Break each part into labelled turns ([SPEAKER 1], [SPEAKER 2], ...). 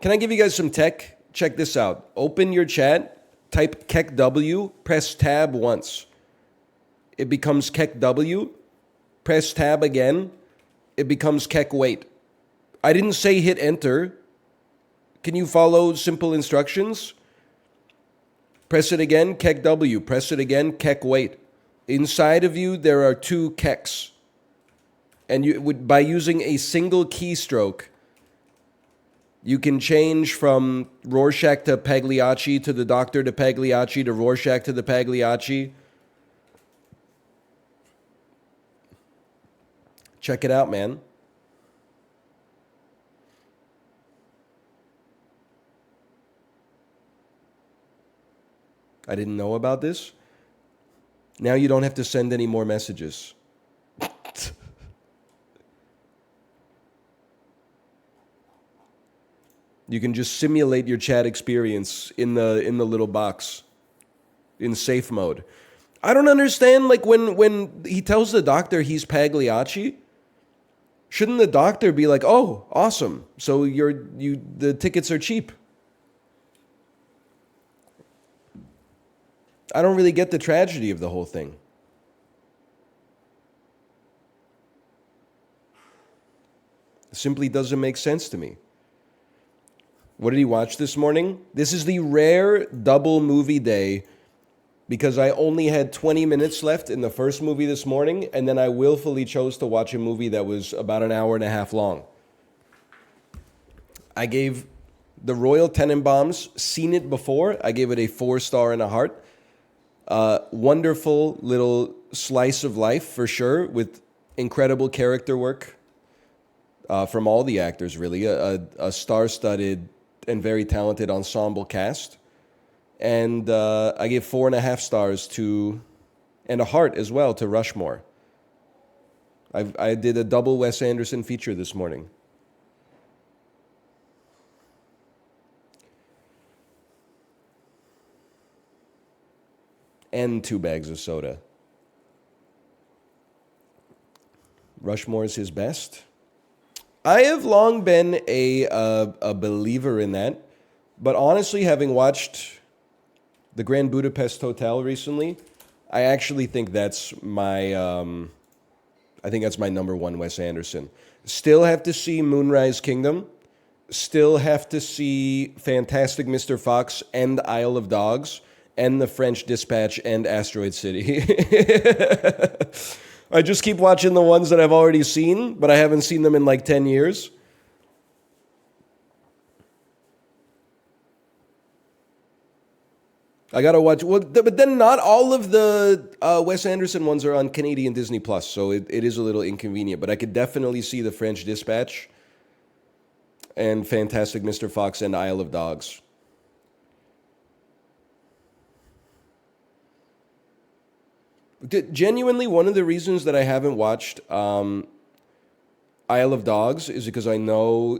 [SPEAKER 1] Can I give you guys some tech? Check this out. Open your chat, type KEKW, press tab once. It becomes KEKW. Press tab again. It becomes KEKWait. I didn't say hit enter. Can you follow simple instructions? Press it again, KEKW. Press it again, KEKWait. Inside of you, there are two keks. And you would, by using a single keystroke, you can change from Rorschach to Pagliacci to the Doctor to Pagliacci to Rorschach to the Pagliacci. Check it out, man. I didn't know about this. Now you don't have to send any more messages. You can just simulate your chat experience in the little box in safe mode. I don't understand, like when he tells the doctor he's Pagliacci, shouldn't the doctor be like, "Oh, awesome. So the tickets are cheap." I don't really get the tragedy of the whole thing. It simply doesn't make sense to me. What did he watch this morning? This is the rare double movie day because I only had 20 minutes left in the first movie this morning, and then I willfully chose to watch a movie that was about an hour and a half long. I gave The Royal Tenenbaums, seen it before. I gave it a 4-star and a heart. Wonderful little slice of life for sure, with incredible character work from all the actors, really. A star-studded and very talented ensemble cast. And I gave 4.5 stars to, and a heart as well, to Rushmore. I did a double Wes Anderson feature this morning. And 2 bags of soda. Rushmore is his best. I have long been a believer in that, but honestly, having watched the Grand Budapest Hotel recently, I actually think that's my number one Wes Anderson. Still have to see Moonrise Kingdom. Still have to see Fantastic Mr. Fox and Isle of Dogs and The French Dispatch and Asteroid City. I just keep watching the ones that I've already seen, but I haven't seen them in like 10 years. I gotta watch, well, but then not all of the Wes Anderson ones are on Canadian Disney Plus, so it is a little inconvenient. But I could definitely see The French Dispatch and Fantastic Mr. Fox and Isle of Dogs. Genuinely, one of the reasons that I haven't watched Isle of Dogs is because I know,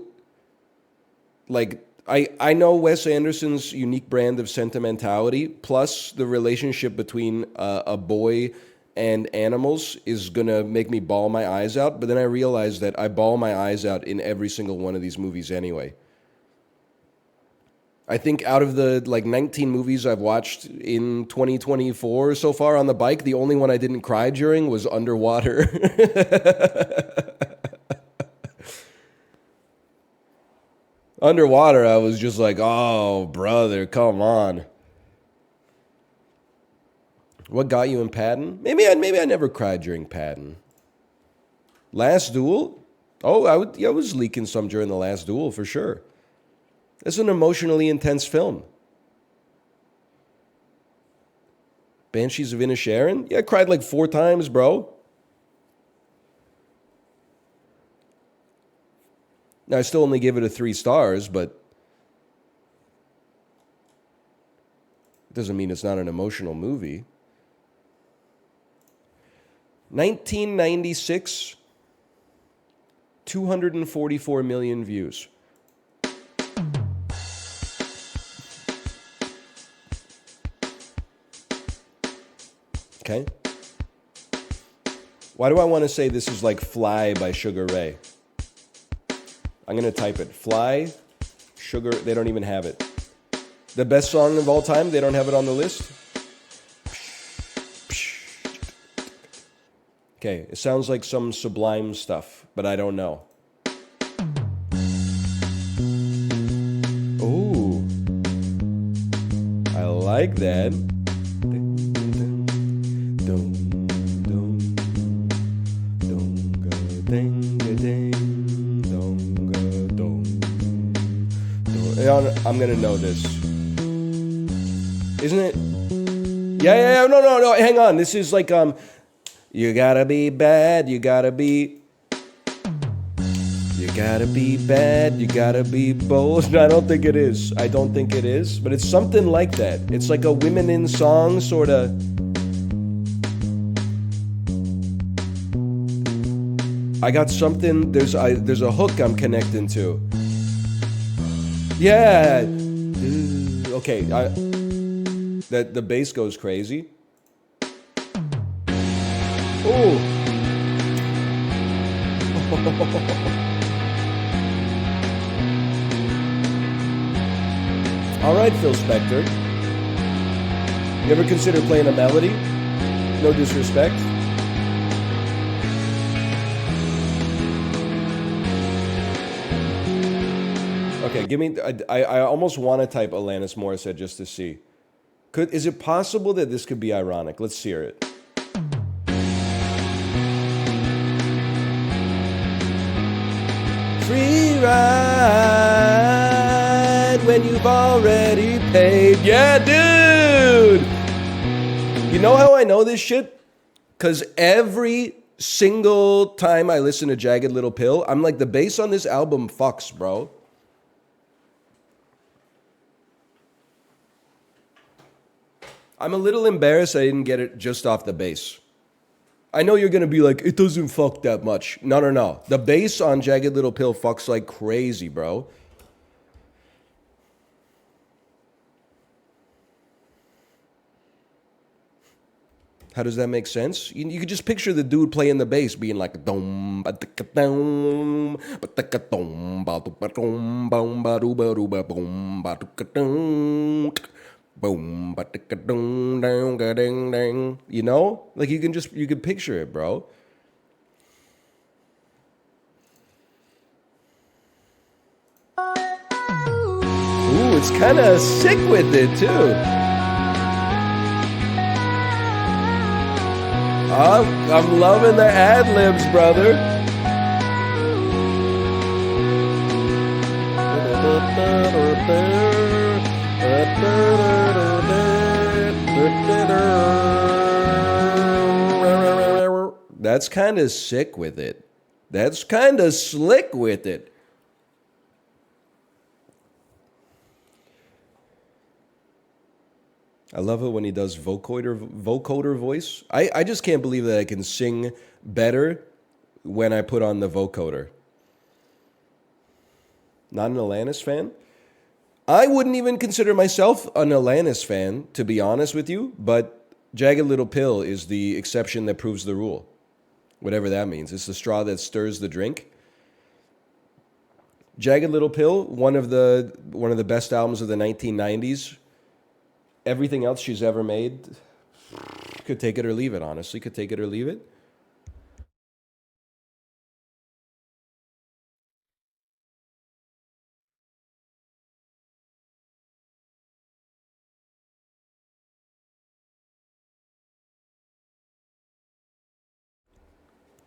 [SPEAKER 1] like, I know Wes Anderson's unique brand of sentimentality, plus the relationship between a boy and animals is going to make me bawl my eyes out. But then I realized that I bawl my eyes out in every single one of these movies anyway. I think out of the 19 movies I've watched in 2024 so far on the bike, the only one I didn't cry during was Underwater. Underwater, I was just like, oh, brother, come on. What got you in Patton? Maybe I never cried during Patton. Last Duel? Oh, I was leaking some during the Last Duel for sure. It's an emotionally intense film. Banshees of Inisherin? Yeah, I cried like 4 times, bro. Now, I still only give it a 3 stars, but it doesn't mean it's not an emotional movie. 1996, 244 million views. Okay. Why do I want to say this is like Fly by Sugar Ray? I'm going to type it. Fly, Sugar, they don't even have it. The best song of all time, they don't have it on the list. Okay, it sounds like some Sublime stuff, but I don't know. Ooh, I like that. I'm gonna know this. Isn't it? Yeah. No. Hang on. This is like you gotta be bad. You gotta be bad. You gotta be bold. No, I don't think it is. But it's something like that. It's like a women in song sort of. I got something. There's a hook I'm connecting to. Yeah. Okay. That the bass goes crazy. Oh. All right, Phil Spector. You ever consider playing a melody? No disrespect. Okay, give me. I almost want to type Alanis Morissette just to see. Is it possible that this could be ironic? Let's hear it. Free ride when you've already paid. Yeah, dude! You know how I know this shit? Because every single time I listen to Jagged Little Pill, I'm like, the bass on this album fucks, bro. I'm a little embarrassed I didn't get it just off the bass. I know you're going to be like, it doesn't fuck that much. No. The bass on Jagged Little Pill fucks like crazy, bro. How does that make sense? You could just picture the dude playing the bass being like, dum ba dum ba dum ba dum ba dum ba dum. Boom, you know? Like you can picture it, bro. Ooh, it's kind of sick with it too. I'm loving the ad-libs, brother. That's kind of sick with it. That's kind of slick with it. I love it when he does vocoder voice. I just can't believe that I can sing better when I put on the vocoder. Not an Alanis fan? I wouldn't even consider myself an Alanis fan, to be honest with you, but Jagged Little Pill is the exception that proves the rule. Whatever that means. It's the straw that stirs the drink. Jagged Little Pill, one of the best albums of the 1990s. Everything else she's ever made, could take it or leave it, honestly. Could take it or leave it.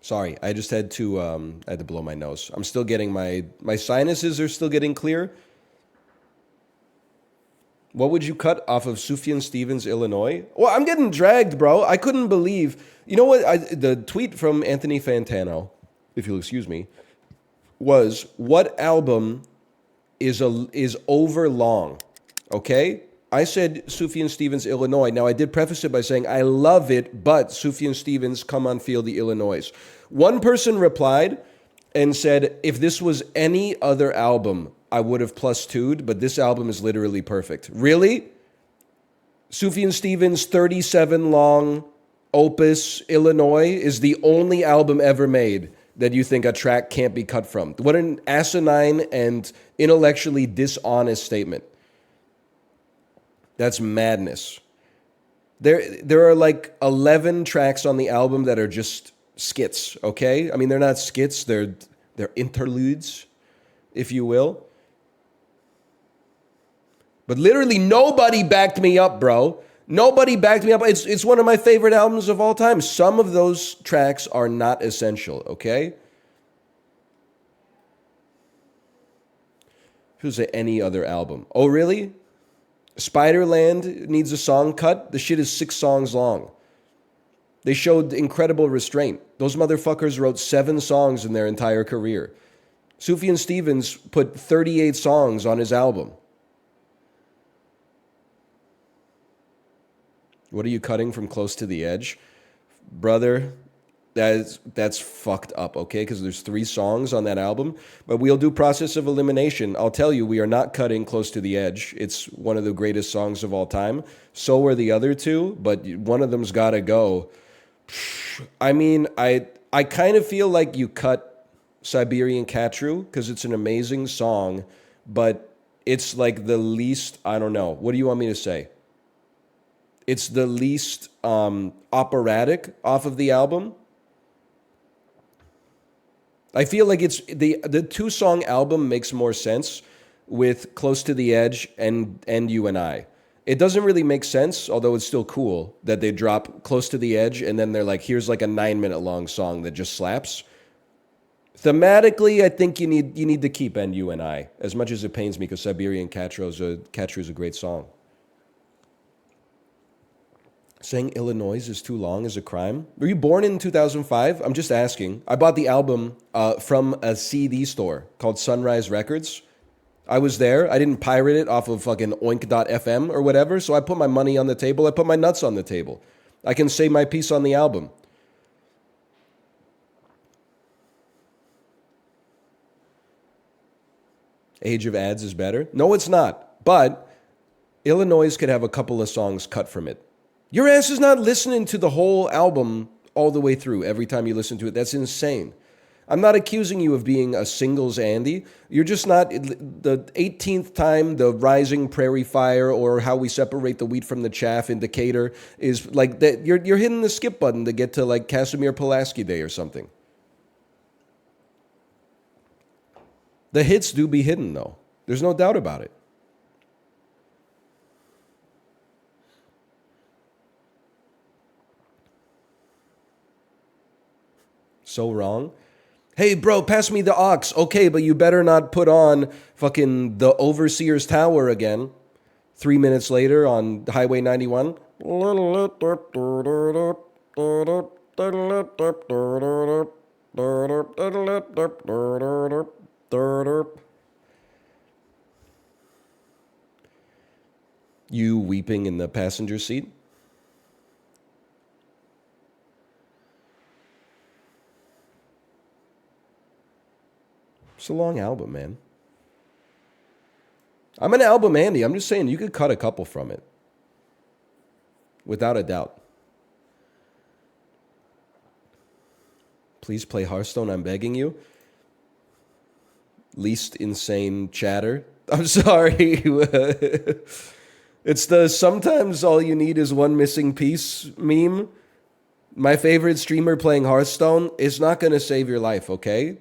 [SPEAKER 1] Sorry, I just had to blow my nose. I'm still getting my sinuses are still getting clear. What would you cut off of Sufjan Stevens, Illinois? Well, I'm getting dragged, bro. I couldn't believe. You know what? The tweet from Anthony Fantano, if you'll excuse me, was what album is over long? Okay? I said Sufjan Stevens, Illinois. Now, I did preface it by saying I love it, but Sufjan Stevens, come on, feel the Illinois. One person replied and said, if this was any other album, I would have plus two'd, but this album is literally perfect. Really? Sufjan Stevens' 37 long opus, Illinois, is the only album ever made that you think a track can't be cut from. What an asinine and intellectually dishonest statement. That's madness. There are like 11 tracks on the album that are just skits, okay? I mean, they're not skits, they're interludes, if you will. But literally nobody backed me up, bro. Nobody backed me up. It's one of my favorite albums of all time. Some of those tracks are not essential, okay? Who's any other album? Oh, really? Spiderland needs a song cut. The shit is 6 songs long. They showed incredible restraint. Those motherfuckers wrote 7 songs in their entire career. Sufjan Stevens put 38 songs on his album. What are you cutting from Close to the Edge? Brother, that's fucked up, okay? Because there's 3 songs on that album. But we'll do Process of Elimination. I'll tell you, we are not cutting Close to the Edge. It's one of the greatest songs of all time. So are the other 2, but one of them's got to go. I mean, I kind of feel like you cut Siberian Catru because it's an amazing song, but it's like the least, I don't know. What do you want me to say? It's the least operatic off of the album. I feel like it's the 2-song album makes more sense with Close to the Edge and You and I. It doesn't really make sense, although it's still cool that they drop Close to the Edge and then they're like, here's like a 9-minute long song that just slaps. Thematically, I think you need to keep And You and I, as much as it pains me because Siberian Catru is a great song. Saying Illinois is too long is a crime? Were you born in 2005? I'm just asking. I bought the album from a CD store called Sunrise Records. I was there. I didn't pirate it off of fucking oink.fm or whatever, so I put my money on the table. I put my nuts on the table. I can say my piece on the album. Age of Ads is better? No, it's not. But Illinois could have a couple of songs cut from it. Your ass is not listening to the whole album all the way through every time you listen to it. That's insane. I'm not accusing you of being a singles Andy. You're just not. The 18th time the Rising Prairie Fire or How We Separate the Wheat from the Chaff in Decatur is like that. You're hitting the skip button to get to like Casimir Pulaski Day or something. The hits do be hidden though. There's no doubt about it. So wrong. Hey, bro, pass me the aux. Okay, but you better not put on fucking The Overseer's Tower again. 3 minutes later on Highway 91. You weeping in the passenger seat? It's a long album, man. I'm an album Andy. I'm just saying you could cut a couple from it. Without a doubt. Please play Hearthstone, I'm begging you. Least insane chatter. I'm sorry. It's the sometimes all you need is one missing piece meme. My favorite streamer playing Hearthstone is not going to save your life, okay?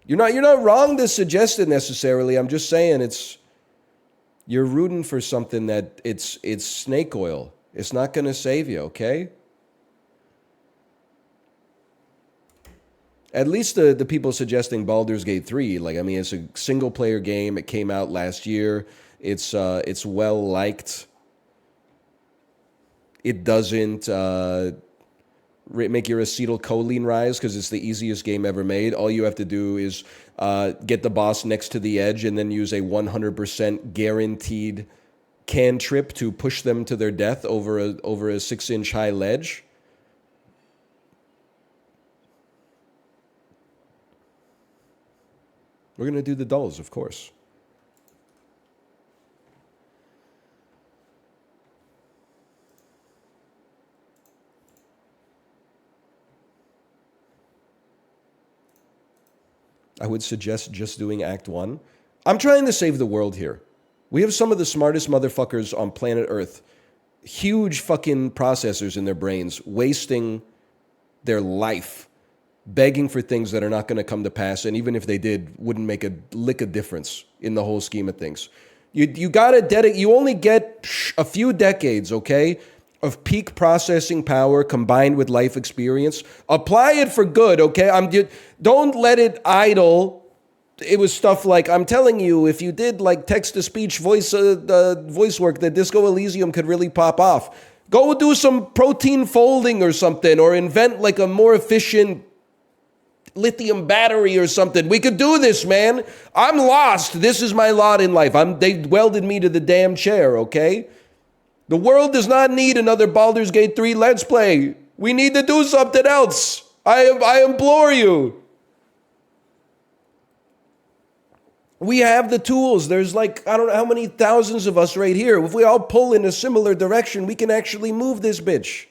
[SPEAKER 1] You're not wrong to suggest it necessarily. I'm just saying you're rooting for something that it's snake oil. It's not going to save you, okay? At least the people suggesting Baldur's Gate 3, like I mean it's a single player game. It came out last year. It's well liked. It doesn't make your acetylcholine rise because it's the easiest game ever made. All you have to do is get the boss next to the edge and then use a 100% guaranteed cantrip to push them to their death over a 6-inch high ledge. We're going to do the dulls, of course. I would suggest just doing Act 1. I'm trying to save the world here. We have some of the smartest motherfuckers on planet Earth. Huge fucking processors in their brains, wasting their life begging for things that are not going to come to pass, and even if they did, wouldn't make a lick of difference in the whole scheme of things. You got to dedicate. You only get a few decades, okay, of peak processing power combined with life experience. Apply it for good, okay? Don't let it idle. It was stuff like, I'm telling you, if you did like text-to-speech voice work, that Disco Elysium could really pop off. Go do some protein folding or something, or invent like a more efficient lithium battery or something. We could do this, man. I'm lost. This is my lot in life. They welded me to the damn chair, okay? The world does not need another Baldur's Gate 3 Let's Play. We need to do something else. I implore you. We have the tools. There's like, I don't know how many thousands of us right here. If we all pull in a similar direction, we can actually move this bitch.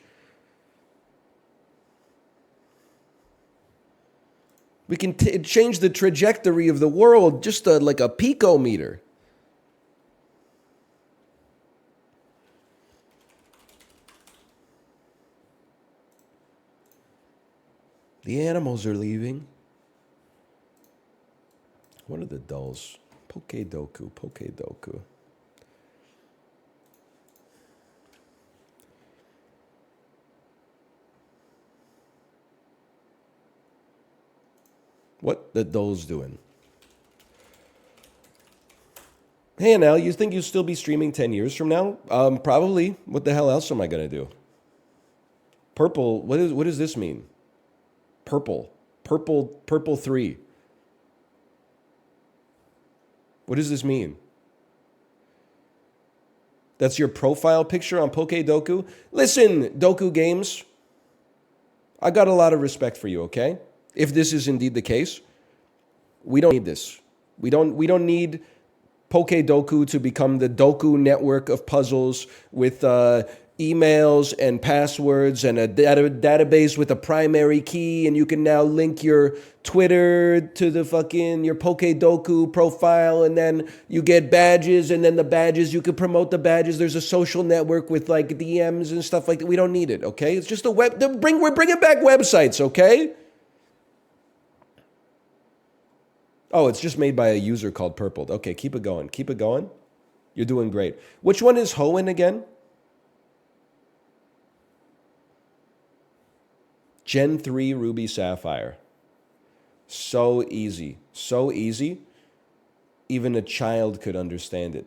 [SPEAKER 1] We can change the trajectory of the world just like a picometer. The animals are leaving. What are the dolls? Pokedoku, Pokedoku. What the dolls doing? Hey, Anel, you think you'll still be streaming 10 years from now? Probably. What the hell else am I going to do? Purple, what does this mean? Purple 3. What does this mean? That's your profile picture on Pokedoku? Listen, Doku Games, I got a lot of respect for you, okay? If this is indeed the case, we don't need this. We don't need Pokedoku to become the Doku network of puzzles with emails and passwords and a database with a primary key, and you can now link your Twitter to the your Pokedoku profile, and then you get badges, and then the badges, you can promote the badges. There's a social network with like DMs and stuff like that. We don't need it, okay? It's just a web. We're bringing back websites, okay? Oh, it's just made by a user called Purple. Okay, keep it going. Keep it going. You're doing great. Which one is Hoenn again? Gen 3 Ruby Sapphire. So easy. So easy. Even a child could understand it.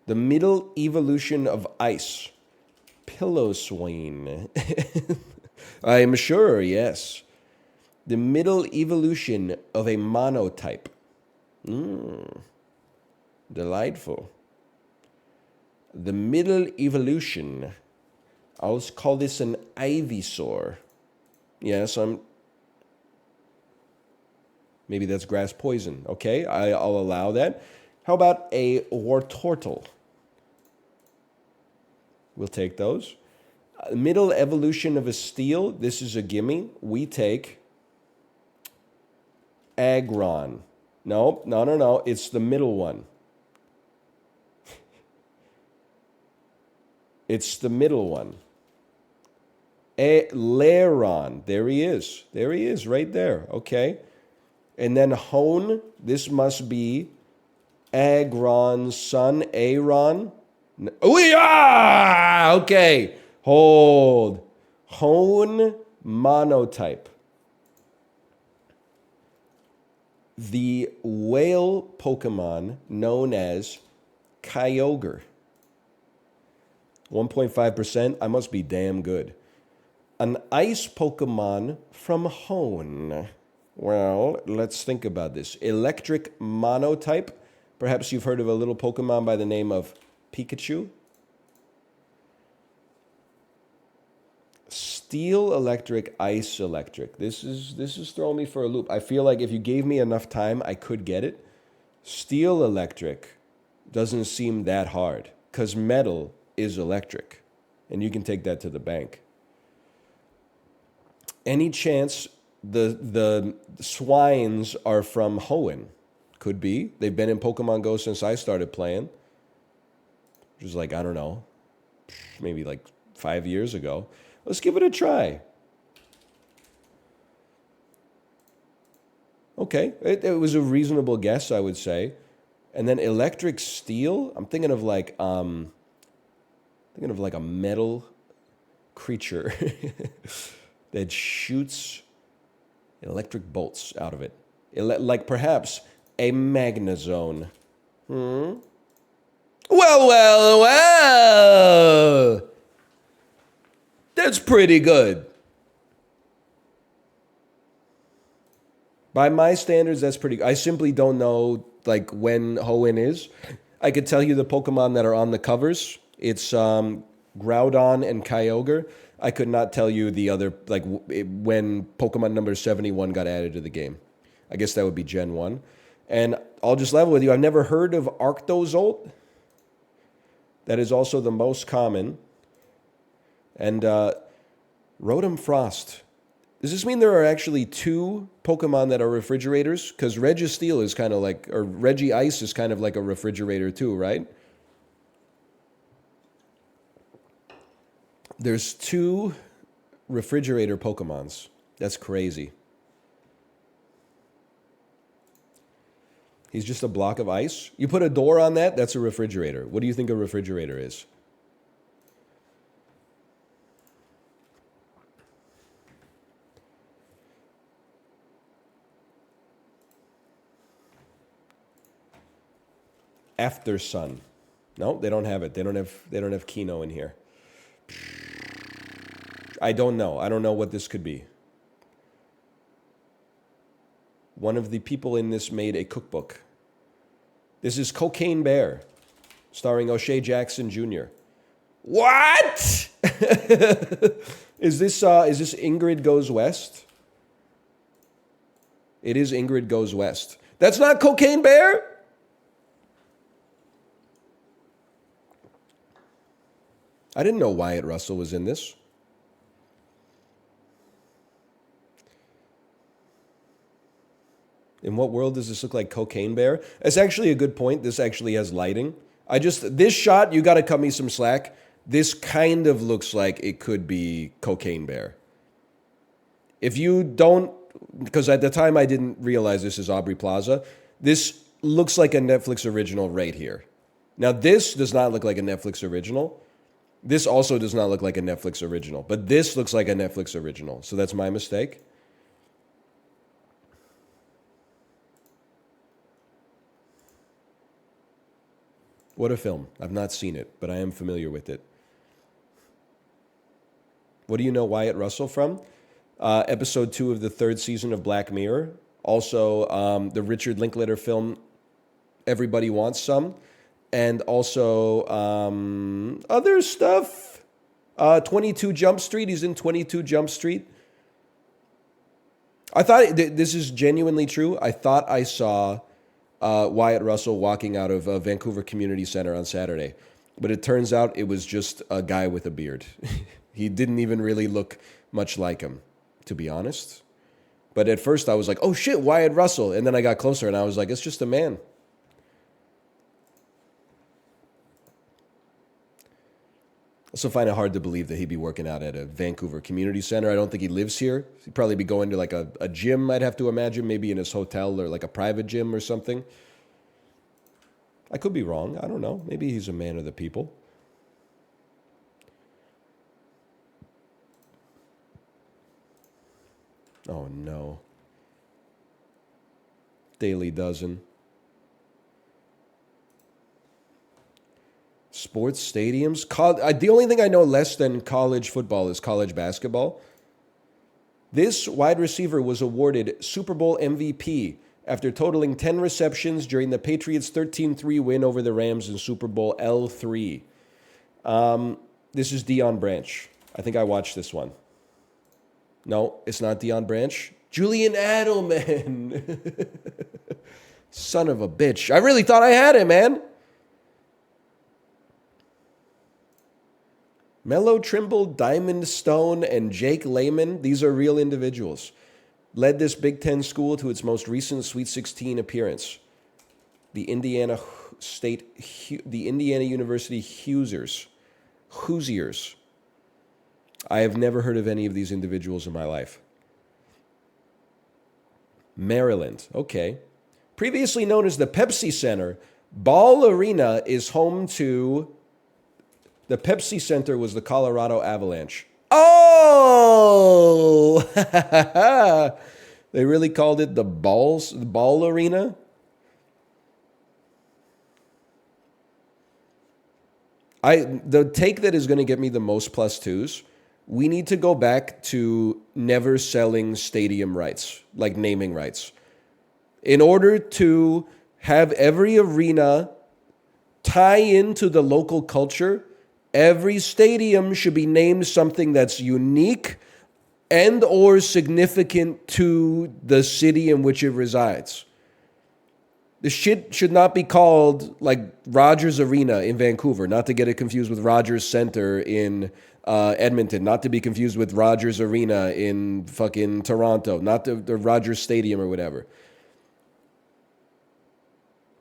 [SPEAKER 1] The middle evolution of ice. Pillow Swain. I'm sure, yes. The middle evolution of a monotype. Delightful. The middle evolution. I'll call this an Ivysaur. Yes, maybe that's grass poison. Okay, I'll allow that. How about a Wartortle? We'll take those. Middle evolution of a steel. This is a gimme. We take Aggron. No. It's the middle one. It's the middle one. Lairon. There he is. There he is, right there. Okay. And then Hoenn. This must be Aggron's son, Aron. Okay. Hold. Hoenn monotype. The whale Pokemon known as Kyogre. 1.5%. I must be damn good. An ice Pokemon from Hoenn. Well, let's think about this. Electric monotype. Perhaps you've heard of a little Pokemon by the name of Pikachu. Steel electric, ice electric. This is throwing me for a loop. I feel like if you gave me enough time, I could get it. Steel electric doesn't seem that hard because metal is electric, and you can take that to the bank. Any chance The swines are from Hoenn. Could be. They've been in Pokemon Go since I started playing. Which was like, I don't know, maybe like 5 years ago. Let's give it a try. Okay, it was a reasonable guess, I would say. And then electric steel. I'm thinking of like a metal creature that shoots electric bolts out of it, like perhaps a Magnezone. Well, well, well. That's pretty good. By my standards, that's pretty good. I simply don't know like when Hoenn is. I could tell you the Pokemon that are on the covers. It's Groudon and Kyogre. I could not tell you the other, like when Pokemon number 71 got added to the game. I guess that would be Gen 1. And I'll just level with you. I've never heard of Arctozolt. That is also the most common. And Rotom Frost. Does this mean there are actually 2 Pokemon that are refrigerators? Because Registeel is kind of like, or Regice is kind of like a refrigerator too, right? There's 2 refrigerator Pokemons. That's crazy. He's just a block of ice. You put a door on that, that's a refrigerator. What do you think a refrigerator is? After Sun. No, they don't have it. They don't have Kino in here. I don't know. I don't know what this could be. One of the people in this made a cookbook. This is Cocaine Bear, starring O'Shea Jackson Jr. What? Is this Ingrid Goes West? It is Ingrid Goes West. That's not Cocaine Bear? I didn't know Wyatt Russell was in this. In what world does this look like Cocaine Bear? It's actually a good point. This actually has lighting. This shot, you got to cut me some slack. This kind of looks like it could be Cocaine Bear. If you don't, because at the time I didn't realize this is Aubrey Plaza, this looks like a Netflix original right here. Now, this does not look like a Netflix original. This also does not look like a Netflix original, but this looks like a Netflix original. So that's my mistake. What a film. I've not seen it, but I am familiar with it. What do you know Wyatt Russell from? Episode 2 of the 3rd season of Black Mirror. Also, the Richard Linklater film, Everybody Wants Some. And also other stuff. 22 Jump Street. He's in 22 Jump Street. I thought, this is genuinely true. I thought I saw Wyatt Russell walking out of Vancouver Community Center on Saturday. But it turns out it was just a guy with a beard. He didn't even really look much like him, to be honest. But at first I was like, oh shit, Wyatt Russell. And then I got closer and I was like, it's just a man. Also find it hard to believe that he'd be working out at a Vancouver Community Center. I don't think he lives here. He'd probably be going to like a gym, I'd have to imagine, maybe in his hotel or like a private gym or something. I could be wrong. I don't know. Maybe he's a man of the people. Oh no. Daily Dozen. Sports stadiums. The only thing I know less than college football is college basketball. This wide receiver was awarded Super Bowl MVP after totaling 10 receptions during the Patriots' 13-3 win over the Rams in Super Bowl L3. This is Deion Branch. I think I watched this one. No, it's not Deion Branch. Julian Edelman. Son of a bitch. I really thought I had him, man. Mello Trimble, Diamond Stone, and Jake Lehman, these are real individuals. led this Big Ten school to its most recent Sweet 16 appearance. The Indiana University Hoosiers. I have never heard of any of these individuals in my life. Maryland, okay. Previously known as the Pepsi Center, Ball Arena is home to... The Pepsi Center was the Colorado Avalanche. Oh! They really called it the Ball Arena? The take that is going to get me the most plus twos, we need to go back to never selling stadium rights, like naming rights. In order to have every arena tie into the local culture, every stadium should be named something that's unique and or significant to the city in which it resides. The shit should not be called like Rogers Arena in Vancouver, not to get it confused with Rogers Center in Edmonton, not to be confused with Rogers Arena in fucking Toronto, not the Rogers Stadium or whatever.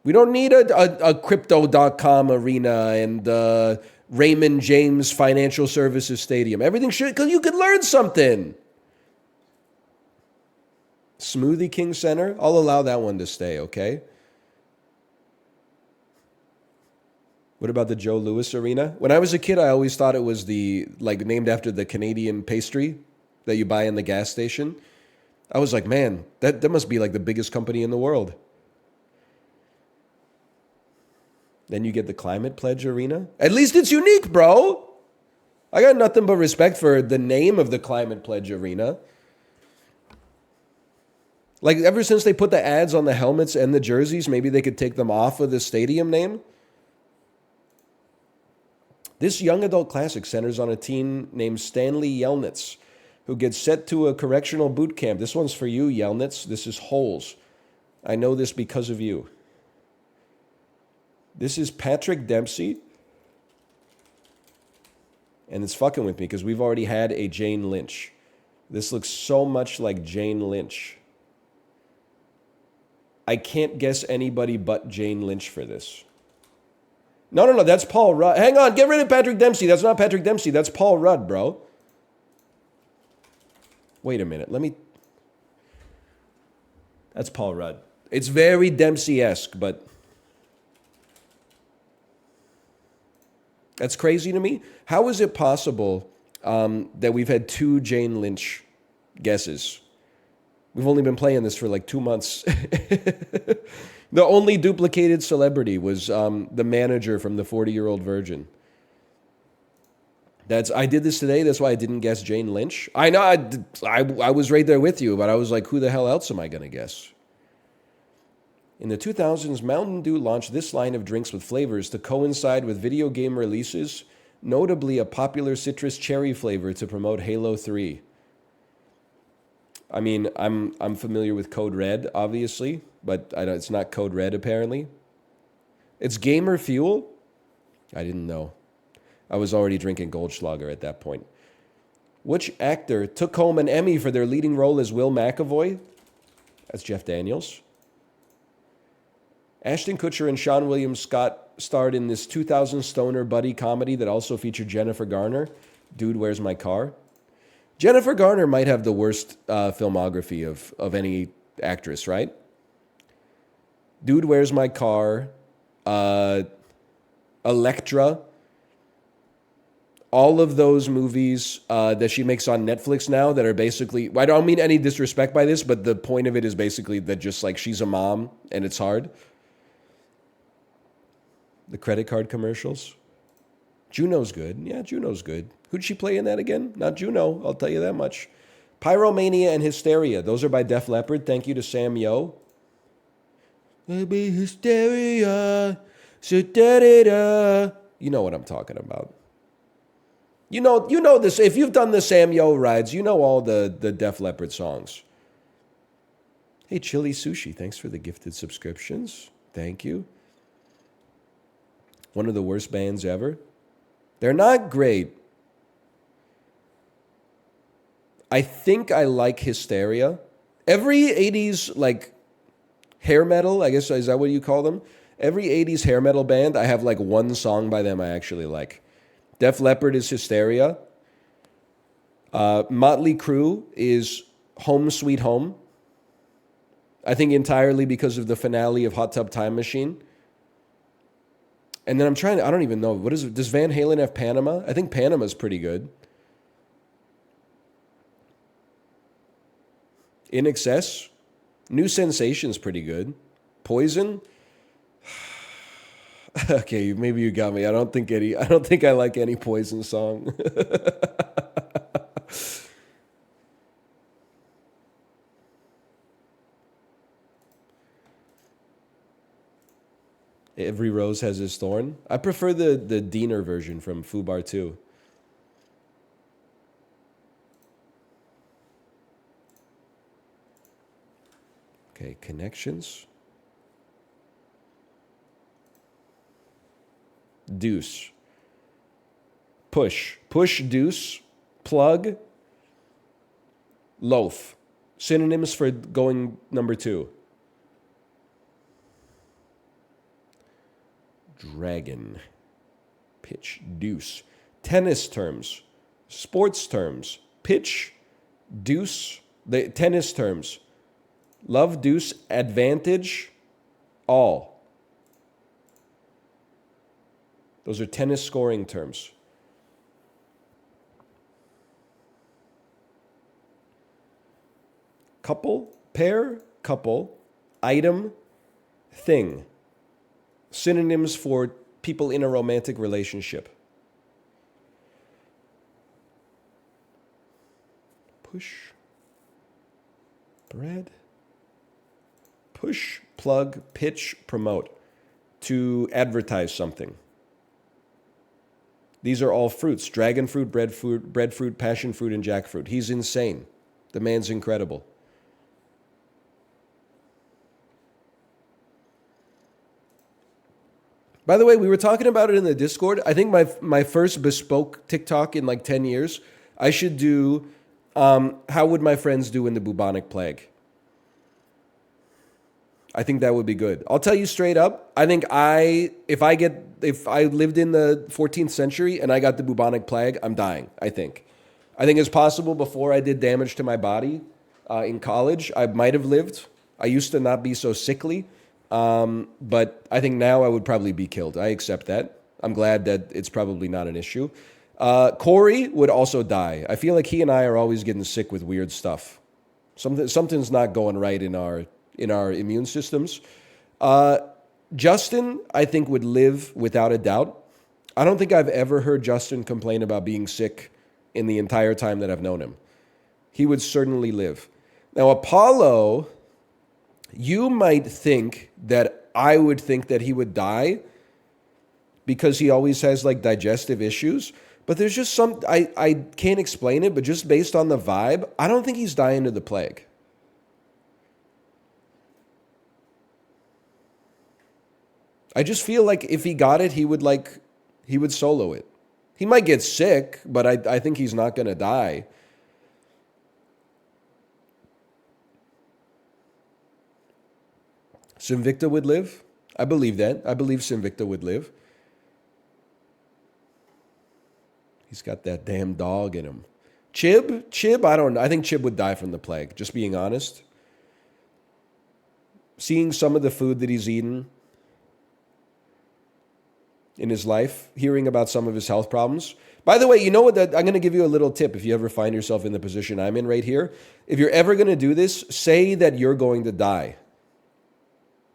[SPEAKER 1] We don't need a Crypto.com arena and Raymond James Financial Services Stadium. Everything should, because you could learn something. Smoothie King Center, I'll allow that one to stay, okay? What about the Joe Louis Arena? When I was a kid, I always thought it was named after the Canadian pastry that you buy in the gas station. I was like, man, that must be like the biggest company in the world. Then you get the Climate Pledge Arena. At least it's unique, bro. I got nothing but respect for the name of the Climate Pledge Arena. Like, ever since they put the ads on the helmets and the jerseys, maybe they could take them off of the stadium name. This young adult classic centers on a teen named Stanley Yelnats, who gets sent to a correctional boot camp. This one's for you, Yelnats. This is Holes. I know this because of you. This is Patrick Dempsey. And it's fucking with me because we've already had a Jane Lynch. This looks so much like Jane Lynch. I can't guess anybody but Jane Lynch for this. No, that's Paul Rudd. Hang on, get rid of Patrick Dempsey. That's not Patrick Dempsey. That's Paul Rudd, bro. Wait a minute. That's Paul Rudd. It's very Dempsey-esque, but that's crazy to me. How is it possible that we've had two Jane Lynch guesses? We've only been playing this for like 2 months. The only duplicated celebrity was the manager from the 40-Year-Old Virgin. I did this today. That's why I didn't guess Jane Lynch. I know I was right there with you, but I was like, who the hell else am I going to guess? In the 2000s, Mountain Dew launched this line of drinks with flavors to coincide with video game releases, notably a popular citrus cherry flavor to promote Halo 3. I mean, I'm familiar with Code Red, obviously, but it's not Code Red, apparently. It's Gamer Fuel? I didn't know. I was already drinking Goldschlager at that point. Which actor took home an Emmy for their leading role as Will McAvoy? That's Jeff Daniels. Ashton Kutcher and Seann William Scott starred in this 2000 stoner buddy comedy that also featured Jennifer Garner. Dude, Where's My Car? Jennifer Garner might have the worst filmography of any actress, right? Dude, Where's My Car? Elektra. All of those movies that she makes on Netflix now that are basically... I don't mean any disrespect by this, but the point of it is basically that just like she's a mom and it's hard. The credit card commercials. Juno's good. Yeah, Juno's good. Who'd she play in that again? Not Juno, I'll tell you that much. Pyromania and Hysteria. Those are by Def Leppard. Thank you to Sam Yo. Maybe hysteria. You know what I'm talking about. You know this. If you've done the Sam Yo rides, you know all the Def Leppard songs. Hey, Chili Sushi, thanks for the gifted subscriptions. Thank you. One of the worst bands ever. They're not great. I think I like Hysteria. Every 80s, like, hair metal, I guess, is that what you call them? Every 80s hair metal band, I have like one song by them I actually like. Def Leppard is Hysteria. Motley Crue is Home Sweet Home. I think entirely because of the finale of Hot Tub Time Machine. And then I don't even know, what is it? Does Van Halen have Panama? I think Panama's pretty good. In Excess, New Sensation's pretty good. Poison, okay, maybe you got me. I don't think I like any Poison song. Every rose has its thorn. I prefer the Diener version from Fubar 2. Okay, connections. Deuce. Push. Push, deuce. Plug. Loaf. Synonyms for going number 2. Dragon. Pitch. Deuce. Tennis terms. Sports terms. Pitch. Deuce. The tennis terms. Love, deuce, advantage, all. Those are tennis scoring terms. Couple, pair, couple, item, thing. Synonyms for people in a romantic relationship. Push, bread. Push, plug, pitch, promote. To advertise something. These are all fruits. Dragon fruit, breadfruit, passion fruit, and jackfruit. He's insane. The man's incredible. By the way, we were talking about it in the Discord. I think my first bespoke TikTok in like 10 years, I should do how would my friends do in the bubonic plague? I think that would be good. I'll tell you straight up. I think if I lived in the 14th century and I got the bubonic plague, I'm dying. I think it's possible. Before I did damage to my body in college, I might have lived. I used to not be so sickly, but I think now I would probably be killed. I accept that. I'm glad that it's probably not an issue. Corey would also die. I feel like he and I are always getting sick with weird stuff. Something's not going right in our immune systems. Justin, I think, would live without a doubt. I don't think I've ever heard Justin complain about being sick in the entire time that I've known him. He would certainly live. Now, Apollo, you might think that I would think that he would die because he always has like digestive issues. But there's just I can't explain it, but just based on the vibe, I don't think he's dying to the plague. I just feel like if he got it, he would solo it. He might get sick, but I think he's not going to die. Sinvicta would live. I believe that. I believe Sinvicta would live. He's got that damn dog in him. Chib, I don't know. I think Chib would die from the plague, just being honest. Seeing some of the food that he's eaten in his life, hearing about some of his health problems. By the way, you know what? I'm going to give you a little tip if you ever find yourself in the position I'm in right here. If you're ever going to do this, say that you're going to die.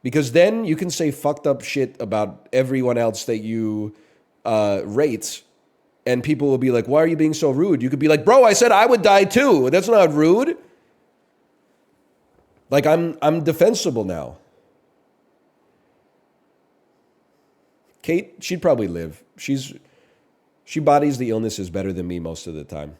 [SPEAKER 1] Because then you can say fucked up shit about everyone else that you rate, and people will be like, why are you being so rude? You could be like, bro, I said I would die too. That's not rude. Like, I'm defensible now. Kate, she'd probably live. She bodies the illnesses better than me most of the time.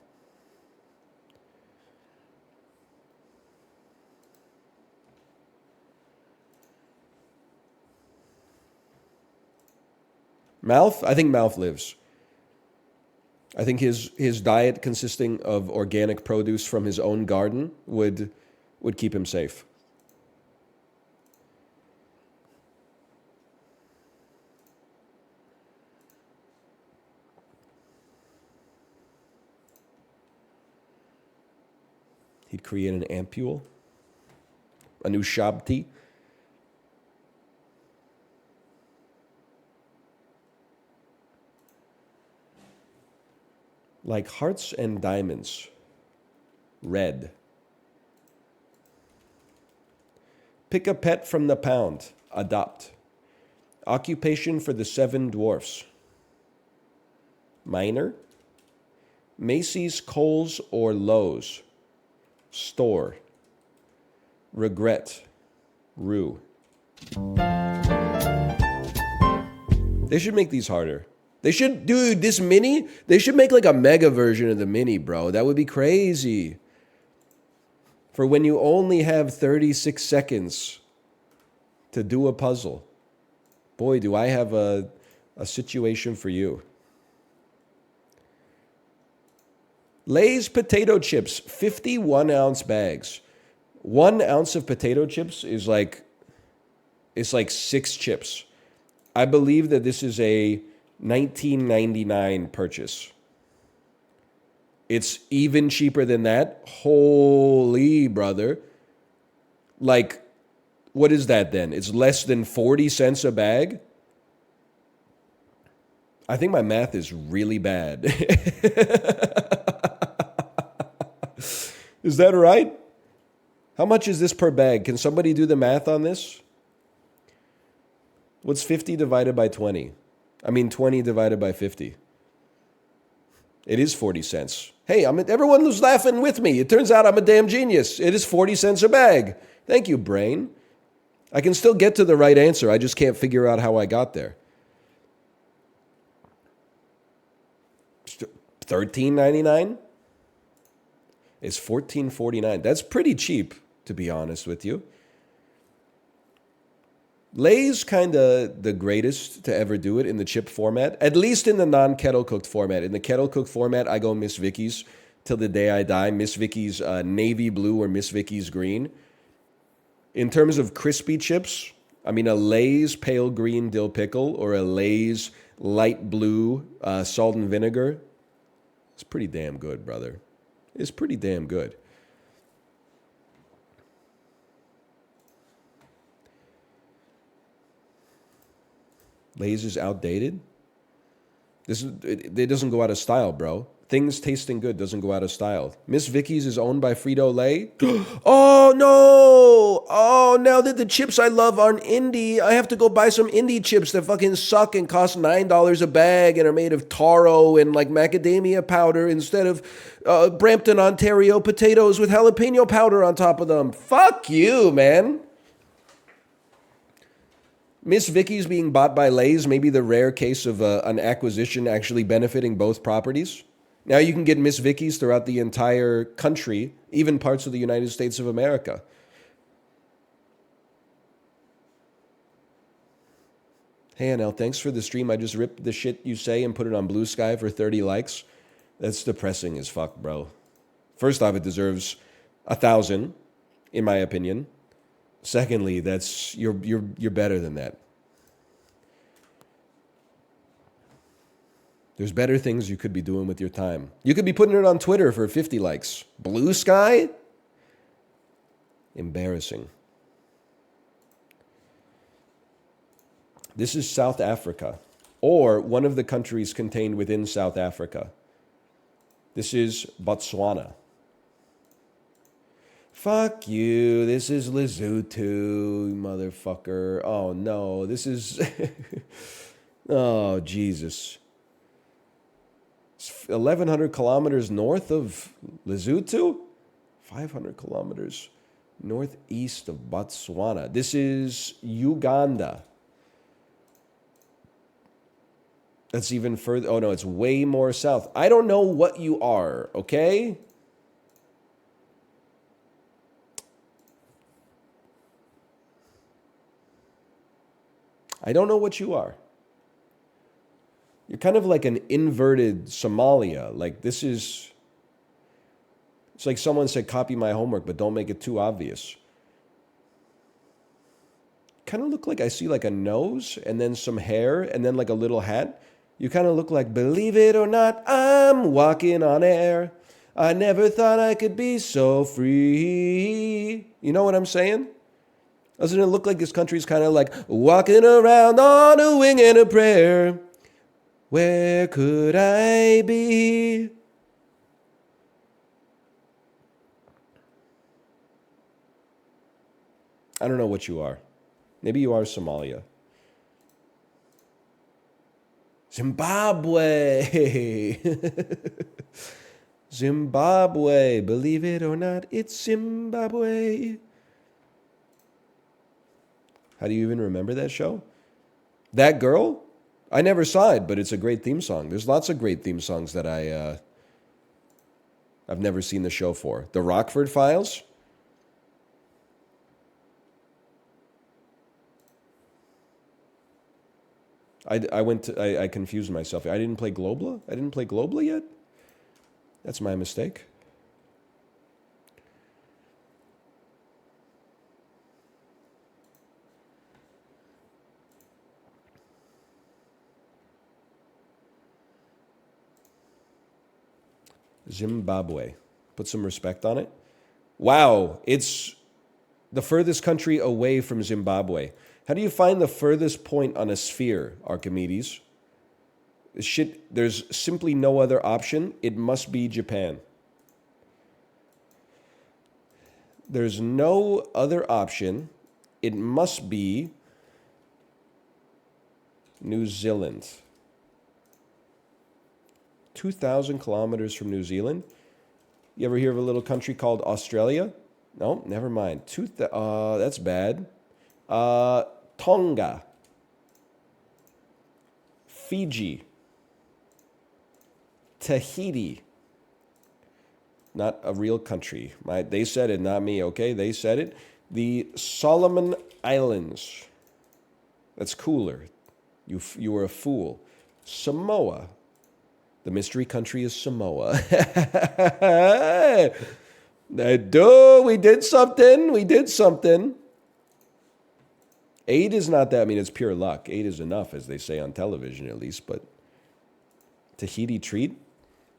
[SPEAKER 1] Mouth? I think Mouth lives. I think his diet consisting of organic produce from his own garden would would keep him safe. He'd create an ampule, a new shabti. Like hearts and diamonds. Red. Pick a pet from the pound. Adopt. Occupation for the 7 dwarfs. Minor. Macy's, Kohl's, or Lowe's. Store. Regret. Rue. They should make these harder. They should, dude, this mini, they should make like a mega version of the mini, bro. That would be crazy. For when you only have 36 seconds to do a puzzle. Boy, do I have a situation for you. Lay's potato chips, 51-ounce bags. 1 ounce of potato chips is like, it's like 6 chips. I believe that this is a $19.99 purchase. It's even cheaper than that. Holy brother. Like, what is that then? It's less than 40 cents a bag? I think my math is really bad. Is that right? How much is this per bag? Can somebody do the math on this? What's 50 divided by 20? I mean 20 divided by 50. It is 40 cents. Hey, everyone was laughing with me. It turns out I'm a damn genius. It is 40 cents a bag. Thank you, brain. I can still get to the right answer. I just can't figure out how I got there. $13.99? It's $14.49. That's pretty cheap, to be honest with you. Lay's kind of the greatest to ever do it in the chip format, at least in the non-kettle cooked format. In the kettle cooked format, I go Miss Vicky's till the day I die. Miss Vicky's navy blue or Miss Vicky's green. In terms of crispy chips, I mean a Lay's pale green dill pickle or a Lay's light blue salt and vinegar. It's pretty damn good, brother. It's pretty damn good. Lay's is outdated. It doesn't go out of style, bro. Things tasting good doesn't go out of style. Miss Vicky's is owned by Frito-Lay. Oh, no. Oh, now that the chips I love aren't indie, I have to go buy some indie chips that fucking suck and cost $9 a bag and are made of taro and like macadamia powder instead of Brampton, Ontario potatoes with jalapeno powder on top of them. Fuck you, man. Miss Vicky's being bought by Lay's may be the rare case of an acquisition actually benefiting both properties. Now you can get Miss Vicky's throughout the entire country, even parts of the United States of America. Hey, Anel, thanks for the stream. I just ripped the shit you say and put it on Blue Sky for 30 likes. That's depressing as fuck, bro. First off, it deserves 1,000, in my opinion. Secondly, that's you're better than that. There's better things you could be doing with your time. You could be putting it on Twitter for 50 likes. Blue Sky? Embarrassing. This is South Africa, or one of the countries contained within South Africa. This is Botswana. Fuck you. This is Lesotho, motherfucker. Oh, no. This is... oh, Jesus. It's 1,100 kilometers north of Lesotho? 500 kilometers northeast of Botswana. This is Uganda. That's even further. Oh, no, it's way more south. I don't know what you are, okay? I don't know what you are. You're kind of like an inverted Somalia. Like this is It's like someone said, copy my homework, but don't make it too obvious. Kind of look like I see like a nose and then some hair and then like a little hat. You kind of look like, believe it or not, I'm walking on air. I never thought I could be so free. You know what I'm saying? Doesn't it look like this country's kind of like walking around on a wing and a prayer? Where could I be? I don't know what you are. Maybe you are Somalia. Zimbabwe. Zimbabwe. Believe it or not, it's Zimbabwe. How do you even remember that show? That girl? I never saw it, but it's a great theme song. There's lots of great theme songs that I've never seen the show for. The Rockford Files? I confused myself. I didn't play Globla? I didn't play Globla yet? That's my mistake. Zimbabwe. Put some respect on it. Wow, it's the furthest country away from Zimbabwe. How do you find the furthest point on a sphere, Archimedes? Shit, there's simply no other option. It must be Japan. There's no other option. It must be New Zealand. 2,000 kilometers from New Zealand. You ever hear of a little country called Australia? No, never mind. That's bad. Tonga. Fiji. Tahiti. Not a real country. They said it, not me, okay? They said it. The Solomon Islands. That's cooler. You were a fool. Samoa. The mystery country is Samoa. We did something. We did something. 8 is not that. I mean, it's pure luck. 8 is enough, as they say on television, at least. But Tahiti treat?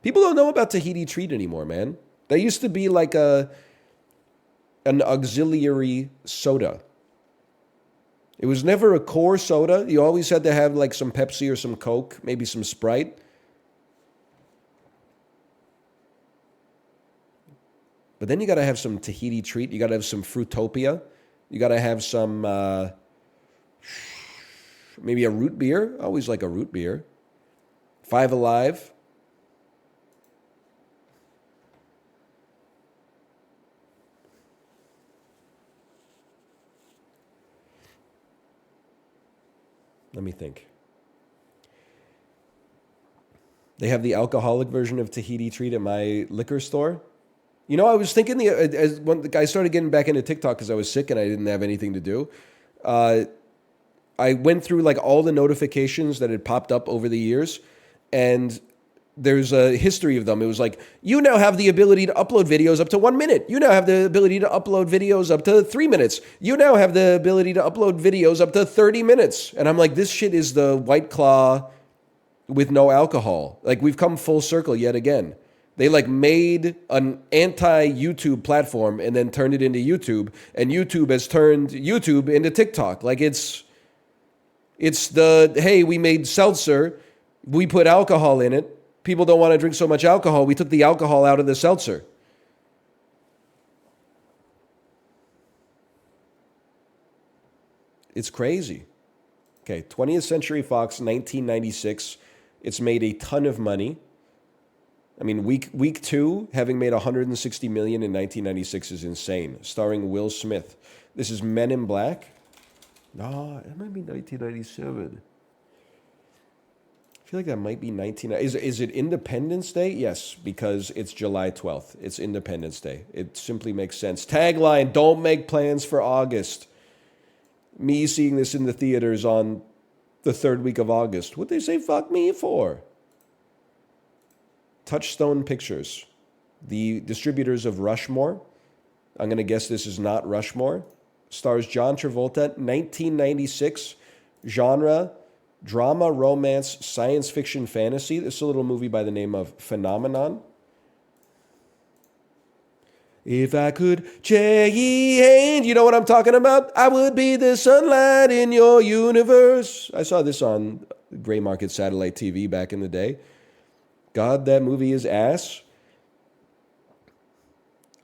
[SPEAKER 1] People don't know about Tahiti treat anymore, man. That used to be like an auxiliary soda. It was never a core soda. You always had to have like some Pepsi or some Coke, maybe some Sprite. But then you got to have some Tahiti treat. You got to have some Fruitopia. You got to have some, maybe a root beer. I always like a root beer. Five Alive. Let me think. They have the alcoholic version of Tahiti treat at my liquor store. You know, I was thinking when I started getting back into TikTok because I was sick and I didn't have anything to do. I went through like all the notifications that had popped up over the years, and there's a history of them. It was like, you now have the ability to upload videos up to 1 minute. You now have the ability to upload videos up to 3 minutes. You now have the ability to upload videos up to 30 minutes. And I'm like, this shit is the White Claw with no alcohol. Like, we've come full circle yet again. They like made an anti-YouTube platform and then turned it into YouTube, and YouTube has turned YouTube into TikTok. Like it's the, hey, we made seltzer, we put alcohol in it. People don't want to drink so much alcohol. We took the alcohol out of the seltzer. It's crazy. Okay, 20th Century Fox, 1996. It's made a ton of money. I mean, week 2, having made $160 million in 1996 is insane. Starring Will Smith. This is Men in Black. No, it might be 1997. I feel like that might be 19. Is it Independence Day? Yes, because it's July 12th. It's Independence Day. It simply makes sense. Tagline: don't make plans for August. Me seeing this in the theaters on the 3rd week of August. What'd they say fuck me for? Touchstone Pictures. The distributors of Rushmore. I'm going to guess this is not Rushmore. Stars John Travolta, 1996. Genre, drama, romance, science fiction, fantasy. This is a little movie by the name of Phenomenon. If I could change, you know what I'm talking about? I would be the sunlight in your universe. I saw this on Gray Market Satellite TV back in the day. God, that movie is ass.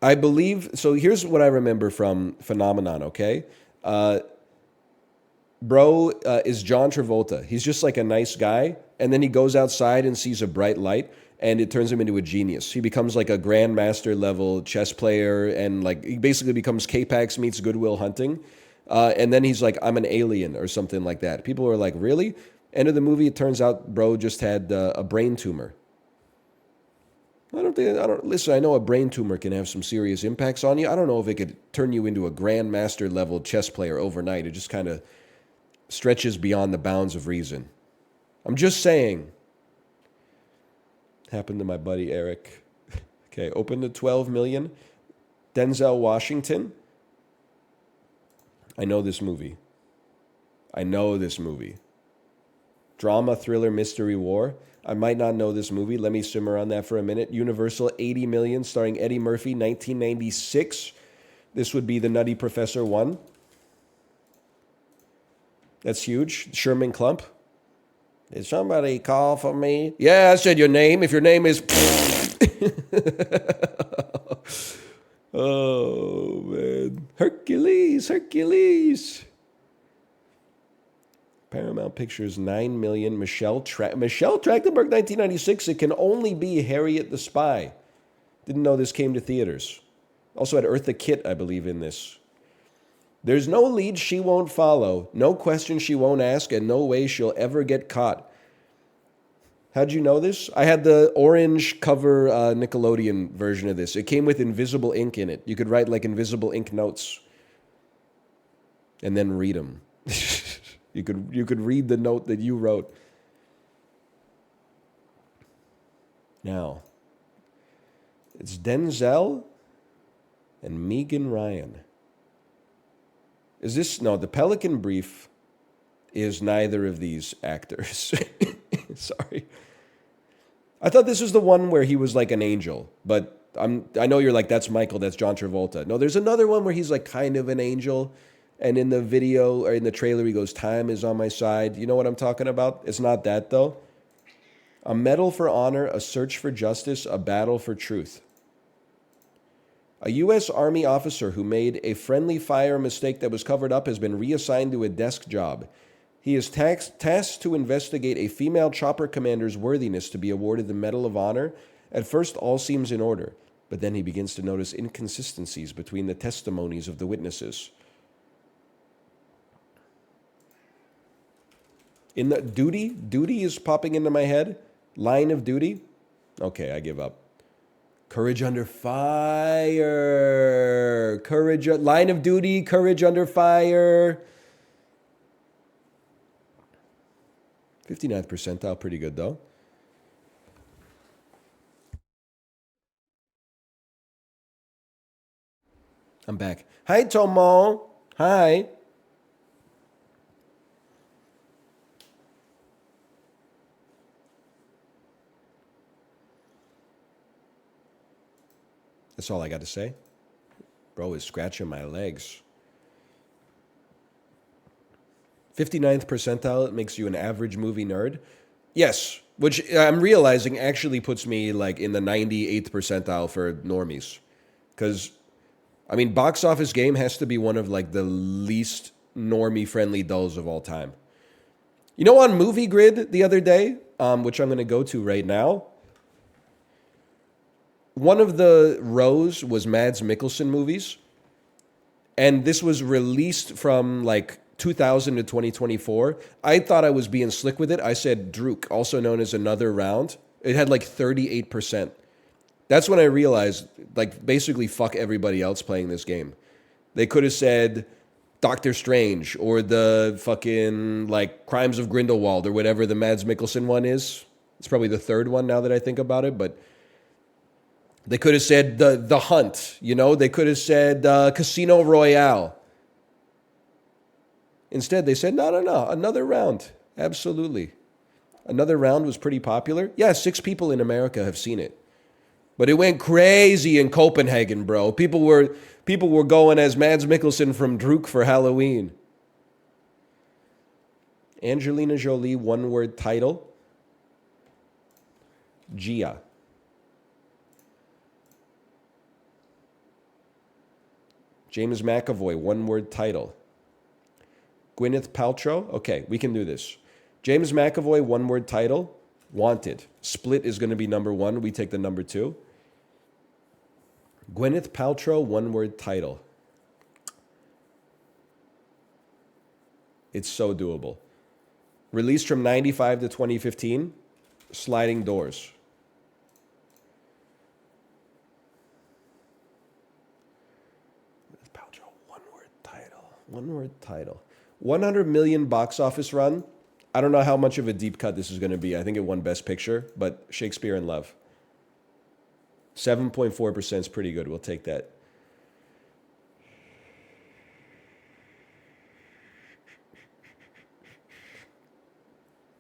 [SPEAKER 1] I believe, so here's what I remember from Phenomenon, okay? Bro is John Travolta. He's just like a nice guy, and then he goes outside and sees a bright light, and it turns him into a genius. He becomes like a grandmaster level chess player, and like he basically becomes K-Pax meets Goodwill Hunting. And then he's like, I'm an alien or something like that. People are like, really? End of the movie, it turns out bro just had a brain tumor. Listen, I know a brain tumor can have some serious impacts on you. I don't know if it could turn you into a grandmaster level chess player overnight. It just kind of stretches beyond the bounds of reason. I'm just saying. Happened to my buddy Eric. Okay, open to 12 million. Denzel Washington. I know this movie. Drama, thriller, mystery, war. I might not know this movie. Let me simmer on that for a minute. Universal, 80 million, starring Eddie Murphy, 1996. This would be The Nutty Professor 1. That's huge. Sherman Klump. Did somebody call for me? Yeah, I said your name. If your name is... Oh, man. Hercules. Paramount Pictures, 9 million. Michelle Trachtenberg, 1996. It can only be Harriet the Spy. Didn't know this came to theaters. Also had Eartha Kitt, I believe, in this. There's no lead she won't follow, no question she won't ask, and no way she'll ever get caught. How'd you know this? I had the orange cover Nickelodeon version of this. It came with invisible ink in it. You could write like invisible ink notes and then read them. You could read the note that you wrote. Now, it's Denzel and Megan Ryan. Is this... No, The Pelican Brief is neither of these actors. Sorry. I thought this was the one where he was like an angel, but I know you're like, that's Michael, that's John Travolta. No, there's another one where he's like kind of an angel, and in the video or in the trailer he goes, time is on my side. You know what I'm talking about? It's not that though. A medal for honor, a search for justice, a battle for truth. A U.S. Army officer who made a friendly fire mistake that was covered up has been reassigned to a desk job. He is tasked to investigate a female chopper commander's worthiness to be awarded the Medal of Honor. At first, all seems in order, but then he begins to notice inconsistencies between the testimonies of the witnesses. In the duty is popping into my head. Line of Duty. Okay, I give up. Courage Under Fire. Line of Duty, Courage Under Fire. 59th percentile, pretty good though. I'm back. Hi, Tomo. Hi. That's all I got to say. Bro is scratching my legs. 59th percentile, it makes you an average movie nerd. Yes, which I'm realizing actually puts me like in the 98th percentile for normies. Because, I mean, Box Office Game has to be one of like the least normie-friendly dulls of all time. You know, on Movie Grid the other day, which I'm going to go to right now, one of the rows was Mads Mikkelsen movies. And this was released from like 2000 to 2024. I thought I was being slick with it. I said Druk, also known as Another Round. It had like 38%. That's when I realized, like, basically fuck everybody else playing this game. They could have said Doctor Strange or the fucking, like, Crimes of Grindelwald or whatever the Mads Mikkelsen one is. It's probably the third one now that I think about it, but They could have said the Hunt, you know. They could have said Casino Royale. Instead, they said, no, another round. Absolutely. Another round was pretty popular. Yeah, 6 people in America have seen it. But it went crazy in Copenhagen, bro. People were going as Mads Mikkelsen from Druk for Halloween. Angelina Jolie, one-word title. Gia. James McAvoy, one-word title. Gwyneth Paltrow. Okay, we can do this. James McAvoy, one-word title. Wanted. Split is going to be number 1. We take the number 2. Gwyneth Paltrow, one-word title. It's so doable. Released from 95 to 2015. Sliding Doors. Gwyneth Paltrow, one-word title. One-word title. 100 million box office run. I don't know how much of a deep cut this is going to be. I think it won Best Picture, but Shakespeare in Love. 7.4% is pretty good. We'll take that.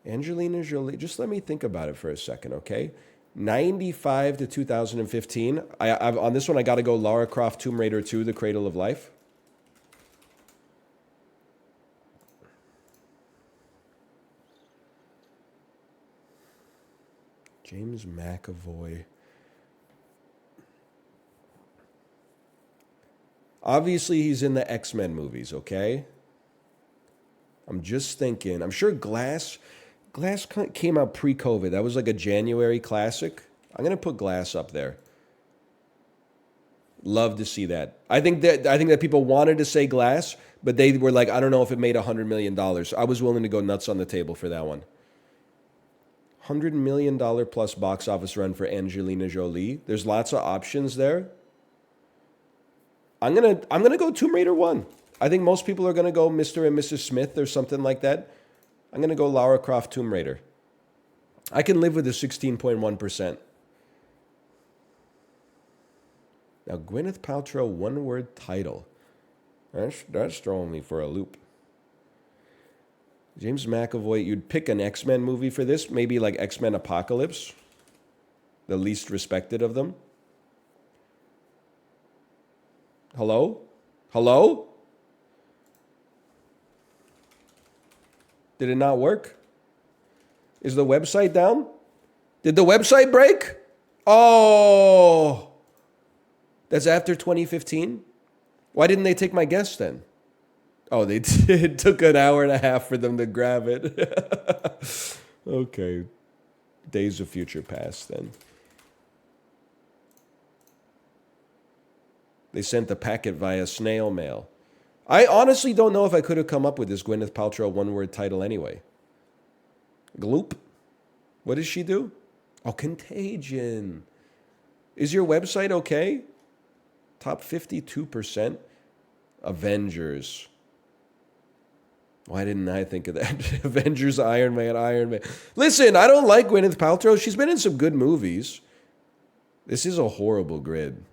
[SPEAKER 1] Angelina Jolie. Just let me think about it for a second, okay? 95 to 2015. I've on this one, I got to go Lara Croft Tomb Raider 2, The Cradle of Life. James McAvoy. Obviously, he's in the X-Men movies, okay? I'm just thinking. I'm sure Glass came out pre-COVID. That was like a January classic. I'm going to put Glass up there. Love to see that. I think that people wanted to say Glass, but they were like, I don't know if it made $100 million. I was willing to go nuts on the table for that one. $100 million plus box office run for Angelina Jolie. There's lots of options there. I'm gonna go Tomb Raider 1. I think most people are gonna go Mr. and Mrs. Smith or something like that. I'm gonna go Lara Croft Tomb Raider. I can live with a 16.1%. Now Gwyneth Paltrow, one-word title. That's throwing me for a loop. James McAvoy, you'd pick an X-Men movie for this, maybe like X-Men Apocalypse, the least respected of them. Hello? Hello? Did it not work? Is the website down? Did the website break? Oh, that's after 2015? Why didn't they take my guess then? Oh, they did. It took an hour and a half for them to grab it. Okay. Days of Future Past then. They sent the packet via snail mail. I honestly don't know if I could have come up with this Gwyneth Paltrow one-word title anyway. Gloop. What does she do? Oh, Contagion. Is your website okay? Top 52%. Avengers. Why didn't I think of that? Avengers, Iron Man. Listen, I don't like Gwyneth Paltrow. She's been in some good movies. This is a horrible grid.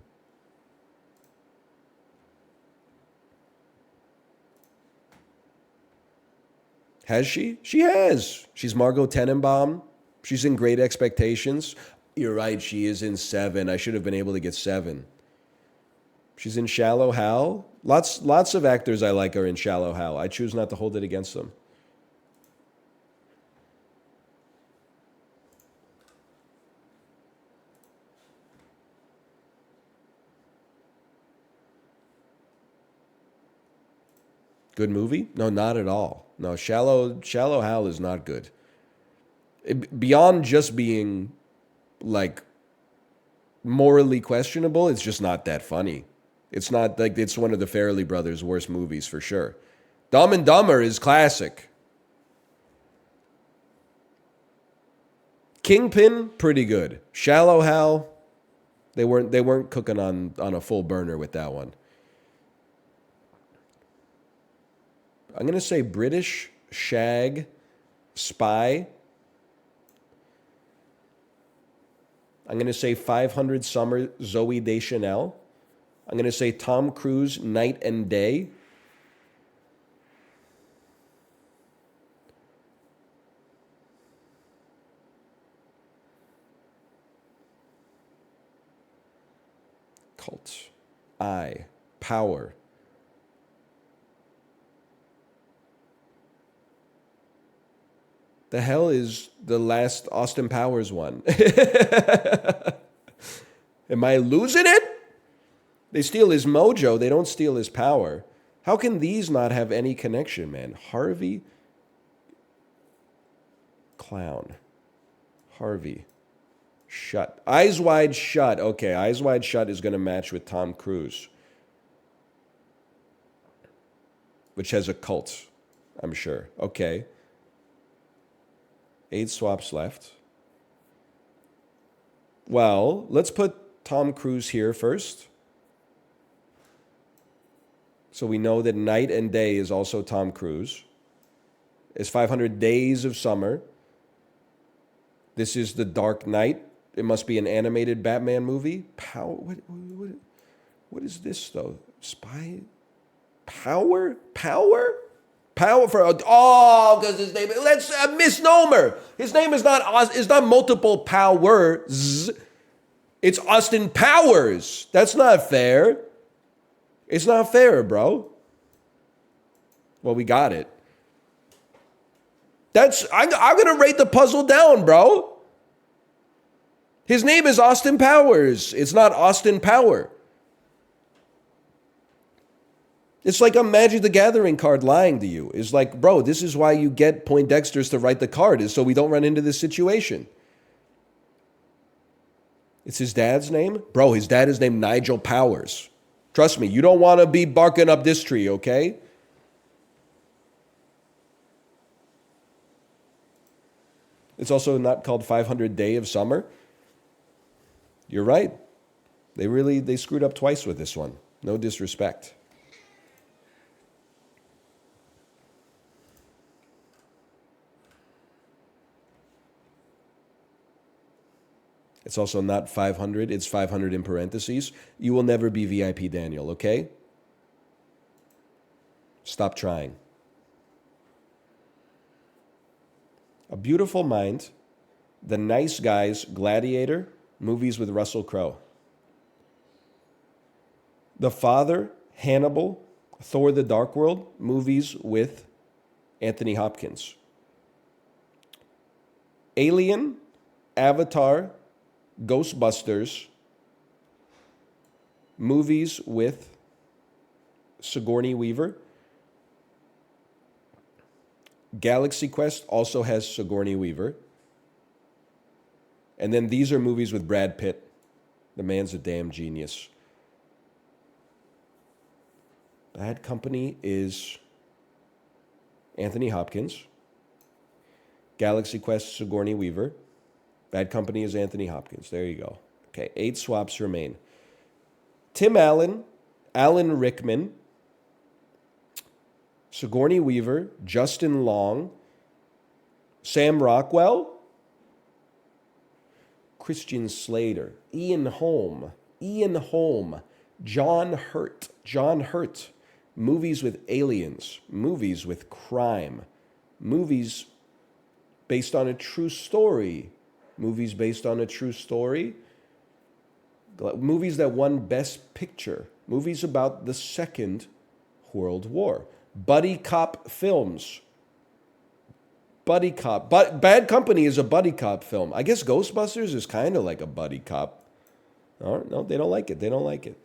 [SPEAKER 1] Has she? She has. She's Margot Tenenbaum. She's in Great Expectations. You're right, she is in 7. I should have been able to get 7. She's in Shallow Hal. Lots of actors I like are in Shallow Hal. I choose not to hold it against them. Good movie? No, not at all. No, Shallow Hal is not good. Beyond just being like morally questionable, it's just not that funny. It's not like it's one of the Farrelly brothers' worst movies for sure. Dumb and Dumber is classic. Kingpin, pretty good. Shallow Hal, they weren't cooking on a full burner with that one. I'm going to say British, Shag, Spy. I'm going to say 500 Summer, Zoe Deschanel. I'm going to say Tom Cruise, Night and Day. Cult. I. Power. The hell is the last Austin Powers one? Am I losing it? They steal his mojo. They don't steal his power. How can these not have any connection, man? Harvey. Clown. Harvey. Shut. Eyes Wide Shut. Okay, Eyes Wide Shut is going to match with Tom Cruise, which has a cult, I'm sure. Okay. 8 swaps left. Well, let's put Tom Cruise here first. So we know that Night and Day is also Tom Cruise. It's 500 Days of Summer. This is The Dark Knight. It must be an animated Batman movie. What is this, though? Spy? Power? Power for... Oh, because his name... That's a misnomer. His name is not multiple powers. It's Austin Powers. That's not fair. It's not fair, bro. Well, we got it. I'm going to rate the puzzle down, bro. His name is Austin Powers. It's not Austin Power. It's like a Magic the Gathering card lying to you. It's like, bro, this is why you get Poindexters to write the card, is so we don't run into this situation. It's his dad's name? Bro, his dad is named Nigel Powers. Trust me, you don't want to be barking up this tree, okay? It's also not called 500 Day of Summer. You're right. They screwed up twice with this one. No disrespect. It's also not 500. It's 500 in parentheses. You will never be VIP Daniel, okay? Stop trying. A Beautiful Mind, The Nice Guys, Gladiator, movies with Russell Crowe. The Father, Hannibal, Thor the Dark World, movies with Anthony Hopkins. Alien, Avatar, Ghostbusters, movies with Sigourney Weaver. Galaxy Quest also has Sigourney Weaver. And then these are movies with Brad Pitt. The man's a damn genius. Bad Company is Anthony Hopkins. Galaxy Quest, Sigourney Weaver. Bad Company is Anthony Hopkins. There you go. Okay, 8 swaps remain. Tim Allen, Alan Rickman, Sigourney Weaver, Justin Long, Sam Rockwell, Christian Slater, Ian Holm, John Hurt, movies with aliens, movies with crime, movies based on a true story, movies that won Best Picture, movies about the Second World War, buddy cop films. Buddy cop. Bad Company is a buddy cop film. I guess Ghostbusters is kind of like a buddy cop. Oh, no, they don't like it.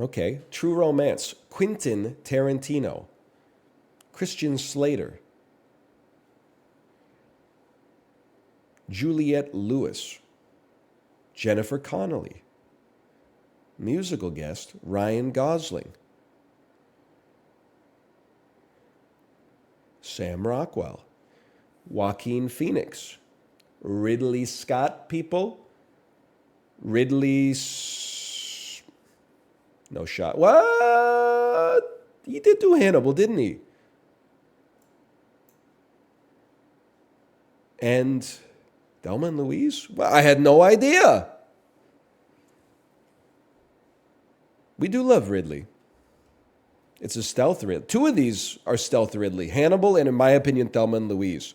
[SPEAKER 1] Okay. True Romance. Quentin Tarantino. Christian Slater. Juliette Lewis. Jennifer Connelly. Musical guest, Ryan Gosling. Sam Rockwell. Joaquin Phoenix. Ridley Scott, people. No shot. What? He did do Hannibal, didn't he? And Thelma and Louise? Well, I had no idea. We do love Ridley. It's a stealth Ridley. Two of these are stealth Ridley. Hannibal and, in my opinion, Thelma and Louise.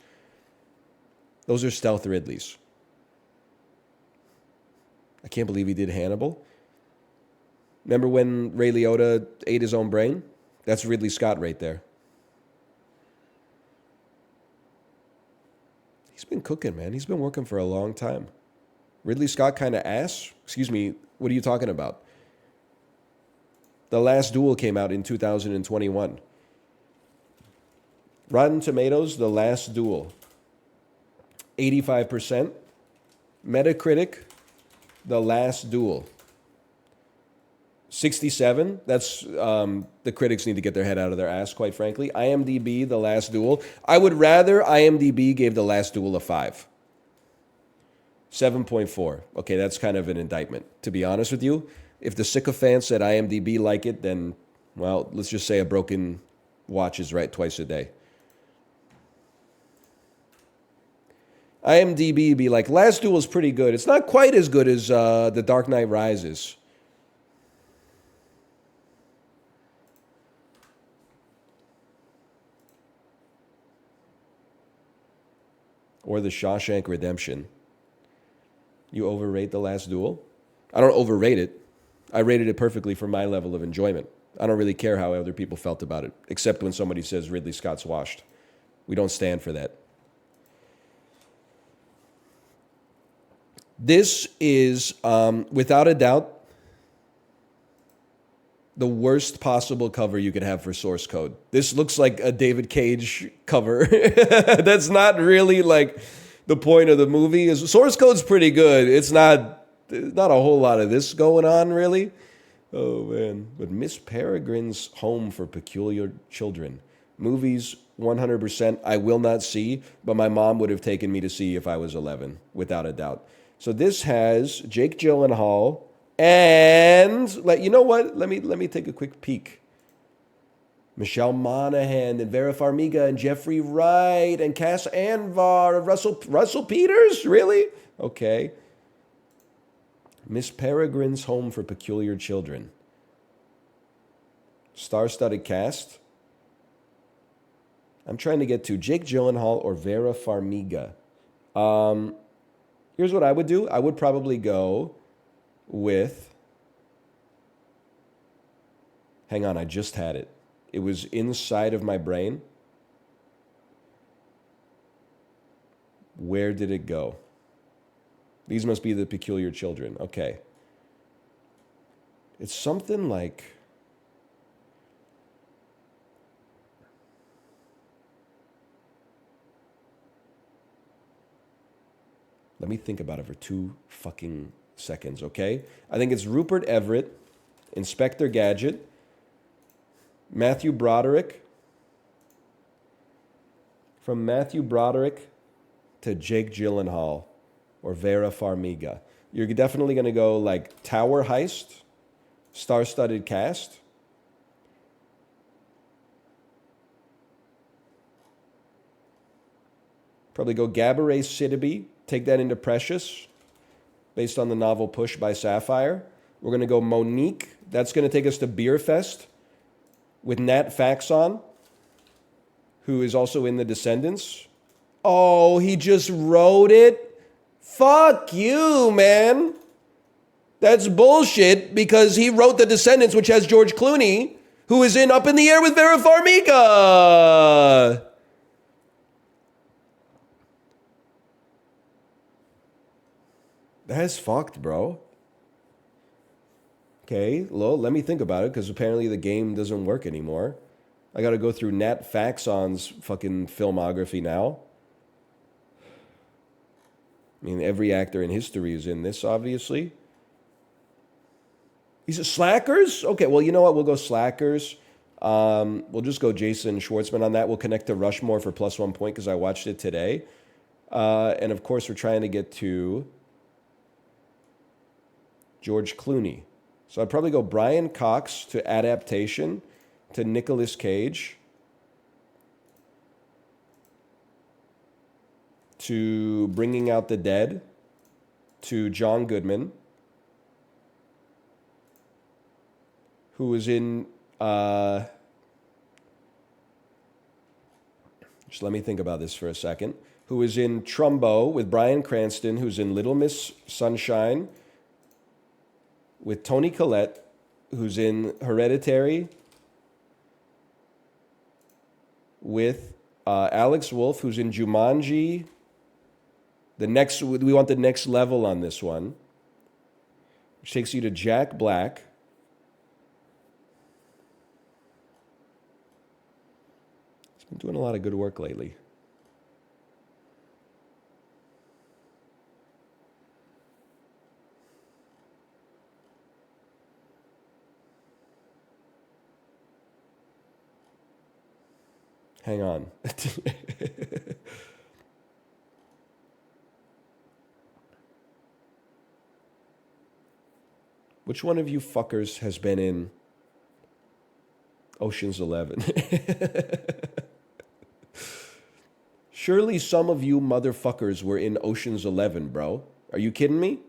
[SPEAKER 1] Those are stealth Ridleys. I can't believe he did Hannibal. Remember when Ray Liotta ate his own brain? That's Ridley Scott right there. He's been cooking, man. He's been working for a long time. Ridley Scott kind of ass? Excuse me, what are you talking about? The Last Duel came out in 2021. Rotten Tomatoes, The Last Duel. 85%. Metacritic, The Last Duel. 67. That's the critics need to get their head out of their ass, quite frankly. IMDb, The Last Duel. I would rather IMDb gave The Last Duel a 5. 7.4. Okay, that's kind of an indictment, to be honest with you. If the sycophants at IMDb like it, then, well, let's just say a broken watch is right twice a day. IMDb be like, Last Duel is pretty good. It's not quite as good as The Dark Knight Rises. Or The Shawshank Redemption. You overrate The Last Duel? I don't overrate it. I rated it perfectly for my level of enjoyment. I don't really care how other people felt about it, except when somebody says Ridley Scott's washed. We don't stand for that. This is, without a doubt, the worst possible cover you could have for Source Code. This looks like a David Cage cover. That's not really like the point of the movie. Source Code's pretty good. It's not a whole lot of this going on, really. Oh, man. But Miss Peregrine's Home for Peculiar Children. Movies, 100%, I will not see, but my mom would have taken me to see if I was 11, without a doubt. So this has Jake Gyllenhaal and, you know what? Let me take a quick peek. Michelle Monaghan and Vera Farmiga and Jeffrey Wright and Cass Anvar and Russell Peters? Really? Okay. Miss Peregrine's Home for Peculiar Children. Star-studded cast. I'm trying to get to Jake Gyllenhaal or Vera Farmiga. Here's what I would do. I would probably go with... Hang on, I just had it. It was inside of my brain. Where did it go? These must be the Peculiar Children. Okay. It's something like... Let me think about it for 2 fucking seconds, okay? I think it's Rupert Everett, Inspector Gadget, Matthew Broderick. From Matthew Broderick to Jake Gyllenhaal or Vera Farmiga. You're definitely going to go like Tower Heist, star-studded cast. Probably go Gabourey Sidibe. Take that into Precious, based on the novel Push by Sapphire. We're going to go Monique. That's going to take us to Beer Fest with Nat Faxon, who is also in The Descendants. Oh, he just wrote it? Fuck you, man. That's bullshit because he wrote The Descendants, which has George Clooney, who is in Up in the Air with Vera Farmiga. That's fucked, bro. Okay, well, let me think about it, because apparently the game doesn't work anymore. I got to go through Nat Faxon's fucking filmography now. I mean, every actor in history is in this, obviously. He's a Slackers? Okay, well, you know what? We'll go Slackers. We'll just go Jason Schwartzman on that. We'll connect to Rushmore for plus 1 point because I watched it today. And, of course, we're trying to get to George Clooney. So I'd probably go Brian Cox to Adaptation to Nicolas Cage to Bringing Out the Dead to John Goodman, who was in... just let me think about this for a second. Who was in Trumbo with Bryan Cranston, who's in Little Miss Sunshine with Toni Collette, who's in Hereditary with Alex Wolff, who's in Jumanji. We want the next level on this one, which takes you to Jack Black. He's been doing a lot of good work lately. Hang on. Which one of you fuckers has been in Ocean's 11? Surely some of you motherfuckers were in Ocean's 11, bro. Are you kidding me?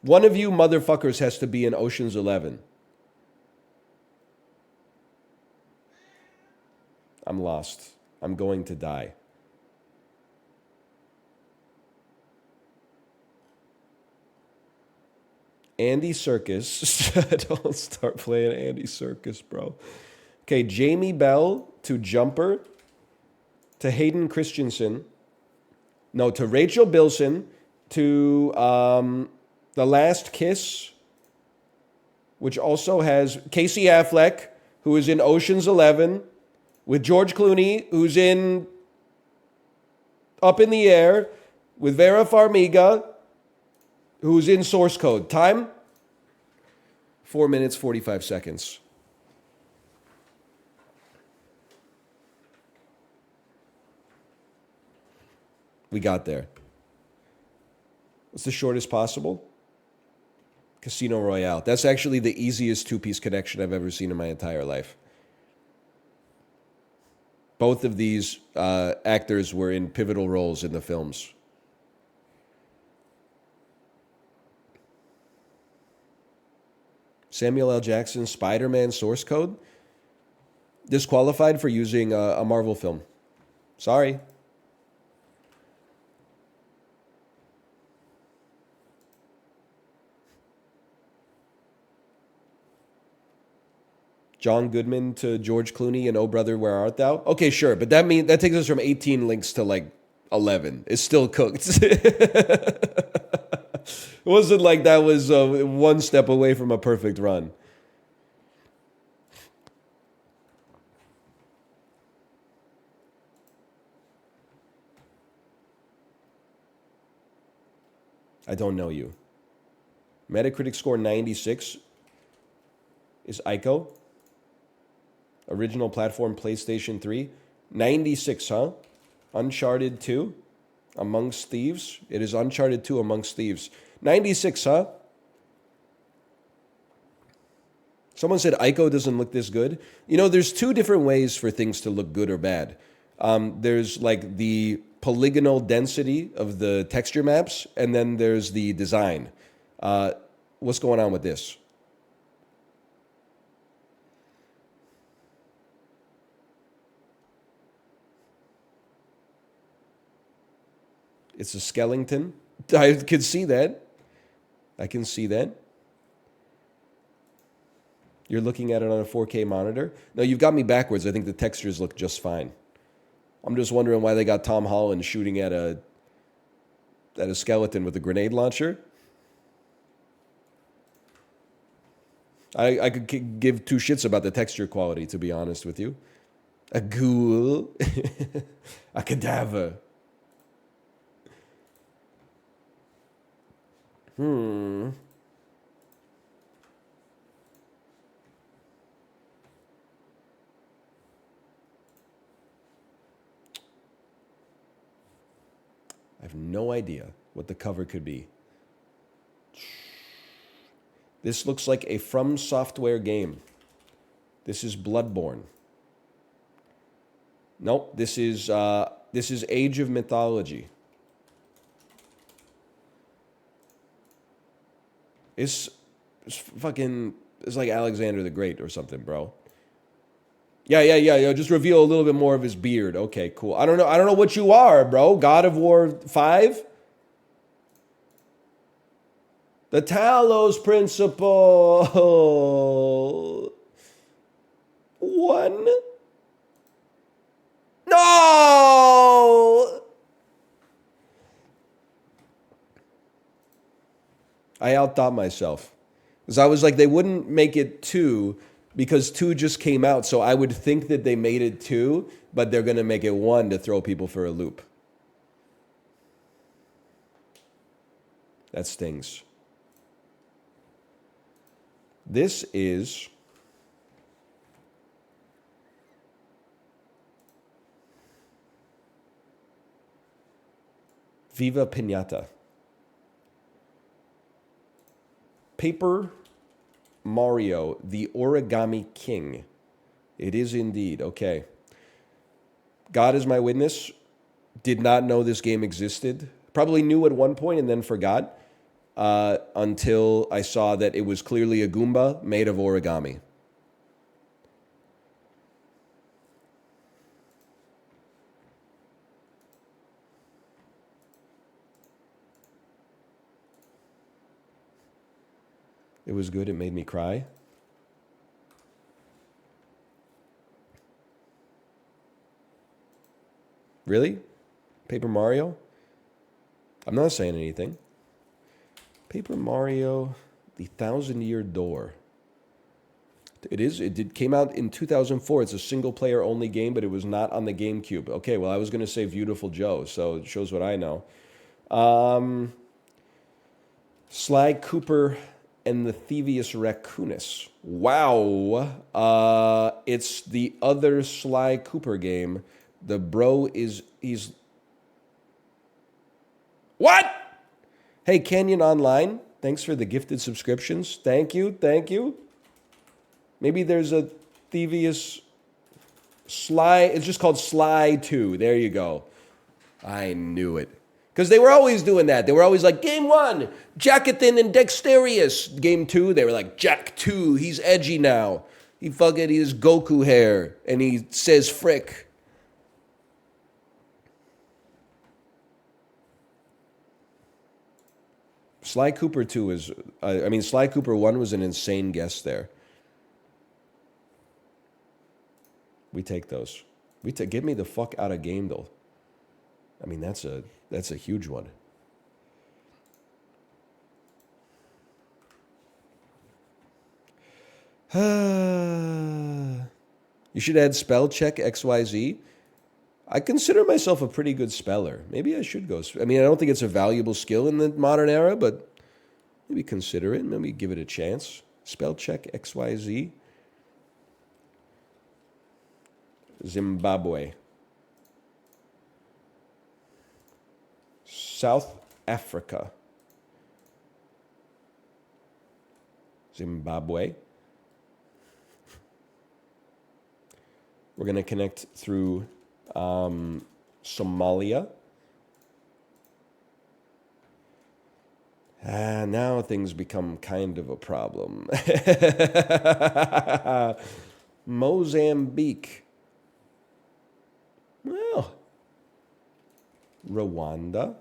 [SPEAKER 1] One of you motherfuckers has to be in Ocean's 11. I'm lost. I'm going to die. Andy Serkis. Don't start playing Andy Serkis, bro. Okay, Jamie Bell to Jumper, to Hayden Christensen. No, to Rachel Bilson, to The Last Kiss, which also has Casey Affleck, who is in Ocean's 11, with George Clooney, who's in Up in the Air, with Vera Farmiga, who's in Source Code. Time? 4 minutes, 45 seconds. We got there. What's the shortest possible? Casino Royale. That's actually the easiest two-piece connection I've ever seen in my entire life. Both of these actors were in pivotal roles in the films. Samuel L. Jackson, Spider-Man source code? Disqualified for using a Marvel film. Sorry. John Goodman to George Clooney and Oh Brother, Where Art Thou? Okay, sure, but that takes us from 18 links to like 11. It's still cooked. It wasn't like that was one step away from a perfect run. I don't know you. Metacritic score 96 is Ico. Original platform PlayStation 3. 96, huh? Uncharted 2. Amongst Thieves. It is Uncharted 2 Amongst Thieves. 96, huh? Someone said Ico doesn't look this good. You know, there's two different ways for things to look good or bad. There's like the polygonal density of the texture maps, and then there's the design. What's going on with this? It's a skeleton. I can see that. I can see that. You're looking at it on a 4K monitor? No, you've got me backwards. I think the textures look just fine. I'm just wondering why they got Tom Holland shooting at a skeleton with a grenade launcher. I could give two shits about the texture quality, to be honest with you. A ghoul. A cadaver. I have no idea what the cover could be. This looks like a From Software game. This is Bloodborne. Nope. This is Age of Mythology. It's fucking. It's like Alexander the Great or something, bro. Yeah. Just reveal a little bit more of his beard. Okay, cool. I don't know. I don't know what you are, bro. God of War 5? The Talos Principle. 1? No! I outthought myself. Because I was like, they wouldn't make it 2 because 2 just came out. So I would think that they made it 2, but they're going to make it 1 to throw people for a loop. That stings. This is Viva Pinata. Paper Mario, the Origami King. It is indeed. Okay. God is my witness. Did not know this game existed. Probably knew at one point and then forgot until I saw that it was clearly a Goomba made of origami. It was good. It made me cry. Really? Paper Mario? I'm not saying anything. Paper Mario, the Thousand-Year Door. It is. Came out in 2004. It's a single-player only game, but it was not on the GameCube. Okay, well, I was going to say Beautiful Joe, so it shows what I know. Sly Cooper and the Thievius Raccoonus. Wow. It's the other Sly Cooper game. The bro he's... What? Hey, Canyon Online, thanks for the gifted subscriptions. Thank you. Maybe there's a Thievius Sly. It's just called Sly 2. There you go. I knew it. Because they were always doing that. They were always like, Game 1, Jackathin and Dexterious. Game 2, they were like, Jack 2, he's edgy now. He has Goku hair, and he says frick. Sly Cooper 2 is... Sly Cooper 1 was an insane guest there. We take those. Get me the fuck out of Gamedel. I mean, that's a huge one. You should add spell check XYZ. I consider myself a pretty good speller. Maybe I should go. I mean, I don't think it's a valuable skill in the modern era, but maybe consider it. Maybe give it a chance. Spell check XYZ. Zimbabwe. South Africa. Zimbabwe. We're going to connect through Somalia. Now things become kind of a problem. Mozambique. Well, Rwanda.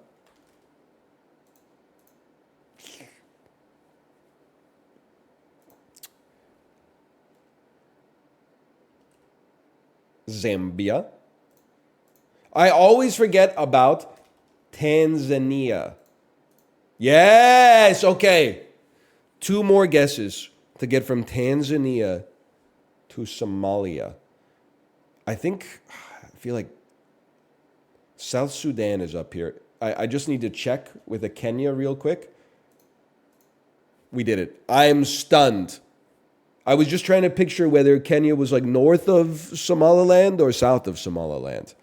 [SPEAKER 1] Zambia. I always forget about Tanzania. Yes, okay. 2 more guesses to get from Tanzania to Somalia. I feel like South Sudan is up here. I just need to check with a Kenya real quick. We did it. I'm stunned. I was just trying to picture whether Kenya was like north of Somaliland or south of Somaliland.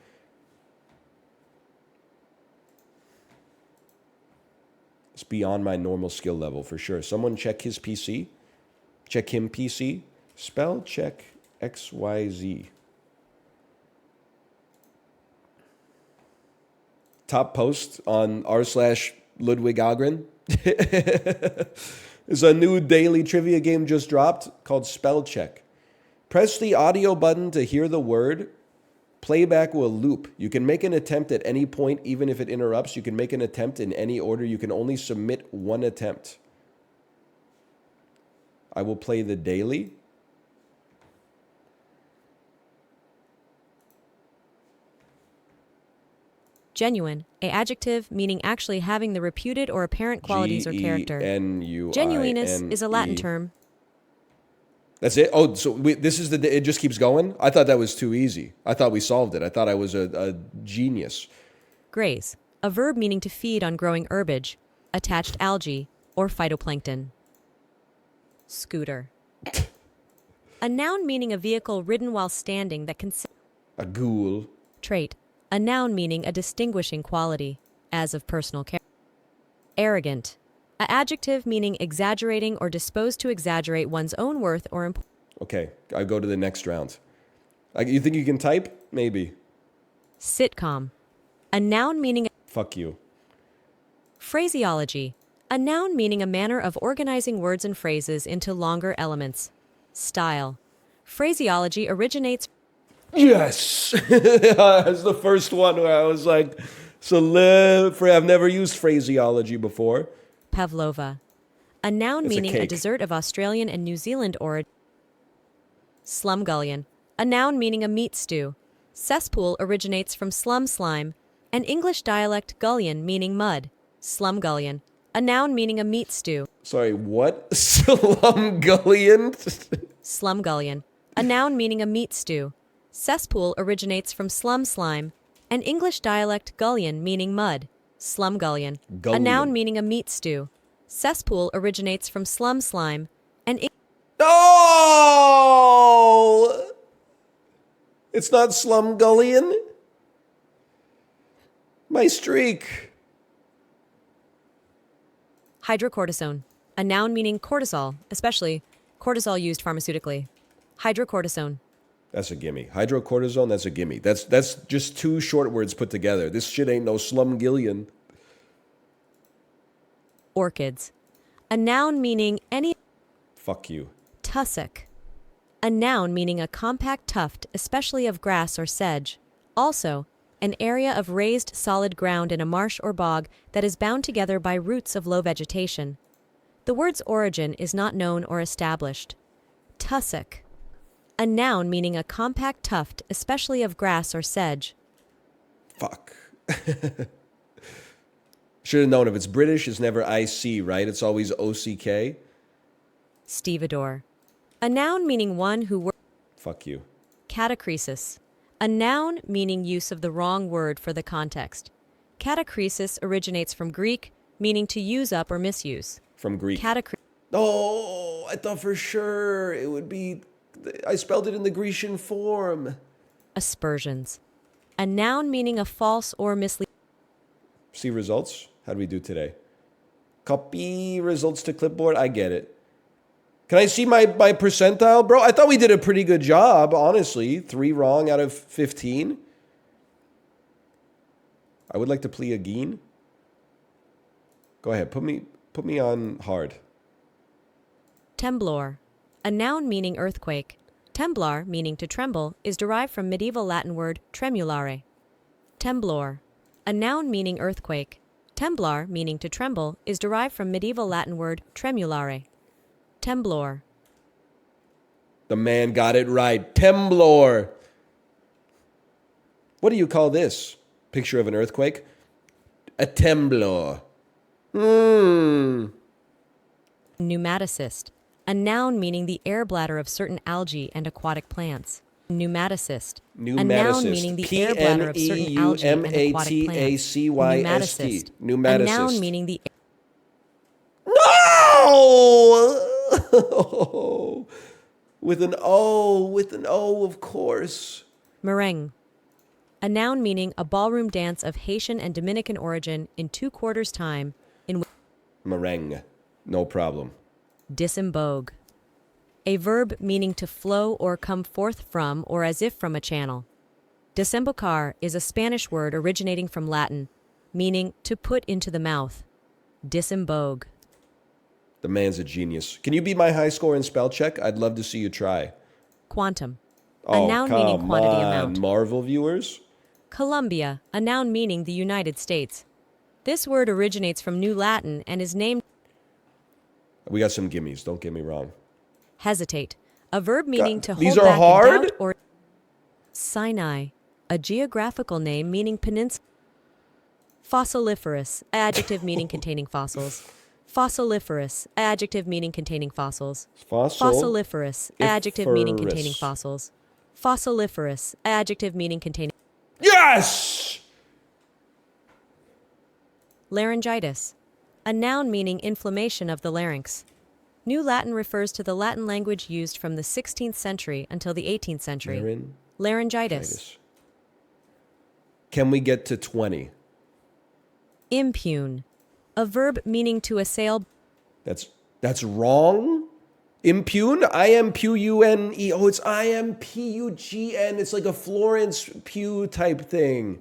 [SPEAKER 1] It's beyond my normal skill level for sure. Someone check his PC. Check him PC. Spell check XYZ. top post on r/Ludwig Agren. There's a new daily trivia game just dropped called Spell Check. Press the audio button to hear the word. Playback will loop. You can make an attempt at any point, even if it interrupts. You can make an attempt in any order. You can only submit one attempt. I will play the daily.
[SPEAKER 2] Genuine, a adjective meaning actually having the reputed or apparent qualities or character. Genuineness is a Latin term.
[SPEAKER 1] That's it? Oh, so this is it just keeps going? I thought that was too easy. I thought we solved it. I thought I was a genius.
[SPEAKER 2] Graze, a verb meaning to feed on growing herbage, attached algae, or phytoplankton. Scooter. A noun meaning a vehicle ridden while standing that consists.
[SPEAKER 1] A ghoul.
[SPEAKER 2] Trait. A noun meaning a distinguishing quality, as of personal character. Arrogant. An adjective meaning exaggerating or disposed to exaggerate one's own worth or importance.
[SPEAKER 1] Okay, I go to the next round. You think you can type? Maybe.
[SPEAKER 2] Sitcom. A noun meaning.
[SPEAKER 1] Fuck you.
[SPEAKER 2] Phraseology. A noun meaning a manner of organizing words and phrases into longer elements. Style. Phraseology originates.
[SPEAKER 1] Yes! That's the first one where I was like, I've never used phraseology before.
[SPEAKER 2] Pavlova. A noun meaning a dessert of Australian and New Zealand origin. Slumgullion. A noun meaning a meat stew. Cesspool originates from slum slime. An English dialect gullion meaning mud. Slumgullion. A noun meaning a meat stew.
[SPEAKER 1] Sorry, what? Slumgullion?
[SPEAKER 2] Slumgullion. A noun meaning a meat stew. Cesspool originates from slum slime. An English dialect gullion meaning mud. Slumgullion. A noun meaning a meat stew. Cesspool originates from slum slime.
[SPEAKER 1] No! It's not slumgullion? My streak.
[SPEAKER 2] Hydrocortisone. A noun meaning cortisol, especially cortisol used pharmaceutically. Hydrocortisone.
[SPEAKER 1] That's a gimme. Hydrocortisone, that's a gimme. That's just two short words put together. This shit ain't no slumgillion.
[SPEAKER 2] Orchids. A noun meaning any.
[SPEAKER 1] Fuck you.
[SPEAKER 2] Tussock. A noun meaning a compact tuft, especially of grass or sedge. Also, an area of raised solid ground in a marsh or bog that is bound together by roots of low vegetation. The word's origin is not known or established. Tussock. A noun meaning a compact tuft, especially of grass or sedge.
[SPEAKER 1] Fuck. Should have known if it's British, it's never IC, right? It's always OCK.
[SPEAKER 2] Stevedore. A noun meaning one who.
[SPEAKER 1] Fuck you.
[SPEAKER 2] Catachresis. A noun meaning use of the wrong word for the context. Catachresis originates from Greek, meaning to use up or misuse.
[SPEAKER 1] From Greek. Oh, I thought for sure it would be. I spelled it in the Grecian form.
[SPEAKER 2] Aspersions. A noun meaning a false or misleading.
[SPEAKER 1] See results? How do we do today? Copy results to clipboard. I get it. Can I see my percentile, bro? I thought we did a pretty good job, honestly. 3 wrong out of 15. I would like to plea again. Go ahead. Put me on hard.
[SPEAKER 2] Temblor. A noun meaning earthquake. Temblar, meaning to tremble, is derived from medieval Latin word tremulare. Temblor. A noun meaning earthquake. Temblar, meaning to tremble, is derived from medieval Latin word tremulare. Temblor.
[SPEAKER 1] The man got it right. Temblor. What do you call this? Picture of an earthquake? A temblor.
[SPEAKER 2] Pneumaticist. A noun meaning the air bladder of certain algae and aquatic plants. Pneumaticist. A noun meaning the air bladder of certain algae and aquatic plants.
[SPEAKER 1] Pneumaticist.
[SPEAKER 2] A noun meaning the.
[SPEAKER 1] No! With an O, of course.
[SPEAKER 2] Merengue. A noun meaning a ballroom dance of Haitian and Dominican origin in 2 quarters time.
[SPEAKER 1] Merengue. No problem.
[SPEAKER 2] Disembogue. A verb meaning to flow or come forth from or as if from a channel. Desembocar is a Spanish word originating from Latin. meaning to put into the mouth. Disembogue.
[SPEAKER 1] The man's a genius. Can you be my high score in spell check? I'd love to see you try.
[SPEAKER 2] Quantum. A
[SPEAKER 1] Oh,
[SPEAKER 2] noun meaning
[SPEAKER 1] come
[SPEAKER 2] quantity
[SPEAKER 1] on,
[SPEAKER 2] amount.
[SPEAKER 1] Marvel viewers.
[SPEAKER 2] Columbia. A noun meaning the United States. This word originates from New Latin and is named
[SPEAKER 1] We got some gimmies, don't get me wrong.
[SPEAKER 2] hesitate. A verb meaning to
[SPEAKER 1] these
[SPEAKER 2] hold
[SPEAKER 1] are
[SPEAKER 2] back
[SPEAKER 1] hard?
[SPEAKER 2] in doubt or Sinai. A geographical name meaning peninsula. Fossiliferous. Adjective meaning containing fossils. Fossiliferous. Adjective meaning containing fossils. Fossiliferous. Adjective meaning containing fossils. Fossiliferous. Adjective meaning containing.
[SPEAKER 1] Yes!
[SPEAKER 2] Laryngitis. A noun meaning inflammation of the larynx. New Latin refers to the Latin language used from the 16th century until the 18th century. Laryngitis.
[SPEAKER 1] Can we get to 20?
[SPEAKER 2] Impugn. A verb meaning to assail.
[SPEAKER 1] That's wrong? Impugn? I-M-P-U-N-E. Oh, it's I-M-P-U-G-N. It's like a Florence Pugh type thing.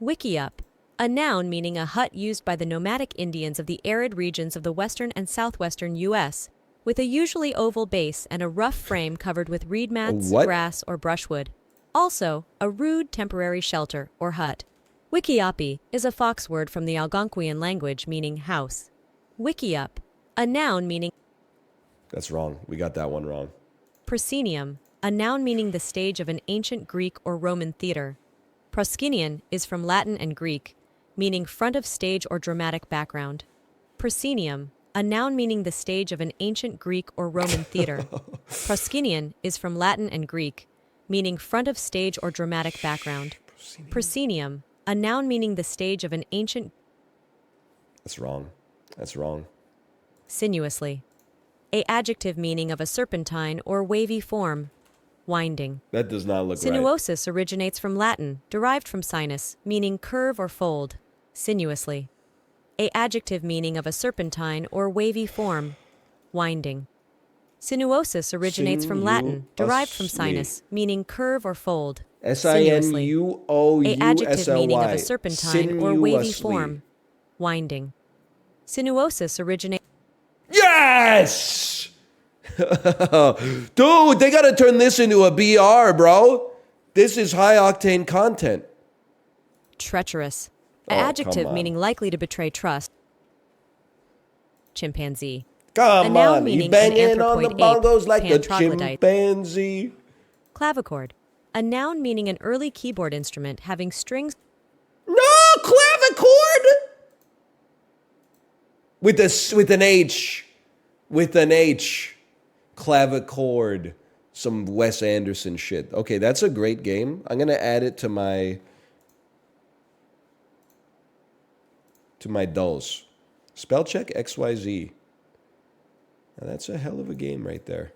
[SPEAKER 2] Wickiup. A noun meaning a hut used by the nomadic Indians of the arid regions of the western and southwestern U.S., with a usually oval base and a rough frame covered with reed mats, grass, or brushwood. Also, a rude temporary shelter or hut. Wikiapi is a fox word from the Algonquian language meaning house. Wickiup. A noun meaning.
[SPEAKER 1] That's wrong. We got that one wrong.
[SPEAKER 2] Proscenium. A noun meaning the stage of an ancient Greek or Roman theater. Proscenion is from Latin and Greek, meaning front of stage or dramatic background. Proscenium, a noun meaning the stage of an ancient Greek or Roman theater. Proscenion is from Latin and Greek, meaning front of stage or dramatic background. Proscenium, a noun meaning the stage of an ancient.
[SPEAKER 1] That's wrong. That's wrong.
[SPEAKER 2] Sinuously. A adjective meaning of a serpentine or wavy form. Winding.
[SPEAKER 1] That does not look right.
[SPEAKER 2] Sinuosus originates from Latin, derived from sinus, meaning curve or fold. Sinuously. A adjective meaning of a serpentine or wavy form. Winding. Sinuosus originates from Latin, derived from sinus, meaning curve or fold.
[SPEAKER 1] Sinuously.
[SPEAKER 2] A adjective meaning of a serpentine or wavy form. Winding. Sinuosus originates.
[SPEAKER 1] Yes! Dude, they gotta turn this into a BR, bro. This is high octane content.
[SPEAKER 2] Treacherous.
[SPEAKER 1] Oh,
[SPEAKER 2] Adjective meaning likely to betray trust. Chimpanzee.
[SPEAKER 1] Come on, you
[SPEAKER 2] meaning
[SPEAKER 1] banging
[SPEAKER 2] an
[SPEAKER 1] on the
[SPEAKER 2] anthropoid
[SPEAKER 1] bongos
[SPEAKER 2] ape,
[SPEAKER 1] like a
[SPEAKER 2] pan-troglodyte.
[SPEAKER 1] chimpanzee.
[SPEAKER 2] Clavichord. A noun meaning an early keyboard instrument having strings.
[SPEAKER 1] No, clavichord! With an H. With an H. Clavichord. Some Wes Anderson shit. Okay, that's a great game. I'm gonna add it to my dulls. Spell check XYZ. Now that's a hell of a game right there.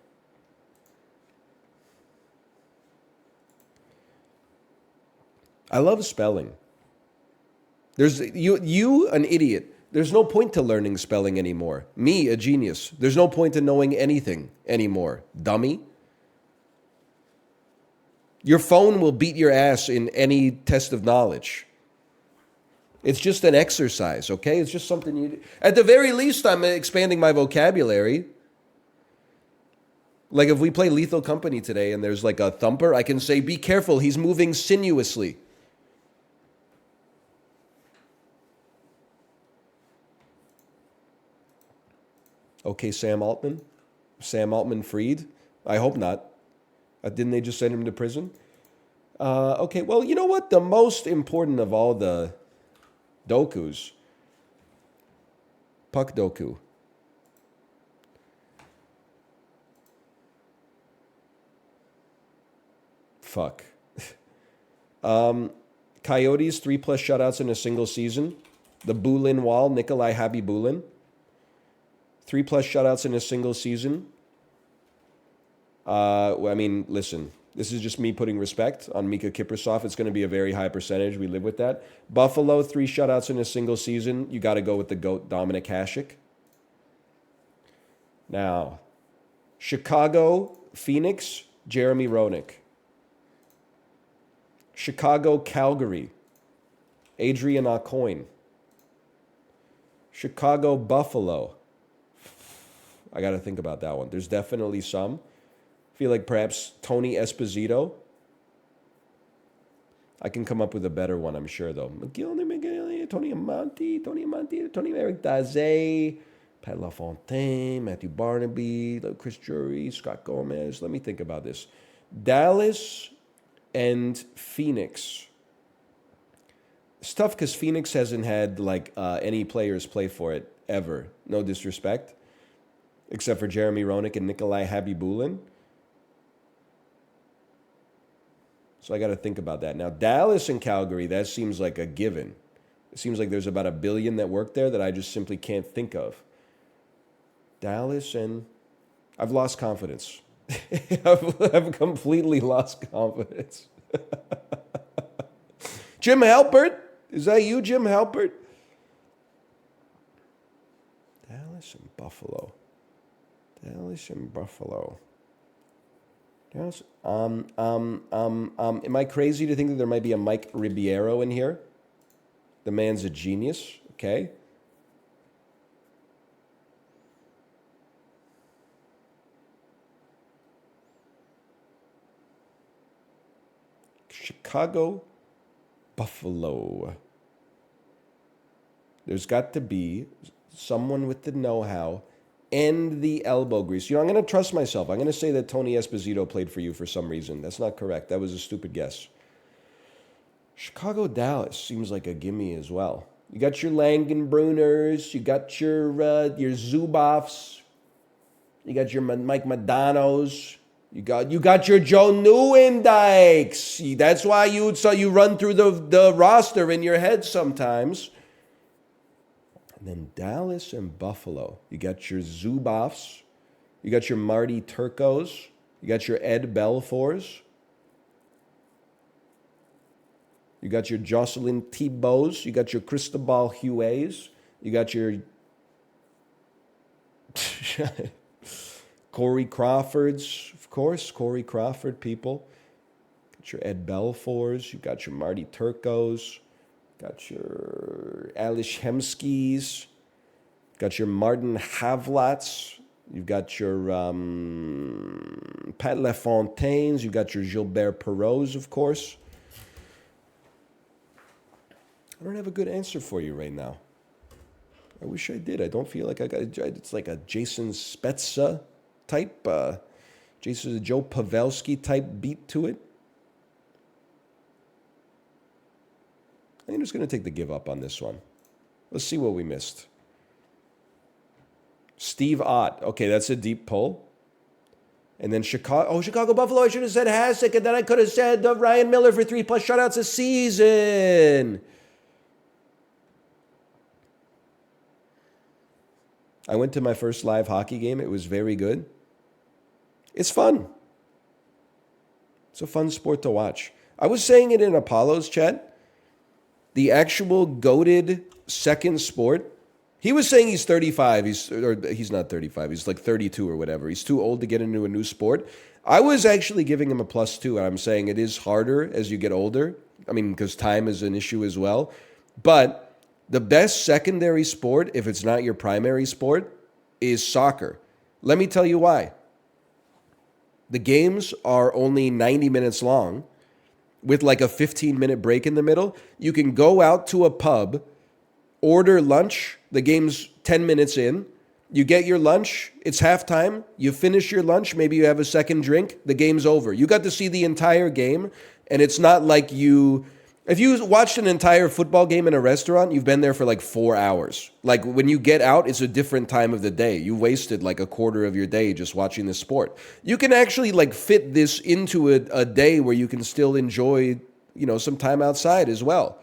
[SPEAKER 1] I love spelling. There's you an idiot. There's no point to learning spelling anymore. Me, a genius. There's no point in knowing anything anymore. Dummy. Your phone will beat your ass in any test of knowledge. It's just an exercise, okay? It's just something you do. At the very least, I'm expanding my vocabulary. Like if we play Lethal Company today and there's like a thumper, I can say, be careful, he's moving sinuously. Okay, Sam Altman? Sam Altman freed? I hope not. Didn't they just send him to prison? Okay, well, you know what? The most important of all the dokus. Puck doku. Fuck. Coyotes, 3+ shutouts in a single season. The Bulin Wall, Nikolai Habibulin. 3+ shutouts in a single season. Well, I mean, listen. This is just me putting respect on Mika Kiprasov. It's going to be a very high percentage. We live with that. Buffalo, 3 shutouts in a single season. You got to go with the GOAT, Dominic Hasek. Now, Chicago, Phoenix, Jeremy Roenick. Chicago, Calgary, Adrian Aucoin. Chicago Buffalo. I got to think about that one. There's definitely some. I feel like perhaps Tony Esposito. I can come up with a better one, I'm sure, though. McGill, Tony Amonte, Tony Eric Daze, Pat LaFontaine, Matthew Barnaby, Chris Drury, Scott Gomez. Let me think about this. Dallas and Phoenix. It's tough because Phoenix hasn't had any players play for it ever. No disrespect. Except for Jeremy Roenick and Nikolai Habibulin. So I got to think about that. Now, Dallas and Calgary, that seems like a given. It seems like there's about 1 billion that work there that I just simply can't think of. Dallas and... I've lost confidence. I've completely lost confidence. Jim Halpert? Is that you, Jim Halpert? Dallas and Buffalo. Dallas and Buffalo. Dallas. Am I crazy to think that there might be a Mike Ribeiro in here? The man's a genius. Okay. Chicago, Buffalo. There's got to be someone with the know-how and the elbow grease. I'm going to trust myself. I'm going to say that Tony Esposito played for you for some reason. That's not correct. That was a stupid guess. Chicago, Dallas seems like a gimme as well. You got your Langenbruners. You got your Zuboffs. You got your Mike Madanos. You got your Joe Newendikes. That's why you run through the roster in your head sometimes. And then Dallas and Buffalo. You got your Zuboffs. You got your Marty Turcos. You got your Ed Belfours. You got your Jocelyn Thibauts. You got your Cristobal Huets. You got your Corey Crawfords, of course. Corey Crawford people. Got your Ed Belfours. You got your Marty Turcos. Got your Alish Hemskis. Got your Martin Havlats. You've got your Pat LaFontaines. You've got your Gilbert Perreaults, of course. I don't have a good answer for you right now. I wish I did. I don't feel like I got it. It's like a Jason Spezza type, Joe Pavelski type beat to it. I'm just going to take the give up on this one. Let's see what we missed. Steve Ott. Okay, that's a deep pull. And then Chicago Buffalo. I should have said Hasek, and then I could have said Ryan Miller for 3+ shutouts a season. I went to my first live hockey game. It was very good. It's fun. It's a fun sport to watch. I was saying it in Apollo's chat. The actual goated second sport. He was saying he's 35. He's not 35. He's like 32 or whatever. He's too old to get into a new sport. I was actually giving him a +2. And I'm saying it is harder as you get older. I mean, because time is an issue as well. But the best secondary sport, if it's not your primary sport, is soccer. Let me tell you why. The games are only 90 minutes long with like a 15-minute break in the middle. You can go out to a pub, order lunch. The game's 10 minutes in. You get your lunch. It's halftime. You finish your lunch. Maybe you have a second drink. The game's over. You got to see the entire game, and it's not like if you watched an entire football game in a restaurant, you've been there for like 4 hours. Like when you get out, it's a different time of the day. You wasted like a quarter of your day just watching this sport. You can actually like fit this into a day where you can still enjoy, some time outside as well.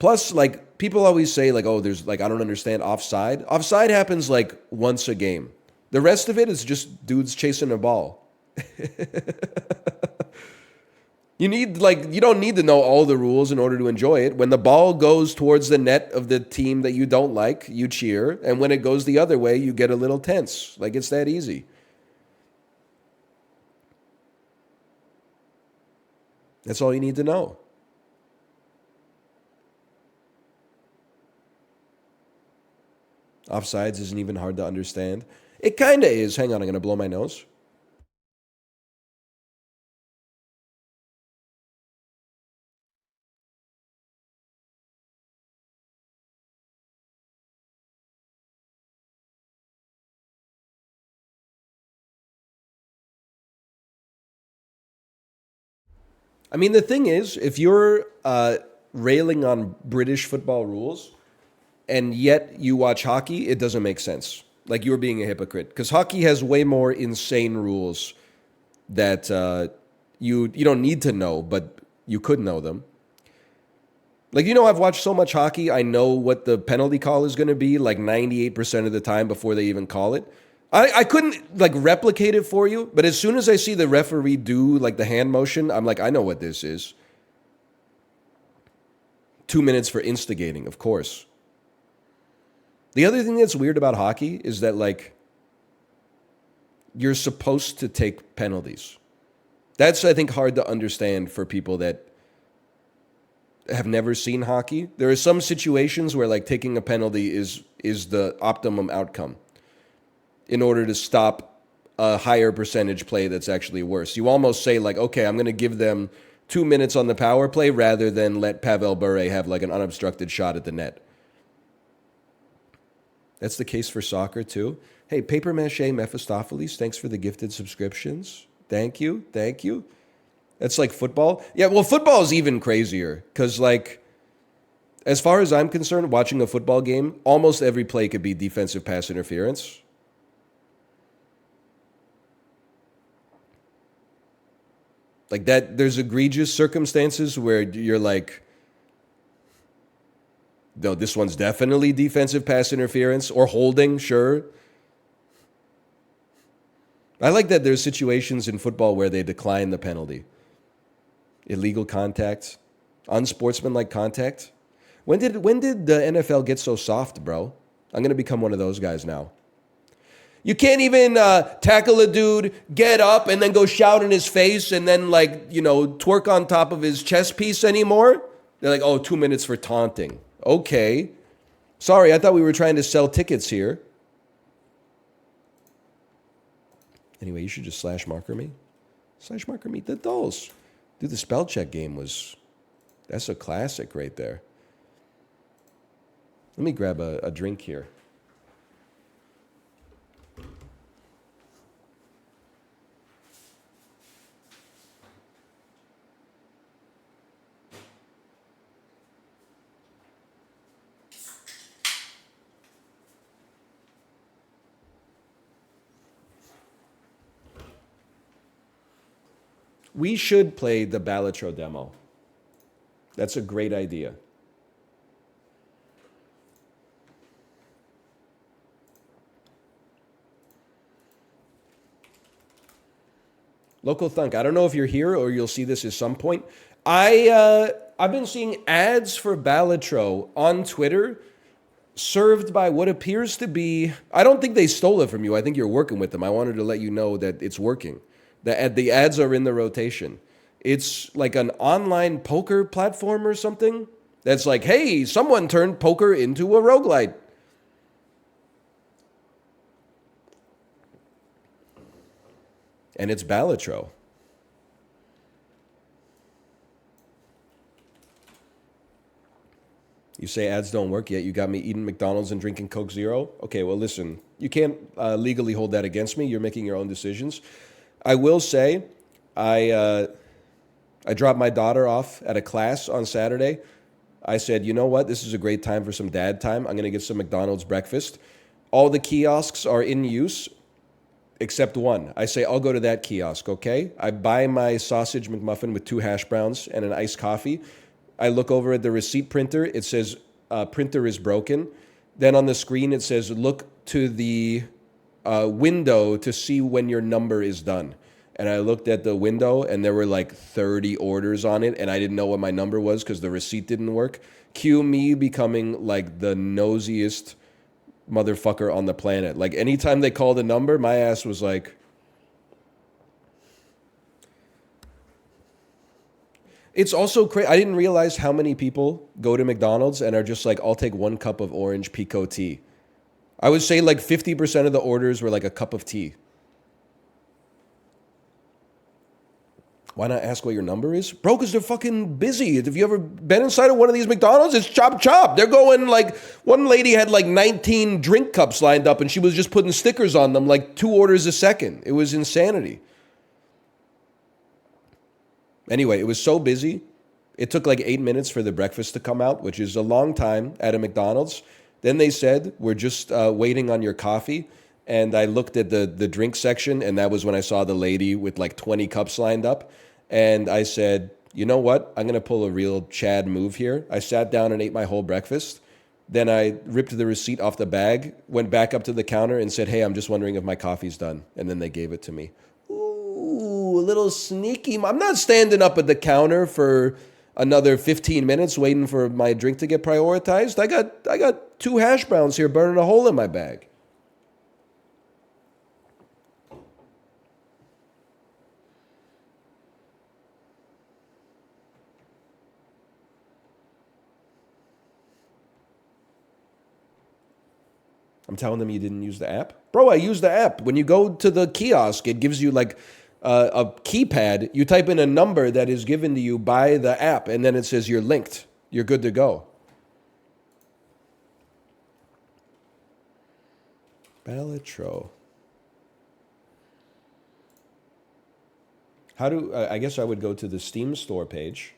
[SPEAKER 1] Plus, like people always say like, oh, there's like, I don't understand offside. Offside happens like once a game. The rest of it is just dudes chasing a ball. You don't need to know all the rules in order to enjoy it. When the ball goes towards the net of the team that you don't like, you cheer. And when it goes the other way, you get a little tense. Like, it's that easy. That's all you need to know. Offsides isn't even hard to understand. It kind of is. Hang on, I'm going to blow my nose. I mean, the thing is, if you're railing on British football rules and yet you watch hockey, it doesn't make sense. Like you're being a hypocrite because hockey has way more insane rules that you don't need to know, but you could know them. Like I've watched so much hockey, I know what the penalty call is going to be like 98% of the time before they even call it. I couldn't like replicate it for you, but as soon as I see the referee do like the hand motion, I'm like, I know what this is. 2 minutes for instigating, of course. The other thing that's weird about hockey is that like you're supposed to take penalties. That's I think hard to understand for people that have never seen hockey. There are some situations where like taking a penalty is the optimum outcome in order to stop a higher percentage play that's actually worse. You almost say like, okay, I'm going to give them 2 minutes on the power play rather than let Pavel Bure have like an unobstructed shot at the net. That's the case for soccer too. Hey, Paper Mache Mephistopheles, thanks for the gifted subscriptions. Thank you. Thank you. That's like football. Yeah, well, football is even crazier because, like, as far as I'm concerned, watching a football game, almost every play could be defensive pass interference. Like that, there's egregious circumstances where you're like, no, this one's definitely defensive pass interference or holding, sure. I like that there's situations in football where they decline the penalty. Illegal contact, unsportsmanlike contact. When did the NFL get so soft, bro? I'm going to become one of those guys now. You can't even tackle a dude, get up, and then go shout in his face and then, like, twerk on top of his chest piece anymore. They're like, oh, 2 minutes for taunting. Okay. Sorry, I thought we were trying to sell tickets here. Anyway, you should just slash marker me. Slash marker me the dolls. Dude, the spell check game that's a classic right there. Let me grab a drink here. We should play the Balatro demo. That's a great idea. Local Thunk, I don't know if you're here or you'll see this at some point. I've been seeing ads for Balatro on Twitter served by what appears to be, I don't think they stole it from you. I think you're working with them. I wanted to let you know that it's working. The ads are in the rotation. It's like an online poker platform or something that's like, hey, someone turned poker into a roguelite. And it's Balatro. You say ads don't work yet. You got me eating McDonald's and drinking Coke Zero? Okay, well, listen. You can't legally hold that against me. You're making your own decisions. I will say, I dropped my daughter off at a class on Saturday. I said, you know what? This is a great time for some dad time. I'm going to get some McDonald's breakfast. All the kiosks are in use except one. I say, I'll go to that kiosk, okay? I buy my sausage McMuffin with 2 hash browns and an iced coffee. I look over at the receipt printer. It says, printer is broken. Then on the screen, it says, look to the window to see when your number is done. And I looked at the window, and there were like 30 orders on it, and I didn't know what my number was because the receipt didn't work. Cue me becoming like the nosiest motherfucker on the planet. Like anytime they called a number, my ass was like, it's also crazy. I didn't realize how many people go to McDonald's and are just like, I'll take 1 cup of orange pico tea. I would say like 50% of the orders were like a cup of tea. Why not ask what your number is? Bro, because they're fucking busy. Have you ever been inside of one of these McDonald's? It's chop chop. They're going like, one lady had like 19 drink cups lined up and she was just putting stickers on them like 2 orders a second. It was insanity. Anyway, it was so busy. It took like 8 minutes for the breakfast to come out, which is a long time at a McDonald's. Then they said, we're just waiting on your coffee. And I looked at the drink section, and that was when I saw the lady with like 20 cups lined up. And I said, you know what? I'm going to pull a real Chad move here. I sat down and ate my whole breakfast. Then I ripped the receipt off the bag, went back up to the counter and said, hey, I'm just wondering if my coffee's done. And then they gave it to me. Ooh, a little sneaky. I'm not standing up at the counter for another 15 minutes waiting for my drink to get prioritized. I got 2 hash browns here burning a hole in my bag. I'm telling them you didn't use the app. Bro, I used the app. When you go to the kiosk, it gives you like a keypad. You type in a number that is given to you by the app, and then it says you're linked. You're good to go. Ballotro. I guess I would go to the Steam store page.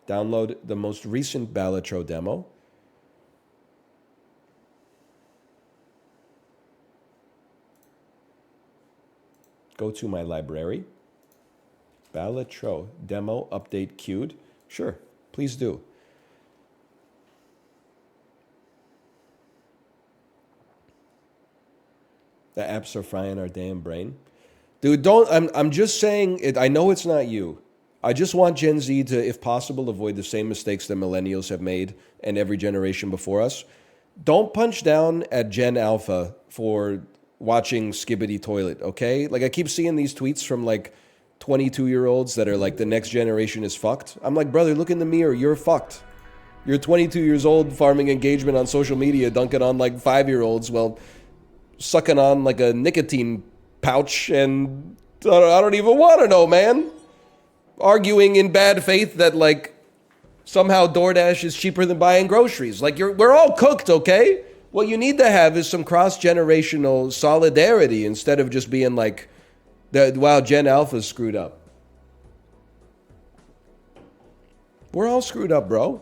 [SPEAKER 1] Download the most recent Ballotro demo. Go to my library. Ballotro demo update queued. Sure, please do. The apps are frying our damn brain. Dude, I'm just saying it. I know it's not you. I just want Gen Z to, if possible, avoid the same mistakes that millennials have made and every generation before us. Don't punch down at Gen Alpha for watching Skibbity Toilet, okay? Like, I keep seeing these tweets from, like, 22-year-olds that are like, the next generation is fucked. I'm like, brother, look in the mirror. You're fucked. You're 22 years old farming engagement on social media, dunking on, like, 5-year-olds, well, sucking on, like, a nicotine pouch, and I don't even want to know, man. Arguing in bad faith that, like, somehow DoorDash is cheaper than buying groceries. Like, we're all cooked, okay? What you need to have is some cross-generational solidarity instead of just being like, wow, Gen Alpha's screwed up. We're all screwed up, bro.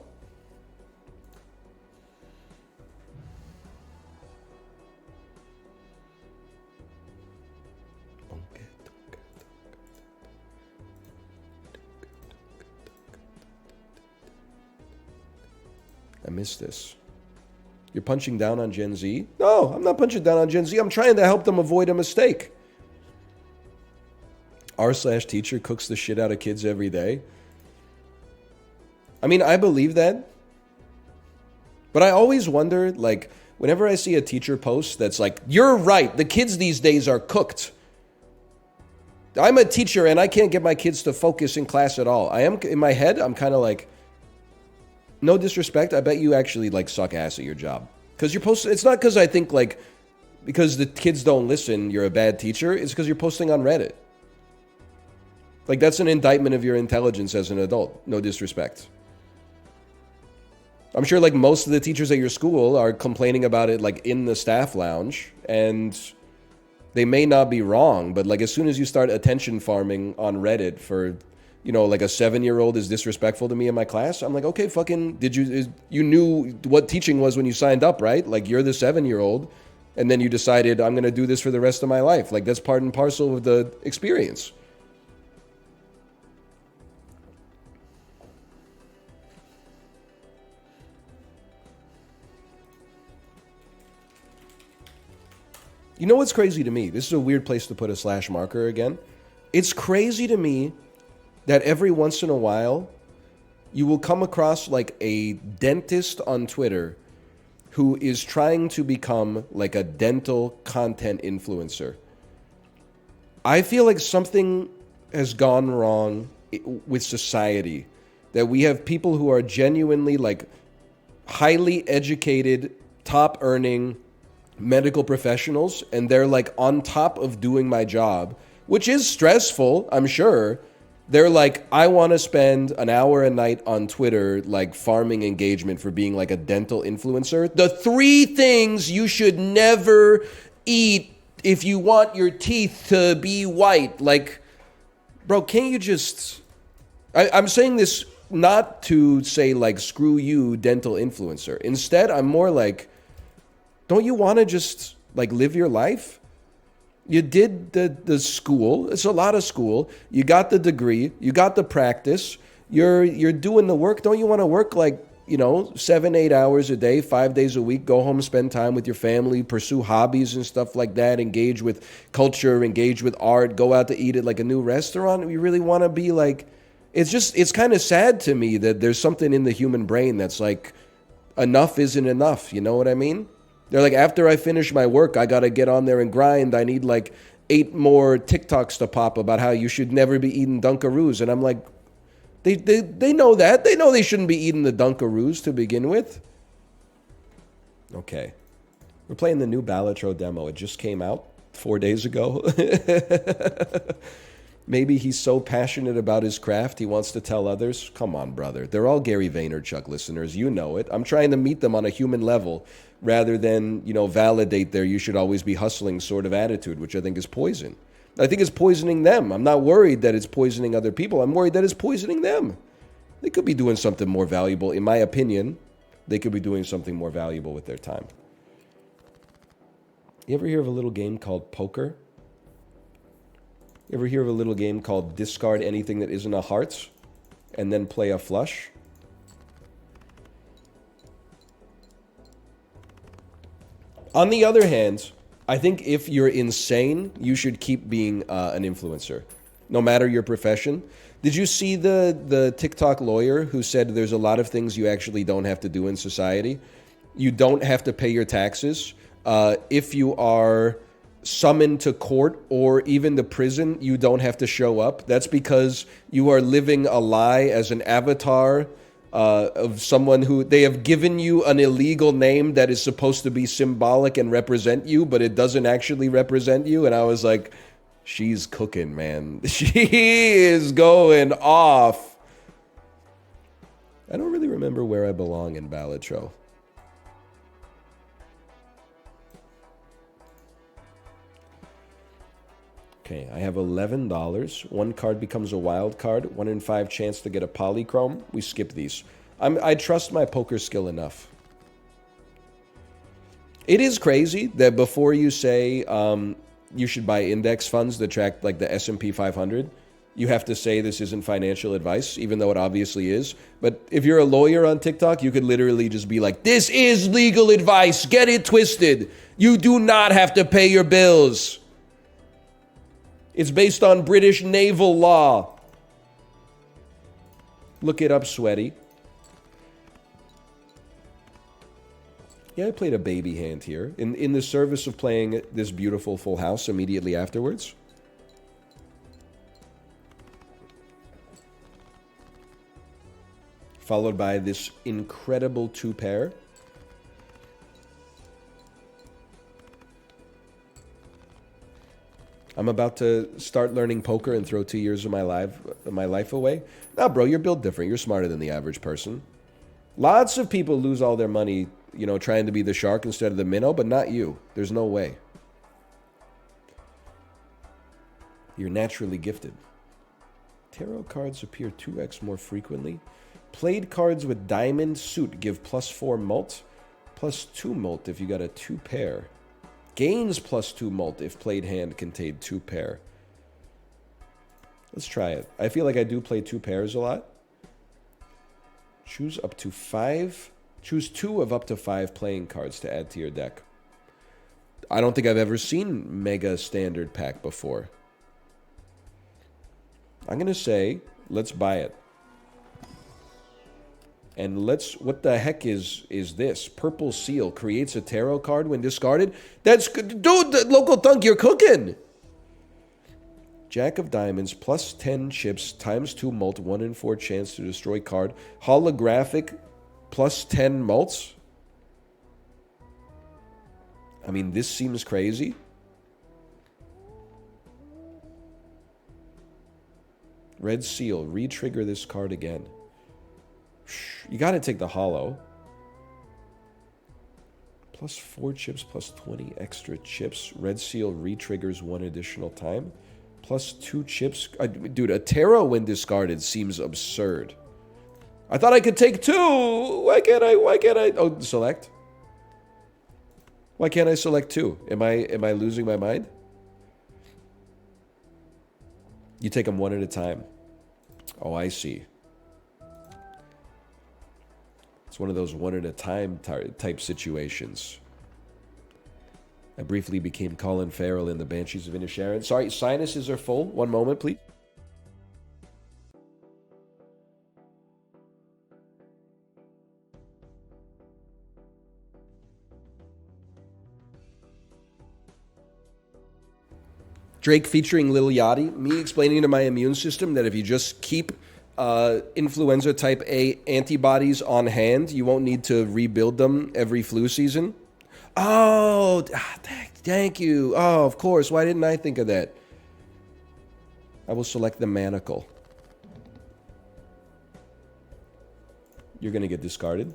[SPEAKER 1] I missed this. You're punching down on Gen Z? No, I'm not punching down on Gen Z. I'm trying to help them avoid a mistake. R/teacher cooks the shit out of kids every day. I mean, I believe that. But I always wonder, like, whenever I see a teacher post that's like, you're right, the kids these days are cooked. I'm a teacher and I can't get my kids to focus in class at all. I am, in my head, I'm kind of like, no disrespect, I bet you actually, like, suck ass at your job. Because you're posting, it's not because I think, like, because the kids don't listen, you're a bad teacher. It's because you're posting on Reddit. Like, that's an indictment of your intelligence as an adult. No disrespect. I'm sure, like, most of the teachers at your school are complaining about it, like, in the staff lounge. And they may not be wrong, but, like, as soon as you start attention farming on Reddit for, you know, like, a 7-year-old is disrespectful to me in my class, I'm like, okay, fucking, you knew what teaching was when you signed up, right? Like, you're the 7-year-old, and then you decided, I'm going to do this for the rest of my life. Like, that's part and parcel of the experience. You know what's crazy to me? This is a weird place to put a slash marker again. It's crazy to me that every once in a while, you will come across like a dentist on Twitter who is trying to become like a dental content influencer. I feel like something has gone wrong with society. That we have people who are genuinely like highly educated, top earning medical professionals, and they're like on top of doing my job, which is stressful, I'm sure. They're like, I want to spend an hour a night on Twitter, like farming engagement for being like a dental influencer. The 3 things you should never eat if you want your teeth to be white. Like, bro, can't you just... I'm saying this not to say like, screw you, dental influencer. Instead, I'm more like, don't you want to just like live your life? You did the school. It's a lot of school. You got the degree. You got the practice. You're doing the work. Don't you want to work like, 7, 8 hours a day, 5 days a week, go home, spend time with your family, pursue hobbies and stuff like that, engage with culture, engage with art, go out to eat at like a new restaurant? You really want to be like... It's kind of sad to me that there's something in the human brain that's like, enough isn't enough. You know what I mean? They're like, after I finish my work, I got to get on there and grind. I need like 8 more TikToks to pop about how you should never be eating Dunkaroos. And I'm like, they know that. They know they shouldn't be eating the Dunkaroos to begin with. Okay. We're playing the new Balatro demo. It just came out 4 days ago. Maybe he's so passionate about his craft, he wants to tell others. Come on, brother. They're all Gary Vaynerchuk listeners. You know it. I'm trying to meet them on a human level rather than, validate their you should always be hustling sort of attitude, which I think is poison. I think it's poisoning them. I'm not worried that it's poisoning other people. I'm worried that it's poisoning them. They could be doing something more valuable. In my opinion, they could be doing something more valuable with their time. You ever hear of a little game called poker? You ever hear of a little game called discard anything that isn't a hearts and then play a flush? On the other hand, I think if you're insane, you should keep being an influencer, no matter your profession. Did you see the TikTok lawyer who said there's a lot of things you actually don't have to do in society? You don't have to pay your taxes. If you are summoned to court or even to prison, you don't have to show up. That's because you are living a lie as an avatar of someone who they have given you an illegal name that is supposed to be symbolic and represent you, but it doesn't actually represent you. And I was like, she's cooking, man. She is going off. I don't really remember where I belong in Balatro. Okay, I have $11. One card becomes a wild card. 1 in 5 chance to get a polychrome. We skip these. I trust my poker skill enough. It is crazy that before you say you should buy index funds that track like the S&P 500, you have to say this isn't financial advice, even though it obviously is. But if you're a lawyer on TikTok, you could literally just be like, this is legal advice. Get it twisted. You do not have to pay your bills. It's based on British naval law. Look it up, sweaty. Yeah, I played a baby hand here. In the service of playing this beautiful full house immediately afterwards. Followed by this incredible 2-pair. I'm about to start learning poker and throw 2 years of my life away. Nah, bro, you're built different. You're smarter than the average person. Lots of people lose all their money, trying to be the shark instead of the minnow, but not you. There's no way. You're naturally gifted. Tarot cards appear 2x more frequently. Played cards with diamond suit give +4 mult, +2 mult if you got a 2-pair. Gains +2 mult if played hand contained 2-pair. Let's try it. I feel like I do play 2 pairs a lot. Choose up to 5. Choose 2 of up to 5 playing cards to add to your deck. I don't think I've ever seen Mega Standard Pack before. I'm going to say, let's buy it. And what the heck is this? Purple Seal creates a tarot card when discarded? That's good. Dude, local thunk, you're cooking. Jack of Diamonds, +10 chips, ×2 mult, 1 in 4 chance to destroy card. Holographic plus 10 mults. I mean, this seems crazy. Red Seal. Re-trigger this card again. You got to take the hollow. Plus 4 chips, plus 20 extra chips. Red Seal re-triggers 1 additional time. Plus 2 chips. Dude, a Terra when discarded seems absurd. I thought I could take 2. Why can't I? Oh, select. Why can't I select 2? Am I losing my mind? You take them 1 at a time. Oh, I see. It's one of those 1 at a time type situations. I briefly became Colin Farrell in The Banshees of Inisherin. Sorry, sinuses are full. One moment, please. Drake featuring Lil Yachty. Me explaining to my immune system that if you just keep influenza type A antibodies on hand, you won't need to rebuild them every flu season. Oh, thank you. Oh, of course. Why didn't I think of that? I will select the manacle. You're going to get discarded.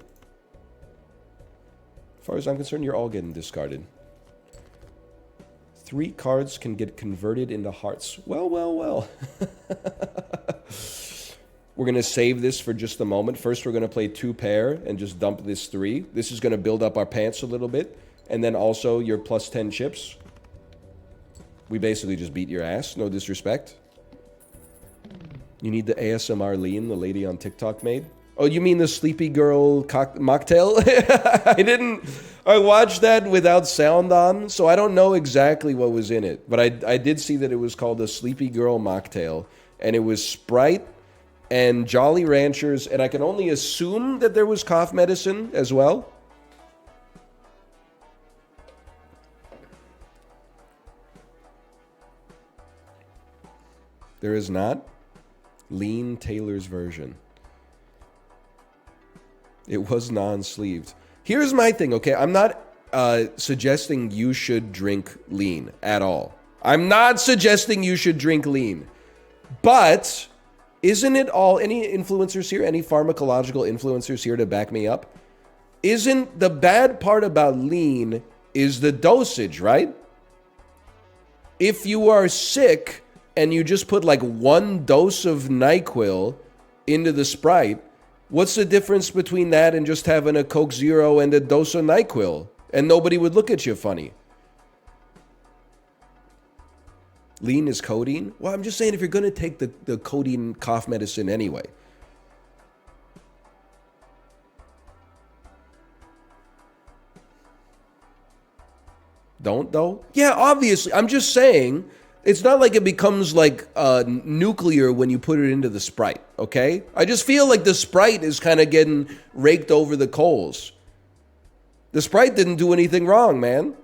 [SPEAKER 1] As far as I'm concerned, you're all getting discarded. 3 cards can get converted into hearts. Well, well, well. We're going to save this for just a moment. First, we're going to play 2 pair and just dump this 3. This is going to build up our pants a little bit. And then also your plus 10 chips. We basically just beat your ass. No disrespect. You need the ASMR lean the lady on TikTok made. Oh, you mean the Sleepy Girl mocktail? I watched that without sound on, so I don't know exactly what was in it. But I did see that it was called the Sleepy Girl mocktail. And it was Sprite and Jolly Ranchers. And I can only assume that there was cough medicine as well. There is not. Lean Taylor's version. It was non-sleeved. Here's my thing, okay? I'm not suggesting you should drink lean at all. I'm not suggesting you should drink lean. But isn't it all, any influencers here, any pharmacological influencers here to back me up? Isn't the bad part about lean is the dosage, right? If you are sick and you just put like 1 dose of NyQuil into the Sprite, what's the difference between that and just having a Coke Zero and a dose of NyQuil? And nobody would look at you funny. Lean is codeine? Well, I'm just saying if you're going to take the codeine cough medicine anyway. Don't, though? Yeah, obviously. I'm just saying, it's not like it becomes like nuclear when you put it into the Sprite, okay? I just feel like the Sprite is kind of getting raked over the coals. The Sprite didn't do anything wrong, man.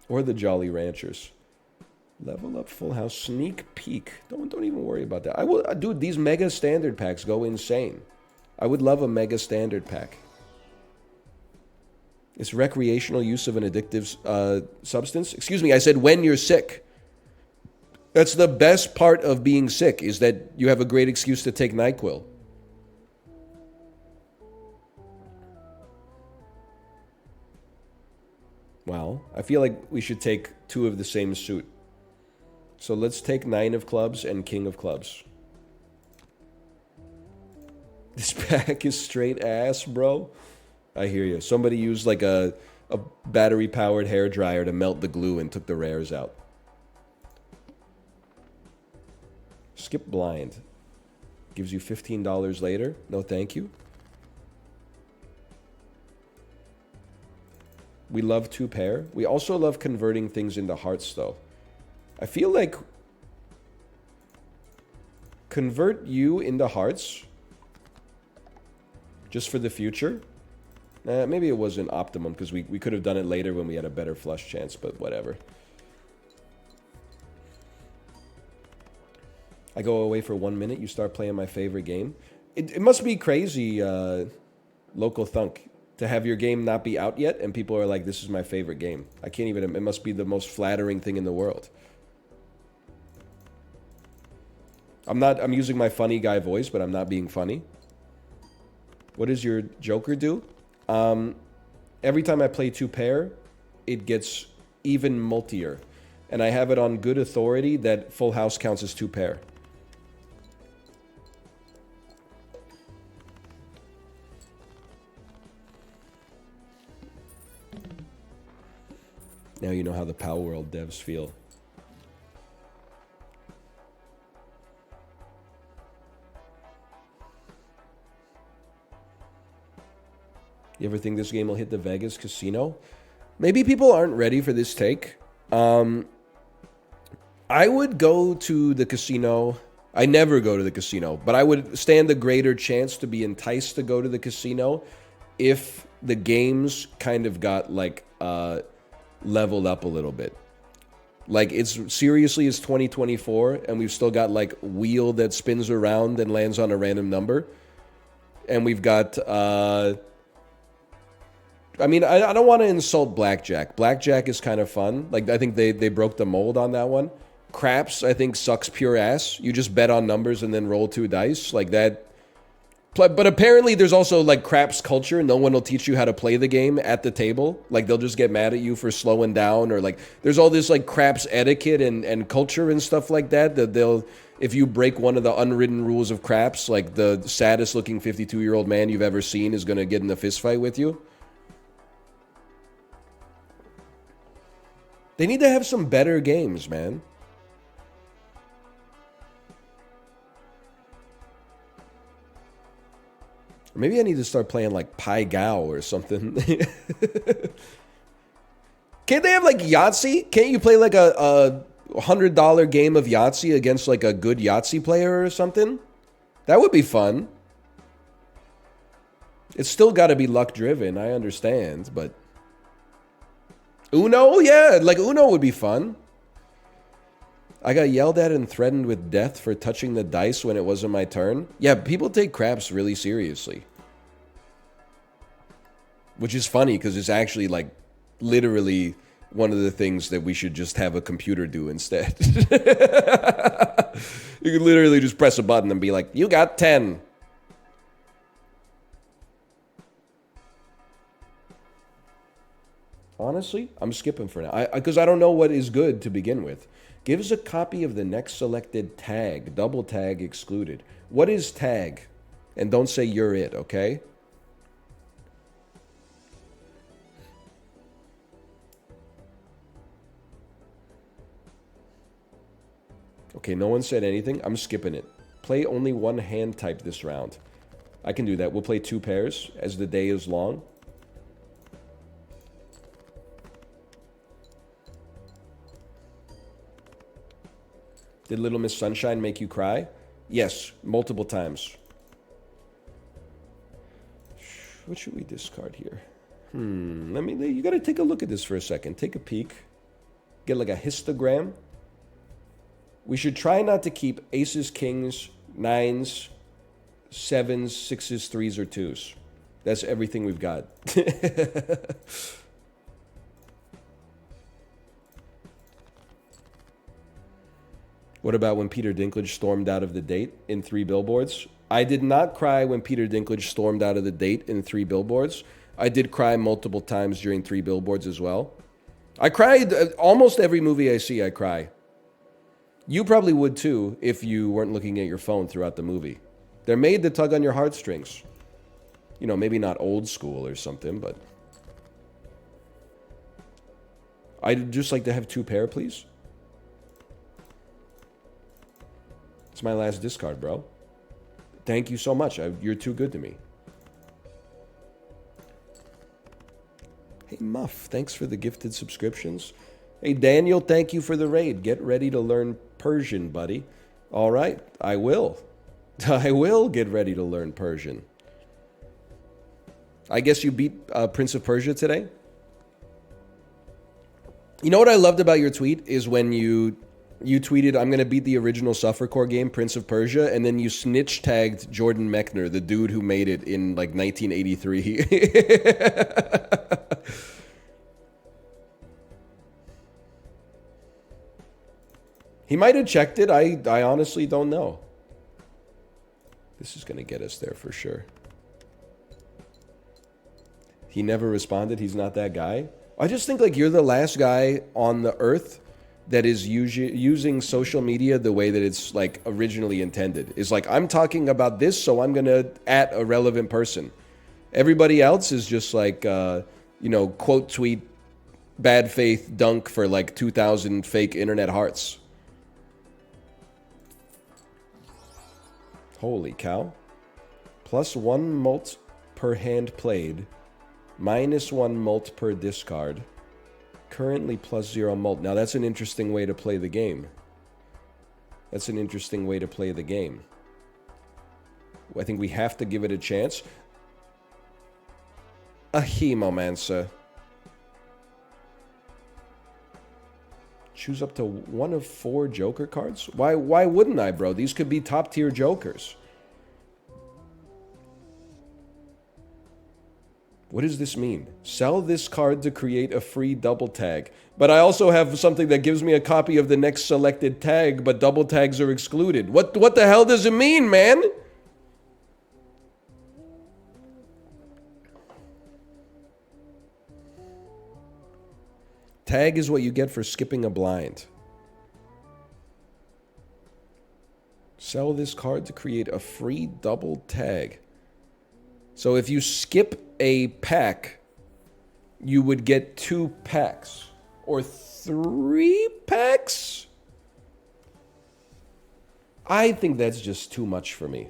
[SPEAKER 1] Or the Jolly Ranchers. Level up Full House sneak peek. Don't even worry about that. I will, dude. These mega standard packs go insane. I would love a mega standard pack. It's recreational use of an addictive substance. Excuse me, I said when you're sick. That's the best part of being sick, is that you have a great excuse to take NyQuil. Well, I feel like we should take 2 of the same suit. So let's take 9 of clubs and king of clubs. This pack is straight ass, bro. I hear you. Somebody used like a battery-powered hairdryer to melt the glue and took the rares out. Skip blind. Gives you $15 later. No, thank you. We love 2 pair. We also love converting things into hearts, though. I feel like convert you into hearts just for the future. Maybe it wasn't optimum because we could have done it later when we had a better flush chance, but whatever. I go away for 1 minute, you start playing my favorite game. It must be crazy, local thunk, to have your game not be out yet and people are like, this is my favorite game. I can't even, it must be the most flattering thing in the world. I'm using my funny guy voice, but I'm not being funny. What does your Joker do? Every time I play 2-pair, it gets even multier. And I have it on good authority that full house counts as 2-pair. Now you know how the Power World devs feel. You ever think this game will hit the Vegas casino? Maybe people aren't ready for this take. I would go to the casino. I never go to the casino, but I would stand a greater chance to be enticed to go to the casino if the games kind of got like leveled up a little bit. Like it's 2024 and we've still got like wheel that spins around and lands on a random number. And we've got I mean, I don't want to insult blackjack. Blackjack is kind of fun. Like, I think they broke the mold on that one. Craps, I think, sucks pure ass. You just bet on numbers and then roll 2 dice. Like that. But apparently there's also, like, craps culture. No one will teach you how to play the game at the table. Like, they'll just get mad at you for slowing down. Or, like, there's all this, like, craps etiquette and culture and stuff like that. That they'll, if you break one of the unwritten rules of craps, like, the saddest-looking 52-year-old man you've ever seen is going to get in a fist fight with you. They need to have some better games, man. Or maybe I need to start playing like Pai Gow or something. Can't they have like Yahtzee? Can't you play like a $100 game of Yahtzee against like a good Yahtzee player or something? That would be fun. It's still got to be luck driven, I understand, but Uno? Yeah, like Uno would be fun. I got yelled at and threatened with death for touching the dice when it wasn't my turn. Yeah, people take craps really seriously. Which is funny because it's actually like literally one of the things that we should just have a computer do instead. You could literally just press a button and be like, you got 10. Honestly, I'm skipping for now. Because I don't know what is good to begin with. Give us a copy of the next selected tag. Double tag excluded. What is tag? And don't say you're it, okay? Okay, no one said anything. I'm skipping it. Play only one hand type this round. I can do that. We'll play 2 pairs as the day is long. Did Little Miss Sunshine make you cry? Yes, multiple times. What should we discard here? You gotta take a look at this for a second. Take a peek. Get like a histogram. We should try not to keep aces, kings, 9s, 7s, 6s, 3s, or 2s. That's everything we've got. What about when Peter Dinklage stormed out of the date in 3 billboards? I did not cry when Peter Dinklage stormed out of the date in 3 billboards. I did cry multiple times during 3 billboards as well. I cried almost every movie I see, I cry. You probably would too if you weren't looking at your phone throughout the movie. They're made to tug on your heartstrings. You know, maybe not old school or something, but I'd just like to have 2 pair, please. It's my last discard, bro. Thank you so much. You're too good to me. Hey, Muff, thanks for the gifted subscriptions. Hey, Daniel, thank you for the raid. Get ready to learn Persian, buddy. All right, I will. I will get ready to learn Persian. I guess you beat Prince of Persia today? You know what I loved about your tweet is when you You tweeted, I'm going to beat the original Suffercore game, Prince of Persia, and then you snitch tagged Jordan Mechner, the dude who made it in like 1983. He might have checked it. I honestly don't know. This is going to get us there for sure. He never responded. He's not that guy. I just think like you're the last guy on the earth that is using social media the way that it's like originally intended. It's like, I'm talking about this, so I'm going to at a relevant person. Everybody else is just like, quote tweet, bad faith dunk for like 2,000 fake internet hearts. Holy cow. +1 mult per hand played. -1 mult per discard. Currently +0 mult. Now that's an interesting way to play the game. That's an interesting way to play the game. I think we have to give it a chance. A Hemomancer. Choose up to 1 of 4 Joker cards? Why wouldn't I, bro? These could be top tier Jokers. What does this mean? Sell this card to create a free double tag. But I also have something that gives me a copy of the next selected tag, but double tags are excluded. What the hell does it mean, man? Tag is what you get for skipping a blind. Sell this card to create a free double tag. So if you skip a pack, you would get 2 packs. Or 3 packs? I think that's just too much for me.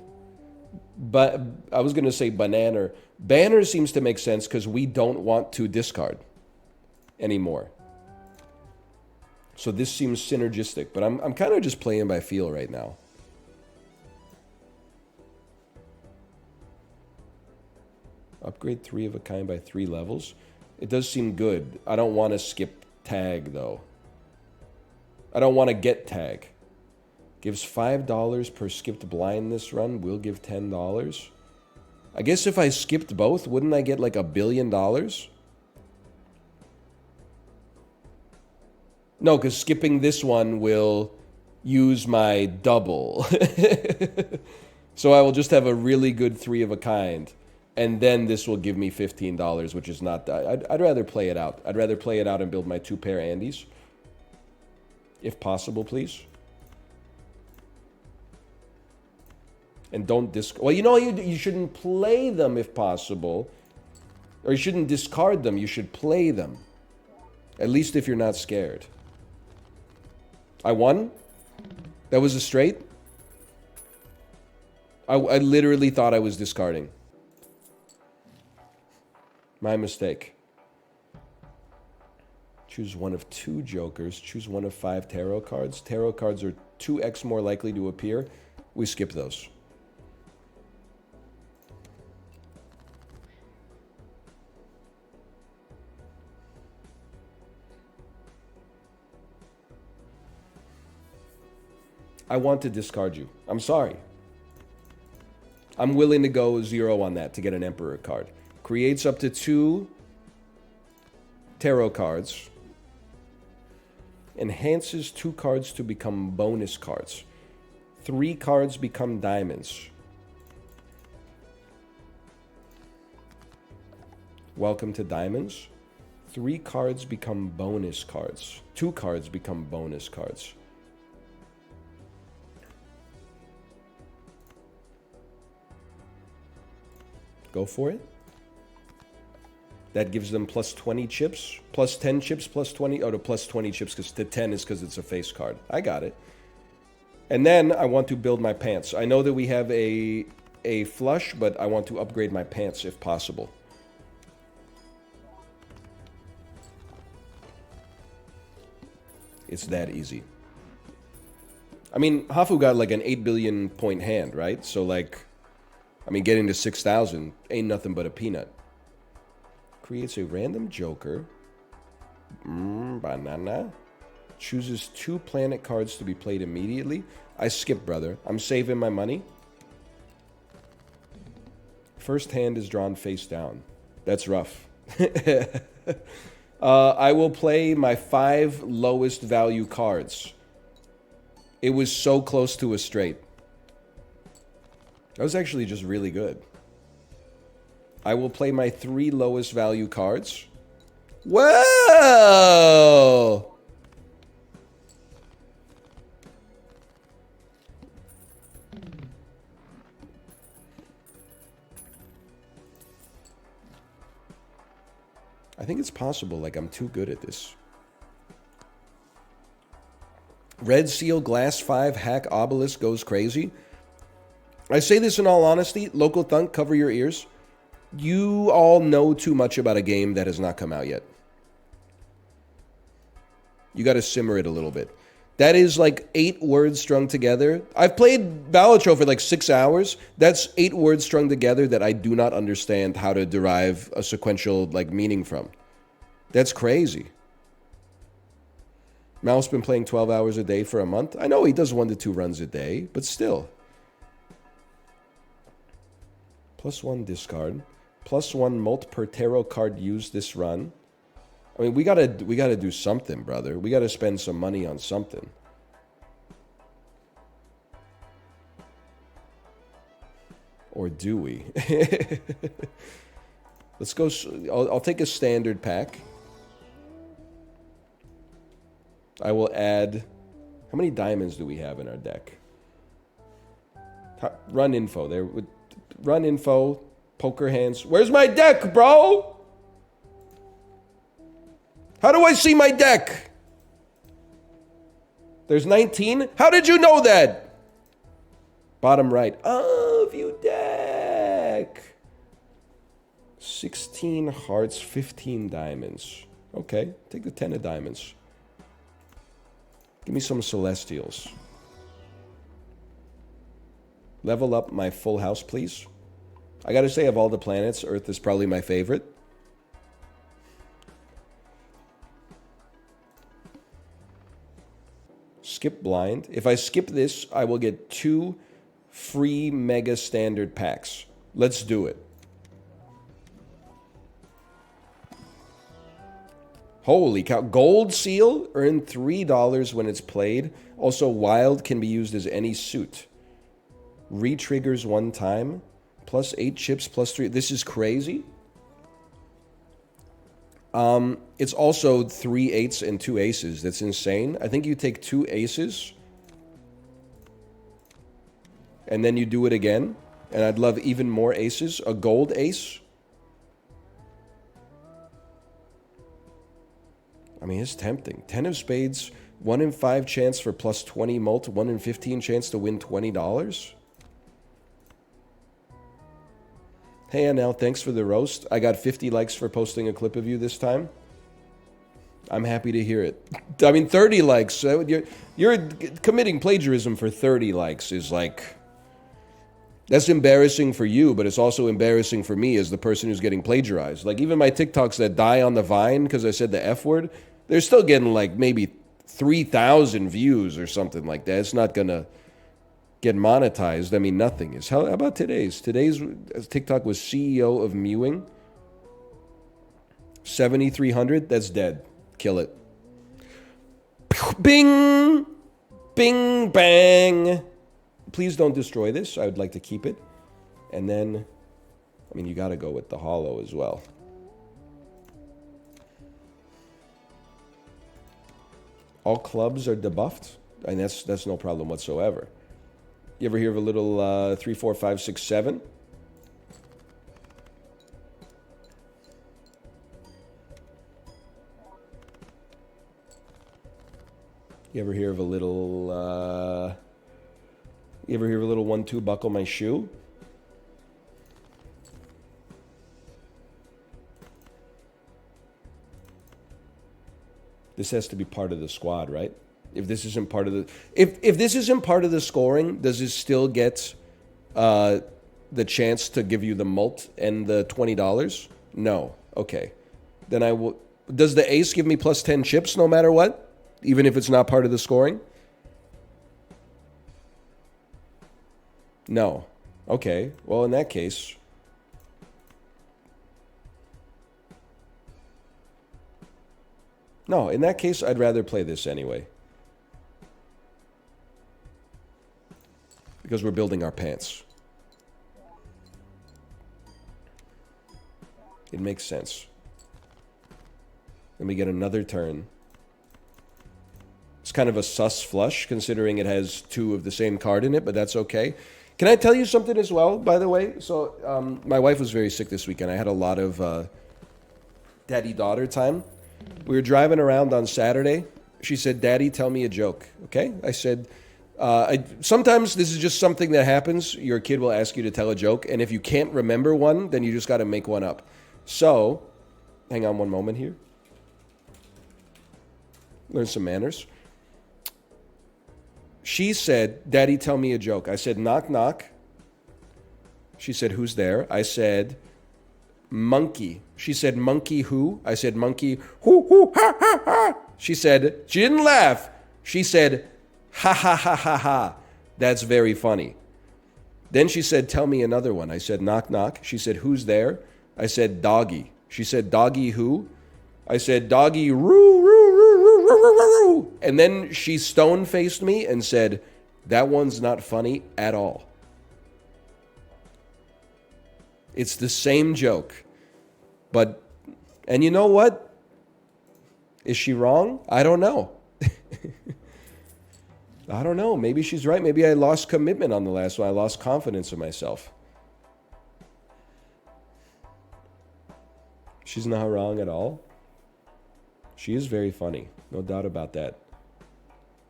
[SPEAKER 1] But I was going to say banner. Banner seems to make sense because we don't want to discard anymore. So this seems synergistic. But I'm kind of just playing by feel right now. Upgrade 3 of a kind by 3 levels. It does seem good. I don't want to skip tag, though. I don't want to get tag. Gives $5 per skipped blind this run. We'll give $10. I guess if I skipped both, wouldn't I get like $1 billion? No, because skipping this one will use my double. So I will just have a really good 3 of a kind. And then this will give me $15, which is not... I'd rather play it out. I'd rather play it out and build my 2 pair Andes. If possible, please. And don't discard... Well, you shouldn't play them if possible. Or you shouldn't discard them. You should play them. At least if you're not scared. I won? That was a straight? I literally thought I was discarding. My mistake. Choose 1 of 2 Jokers. Choose 1 of 5 tarot cards. Tarot cards are 2x more likely to appear. We skip those. I want to discard you. I'm sorry. I'm willing to go 0 on that to get an Emperor card. Creates up to 2 tarot cards. Enhances 2 cards to become bonus cards. 3 cards become diamonds. Welcome to diamonds. 3 cards become bonus cards. 2 cards become bonus cards. Go for it. That gives them plus 20 chips, plus 10 chips, plus 20. Oh, to plus 20 chips because the 10 is because it's a face card. I got it. And then I want to build my pants. I know that we have a flush, but I want to upgrade my pants if possible. It's that easy. I mean, Hafu got like an 8 billion point hand, right? So like, I mean, getting to 6,000 ain't nothing but a peanut. Creates a random Joker. Banana. Chooses 2 planet cards to be played immediately. I skip, brother. I'm saving my money. First hand is drawn face down. That's rough. I will play my 5 lowest value cards. It was so close to a straight. That was actually just really good. I will play my 3 lowest value cards. Whoa! I think it's possible, like I'm too good at this. Red Seal, Glass 5, Hack Obelisk goes crazy. I say this in all honesty. Local Thunk, cover your ears. You all know too much about a game that has not come out yet. You got to simmer it a little bit. That is like 8 words strung together. I've played Balatro for like 6 hours. That's 8 words strung together that I do not understand how to derive a sequential like meaning from. That's crazy. Mal's been playing 12 hours a day for a month. I know he does 1 to 2 runs a day, but still. +1 discard. +1 molt per tarot card used this run. I mean, we gotta do something, brother. We gotta spend some money on something. Or do we? Let's go. I'll take a standard pack. I will add... How many diamonds do we have in our deck? Run info. There. Run info. Poker hands. Where's my deck, bro? How do I see my deck? There's 19? How did you know that? Bottom right. Oh, view deck. 16 hearts, 15 diamonds. Okay, take the 10 of diamonds. Give me some celestials. Level up my full house, please. I gotta say, of all the planets, Earth is probably my favorite. Skip blind. If I skip this, I will get 2 free mega standard packs. Let's do it. Holy cow. Gold seal, earn $3 when it's played. Also, wild can be used as any suit. Re-triggers 1 time. +8 chips, +3. This is crazy. It's also 3 8s and 2 aces. That's insane. I think you take 2 aces. And then you do it again. And I'd love even more aces. A gold ace. I mean, it's tempting. 10 of spades, 1 in 5 chance for +20 mult, 1 in 15 chance to win $20. Hey, Anel, thanks for the roast. I got 50 likes for posting a clip of you this time. I'm happy to hear it. I mean, 30 likes. You're committing plagiarism for 30 likes is like... That's embarrassing for you, but it's also embarrassing for me as the person who's getting plagiarized. Like, even my TikToks that die on the vine because I said the F word, they're still getting like maybe 3,000 views or something like that. It's not going to get monetized. I mean, nothing is. How about today's? Today's TikTok was CEO of Mewing. 7,300. That's dead. Kill it. Bing! Bing, bang! Please don't destroy this. I would like to keep it. And then, I mean, you got to go with the hollow as well. All clubs are debuffed. And that's no problem whatsoever. You ever hear of a little 3, 4, 5, 6, 7? You ever hear of a little... You ever hear of a little 1, 2 buckle my shoe? This has to be part of the squad, right? If this isn't part of the... If this isn't part of the scoring, does it still get the chance to give you the mult and the $20? No. Okay. Then I will... Does the ace give me +10 chips no matter what? even if it's not part of the scoring? No. Okay, well, in that case... No, in that case, I'd rather play this anyway. Because we're building our pants. It makes sense. Then we get another turn. It's kind of a sus flush, considering it has two of the same card in it, but that's okay. Can I tell you something as well, by the way? So, my wife was very sick this weekend. I had a lot of daddy-daughter time. We were driving around on Saturday. She said, "Daddy, tell me a joke." Okay? I said, sometimes this is just something that happens. Your kid will ask you to tell a joke, and if you can't remember one, then you just got to make one up. So, hang on one moment here. Learn some manners. She said, "Daddy, tell me a joke." I said, "Knock, knock." She said, "Who's there?" I said, "Monkey." She said, "Monkey who?" I said, "Monkey who, ha, ha, ha." She said, she didn't laugh. She said, "Ha, ha, ha, ha, ha. That's very funny." Then she said, "Tell me another one." I said, "Knock, knock." She said, "Who's there?" I said, "Doggy." She said, "Doggy who?" I said, "Doggy roo, roo, roo, roo, roo, roo, roo." And then she stone-faced me and said, "That one's not funny at all." It's the same joke. But, and you know what? Is she wrong? I don't know. I don't know. Maybe she's right. Maybe I lost commitment on the last one. I lost confidence in myself. She's not wrong at all. She is very funny. No doubt about that.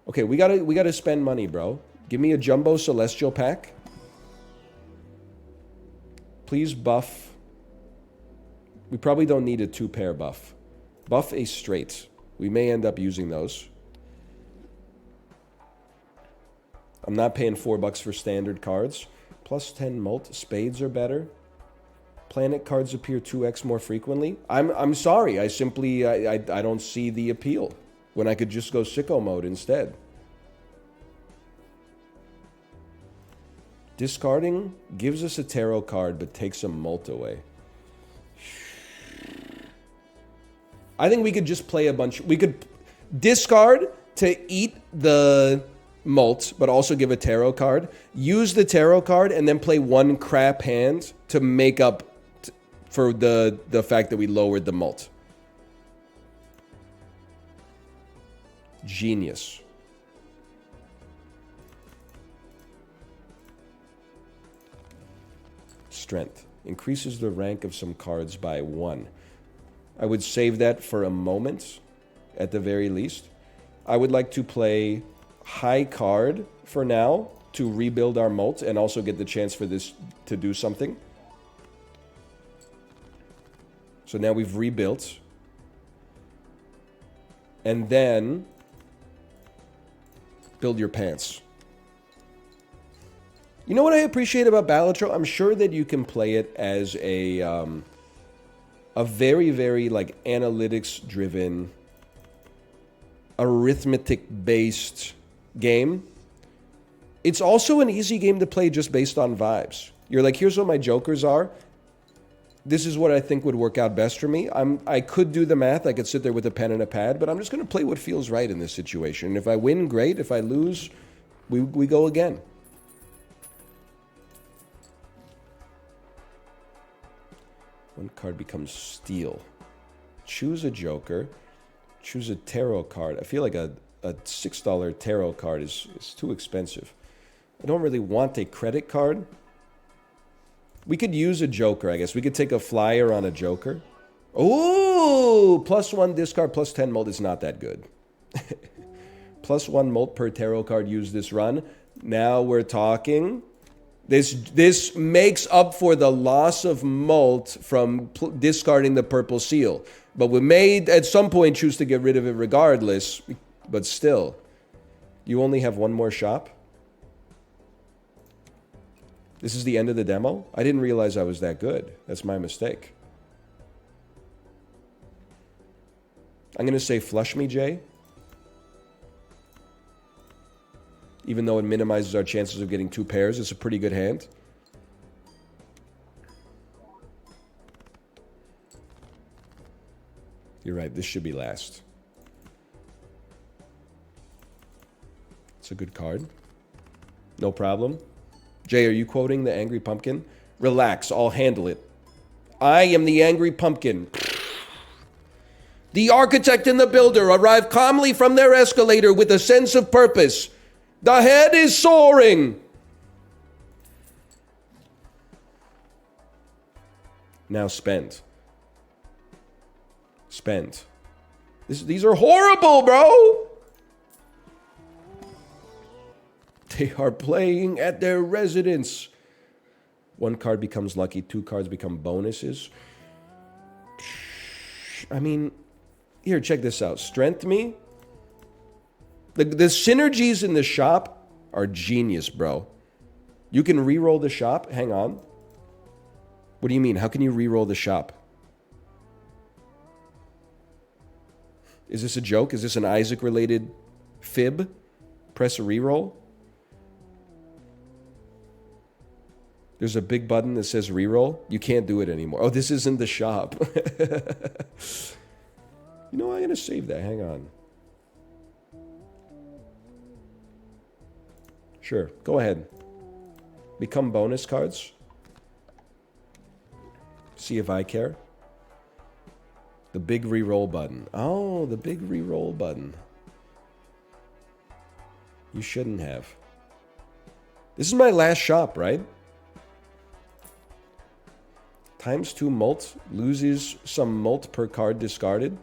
[SPEAKER 1] Okay, we gotta spend money, bro. Give me a Jumbo Celestial pack. Please buff. We probably don't need a 2-pair buff. Buff a straight. We may end up using those. I'm not paying $4 for standard cards. Plus 10 mult. Spades are better. Planet cards appear 2x more frequently. I'm sorry. I simply I don't see the appeal when I could just go sicko mode instead. Discarding gives us a tarot card but takes a mult away. I think we could just play a bunch. We could discard to eat the mult, but also give a tarot card. Use the tarot card and then play one crap hand to make up for the fact that we lowered the mult. Genius. Strength. Increases the rank of some cards by 1. I would save that for a moment, at the very least. I would like to play high card for now to rebuild our mult and also get the chance for this to do something. So now we've rebuilt. And then build your pants. You know what I appreciate about Balatro? I'm sure that you can play it as a very, very like analytics-driven, arithmetic-based game. It's also an easy game to play just based on vibes. You're like, here's what my jokers are. This is what I think would work out best for me. I could do the math. I could sit there with a pen and a pad, but I'm just going to play what feels right in this situation. And if I win, great. If I lose, we go again. One card becomes steel. Choose a joker. Choose a tarot card. I feel like a $6 tarot card is too expensive. I don't really want a credit card. We could use a joker, I guess. We could take a flyer on a joker. Ooh! +1 discard, +10 mult is not that good. +1 mult per tarot card used this run. Now we're talking. This makes up for the loss of mult from discarding the purple seal. But we may at some point choose to get rid of it regardless. But still, you only have one more shop? This is the end of the demo? I didn't realize I was that good. That's my mistake. I'm going to say flush me, Jay. Even though it minimizes our chances of getting 2 pairs, it's a pretty good hand. You're right, this should be last. It's a good card. No problem. Jay, are you quoting the Angry Pumpkin? Relax, I'll handle it. I am the Angry Pumpkin. The architect and the builder arrive calmly from their escalator with a sense of purpose. The head is soaring. Now spend. Spend. These are horrible, bro. They are playing at their residence. 1 card becomes lucky, 2 cards become bonuses. I mean, here, check this out. Strength me. The synergies in the shop are genius, bro. You can re-roll the shop. Hang on. What do you mean? How can you re-roll the shop? Is this a joke? Is this an Isaac-related fib? Press a re-roll. There's a big button that says re-roll. You can't do it anymore. Oh, this isn't the shop. You know, I'm going to save that. Hang on. Sure. Go ahead. Become bonus cards. See if I care. The big re-roll button. Oh, the big re-roll button. You shouldn't have. This is my last shop, right? ×2 mult. Loses some mult per card discarded.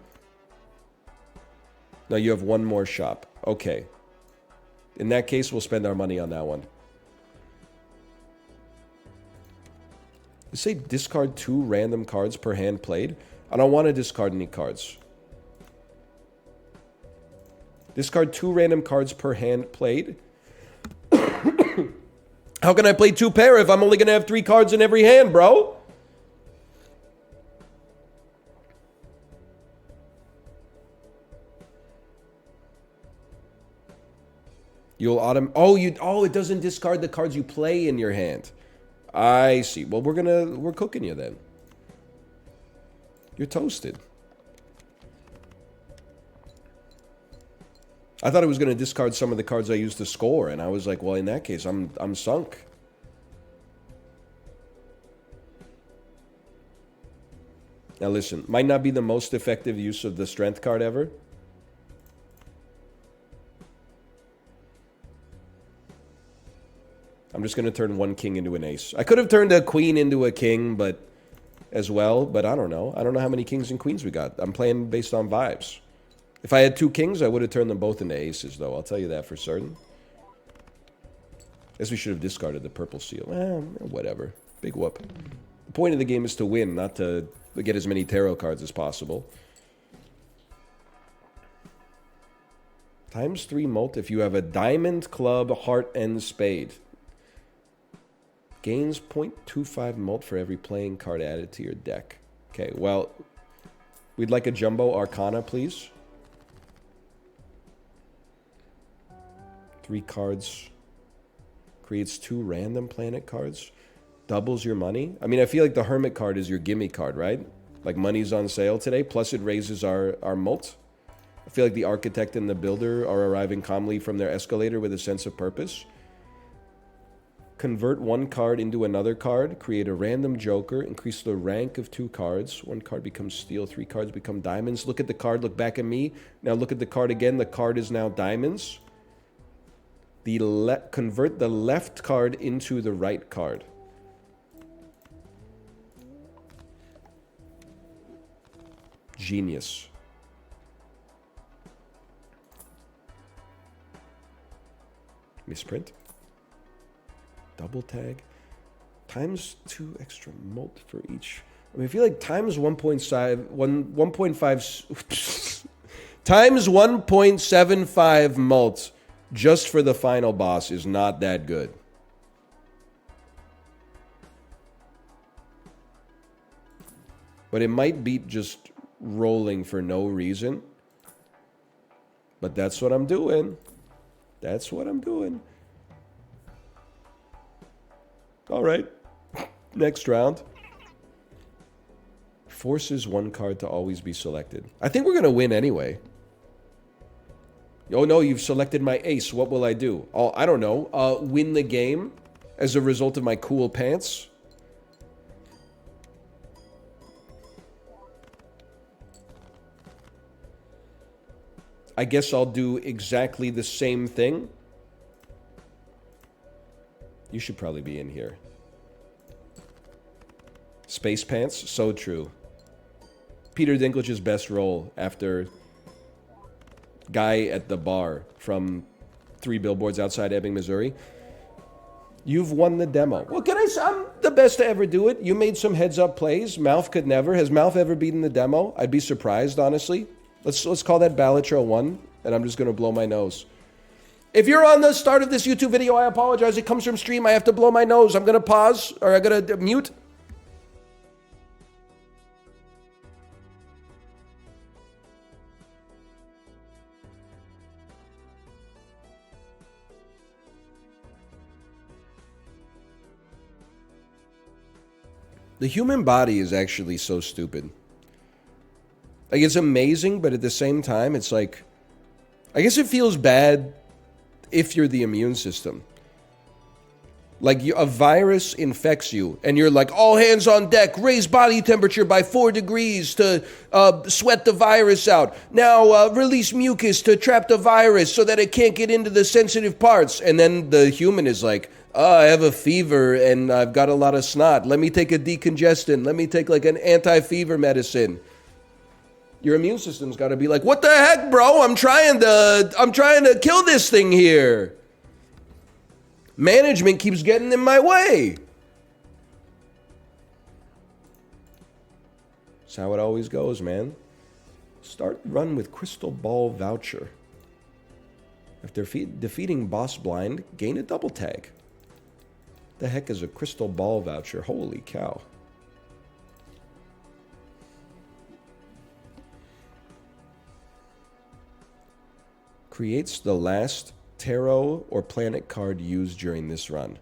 [SPEAKER 1] No, you have 1 more shop. Okay. In that case, we'll spend our money on that one. You say discard 2 random cards per hand played. I don't want to discard any cards. Discard 2 random cards per hand played. How can I play 2 pair if I'm only going to have 3 cards in every hand, bro? You'll it doesn't discard the cards you play in your hand. I see. Well, we're cooking you then. You're toasted. I thought it was going to discard some of the cards I used to score, and I was like, well, in that case, I'm sunk. Now listen, might not be the most effective use of the strength card ever. I'm just going to turn 1 king into an ace. I could have turned a queen into a king, but as well, but I don't know. I don't know how many kings and queens we got. I'm playing based on vibes. If I had 2 kings, I would have turned them both into aces, though. I'll tell you that for certain. Guess we should have discarded the purple seal. Whatever. Big whoop. The point of the game is to win, not to get as many tarot cards as possible. ×3 mult if you have a diamond, club, heart, and spade. Gains 0.25 mult for every playing card added to your deck. Okay, well, we'd like a jumbo arcana, please. 3 cards. Creates 2 random planet cards. Doubles your money. I mean, I feel like the hermit card is your gimme card, right? Like money's on sale today, plus it raises our mult. I feel like the architect and the builder are arriving calmly from their escalator with a sense of purpose. Convert 1 card into another card. Create a random joker. Increase the rank of 2 cards. 1 card becomes steel. 3 cards become diamonds. Look at the card. Look back at me. Now look at the card again. The card is now diamonds. Convert the left card into the right card. Genius. Misprint. Double tag. ×2 extra mult for each. I mean, I feel like ×1.5 ×1.75 mult just for the final boss is not that good. But it might beat just rolling for no reason. But that's what I'm doing. That's what I'm doing. All right. Next round. Forces one card to always be selected. I think we're going to win anyway. Oh no, you've selected my ace. What will I do? Oh, I don't know. Win the game as a result of my cool pants? I guess I'll do exactly the same thing. You should probably be in here. Space pants? So true. Peter Dinklage's best role after Guy at the Bar from 3 Billboards Outside Ebbing, Missouri. You've won the demo. Well, can I say I'm the best to ever do it? You made some heads-up plays. Mouth could never. Has Mouth ever beaten the demo? I'd be surprised, honestly. Let's call that Balatro 1, and I'm just going to blow my nose. If you're on the start of this YouTube video, I apologize. It comes from stream. I have to blow my nose. I'm going to pause, or I'm going to mute. The human body is actually so stupid. Like, it's amazing, but at the same time, it's like, I guess it feels bad if you're the immune system. Like, a virus infects you, and you're like, all hands on deck, raise body temperature by 4 degrees to sweat the virus out. Now, release mucus to trap the virus so that it can't get into the sensitive parts. And then the human is like, I have a fever, and I've got a lot of snot. Let me take a decongestant. Let me take, like, an anti-fever medicine. Your immune system's got to be like, what the heck, bro? I'm trying to kill this thing here. Management keeps getting in my way. That's how it always goes, man. Start run with Crystal Ball Voucher. After defeating Boss Blind, gain a double tag. The heck is a Crystal Ball Voucher? Holy cow. Creates the last tarot or planet card used during this run.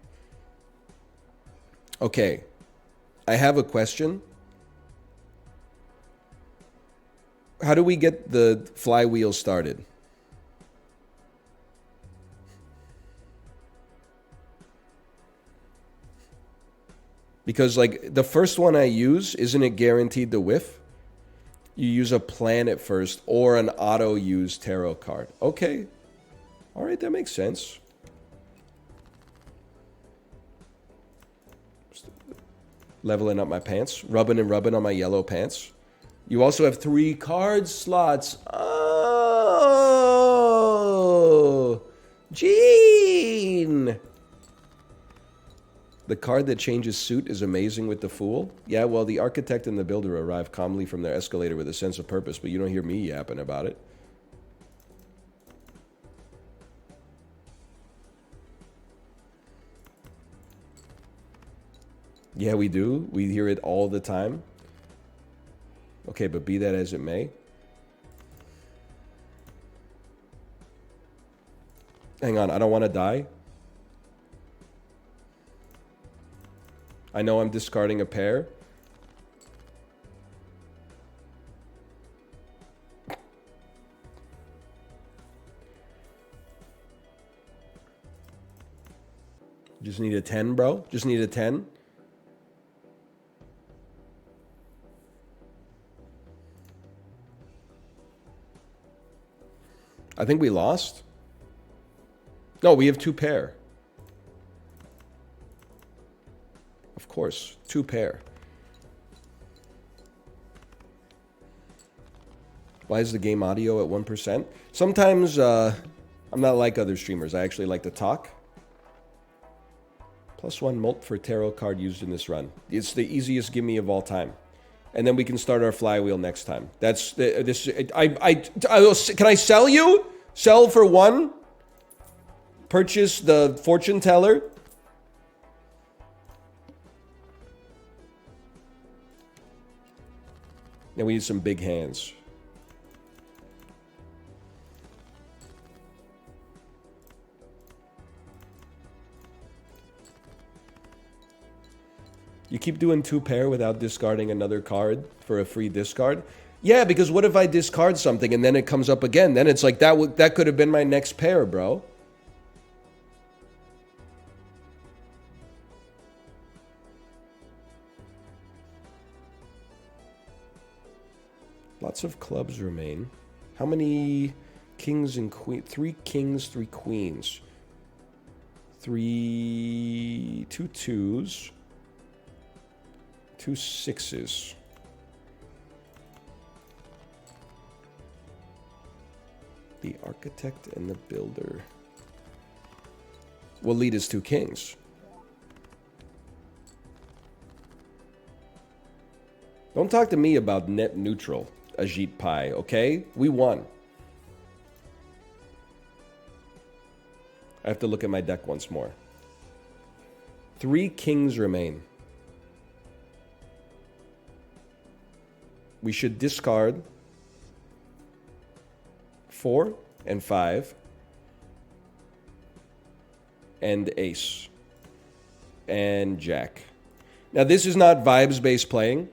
[SPEAKER 1] Okay, I have a question. How do we get the flywheel started? Because, like, the first one I use, isn't it guaranteed to whiff? You use a planet first or an auto-use tarot card. Okay. All right, that makes sense. Just leveling up my pants. Rubbing and rubbing on my yellow pants. You also have 3 card slots. Oh! Gene! The card that changes suit is amazing with the Fool. Yeah, well, the architect and the builder arrive calmly from their escalator with a sense of purpose, but you don't hear me yapping about it. Yeah, we do. We hear it all the time. Okay, but be that as it may. Hang on, I don't want to die. I know I'm discarding a pair. Just need a 10, bro. Just need a 10. I think we lost. No, we have 2 pair. Of course, 2 pair. Why is the game audio at 1%? Sometimes I'm not like other streamers. I actually like to talk. +1 mult for tarot card used in this run. It's the easiest gimme of all time. And then we can start our flywheel next time. That's this. Can I sell you? Sell for 1. Purchase the fortune teller. Now we need some big hands. You keep doing 2-pair without discarding another card for a free discard? Yeah, because what if I discard something and then it comes up again? Then it's like, that could have been my next pair, bro. Lots of clubs remain. How many kings and queens? 3 kings, 3 queens. 2 twos. 2 sixes. The architect and the builder will lead as 2 kings. Don't talk to me about net neutral, Ajit Pai, okay? We won. I have to look at my deck once more. 3 kings remain. We should discard 4 and 5 and ace and jack. Now this is not vibes-based playing.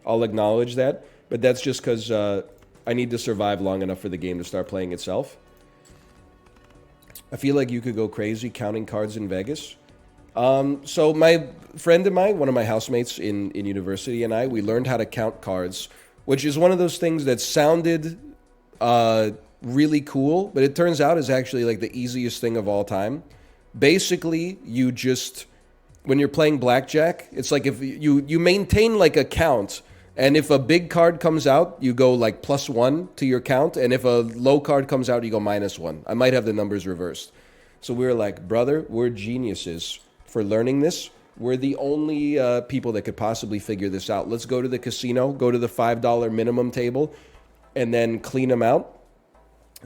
[SPEAKER 1] I'll acknowledge that, but that's just because I need to survive long enough for the game to start playing itself. I feel like you could go crazy counting cards in Vegas. So my friend of mine, one of my housemates in university, and we learned how to count cards, which is one of those things that sounded really cool, but it turns out is actually like the easiest thing of all time. Basically, you just, when you're playing blackjack, it's like if you maintain like a count, and if a big card comes out, you go like +1 to your count, and if a low card comes out, you go -1. I might have the numbers reversed. So we were like, brother, we're geniuses for learning this. We're the only people that could possibly figure this out. Let's go to the casino, go to the $5 minimum table, and then clean them out.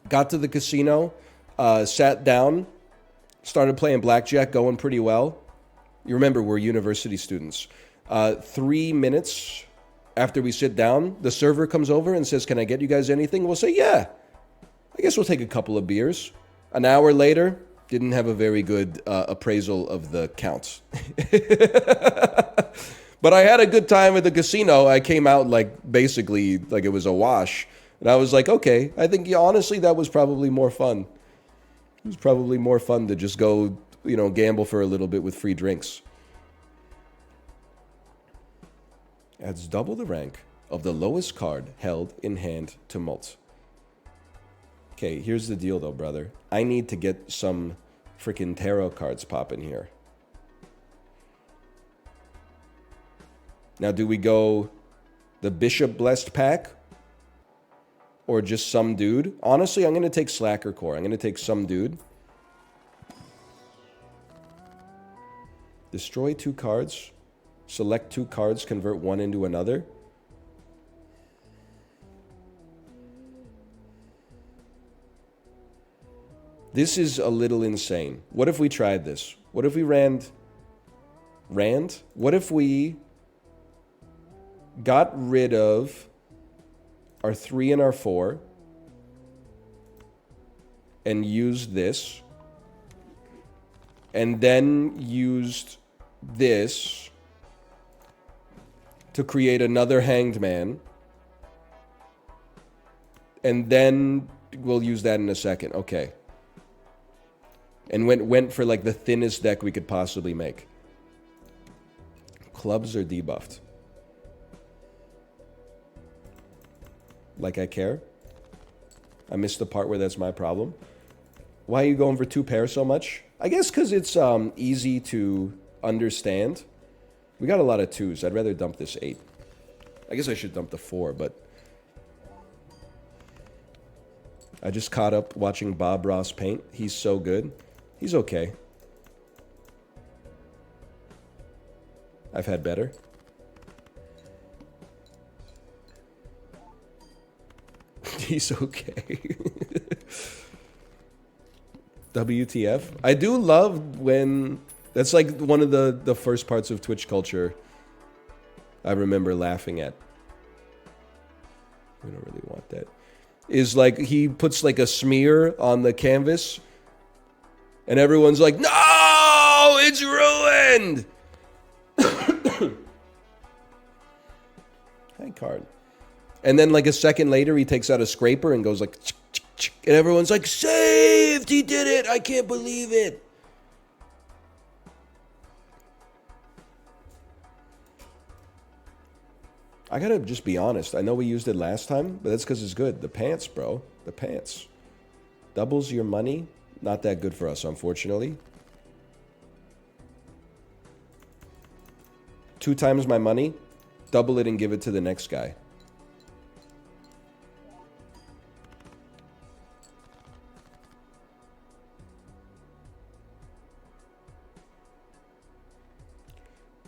[SPEAKER 1] Got to the casino, sat down, started playing blackjack, going pretty well. You remember, we're university students. 3 minutes after we sit down, the server comes over and says, can I get you guys anything? We'll say, yeah. I guess we'll take a couple of beers. An hour later, didn't have a very good appraisal of the counts. But I had a good time at the casino. I came out like basically like it was a wash. And I was like, okay, I think honestly that was probably more fun. It was probably more fun to just go, gamble for a little bit with free drinks. Adds double the rank of the lowest card held in hand to mult. Okay, here's the deal though, brother. I need to get some freaking tarot cards popping here. Now, do we go the Bishop Blessed pack? Or just some dude? Honestly, I'm going to take Slacker Core. I'm going to take some dude. Destroy 2 cards. Select 2 cards, convert one into another. This is a little insane. What if we tried this? What if we ran? What if we got rid of our 3 and our 4 and used this, and then used this to create another Hanged Man, and then we'll use that in a second. Okay. And went for like the thinnest deck we could possibly make. Clubs are debuffed. Like I care. I missed the part where that's my problem. Why are you going for 2 pairs so much? I guess because it's easy to understand. We got a lot of 2s. I'd rather dump this 8. I guess I should dump the 4, but I just caught up watching Bob Ross paint. He's so good. He's okay. I've had better. He's okay. WTF? I do love when... That's like one of the first parts of Twitch culture I remember laughing at. We don't really want that. Is like he puts like a smear on the canvas and everyone's like, no, it's ruined. High card. And then like a second later, he takes out a scraper and goes like, chick, chick, chick, and everyone's like, saved! He did it! I can't believe it! I gotta just be honest. I know we used it last time, but that's because it's good. The pants, bro. The pants. Doubles your money. Not that good for us, unfortunately. 2 times my money. Double it and give it to the next guy.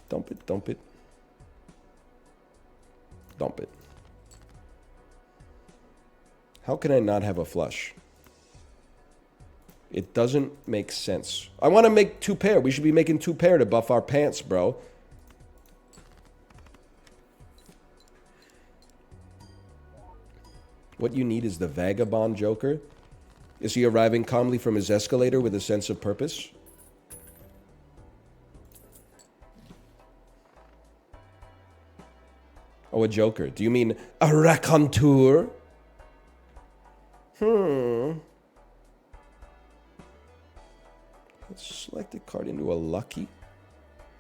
[SPEAKER 1] Dump it, dump it. Dump it. How can I not have a flush? It doesn't make sense. I want to make 2 pair. We should be making 2 pair to buff our pants, bro. What you need is the vagabond joker. Is he arriving calmly from his escalator with a sense of purpose? Oh, a joker. Do you mean a raconteur? Let's select a card into a lucky.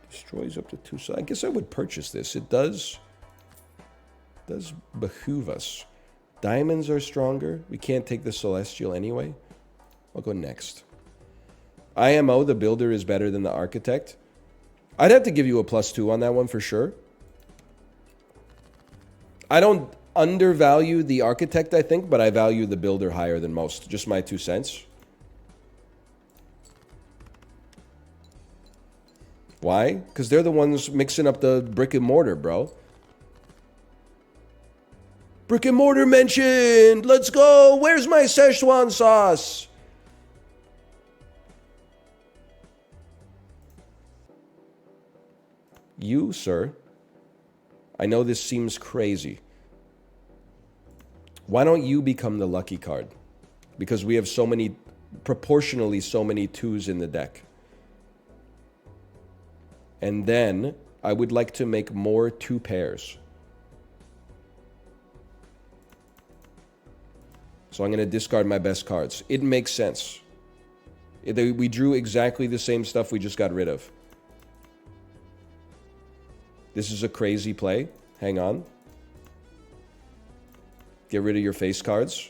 [SPEAKER 1] Destroys up to 2. So I guess I would purchase this. It does behoove us. Diamonds are stronger. We can't take the celestial anyway. I'll go next. IMO, the builder, is better than the architect. I'd have to give you a +2 on that one for sure. I don't undervalue the architect, I think, but I value the builder higher than most. Just my 2 cents. Why? Because they're the ones mixing up the brick and mortar, bro. Brick and mortar mentioned! Let's go! Where's my Szechuan sauce? You, sir. I know this seems crazy. Why don't you become the lucky card? Because we have so many, proportionally so many 2s in the deck. And then I would like to make more 2 pairs. So I'm going to discard my best cards. It makes sense. We drew exactly the same stuff we just got rid of. This is a crazy play. Hang on. Get rid of your face cards.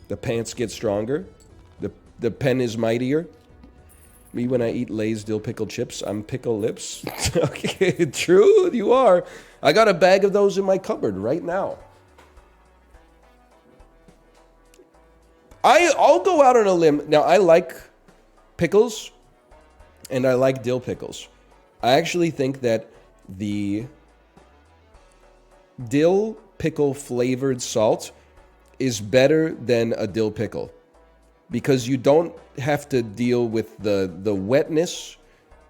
[SPEAKER 1] The pants get stronger. The pen is mightier. Me, when I eat Lay's dill pickle chips, I'm pickle lips. Okay, true, you are. I got a bag of those in my cupboard right now. I'll go out on a limb. Now, I like pickles, and I like dill pickles. I actually think that the dill pickle flavored salt is better than a dill pickle. Because you don't have to deal with the wetness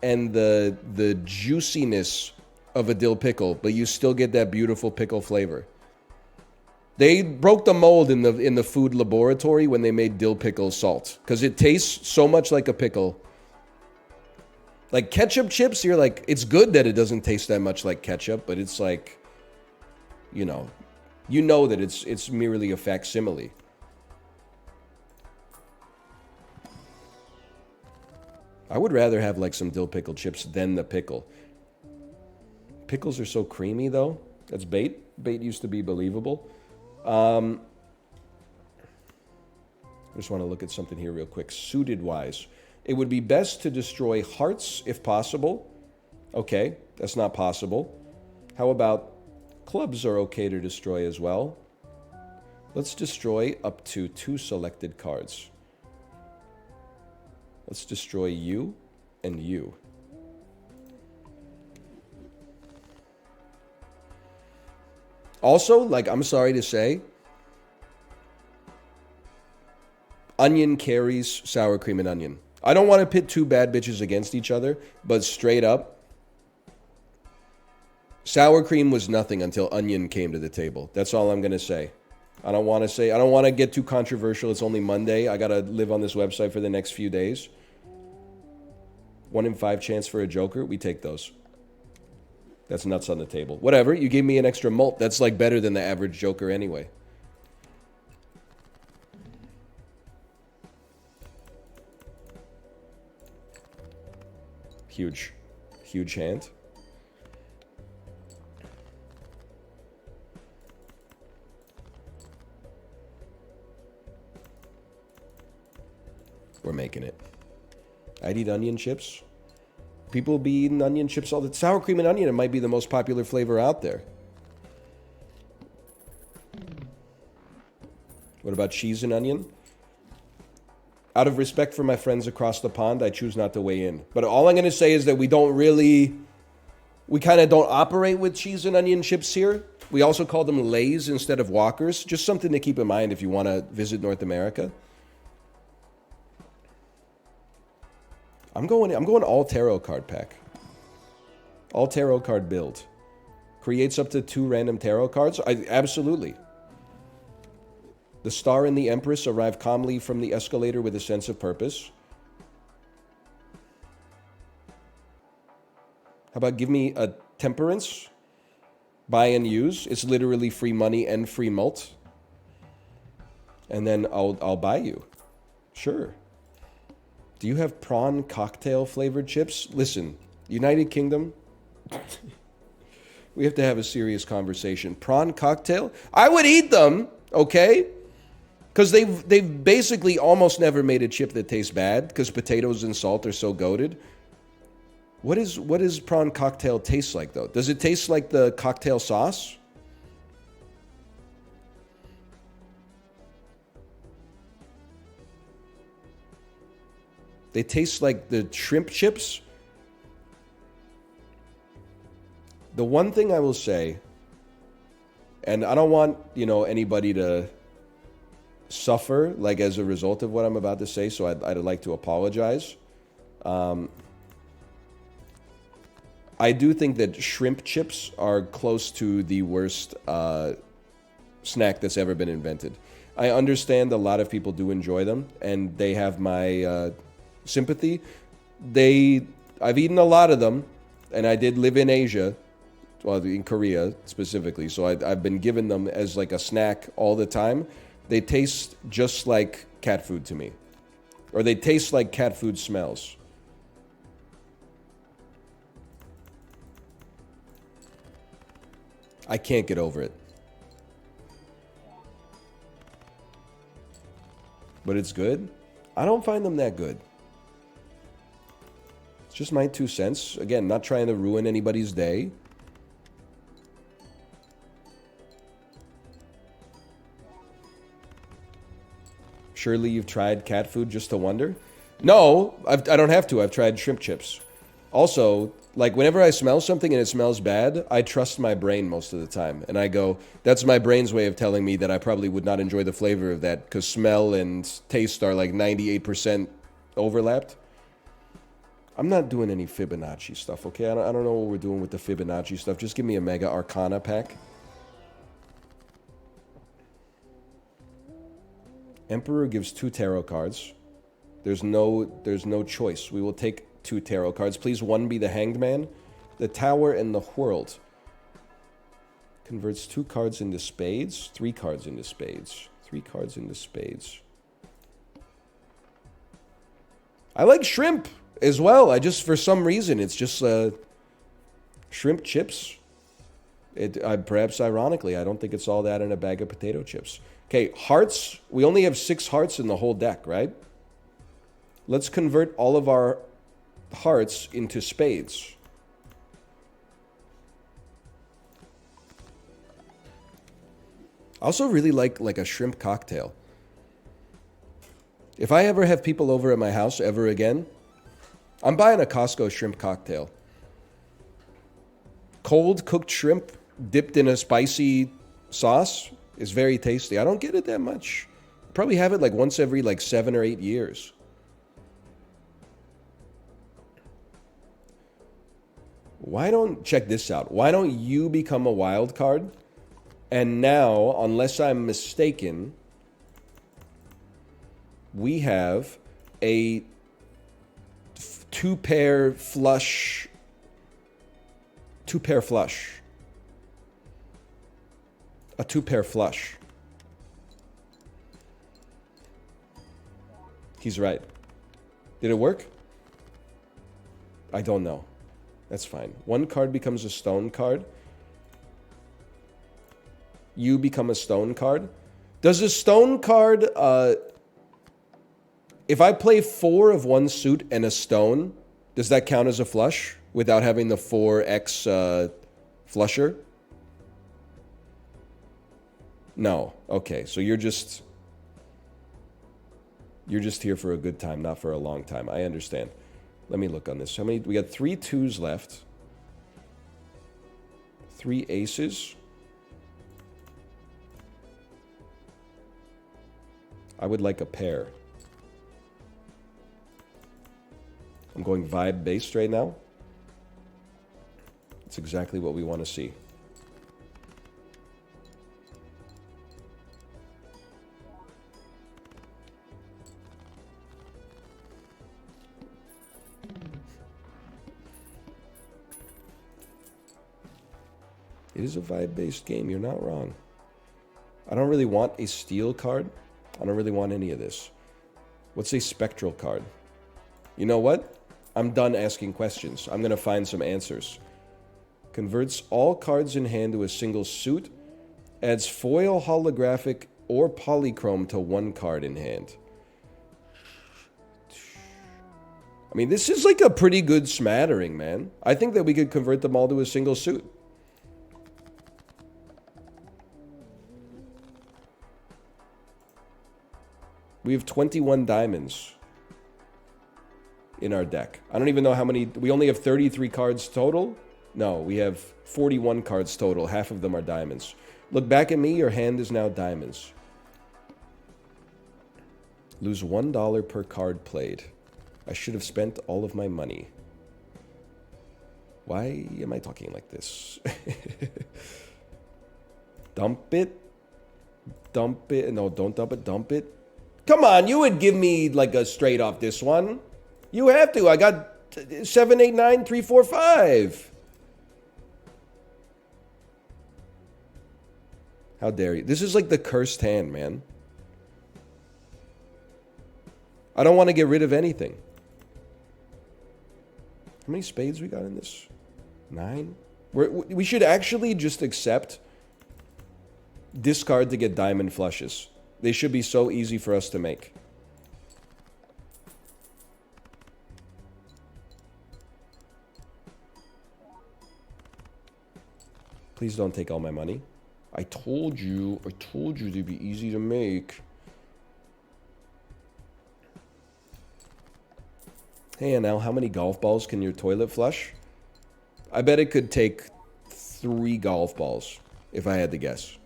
[SPEAKER 1] and the juiciness of a dill pickle, but you still get that beautiful pickle flavor. They broke the mold in the food laboratory when they made dill pickle salt, because it tastes so much like a pickle. Like ketchup chips, you're like, it's good that it doesn't taste that much like ketchup, but it's like, you know that it's merely a facsimile. I would rather have like some dill pickle chips than the pickle. Pickles are so creamy though. That's bait. Bait used to be believable. I just want to look at something here real quick. Suited wise. It would be best to destroy hearts if possible. Okay, that's not possible. How about clubs are okay to destroy as well. Let's destroy up to 2 selected cards. Let's destroy you and you. Also, like, I'm sorry to say, onion carries sour cream and onion. I don't want to pit 2 bad bitches against each other, but straight up, sour cream was nothing until onion came to the table. That's all I'm going to say. I don't want to get too controversial. It's only Monday. I got to live on this website for the next few days. 1 in 5 chance for a Joker. We take those. That's nuts on the table. Whatever. You gave me an extra mult. That's like better than the average Joker anyway. Huge. Huge hand. We're making it. I'd eat onion chips. People be eating onion chips all the sour cream and onion. It might be the most popular flavor out there. What about cheese and onion? Out of respect for my friends across the pond, I choose not to weigh in. But all I'm going to say is that we kind of don't operate with cheese and onion chips here. We also call them Lays instead of Walkers. Just something to keep in mind if you want to visit North America. I'm going all tarot card pack. All tarot card build. Creates up to 2 random tarot cards. Absolutely. The Star and the Empress arrive calmly from the escalator with a sense of purpose. How about give me a Temperance? Buy and use. It's literally free money and free mult. And then I'll buy you. Sure. Do you have prawn cocktail flavored chips? Listen, United Kingdom, we have to have a serious conversation. Prawn cocktail? I would eat them, okay? Because they've basically almost never made a chip that tastes bad because potatoes and salt are so goated. What does prawn cocktail taste like, though? Does it taste like the cocktail sauce? They taste like the shrimp chips. The one thing I will say, and I don't want, anybody to suffer like as a result of what I'm about to say, so I'd like to apologize. I do think that shrimp chips are close to the worst snack that's ever been invented. I understand a lot of people do enjoy them, and they have my sympathy. I've eaten a lot of them, and I did live in Asia, well, in Korea specifically, so I've been given them as like a snack all the time. They taste just like cat food to me, or they taste like cat food smells. I can't get over it. But it's good? I don't find them that good. It's just my 2 cents. Again, not trying to ruin anybody's day. Surely you've tried cat food just to wonder? No, I don't have to. I've tried shrimp chips. Also, like whenever I smell something and it smells bad, I trust my brain most of the time. And I go, that's my brain's way of telling me that I probably would not enjoy the flavor of that because smell and taste are like 98% overlapped. I'm not doing any Fibonacci stuff, okay? I don't know what we're doing with the Fibonacci stuff. Just give me a Mega Arcana pack. Emperor gives 2 tarot cards. There's no choice. We will take 2 tarot cards. Please, 1 be the Hanged Man, the Tower, and the Whirled. Converts 2 cards into spades, 3 cards into spades, 3 cards into spades. I like shrimp as well. I just, for some reason, it's just shrimp chips. Perhaps ironically, I don't think it's all that in a bag of potato chips. Okay, hearts. We only have 6 hearts in the whole deck, right? Let's convert all of our hearts into spades. I also really like a shrimp cocktail. If I ever have people over at my house ever again, I'm buying a Costco shrimp cocktail. Cold cooked shrimp dipped in a spicy sauce is very tasty. I don't get it that much. Probably have it like once every like 7 or 8 years. Check this out. Why don't you become a wild card And now, unless I'm mistaken, we have a two-pair flush. Two-pair flush. A two-pair flush. He's right. Did it work? I don't know. That's fine. One card becomes a stone card. You become a stone card. Does a stone card... if I play 4 of one suit and a stone, does that count as a flush without having the 4x flusher? No. Okay, so you're just here for a good time, not for a long time. I understand. Let me look on this. How many? We got 3 2s left. 3 aces. I would like a pair. I'm going vibe based right now. It's exactly what we want to see. It is a vibe-based game. You're not wrong. I don't really want a steel card. I don't really want any of this. What's a spectral card? You know what? I'm done asking questions. I'm going to find some answers. Converts all cards in hand to a single suit. Adds foil, holographic, or polychrome to one card in hand. I mean, this is like a pretty good smattering, man. I think that we could convert them all to a single suit. We have 21 diamonds in our deck. I don't even know how many... We only have 33 cards total? No, we have 41 cards total. Half of them are diamonds. Look back at me. Your hand is now diamonds. Lose $1 per card played. I should have spent all of my money. Why am I talking like this? Dump it. Dump it. No, don't dump it. Dump it. Come on, you would give me like a straight off this one. You have to. I got 7, 8, 9, 3, 4, 5. How dare you? This is like the cursed hand, man. I don't want to get rid of anything. How many spades we got in this? 9? We should actually just accept discard to get diamond flushes. They should be so easy for us to make. Please don't take all my money. I told you they'd be easy to make. Hey, Anel, how many golf balls can your toilet flush? I bet it could take 3 golf balls, if I had to guess.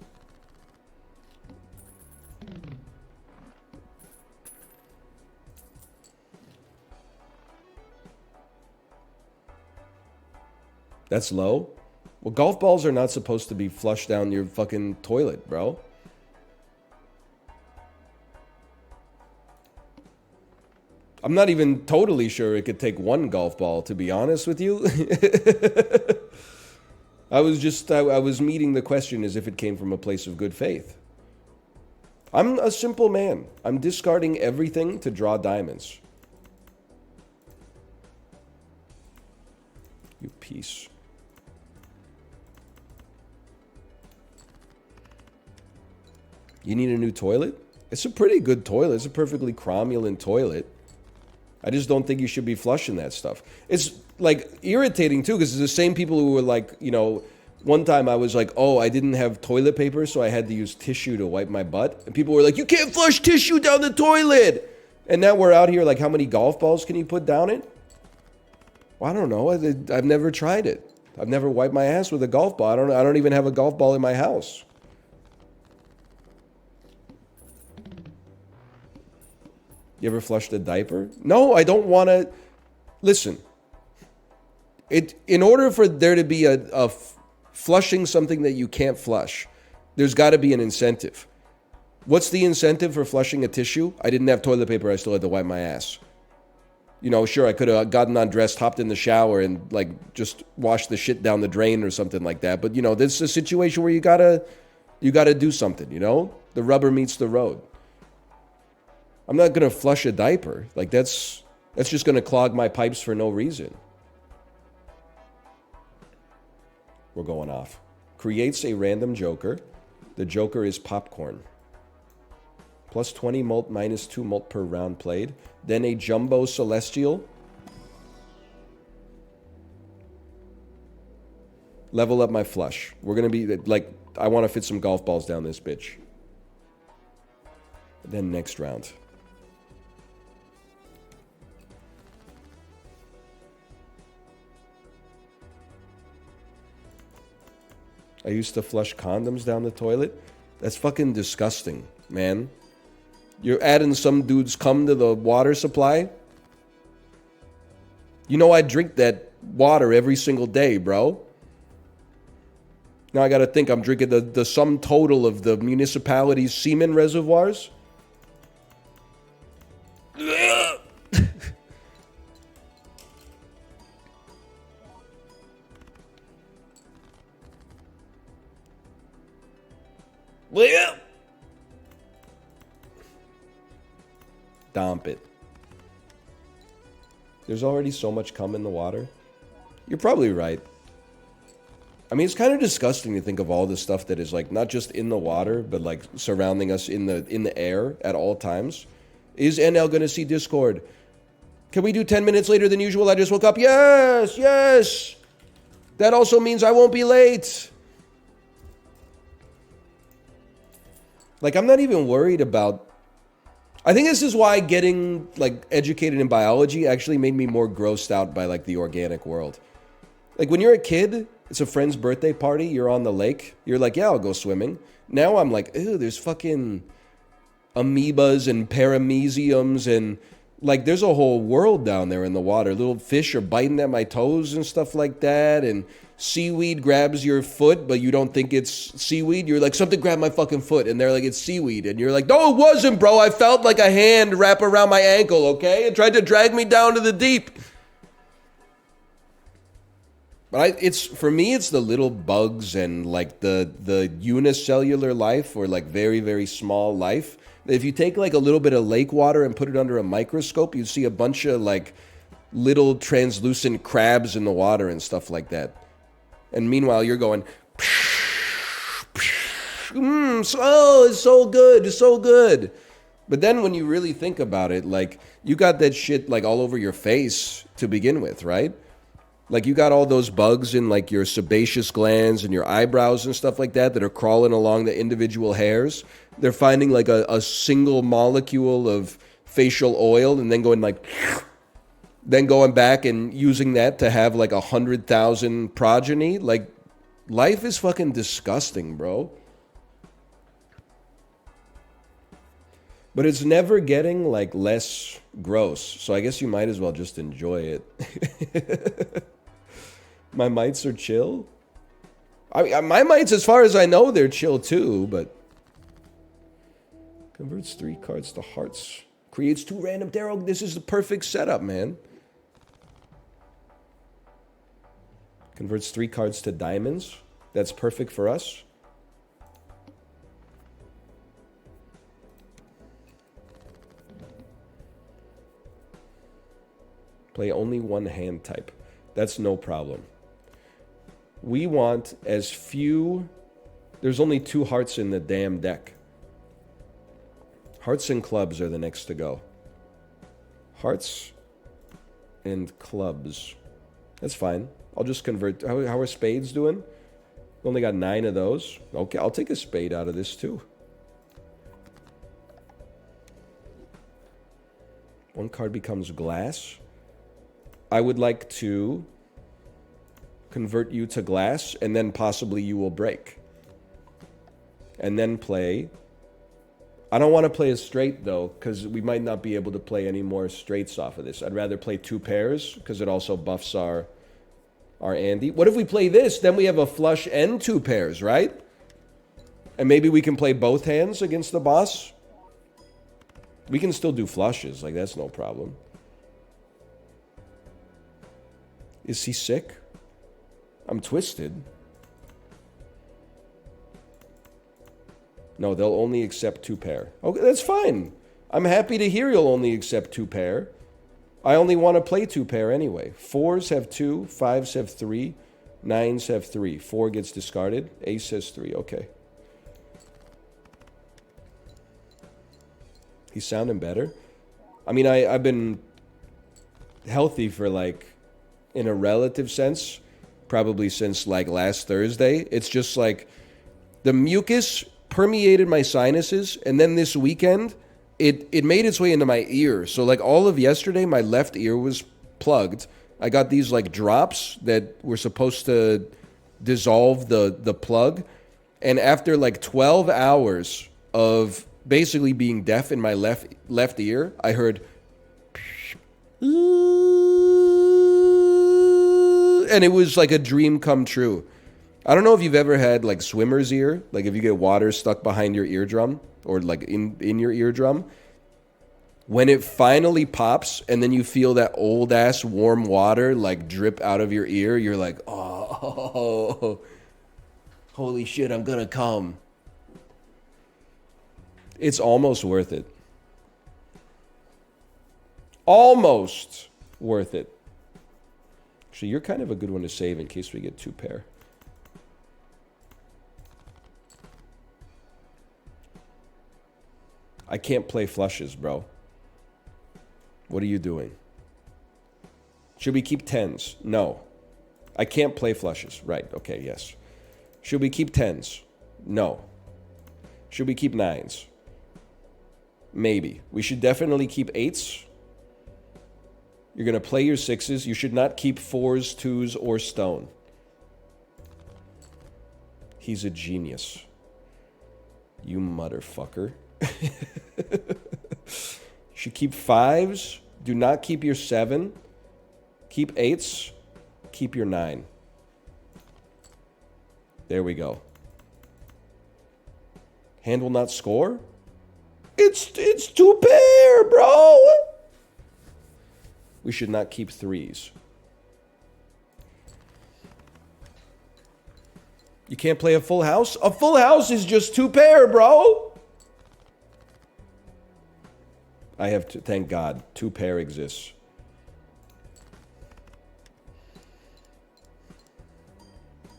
[SPEAKER 1] That's low? Well, golf balls are not supposed to be flushed down your fucking toilet, bro. I'm not even totally sure it could take 1 golf ball, to be honest with you. I was meeting the question as if it came from a place of good faith. I'm a simple man. I'm discarding everything to draw diamonds. You piece. You need a new toilet? It's a pretty good toilet. It's a perfectly cromulent toilet. I just don't think you should be flushing that stuff. It's like irritating too, because it's the same people who were like, you know, one time I was like, oh, I didn't have toilet paper, so I had to use tissue to wipe my butt. And people were like, you can't flush tissue down the toilet. And now we're out here like, how many golf balls can you put down it? Well, I don't know. I've never tried it. I've never wiped my ass with a golf ball. I don't even have a golf ball in my house. You ever flushed a diaper? No, I don't want to. Listen. In order for there to be a flushing something that you can't flush, There's got to be an incentive. What's the incentive for flushing a tissue? I didn't have toilet paper. I still had to wipe my ass. You know, sure, I could have gotten undressed, hopped in the shower, and, like, just washed the shit down the drain or something like that. But, you know, this is a situation where you gotta do something, you know? The rubber meets the road. I'm not going to flush a diaper. Like, that's just going to clog my pipes for no reason. We're going off. Creates a random joker. The joker is popcorn. Plus 20 mult, minus 2 mult per round played. Then a jumbo celestial. Level up my flush. We're going to be, like, I want to fit some golf balls down this bitch. Then next round. I used to flush condoms down the toilet. That's fucking disgusting, man. You're adding some dude's cum to the water supply? You know I drink that water every single day, bro. Now I gotta think I'm drinking the sum total of the municipality's semen reservoirs. Dump it. There's already so much cum in the water. You're probably right. I mean, it's kind of disgusting to think of all the stuff that is, like, not just in the water, but, like, surrounding us in the air at all times. Is NL gonna see Discord? Can we do 10 minutes later than usual? I just woke up. Yes, yes. That also means I won't be late. Like, I'm not even worried about... I think this is why getting, like, educated in biology actually made me more grossed out by, like, the organic world. Like, when you're a kid, it's a friend's birthday party, you're on the lake, you're like, yeah, I'll go swimming. Now I'm like, ew, there's fucking amoebas and parameciums and, like, there's a whole world down there in the water. Little fish are biting at my toes and stuff like that, and seaweed grabs your foot, but you don't think it's seaweed. You're like, something grabbed my fucking foot, and they're like, it's seaweed. And you're like, no, it wasn't, bro. I felt like a hand wrap around my ankle, okay? It tried to drag me down to the deep. But for me, it's the little bugs and, like, the unicellular life, or, like, very, very small life. If you take, like, a little bit of lake water and put it under a microscope, you see a bunch of, like, little translucent crabs in the water and stuff like that. And meanwhile, you're going, oh, it's so good, it's so good. But then when you really think about it, like, you got that shit, like, all over your face to begin with, right? Like, you got all those bugs in, like, your sebaceous glands and your eyebrows and stuff like that are crawling along the individual hairs. They're finding, like, a single molecule of facial oil and then going, like... Then going back and using that to have, like, 100,000 progeny. Like, life is fucking disgusting, bro. But it's never getting, like, less gross. So I guess you might as well just enjoy it. My mites are chill. I mean, my mites, as far as I know, they're chill too, but... Converts 3 cards to hearts. Creates 2 random tarot. This is the perfect setup, man. Converts 3 cards to diamonds. That's perfect for us. Play only 1 hand type. That's no problem. We want as few... There's only 2 hearts in the damn deck. Hearts and clubs are the next to go. Hearts and clubs. That's fine. I'll just convert. How are spades doing? Only got 9 of those. Okay, I'll take a spade out of this too. 1 card becomes glass. I would like to convert you to glass, and then possibly you will break. And then play... I don't want to play a straight, though, because we might not be able to play any more straights off of this. I'd rather play 2 pairs, because it also buffs our Andy. What if we play this? Then we have a flush and 2 pairs, right? And maybe we can play both hands against the boss. We can still do flushes. Like, that's no problem. Is he sick? I'm twisted. No, they'll only accept 2 pair. Okay, that's fine. I'm happy to hear you'll only accept 2 pair. I only want to play 2 pair anyway. 4s have 2, 5s have 3, 9s have 3. 4 gets discarded. Ace has 3. Okay. He's sounding better. I mean, I've been healthy for, like, in a relative sense, probably since, like, last Thursday. It's just, like, the mucus permeated my sinuses, and then this weekend, it made its way into my ear. So, like, all of yesterday, my left ear was plugged. I got these, like, drops that were supposed to dissolve the plug. And after, like, 12 hours of basically being deaf in my left ear, I heard, and it was like a dream come true. I don't know if you've ever had, like, swimmer's ear, like if you get water stuck behind your eardrum or, like, in your eardrum. When it finally pops and then you feel that old ass warm water, like, drip out of your ear, you're like, oh, holy shit, I'm gonna come. It's almost worth it. Almost worth it. Actually, you're kind of a good one to save in case we get 2 pair. I can't play flushes, bro. What are you doing? Should we keep 10s? No. I can't play flushes. Right, okay, yes. Should we keep 10s? No. Should we keep 9s? Maybe. We should definitely keep 8s. You're going to play your 6s. You should not keep 4s, 2s, or stone. He's a genius. You motherfucker. You should keep 5s. Do not keep your 7. Keep 8s. Keep your 9. There we go. Hand will not score? It's 2 pair, bro. We should not keep 3s. You can't play a full house? A full house is just 2 pair, bro. I have to, thank God, 2 pair exists.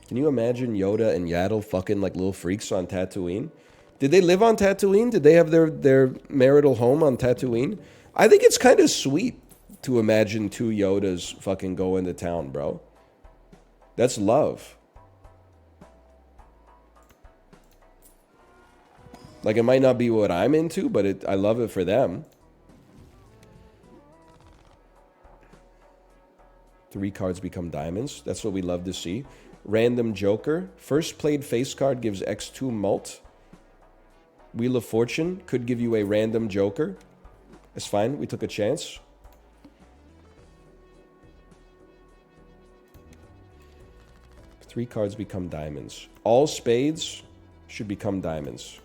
[SPEAKER 1] Can you imagine Yoda and Yaddle fucking like little freaks on Tatooine? Did they live on Tatooine? Did they have their marital home on Tatooine? I think it's kind of sweet to imagine 2 Yodas fucking going to town, bro. That's love. Like, it might not be what I'm into, but I love it for them. 3 cards become diamonds. That's what we love to see. Random Joker. First played face card gives X2 mult. Wheel of Fortune could give you a random Joker. It's fine. We took a chance. Three cards become diamonds. All spades should become diamonds.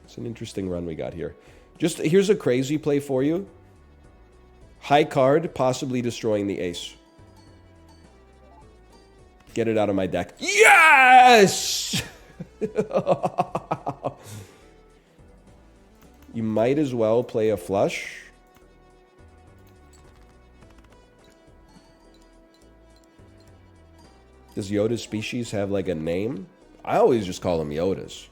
[SPEAKER 1] It's an interesting run we got here. Just here's a crazy play for you. High card, possibly destroying the ace. Get it out of my deck. Yes! You might as well play a flush. Does Yoda's species have like a name? I always just call them Yodas.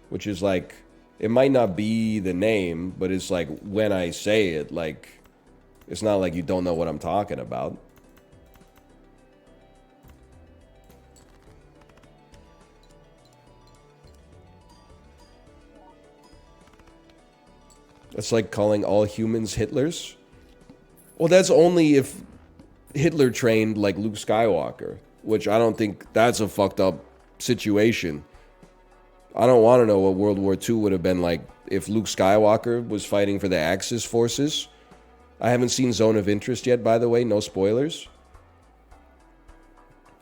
[SPEAKER 1] Which is like, it might not be the name, but it's like when I say it, like, it's not like you don't know what I'm talking about. It's like calling all humans Hitlers. Well, that's only if Hitler trained like Luke Skywalker, which I don't think that's a fucked up situation. I don't want to know what World War II would have been like if Luke Skywalker was fighting for the Axis forces. I haven't seen Zone of Interest yet, by the way. No spoilers.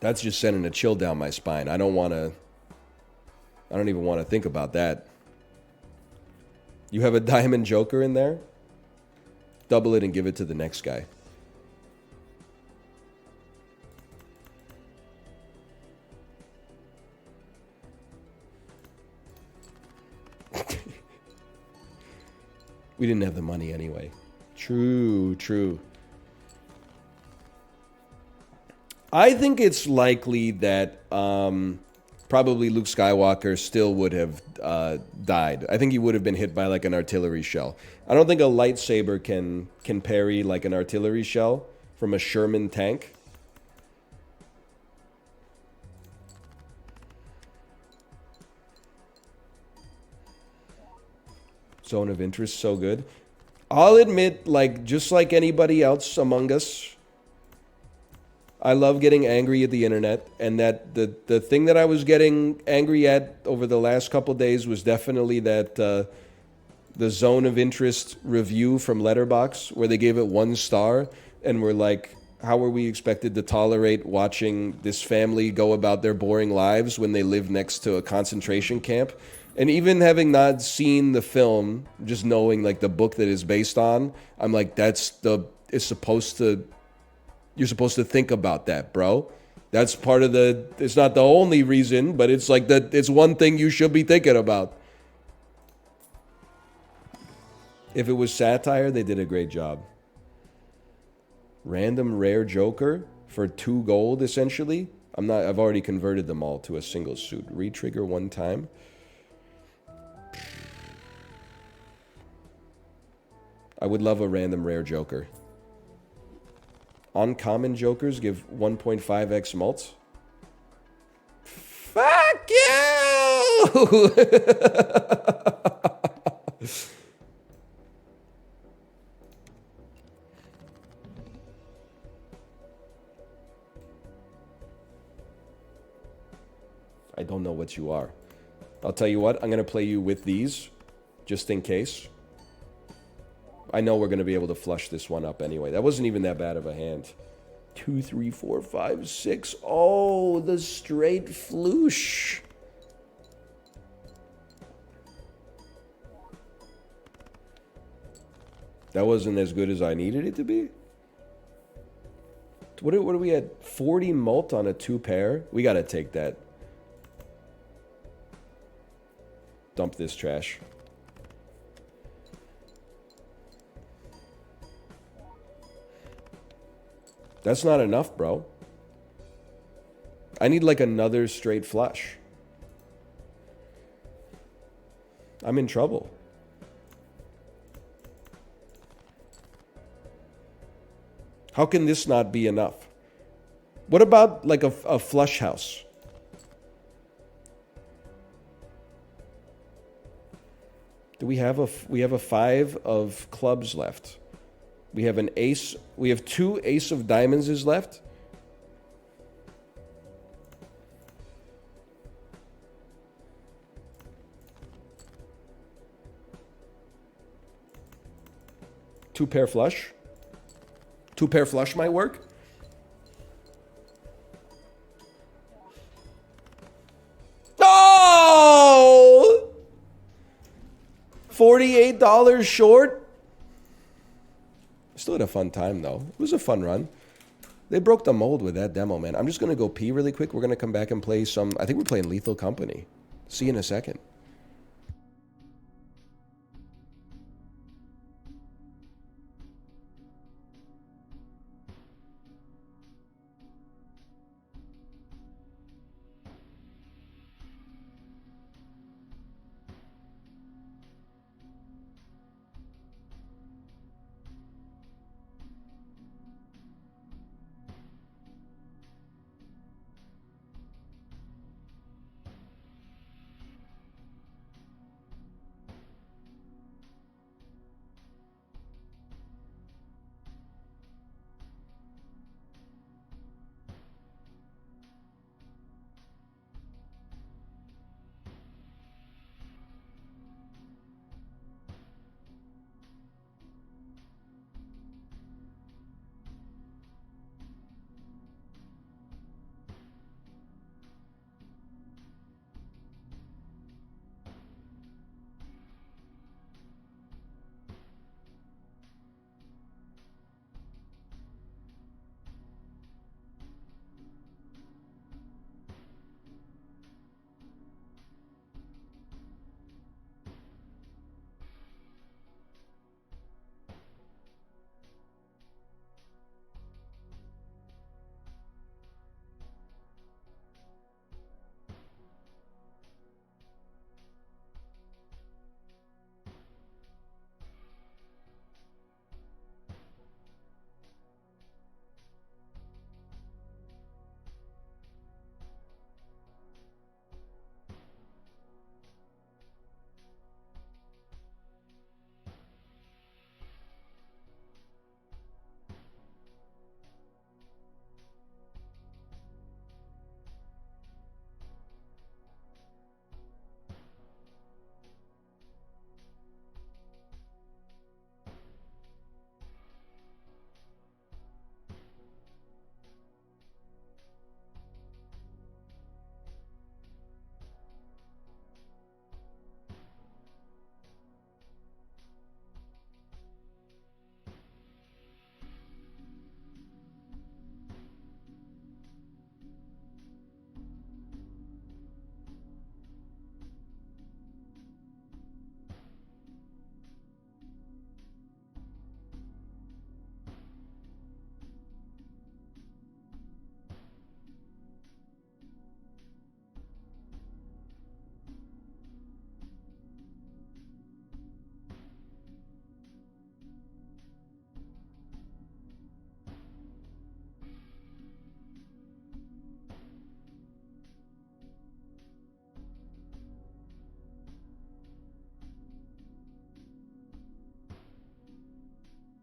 [SPEAKER 1] That's just sending a chill down my spine. I don't even want to think about that. You have a diamond joker in there? Double it and give it to the next guy. We didn't have the money anyway. True, true. I think it's likely that probably Luke Skywalker still would have died. I think he would have been hit by like an artillery shell. I don't think a lightsaber can parry like an artillery shell from a Sherman tank. Zone of interest, so good. I'll admit, like, just like anybody else among us, I love getting angry at the internet, and that the thing that I was getting angry at over the last couple days was definitely that the zone of interest review from Letterboxd, where they gave it 1 star, and were like, how are we expected to tolerate watching this family go about their boring lives when they live next to a concentration camp? And even having not seen the film, just knowing like the book that it's based on, I'm like, you're supposed to think about that, bro. That's part of it's not the only reason, but it's like it's one thing you should be thinking about. If it was satire, they did a great job. Random rare joker for 2 gold, essentially. I've already converted them all to a single suit. Retrigger 1 time. I would love a random rare joker. Uncommon jokers give 1.5x mults. Fuck you! I don't know what you are. I'll tell you what, I'm going to play you with these, just in case. I know we're going to be able to flush this one up anyway. That wasn't even that bad of a hand. 2, 3, 4, 5, 6. Oh, the straight floosh. That wasn't as good as I needed it to be. What are we at? 40 mult on a 2 pair? We got to take that. Dump this trash. That's not enough, bro. I need like another straight flush. I'm in trouble. How can this not be enough? What about like a flush house? Do we have a 5 of clubs left? We have an ace. We have 2 ace of diamonds is left. Two pair flush. 2 pair flush might work. Oh! $48 short. Still had a fun time, though. It was a fun run. They broke the mold with that demo, man. I'm just going to go pee really quick. We're going to come back and play some... I think we're playing Lethal Company. See you in a second.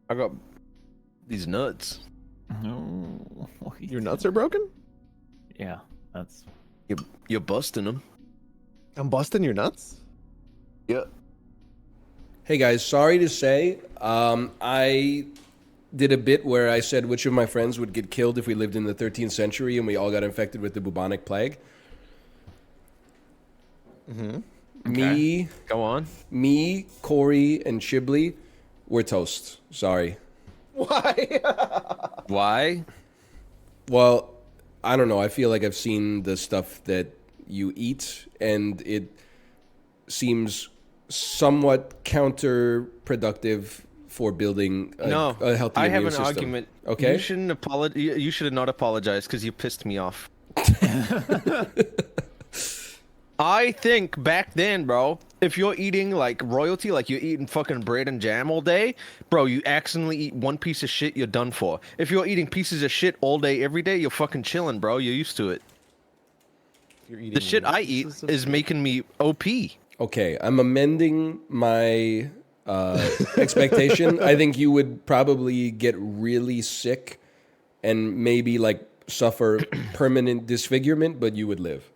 [SPEAKER 3] I got these nuts.
[SPEAKER 4] No.
[SPEAKER 5] Your nuts are broken?
[SPEAKER 4] Yeah, that's.
[SPEAKER 3] You're busting them.
[SPEAKER 5] I'm busting your nuts?
[SPEAKER 3] Yeah.
[SPEAKER 1] Hey guys, sorry to say, I did a bit where I said which of my friends would get killed if we lived in the 13th century and we all got infected with the bubonic plague.
[SPEAKER 3] Okay. Go on.
[SPEAKER 1] Me, Corey, and Shibley were toast. Sorry.
[SPEAKER 5] Why?
[SPEAKER 3] Why?
[SPEAKER 1] Well, I don't know. I feel like I've seen the stuff that you eat, and it seems somewhat counterproductive for building a healthy
[SPEAKER 3] I
[SPEAKER 1] immune
[SPEAKER 3] have an
[SPEAKER 1] system.
[SPEAKER 3] argument.
[SPEAKER 1] Okay.
[SPEAKER 3] You shouldn't apologize. You should have not apologized because you pissed me off. I think back then, bro, if you're eating like royalty, like you're eating fucking bread and jam all day, bro, you accidentally eat one piece of shit, you're done for. If you're eating pieces of shit all day, every day, you're fucking chilling, bro. You're used to it.
[SPEAKER 5] You're eating
[SPEAKER 3] The shit I eat
[SPEAKER 5] pieces of
[SPEAKER 3] is
[SPEAKER 5] shit?
[SPEAKER 3] making me OP.
[SPEAKER 1] Okay, I'm amending my expectation. I think you would probably get really sick and maybe like suffer permanent disfigurement, but you would live.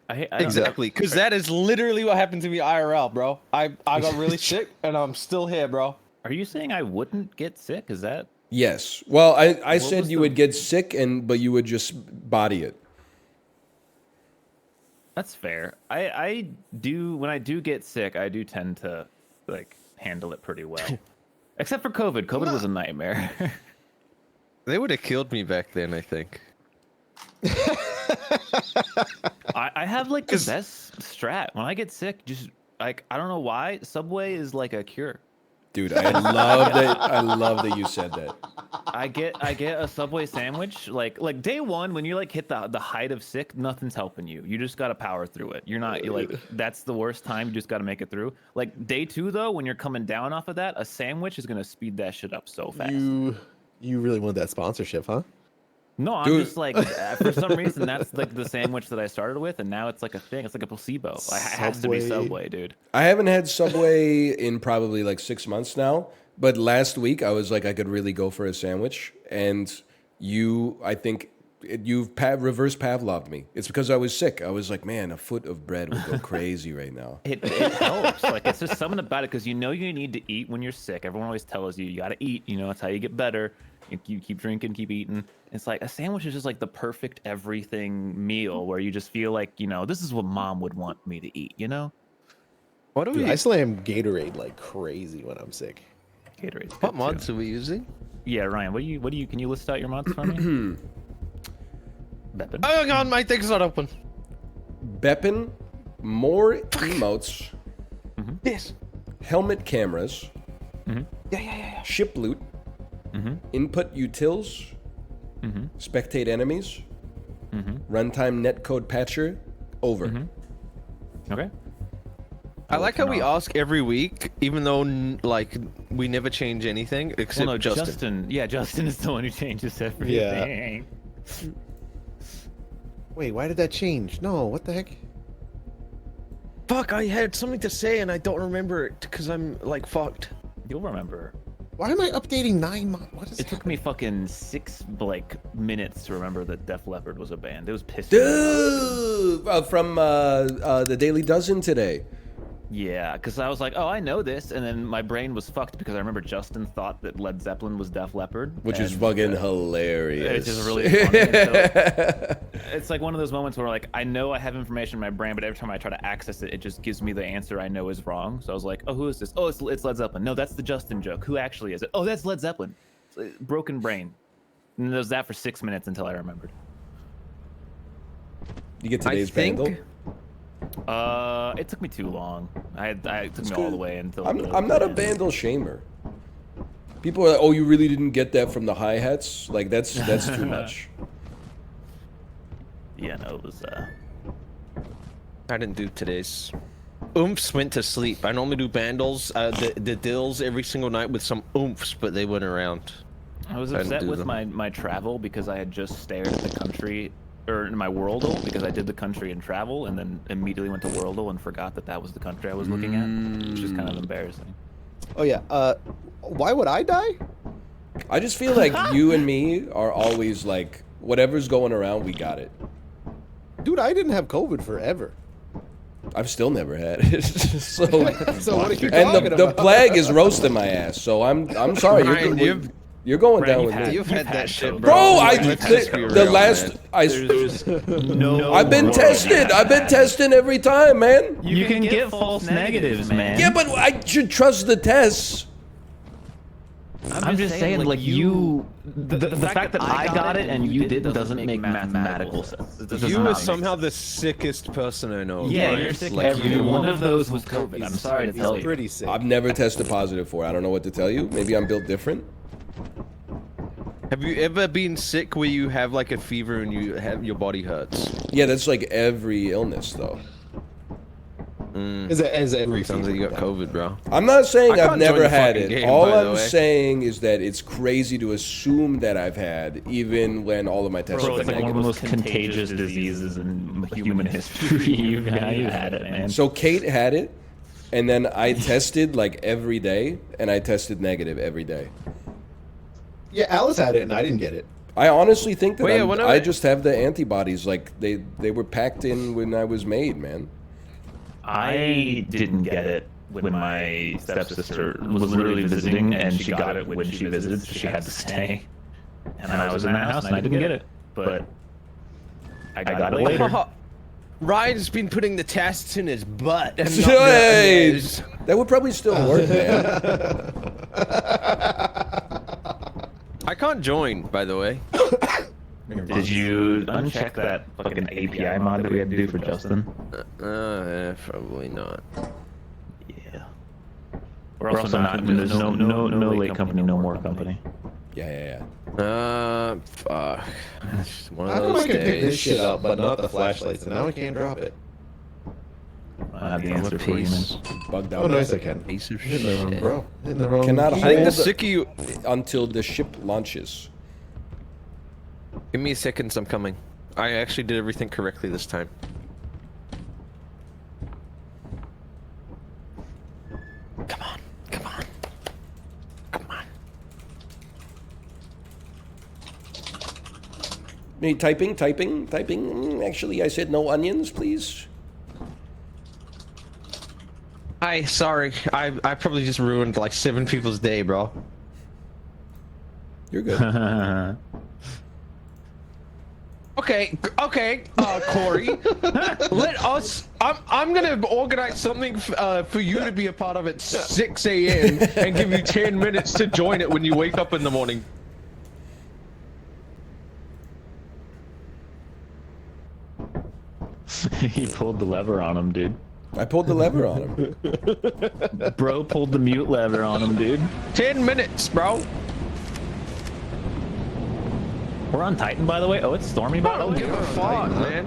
[SPEAKER 4] I don't-
[SPEAKER 3] Exactly, because that is literally what happened to me IRL, bro. I got really sick and I'm still here, bro.
[SPEAKER 4] Are you saying I wouldn't get sick? Is that?
[SPEAKER 1] Yes. Well, I said
[SPEAKER 4] was
[SPEAKER 1] you
[SPEAKER 4] the-
[SPEAKER 1] would get sick, but you would just body it.
[SPEAKER 4] That's fair. I do when I do get sick, I do tend to like handle it pretty well. Except for COVID. COVID was a nightmare.
[SPEAKER 3] They would have killed me back then, I think.
[SPEAKER 4] I have like the best strat. When I get sick, just like I don't know why, Subway is like a cure.
[SPEAKER 1] Dude, I love that. I love that you said that.
[SPEAKER 4] I get a Subway sandwich like day one when you like hit the height of sick, nothing's helping you. You just gotta power through it. You're like that's the worst time. You just gotta make it through. Like day two though, when you're coming down off of that, a sandwich is gonna speed that shit up so fast.
[SPEAKER 5] You really want that sponsorship, huh?
[SPEAKER 4] No, I'm
[SPEAKER 1] Dude.
[SPEAKER 4] just like for some reason that's like the sandwich that I started with, and now it's like a thing. It's like a placebo. It has to be
[SPEAKER 5] Subway.
[SPEAKER 4] Subway, dude.
[SPEAKER 1] I haven't had Subway in probably like 6 months now, but last week I was like I could really go for a sandwich, and I think you've reverse Pavloved me. It's because I was sick. I was like, man, a foot of bread would go crazy right now.
[SPEAKER 4] It helps. Like it's just something about it because you know you need to eat when you're sick. Everyone always tells you got to eat. You know, that's how you get better. You keep drinking, keep eating. It's like a sandwich is just like the perfect everything meal where you just feel like, you know, this is what mom would want me to eat, you know?
[SPEAKER 3] What are
[SPEAKER 5] Dude,
[SPEAKER 3] we?
[SPEAKER 5] I slam Gatorade like crazy when I'm sick.
[SPEAKER 4] Gatorade's
[SPEAKER 3] What
[SPEAKER 4] good,
[SPEAKER 3] mods
[SPEAKER 4] too.
[SPEAKER 3] are we using?
[SPEAKER 4] Yeah, Ryan, can you list out your mods for me? Beppin.
[SPEAKER 3] Oh god, my thing's not open.
[SPEAKER 1] Beppin, more emotes,
[SPEAKER 3] Yes.
[SPEAKER 1] helmet cameras,
[SPEAKER 3] Yeah.
[SPEAKER 1] ship loot, input utils, spectate enemies, runtime netcode patcher, over.
[SPEAKER 4] Okay.
[SPEAKER 3] I like how we
[SPEAKER 4] turn off.
[SPEAKER 3] ask every week, even though like we never change anything except
[SPEAKER 4] Well, no,
[SPEAKER 3] Justin.
[SPEAKER 4] Yeah, Justin is the one who changes everything.
[SPEAKER 5] Wait, why did that change? No, what the heck?
[SPEAKER 3] Fuck, I had something to say and I don't remember it because I'm like fucked.
[SPEAKER 4] You'll remember.
[SPEAKER 5] Why am I updating 9 months? What is
[SPEAKER 4] It took me fucking 6 minutes to remember that Def Leppard was a band. It was pissing me off.
[SPEAKER 1] Dude, from the Daily Dozen today.
[SPEAKER 4] Yeah, because I was like, oh, I know this, and then my brain was fucked because I remember Justin thought that Led Zeppelin was Def Leppard,
[SPEAKER 1] Which is
[SPEAKER 4] and,
[SPEAKER 1] fucking hilarious.
[SPEAKER 4] It's just really funny. And so, it's like one of those moments where like I know I have information in my brain, but every time I try to access it, it just gives me the answer I know is wrong. So I was like, oh, who is this? Oh, it's Led Zeppelin. No, that's the Justin joke. Who actually is it? Oh, that's Led Zeppelin. Broken brain. And there was that for 6 minutes until I remembered.
[SPEAKER 1] You get today's Vandal?
[SPEAKER 4] It took me too long. It took me all the way until.
[SPEAKER 1] I'm not a Vandal shamer. People are like, oh, you really didn't get that from the hi-hats? Like, that's too much.
[SPEAKER 4] Yeah, no, it was.
[SPEAKER 3] I didn't do today's. Oomphs went to sleep. I normally do bandles, the dills every single night with some oomphs, but they went around.
[SPEAKER 4] I was
[SPEAKER 3] I didn't
[SPEAKER 4] upset
[SPEAKER 3] do
[SPEAKER 4] with
[SPEAKER 3] them.
[SPEAKER 4] my travel because I had just stared at the country, or in my Worldle, because I did the country and travel, and then immediately went to Worldle and forgot that was the country I was looking at, which is kind of embarrassing.
[SPEAKER 5] Oh yeah. Why would I die?
[SPEAKER 1] I just feel like you and me are always like, whatever's going around, we got it.
[SPEAKER 5] Dude, I didn't have COVID forever.
[SPEAKER 1] I've still never had it. so
[SPEAKER 5] So what are you
[SPEAKER 1] and
[SPEAKER 5] talking
[SPEAKER 1] the
[SPEAKER 5] about?
[SPEAKER 1] plague is roasting my ass. So I'm sorry.
[SPEAKER 3] Ryan,
[SPEAKER 1] You're going
[SPEAKER 4] Brad,
[SPEAKER 1] down
[SPEAKER 4] you've
[SPEAKER 1] with
[SPEAKER 4] had-
[SPEAKER 1] me.
[SPEAKER 3] You've had that shit,
[SPEAKER 1] Bro,
[SPEAKER 3] Let's just be
[SPEAKER 1] the
[SPEAKER 3] real,
[SPEAKER 1] last
[SPEAKER 3] man.
[SPEAKER 4] There's no.
[SPEAKER 1] I've been tested. I've been testing every time, man.
[SPEAKER 4] You can get false negatives, man.
[SPEAKER 1] Yeah, but I should trust the tests.
[SPEAKER 4] I'm just saying, like you, the fact that I got it and you didn't doesn't make mathematical sense. It does
[SPEAKER 3] You
[SPEAKER 4] not
[SPEAKER 3] were
[SPEAKER 4] make
[SPEAKER 3] somehow
[SPEAKER 4] sense.
[SPEAKER 3] the sickest person I know.
[SPEAKER 4] Yeah,
[SPEAKER 3] Like,
[SPEAKER 4] you're sick.
[SPEAKER 3] like
[SPEAKER 4] Every
[SPEAKER 3] you.
[SPEAKER 4] one of those was COVID. I'm sorry to tell
[SPEAKER 5] He's
[SPEAKER 4] you.
[SPEAKER 5] pretty sick.
[SPEAKER 1] I've never tested positive for it. I don't know what to tell you. Maybe I'm built different.
[SPEAKER 3] Have you ever been sick where you have like a fever and you have your body hurts?
[SPEAKER 1] Yeah, that's like every illness, though.
[SPEAKER 5] Is every
[SPEAKER 3] Sounds like you got COVID, bro.
[SPEAKER 1] I'm not saying
[SPEAKER 3] I
[SPEAKER 1] I've
[SPEAKER 3] can't join
[SPEAKER 1] never
[SPEAKER 3] the
[SPEAKER 1] had
[SPEAKER 3] fucking
[SPEAKER 1] it.
[SPEAKER 3] game,
[SPEAKER 1] All
[SPEAKER 3] by the
[SPEAKER 1] I'm
[SPEAKER 3] way.
[SPEAKER 1] saying is that it's crazy to assume that I've had, even when all of my tests
[SPEAKER 4] Bro,
[SPEAKER 1] have
[SPEAKER 4] it's
[SPEAKER 1] been
[SPEAKER 4] like one of the
[SPEAKER 1] negative.
[SPEAKER 4] most contagious diseases in human history. You've had it, man.
[SPEAKER 1] So Kate had it, and then I tested like every day, and I tested negative every day.
[SPEAKER 5] Yeah, Alice had it and I didn't get it.
[SPEAKER 1] I honestly think that
[SPEAKER 3] Well, yeah,
[SPEAKER 1] I'm-
[SPEAKER 3] whenever-
[SPEAKER 1] I just have the antibodies. Like they were packed in when I was made, man.
[SPEAKER 4] I didn't get it when my stepsister was literally visiting, and she got it when she visited, so she had to stay. And I was in that house, and I didn't get it, but I got it later.
[SPEAKER 3] Ryan's been putting the tests in his butt and not
[SPEAKER 1] Hey,
[SPEAKER 3] his.
[SPEAKER 1] that would probably still work, man.
[SPEAKER 3] I can't join, by the way.
[SPEAKER 4] Did you uncheck that fucking API mod that we had to do for Justin?
[SPEAKER 3] Yeah, probably not.
[SPEAKER 4] Yeah. We're also not. There's no late company, no more company.
[SPEAKER 1] Yeah.
[SPEAKER 3] Fuck. It's one of
[SPEAKER 5] How come
[SPEAKER 3] those
[SPEAKER 5] I can pick this
[SPEAKER 3] days.
[SPEAKER 5] shit up, but not the flashlights, and now I can't drop it?
[SPEAKER 4] I have the answer for you,
[SPEAKER 3] Piece.
[SPEAKER 4] man.
[SPEAKER 1] Bugged out.
[SPEAKER 5] Oh, nice, I can.
[SPEAKER 3] Piece of
[SPEAKER 5] Hitting the wrong,
[SPEAKER 3] shit.
[SPEAKER 5] bro. Hitting the wrong.
[SPEAKER 1] Cannot
[SPEAKER 5] key.
[SPEAKER 3] I think the
[SPEAKER 1] Hold-
[SPEAKER 3] sick of you.
[SPEAKER 1] Until the ship launches.
[SPEAKER 3] Give me a second, I'm coming. I actually did everything correctly this time. Come on, come on, come on.
[SPEAKER 1] Me typing. Actually, I said no onions, please.
[SPEAKER 3] Hi, sorry. I probably just ruined like 7 people's day, bro.
[SPEAKER 1] You're good.
[SPEAKER 3] Okay, Corey. Let us. I'm gonna organize something for you to be a part of at 6 a.m. and give you 10 minutes to join it when you wake up in the morning.
[SPEAKER 4] He pulled the lever on him, dude.
[SPEAKER 1] I pulled the lever on him.
[SPEAKER 4] Bro pulled the mute lever on him, dude.
[SPEAKER 3] 10 minutes, bro.
[SPEAKER 4] We're on Titan, by the way. Oh, it's stormy, by
[SPEAKER 3] I
[SPEAKER 4] the
[SPEAKER 3] don't
[SPEAKER 4] way.
[SPEAKER 3] give a fuck, man.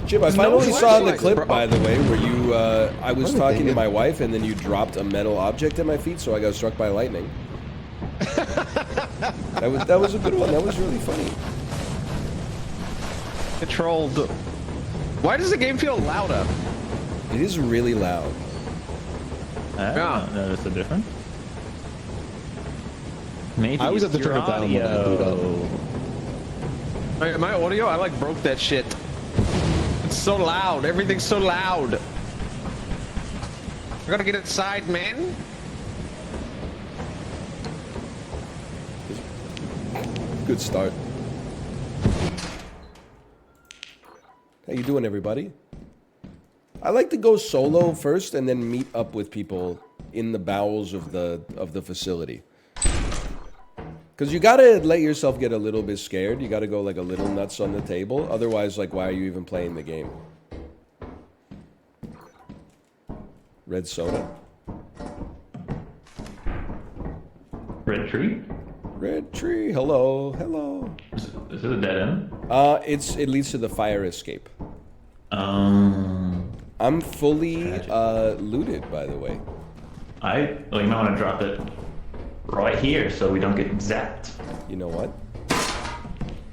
[SPEAKER 1] Jim, I finally saw the
[SPEAKER 3] flashlights,
[SPEAKER 1] clip,
[SPEAKER 3] bro.
[SPEAKER 1] by the way, where you, I was
[SPEAKER 5] What a
[SPEAKER 1] talking to
[SPEAKER 5] thing.
[SPEAKER 1] my wife, and then you dropped a metal object at my feet, so I got struck by lightning. that was a good one. That was really funny.
[SPEAKER 3] Controlled. Why does the game feel louder?
[SPEAKER 1] It is really loud.
[SPEAKER 4] I
[SPEAKER 3] Yeah.
[SPEAKER 4] don't notice the difference. Maybe
[SPEAKER 5] I always
[SPEAKER 4] it's
[SPEAKER 5] have to turn
[SPEAKER 4] your
[SPEAKER 5] it down when I boot
[SPEAKER 4] audio.
[SPEAKER 3] My audio, I like broke that shit. It's so loud. Everything's so loud. I gotta get inside, man.
[SPEAKER 1] Good start. How you doing, everybody? I like to go solo first and then meet up with people in the bowels of the facility. Because you gotta let yourself get a little bit scared. You gotta go like a little nuts on the table. Otherwise, like, why are you even playing the game? Red soda?
[SPEAKER 4] Red tree?
[SPEAKER 1] Red tree, hello, hello.
[SPEAKER 4] Is it a dead end?
[SPEAKER 1] It leads to the fire escape.
[SPEAKER 4] Um,
[SPEAKER 1] I'm fully looted, by the way.
[SPEAKER 4] well, you might want to drop it right here so we don't get zapped.
[SPEAKER 1] You know what?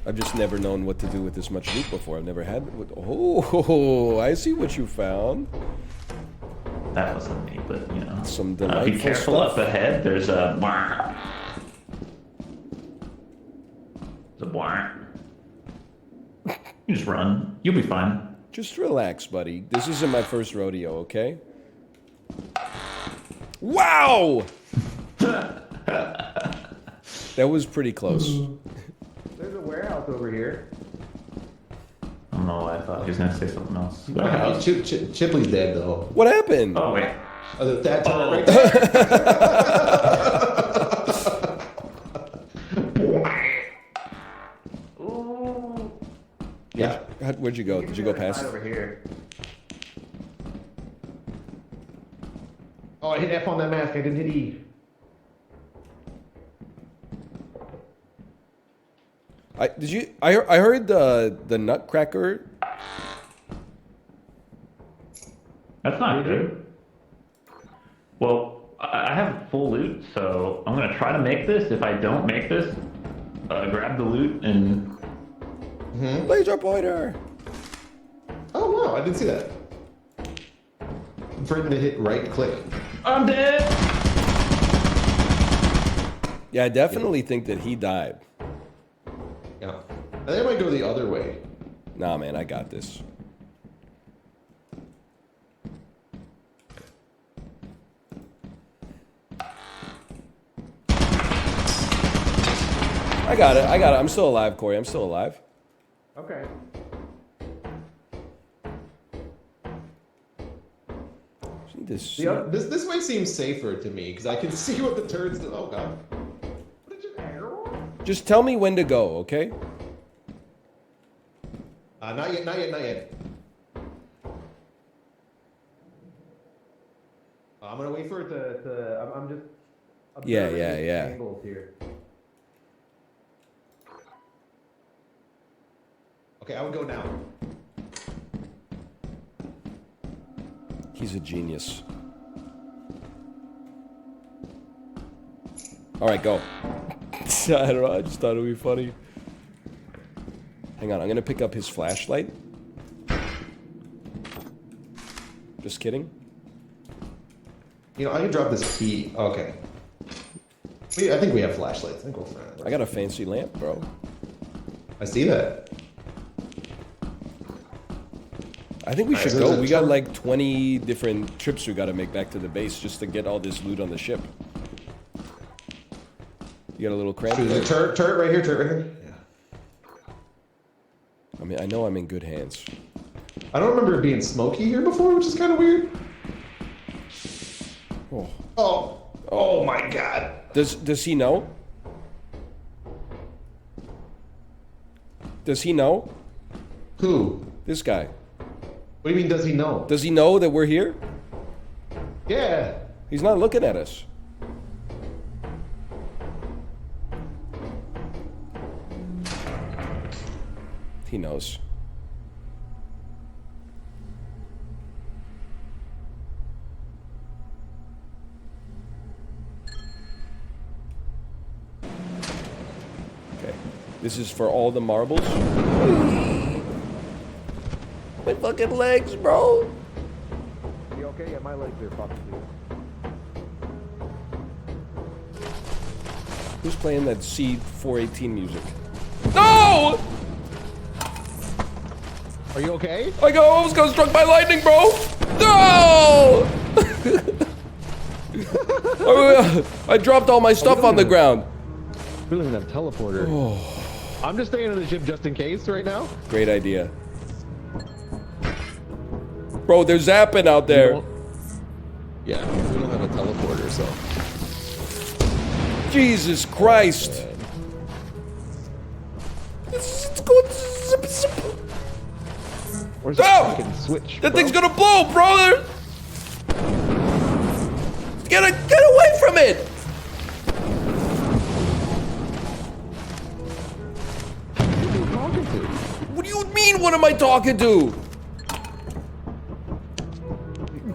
[SPEAKER 1] I've just never known what to do with this much loot before. I've never had. Oh, I see what you found.
[SPEAKER 4] That wasn't me, but you know.
[SPEAKER 1] Some
[SPEAKER 4] Be
[SPEAKER 1] delightful
[SPEAKER 4] careful
[SPEAKER 1] stuff.
[SPEAKER 4] up ahead. There's a.
[SPEAKER 6] You just run. You'll be fine.
[SPEAKER 1] Just relax, buddy. This isn't my first rodeo, okay? Wow! That was pretty close.
[SPEAKER 7] There's a warehouse over here.
[SPEAKER 6] I don't know why I thought he was gonna say something else.
[SPEAKER 5] Chipley's dead though.
[SPEAKER 1] What happened?
[SPEAKER 6] Oh wait.
[SPEAKER 5] That turret right there. Yeah.
[SPEAKER 1] Where'd you go? Did you go past?
[SPEAKER 7] Over here.
[SPEAKER 5] Oh, I hit F on that mask. I didn't hit E.
[SPEAKER 1] I heard the Nutcracker.
[SPEAKER 6] That's not good. Well, I have full loot, so I'm gonna try to make this. If I don't make this, grab the loot and.
[SPEAKER 1] Laser pointer.
[SPEAKER 5] Oh wow, I didn't see that. For him to hit right click.
[SPEAKER 6] I'm dead.
[SPEAKER 1] Yeah, I definitely think that he died.
[SPEAKER 5] Yeah. I think I might go the other way.
[SPEAKER 1] Nah, man, I got this. I got it. I'm still alive, Corey. I'm still alive.
[SPEAKER 7] Okay.
[SPEAKER 5] This way seems safer to me because I can see what the turns do. Oh god. What did you arrow?
[SPEAKER 1] Just tell me when to go, okay?
[SPEAKER 5] Not yet. I'm gonna wait for it to I'm just observing
[SPEAKER 1] Yeah.
[SPEAKER 5] angles here. Okay, I would go now.
[SPEAKER 1] He's a genius. All right, go. I don't know. I just thought it would be funny. Hang on, I'm gonna pick up his flashlight. Just kidding.
[SPEAKER 5] You know, I can drop this key. Okay. I think we have flashlights. I think we'll find it.
[SPEAKER 1] I got a fancy lamp, bro.
[SPEAKER 5] I see that.
[SPEAKER 1] I think we should
[SPEAKER 5] so
[SPEAKER 1] go.
[SPEAKER 5] there's a
[SPEAKER 1] We got
[SPEAKER 5] turret.
[SPEAKER 1] like 20 different trips we gotta make back to the base just to get all this loot on the ship. You got a little cramp?
[SPEAKER 5] There's a turret right here, Yeah.
[SPEAKER 1] I mean, I know I'm in good hands.
[SPEAKER 5] I don't remember it being smoky here before, which is kind of weird. Oh my god.
[SPEAKER 1] Does he know? Does he know?
[SPEAKER 5] Who?
[SPEAKER 1] This guy.
[SPEAKER 5] What do you mean, does he know?
[SPEAKER 1] Does he know that we're here?
[SPEAKER 5] Yeah.
[SPEAKER 1] He's not looking at us. He knows. Okay. This is for all the marbles. My fucking legs, bro.
[SPEAKER 7] You okay? Yeah, my legs are fucked, dude.
[SPEAKER 1] Who's playing that C418 music? No!
[SPEAKER 5] Are you okay?
[SPEAKER 1] I almost got struck by lightning, bro! No! I dropped all my stuff on the ground.
[SPEAKER 5] We don't even have a teleporter. I'm just staying on the ship just in case right now.
[SPEAKER 1] Great idea. Bro, they're zapping out there.
[SPEAKER 5] Yeah, we don't have a teleporter, so.
[SPEAKER 1] Jesus Christ. It's going zip, zip.
[SPEAKER 5] Where's the
[SPEAKER 1] Oh!
[SPEAKER 5] fucking switch?
[SPEAKER 1] That
[SPEAKER 5] bro?
[SPEAKER 1] thing's gonna blow, bro! Get away from it!
[SPEAKER 5] Who are you talking to?
[SPEAKER 1] What do you mean, what am I talking to?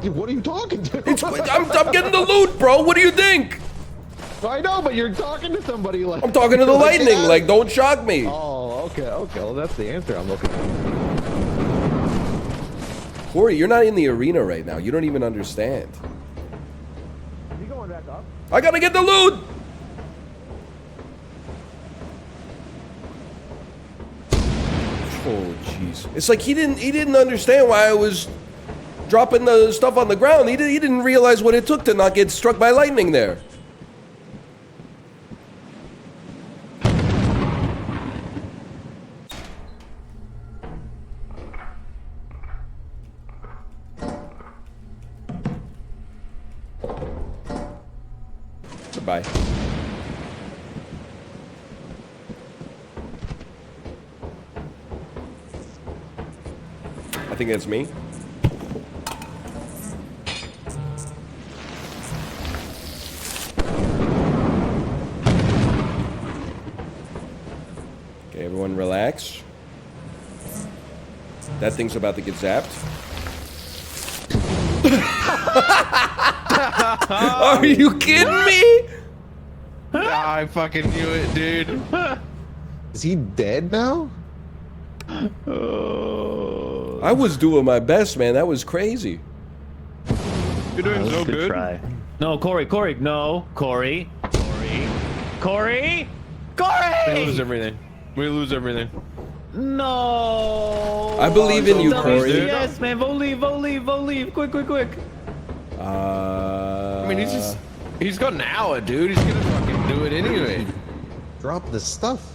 [SPEAKER 5] What are you talking to?
[SPEAKER 1] I'm getting the loot, bro. What do you think?
[SPEAKER 5] I know, but you're talking to somebody like.
[SPEAKER 1] I'm talking to the
[SPEAKER 5] like
[SPEAKER 1] lightning.
[SPEAKER 5] that.
[SPEAKER 1] Like, don't shock me.
[SPEAKER 5] Oh, okay. Well, that's the answer I'm looking for.
[SPEAKER 1] Corey, you're not in the arena right now. You don't even understand.
[SPEAKER 7] You going back up?
[SPEAKER 1] I gotta get the loot. Oh jeez. It's like he didn't understand why I was dropping the stuff on the ground. He didn't realize what it took to not get struck by lightning there. Goodbye. I think that's me. Okay, everyone relax. That thing's about to get zapped. Are you kidding me?
[SPEAKER 3] I fucking knew it, dude.
[SPEAKER 5] Is he dead now?
[SPEAKER 1] I was doing my best, man. That was crazy.
[SPEAKER 3] You're doing so good.
[SPEAKER 6] Try.
[SPEAKER 4] No, Corey, no, Corey.
[SPEAKER 3] We lose everything. We lose everything.
[SPEAKER 4] No.
[SPEAKER 1] I believe in you, Corey.
[SPEAKER 4] Yes, man. Vote leave. Quick.
[SPEAKER 3] I mean, he's got an hour, dude. He's gonna fucking do it anyway.
[SPEAKER 5] Drop the stuff.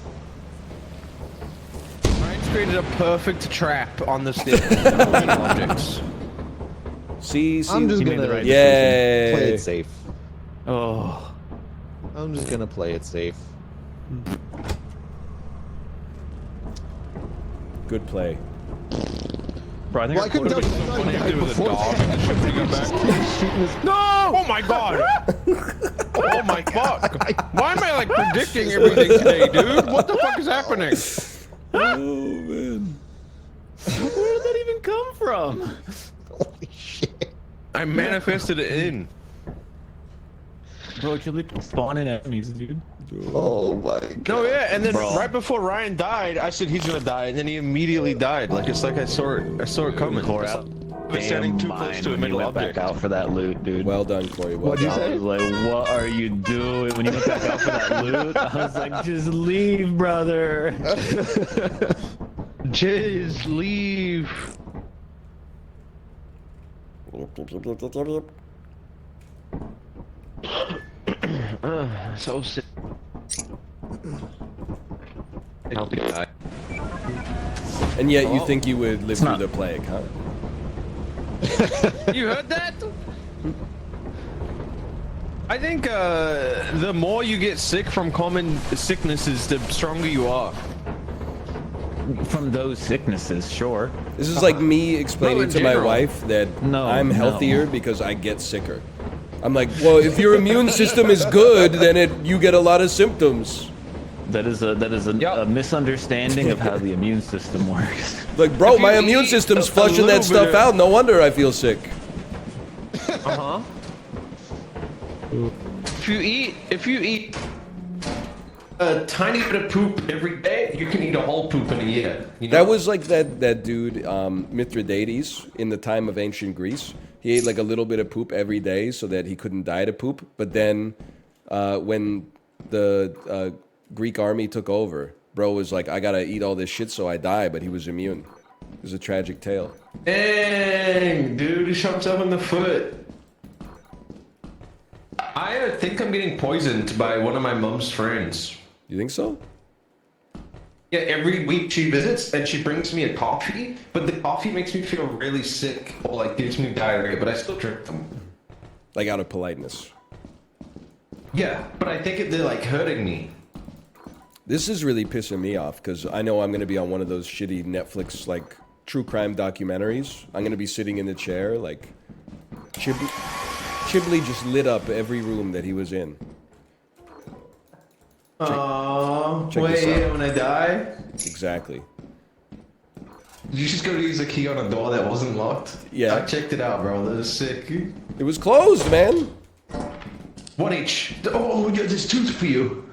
[SPEAKER 3] Ryan's created a perfect trap on the stick. Objects.
[SPEAKER 1] See.
[SPEAKER 5] I'm just
[SPEAKER 4] He made
[SPEAKER 5] gonna
[SPEAKER 4] the right
[SPEAKER 1] Yay.
[SPEAKER 5] play it safe.
[SPEAKER 4] Oh.
[SPEAKER 5] I'm just gonna play it safe.
[SPEAKER 1] Good play.
[SPEAKER 6] Bro, I think
[SPEAKER 5] Well, I couldn't tell
[SPEAKER 3] Funny if there was a
[SPEAKER 5] before
[SPEAKER 3] dog
[SPEAKER 5] that.
[SPEAKER 3] and the shit when he got back.
[SPEAKER 5] No!
[SPEAKER 3] Oh my god! Oh my fuck! Why am I like predicting everything today, dude? What the fuck is happening?
[SPEAKER 1] Oh man.
[SPEAKER 4] Where did that even come from?
[SPEAKER 5] Holy shit.
[SPEAKER 3] I manifested it in.
[SPEAKER 4] Bro, you're like spawning enemies, dude.
[SPEAKER 5] Oh my god.
[SPEAKER 3] No, yeah, and then
[SPEAKER 6] Bro.
[SPEAKER 3] right before Ryan died, I said he's gonna die, and then he immediately died. Like it's like I saw it coming.
[SPEAKER 6] Core
[SPEAKER 3] It's
[SPEAKER 6] out.
[SPEAKER 3] like we're standing too close to a
[SPEAKER 6] When you
[SPEAKER 3] middle
[SPEAKER 6] went back
[SPEAKER 3] object.
[SPEAKER 6] out for that loot, dude.
[SPEAKER 1] Well done, Corey. Well
[SPEAKER 5] What'd you
[SPEAKER 1] done.
[SPEAKER 6] I
[SPEAKER 5] say?
[SPEAKER 6] was like, what are you doing? When you went back out for that loot, I was like, just leave, brother.
[SPEAKER 3] Just leave. So sick.
[SPEAKER 1] And yet you think you would live through
[SPEAKER 6] not-
[SPEAKER 1] the plague, huh?
[SPEAKER 3] You heard that? I think the more you get sick from common sicknesses, the stronger you are.
[SPEAKER 6] From those sicknesses, sure.
[SPEAKER 1] This is like me explaining
[SPEAKER 3] in
[SPEAKER 1] to my
[SPEAKER 3] general.
[SPEAKER 1] wife that
[SPEAKER 6] No,
[SPEAKER 1] I'm
[SPEAKER 6] no.
[SPEAKER 1] healthier because I get sicker. I'm like, well, if your immune system is good, then you get a lot of symptoms.
[SPEAKER 6] That is a misunderstanding of how the immune system works.
[SPEAKER 1] Like, bro,
[SPEAKER 3] If
[SPEAKER 1] my
[SPEAKER 3] you
[SPEAKER 1] immune
[SPEAKER 3] eat
[SPEAKER 1] system's
[SPEAKER 3] a
[SPEAKER 1] flushing that
[SPEAKER 3] little
[SPEAKER 1] stuff
[SPEAKER 3] bit-
[SPEAKER 1] out. No wonder I feel sick.
[SPEAKER 3] Uh-huh. If you eat a tiny bit of poop every day, you can eat a whole poop in a year. You know?
[SPEAKER 1] That was like that dude Mithridates in the time of ancient Greece. He ate like a little bit of poop every day so that he couldn't die to poop. But then when the Greek army took over, bro was like, I gotta eat all this shit so I die, but he was immune. It was a tragic tale.
[SPEAKER 3] Dang, dude, he shot himself in the foot. I think I'm getting poisoned by one of my mom's friends.
[SPEAKER 1] You think so?
[SPEAKER 3] Yeah, every week she visits and she brings me a coffee, but the coffee makes me feel really sick or like gives me diarrhea, but I still drink them.
[SPEAKER 1] Like out of politeness.
[SPEAKER 3] Yeah, but I think they're like hurting me.
[SPEAKER 1] This is really pissing me off because I know I'm gonna be on one of those shitty Netflix like true crime documentaries. I'm gonna be sitting in the chair like Chiblee just lit up every room that he was in. Check this out.
[SPEAKER 3] When I die?
[SPEAKER 1] Exactly.
[SPEAKER 3] Did you just go to use a key on a door that wasn't locked?
[SPEAKER 1] Yeah.
[SPEAKER 3] I checked it out, bro. That was sick.
[SPEAKER 1] It was closed, man.
[SPEAKER 3] What H? Oh, yeah, there's tooth for you.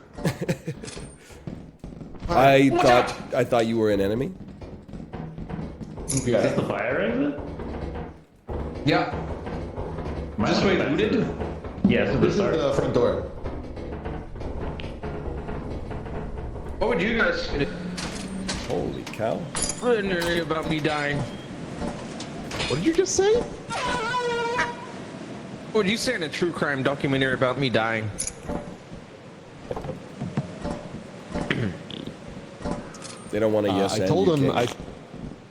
[SPEAKER 1] I
[SPEAKER 3] Watch
[SPEAKER 1] thought you were an enemy.
[SPEAKER 6] Is this the fire exit?
[SPEAKER 3] Yeah. This way looted?
[SPEAKER 6] Yeah, so
[SPEAKER 5] This is
[SPEAKER 6] the
[SPEAKER 5] the front door.
[SPEAKER 3] What would you guys...
[SPEAKER 1] Holy cow.
[SPEAKER 3] documentary about me dying.
[SPEAKER 5] What did you just say?
[SPEAKER 3] What are you saying? A true crime documentary about me dying?
[SPEAKER 1] They don't want a yes.
[SPEAKER 5] I
[SPEAKER 1] and
[SPEAKER 5] told
[SPEAKER 1] you
[SPEAKER 5] him.
[SPEAKER 1] can't.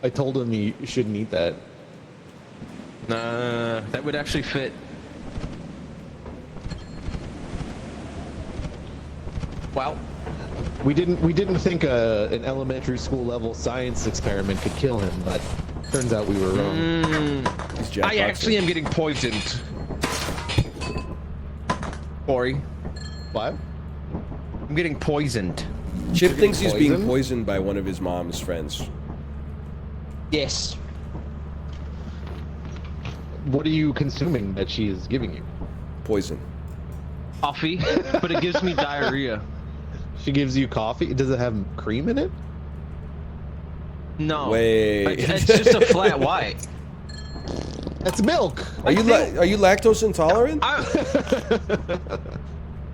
[SPEAKER 5] I told him you shouldn't eat that.
[SPEAKER 3] Nah, that would actually fit. Well,
[SPEAKER 5] We didn't think an elementary school level science experiment could kill him, but turns out we were wrong.
[SPEAKER 1] He's Jack
[SPEAKER 3] I actually
[SPEAKER 1] Buster.
[SPEAKER 3] am getting poisoned. Corey,
[SPEAKER 5] What?
[SPEAKER 3] I'm getting poisoned.
[SPEAKER 1] Chip thinks he's being
[SPEAKER 5] poisoned?
[SPEAKER 1] poisoned by one of his mom's friends.
[SPEAKER 3] Yes.
[SPEAKER 5] What are you consuming that she is giving you?
[SPEAKER 1] Poison.
[SPEAKER 3] Coffee, but it gives me diarrhea.
[SPEAKER 5] She gives you coffee. Does it have cream in it?
[SPEAKER 3] No.
[SPEAKER 1] Wait.
[SPEAKER 3] It's just a flat white.
[SPEAKER 5] That's milk.
[SPEAKER 1] Are you lactose intolerant?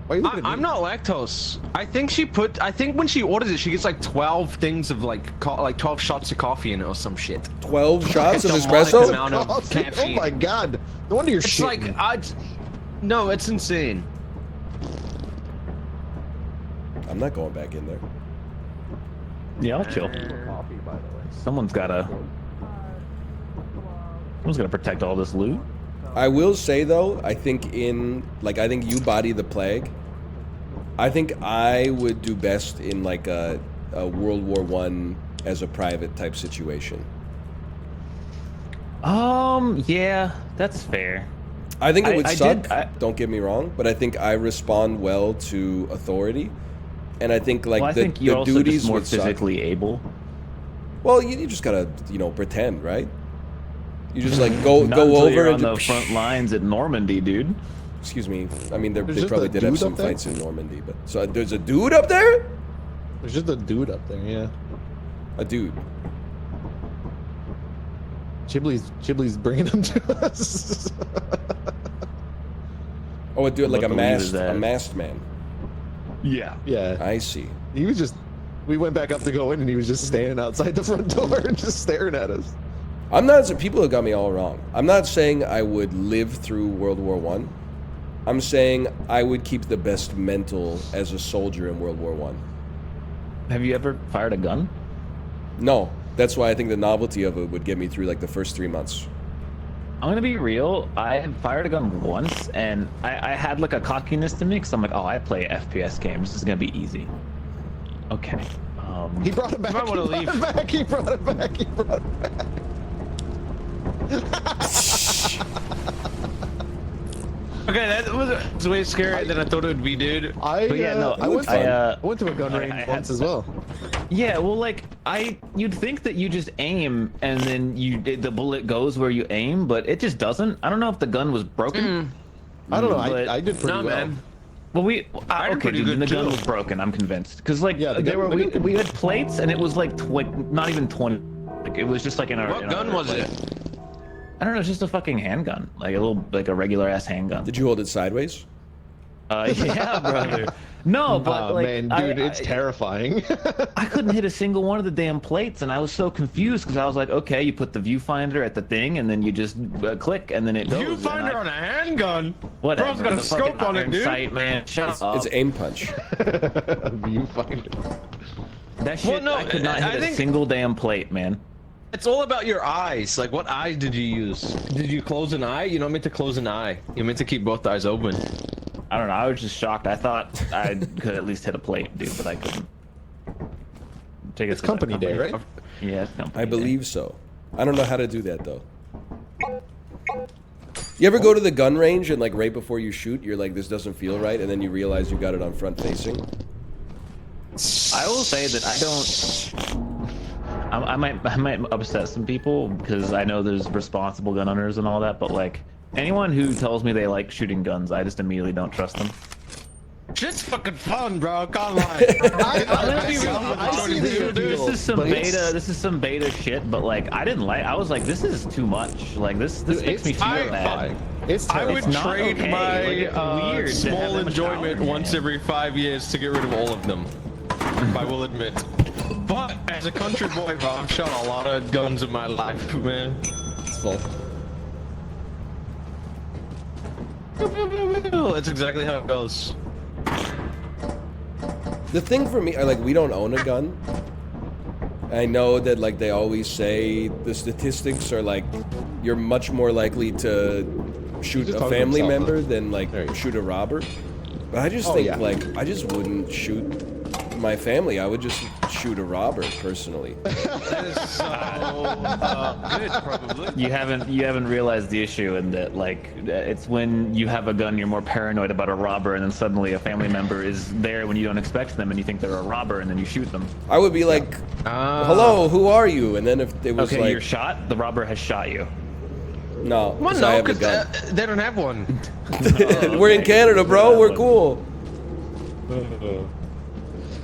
[SPEAKER 5] Why are you looking at
[SPEAKER 3] I'm
[SPEAKER 5] me?
[SPEAKER 3] not lactose. I think when she orders it, she gets like 12 things of like 12 shots of coffee in it or some shit.
[SPEAKER 1] 12 shots of
[SPEAKER 3] It's a demonic
[SPEAKER 1] espresso?
[SPEAKER 3] amount of
[SPEAKER 5] Coffee? Oh
[SPEAKER 3] caffeine.
[SPEAKER 5] my god! No wonder you're
[SPEAKER 3] It's
[SPEAKER 5] shitting.
[SPEAKER 3] like no, it's insane.
[SPEAKER 1] I'm not going back in there.
[SPEAKER 4] Yeah, I'll chill.
[SPEAKER 7] Coffee, by the way.
[SPEAKER 4] Someone's gotta protect all this loot.
[SPEAKER 1] I will say though, I think you body the plague. I think I would do best in like a World War One as a private type situation.
[SPEAKER 4] Yeah, that's fair.
[SPEAKER 1] I think it would
[SPEAKER 4] I
[SPEAKER 1] suck.
[SPEAKER 4] did-
[SPEAKER 1] Don't get me wrong, but I think I respond well to authority, and I think like
[SPEAKER 4] Well, I
[SPEAKER 1] the,
[SPEAKER 4] think you're
[SPEAKER 1] the
[SPEAKER 4] also
[SPEAKER 1] duties
[SPEAKER 4] just more
[SPEAKER 1] would suck.
[SPEAKER 4] physically able.
[SPEAKER 1] Well, you just gotta pretend, right? You just like go
[SPEAKER 4] Not
[SPEAKER 1] go
[SPEAKER 4] until
[SPEAKER 1] over
[SPEAKER 4] you're
[SPEAKER 1] and
[SPEAKER 4] on the front lines at Normandy, dude.
[SPEAKER 1] Excuse me. I mean, they
[SPEAKER 5] just
[SPEAKER 1] probably
[SPEAKER 5] a
[SPEAKER 1] did have
[SPEAKER 5] dude
[SPEAKER 1] some
[SPEAKER 5] up there?
[SPEAKER 1] fights in Normandy, but so there's a dude up there.
[SPEAKER 5] There's just a dude up there, yeah.
[SPEAKER 1] A dude.
[SPEAKER 5] Chibley's bringing him to us.
[SPEAKER 1] Oh, a dude like a
[SPEAKER 4] What believe is that?
[SPEAKER 1] masked man.
[SPEAKER 4] Yeah.
[SPEAKER 5] Yeah,
[SPEAKER 1] I see.
[SPEAKER 5] he was just. We went back up to go in, and he was just standing outside the front door and just staring at us.
[SPEAKER 1] I'm not. People have got me all wrong. I'm not saying I would live through World War One. I'm saying I would keep the best mental as a soldier in World War One.
[SPEAKER 4] Have you ever fired a gun?
[SPEAKER 1] No, that's why I think the novelty of it would get me through like the first 3 months.
[SPEAKER 4] I'm gonna be real. I had fired a gun once, and I had like a cockiness to me, because I'm like, oh, I play FPS games. This is gonna be easy. Okay.
[SPEAKER 5] He brought it back.
[SPEAKER 3] might wanna leave.
[SPEAKER 5] He brought it back. He brought it back.
[SPEAKER 3] Okay, that was way scarier than I thought it would be, dude.
[SPEAKER 4] But yeah, no,
[SPEAKER 5] I went,
[SPEAKER 4] I,
[SPEAKER 5] I went to a gun range
[SPEAKER 4] I had-
[SPEAKER 5] once as well.
[SPEAKER 4] Yeah, well, like you'd think that you just aim and then the bullet goes where you aim, but it just doesn't. I don't know if the gun was broken.
[SPEAKER 5] I don't know.
[SPEAKER 4] But-
[SPEAKER 5] I did pretty
[SPEAKER 3] Nah,
[SPEAKER 5] well.
[SPEAKER 3] man.
[SPEAKER 4] Well,
[SPEAKER 3] I did
[SPEAKER 4] okay,
[SPEAKER 3] pretty
[SPEAKER 4] dude,
[SPEAKER 3] good
[SPEAKER 4] then the gun
[SPEAKER 3] too.
[SPEAKER 4] was broken. I'm convinced, because like
[SPEAKER 5] Yeah, the
[SPEAKER 4] there
[SPEAKER 5] gun-
[SPEAKER 4] were
[SPEAKER 5] the gun-
[SPEAKER 4] we had plates, and it was like not even 20. Like it was just like in our.
[SPEAKER 3] What
[SPEAKER 4] in
[SPEAKER 3] gun
[SPEAKER 4] our,
[SPEAKER 3] was
[SPEAKER 4] like,
[SPEAKER 3] it?
[SPEAKER 4] I don't know, just a fucking handgun, like a regular ass handgun.
[SPEAKER 1] Did you hold it sideways?
[SPEAKER 4] Yeah, brother. No, but
[SPEAKER 5] Oh
[SPEAKER 4] like,
[SPEAKER 5] man, dude, it's terrifying.
[SPEAKER 4] I couldn't hit a single one of the damn plates, and I was so confused because I was like, okay, you put the viewfinder at the thing, and then you just click, and then it goes. and
[SPEAKER 3] Viewfinder on a handgun.
[SPEAKER 4] Whatever.
[SPEAKER 3] Bro's got a
[SPEAKER 4] the fucking
[SPEAKER 3] scope on it,
[SPEAKER 4] iron
[SPEAKER 3] dude.
[SPEAKER 4] Sight, man. Shut up.
[SPEAKER 1] It's aim punch.
[SPEAKER 5] Viewfinder.
[SPEAKER 4] That shit,
[SPEAKER 3] Well, no,
[SPEAKER 4] I could not
[SPEAKER 3] I
[SPEAKER 4] hit a
[SPEAKER 3] think-
[SPEAKER 4] single damn plate, man.
[SPEAKER 3] It's all about your eyes. Like, what eye did you use? Did you close an eye? You're not meant to close an eye. You're meant to keep both eyes open.
[SPEAKER 4] I don't know. I was just shocked. I thought I could at least hit a plate, dude, but I couldn't. Take it
[SPEAKER 5] It's
[SPEAKER 4] to the
[SPEAKER 5] company day, right?
[SPEAKER 4] Yeah, it's company
[SPEAKER 1] I
[SPEAKER 4] day.
[SPEAKER 1] believe so. I don't know how to do that though. You ever go to the gun range and like right before you shoot, you're like, this doesn't feel right, and then you realize you got it on front facing?
[SPEAKER 4] I will say that I don't. I might upset some people because I know there's responsible gun owners and all that, but like anyone who tells me they like shooting guns, I just immediately don't trust them.
[SPEAKER 3] Shit's fucking fun, bro. Can't lie.
[SPEAKER 5] I see the appeal,
[SPEAKER 4] This is some
[SPEAKER 5] but it's-
[SPEAKER 4] beta. This is some beta shit. But like, I didn't like. I was like, this is too much. Like this makes me feel bad.
[SPEAKER 5] It's
[SPEAKER 3] I would
[SPEAKER 5] terrifying.
[SPEAKER 4] not
[SPEAKER 3] trade
[SPEAKER 4] okay.
[SPEAKER 3] my
[SPEAKER 4] Like, it's weird to have
[SPEAKER 3] small
[SPEAKER 4] that much
[SPEAKER 3] enjoyment
[SPEAKER 4] power,
[SPEAKER 3] once
[SPEAKER 4] man.
[SPEAKER 3] every 5 years to get rid of all of them. I will admit. But as a country boy, bro, I've shot a lot of guns in my life, man.
[SPEAKER 5] It's full.
[SPEAKER 3] That's exactly how it goes.
[SPEAKER 1] The thing for me, like, we don't own a gun. I know that, like, they always say the statistics are like you're much more likely to shoot
[SPEAKER 5] just
[SPEAKER 1] a
[SPEAKER 5] talking to
[SPEAKER 1] family
[SPEAKER 5] himself,
[SPEAKER 1] member
[SPEAKER 5] huh?
[SPEAKER 1] than like
[SPEAKER 5] There you go.
[SPEAKER 1] shoot a robber. But I just
[SPEAKER 5] Oh,
[SPEAKER 1] think
[SPEAKER 5] yeah.
[SPEAKER 1] like I just wouldn't shoot my family. I would just shoot a robber personally.
[SPEAKER 3] That is so good, probably.
[SPEAKER 4] You haven't realized the issue, and that like it's when you have a gun, you're more paranoid about a robber, and then suddenly a family member is there when you don't expect them, and you think they're a robber, and then you shoot them.
[SPEAKER 1] I would be like, "Hello, who are you?" And then if it was
[SPEAKER 4] Okay,
[SPEAKER 1] like,
[SPEAKER 4] you're shot. The robber has shot you.
[SPEAKER 1] "No,
[SPEAKER 3] Well,
[SPEAKER 1] because I
[SPEAKER 3] no,
[SPEAKER 1] have a
[SPEAKER 3] because
[SPEAKER 1] gun."
[SPEAKER 3] they don't have one.
[SPEAKER 1] We're in Canada, bro. We're cool.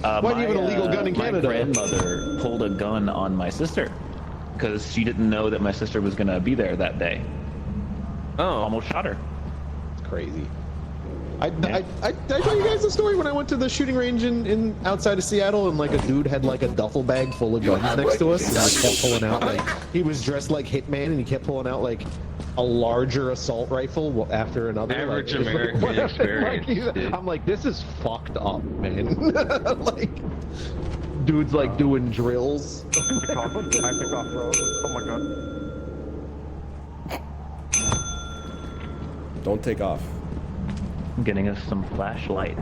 [SPEAKER 5] Why do you have an illegal gun in Canada?
[SPEAKER 4] My grandmother pulled a gun on my sister because she didn't know that my sister was gonna be there that day.
[SPEAKER 3] Oh,
[SPEAKER 4] Almost shot her.
[SPEAKER 5] It's crazy. I tell you guys the story when I went to the shooting range in outside of Seattle, and like a dude had like a duffel bag full of guns next to us, and he kept pulling out like he was dressed like Hitman, and he kept pulling out like a larger assault rifle after another.
[SPEAKER 3] Average
[SPEAKER 5] like,
[SPEAKER 3] American
[SPEAKER 5] like,
[SPEAKER 3] experience, dude.
[SPEAKER 5] I'm like, this is fucked up, man. Like, dudes like doing drills.
[SPEAKER 7] I pick off, bro. Oh my god.
[SPEAKER 1] Don't take off.
[SPEAKER 4] I'm getting us some flashlights.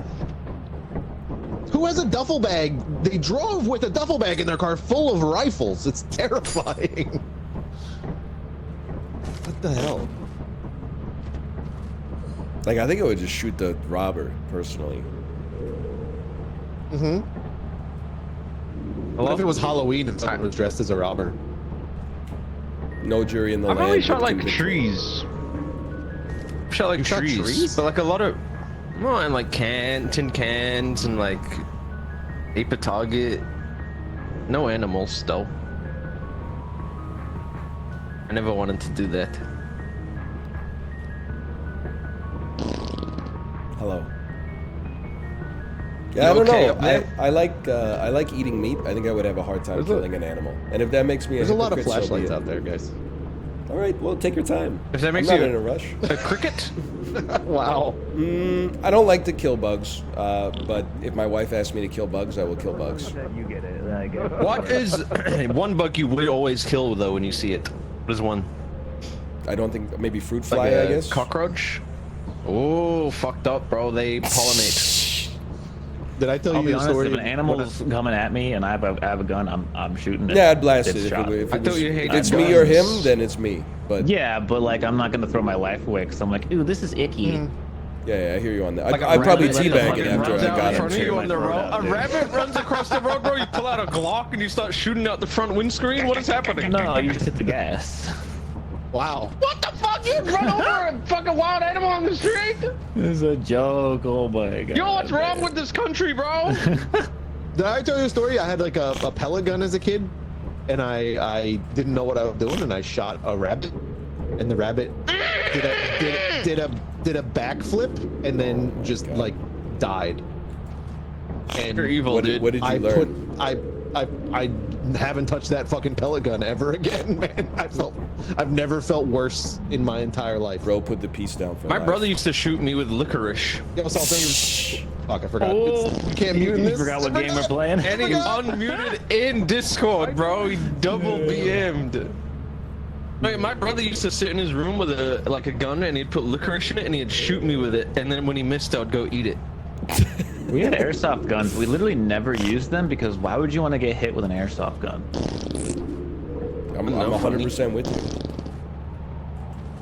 [SPEAKER 5] Who has a duffel bag? They drove with a duffel bag in their car full of rifles. It's terrifying. What the hell?
[SPEAKER 1] Like, I think I would just shoot the robber personally.
[SPEAKER 5] Mm-hmm. What if it was Halloween and someone was dressed as a robber?
[SPEAKER 1] No jury in the
[SPEAKER 3] I've
[SPEAKER 1] land.
[SPEAKER 3] only shot
[SPEAKER 1] would
[SPEAKER 3] like
[SPEAKER 1] convict me.
[SPEAKER 3] trees. Shot like
[SPEAKER 5] You shot trees?
[SPEAKER 3] but like a lot of, well, and like tin cans and like ape a target. No animals though. I never wanted to do that.
[SPEAKER 1] Hello.
[SPEAKER 3] You
[SPEAKER 1] Yeah, I don't
[SPEAKER 3] okay
[SPEAKER 1] know.
[SPEAKER 3] up there?
[SPEAKER 1] I like eating meat. I think I would have a hard time killing an animal. And if that makes me
[SPEAKER 5] There's a lot of
[SPEAKER 1] hypocrite, so be
[SPEAKER 5] flashlights
[SPEAKER 1] it.
[SPEAKER 5] out there, guys.
[SPEAKER 1] All right, well, take your time.
[SPEAKER 3] If that makes
[SPEAKER 1] I'm not
[SPEAKER 3] you
[SPEAKER 1] in a rush.
[SPEAKER 3] a cricket?
[SPEAKER 5] Wow.
[SPEAKER 1] I don't like to kill bugs, but if my wife asks me to kill bugs, I will kill bugs.
[SPEAKER 4] You get it. I get it.
[SPEAKER 3] What is one bug you would always kill though when you see it? What is one?
[SPEAKER 1] I don't think maybe fruit
[SPEAKER 3] Like
[SPEAKER 1] fly.
[SPEAKER 3] a
[SPEAKER 1] I guess.
[SPEAKER 3] cockroach? Oh, fucked up, bro. They pollinate.
[SPEAKER 5] Did I tell
[SPEAKER 4] I'll
[SPEAKER 5] you
[SPEAKER 4] be
[SPEAKER 5] the
[SPEAKER 4] honest.
[SPEAKER 5] story?
[SPEAKER 4] If an animal's coming at me and I have a gun, I'm shooting it.
[SPEAKER 1] Yeah, I'd blast it.
[SPEAKER 4] It's
[SPEAKER 1] If,
[SPEAKER 4] shot.
[SPEAKER 1] if
[SPEAKER 3] I
[SPEAKER 1] it
[SPEAKER 3] thought
[SPEAKER 1] was,
[SPEAKER 3] you hated
[SPEAKER 1] if it's me or him,
[SPEAKER 3] guns.
[SPEAKER 1] then it's me. But
[SPEAKER 4] Yeah, but like I'm not gonna throw my life away because I'm like, ooh, this is icky.
[SPEAKER 1] yeah, I hear you on that.
[SPEAKER 3] Like a
[SPEAKER 1] I'd probably
[SPEAKER 3] rabbit
[SPEAKER 1] teabag
[SPEAKER 3] fucking
[SPEAKER 1] it after
[SPEAKER 3] runs
[SPEAKER 1] I
[SPEAKER 3] out
[SPEAKER 1] got
[SPEAKER 3] in front of
[SPEAKER 1] him.
[SPEAKER 3] you
[SPEAKER 4] too.
[SPEAKER 3] on the road.
[SPEAKER 4] Out
[SPEAKER 3] A
[SPEAKER 4] there.
[SPEAKER 3] rabbit runs across the road, bro. You pull out a Glock and you start shooting out the front windscreen. What is happening?
[SPEAKER 4] No, you just hit the gas.
[SPEAKER 5] Wow.
[SPEAKER 3] What the fuck? You run over a fucking wild animal on the street?
[SPEAKER 4] It's a joke. Oh my god.
[SPEAKER 3] Yo, what's wrong with this country, bro?
[SPEAKER 5] Did I tell you a story? I had like a pellet gun as a kid, and I didn't know what I was doing, and I shot a rabbit, and the rabbit did a backflip, and then just like died. And
[SPEAKER 3] You're evil,
[SPEAKER 1] What,
[SPEAKER 3] dude.
[SPEAKER 1] what did you
[SPEAKER 5] I
[SPEAKER 1] learn?
[SPEAKER 5] I haven't touched that fucking pellet gun ever again, man. I've never felt worse in my entire life.
[SPEAKER 1] Bro, put the piece down for
[SPEAKER 3] My
[SPEAKER 1] life.
[SPEAKER 3] brother used to shoot me with licorice.
[SPEAKER 5] Yo, Salt, fuck, I forgot.
[SPEAKER 3] Oh.
[SPEAKER 5] You can't mute in
[SPEAKER 4] You
[SPEAKER 5] this.
[SPEAKER 4] forgot what game we're playing?
[SPEAKER 3] And he unmuted in Discord, bro. He double BM'd. Wait, my brother used to sit in his room with a gun, and he'd put licorice in it, and he'd shoot me with it. And then when he missed, I'd go eat it.
[SPEAKER 4] We had airsoft guns. We literally never used them because why would you want to get hit with an airsoft gun?
[SPEAKER 1] I'm
[SPEAKER 3] No,
[SPEAKER 1] 100% with you.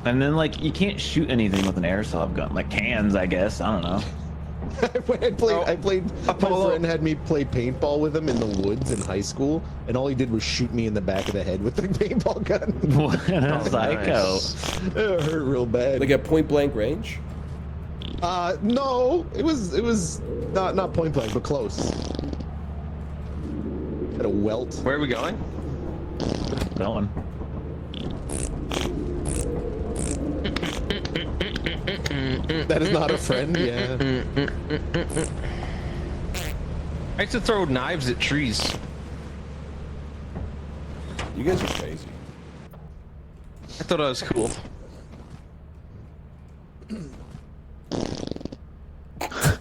[SPEAKER 4] And then like you can't shoot anything with an airsoft gun, like cans, I guess. I don't know.
[SPEAKER 5] I played. My
[SPEAKER 3] Apollo.
[SPEAKER 5] friend had me play paintball with him in the woods in high school, and all he did was shoot me in the back of the head with the paintball gun.
[SPEAKER 4] What a psycho.
[SPEAKER 3] Nice.
[SPEAKER 5] It hurt real bad.
[SPEAKER 1] Like at point blank range?
[SPEAKER 5] No, it was not point blank, but close. Had a welt.
[SPEAKER 3] Where are we going?
[SPEAKER 4] Going.
[SPEAKER 5] That is not a friend. Yeah.
[SPEAKER 3] I used to throw knives at trees.
[SPEAKER 1] You guys are crazy.
[SPEAKER 3] I thought that was cool.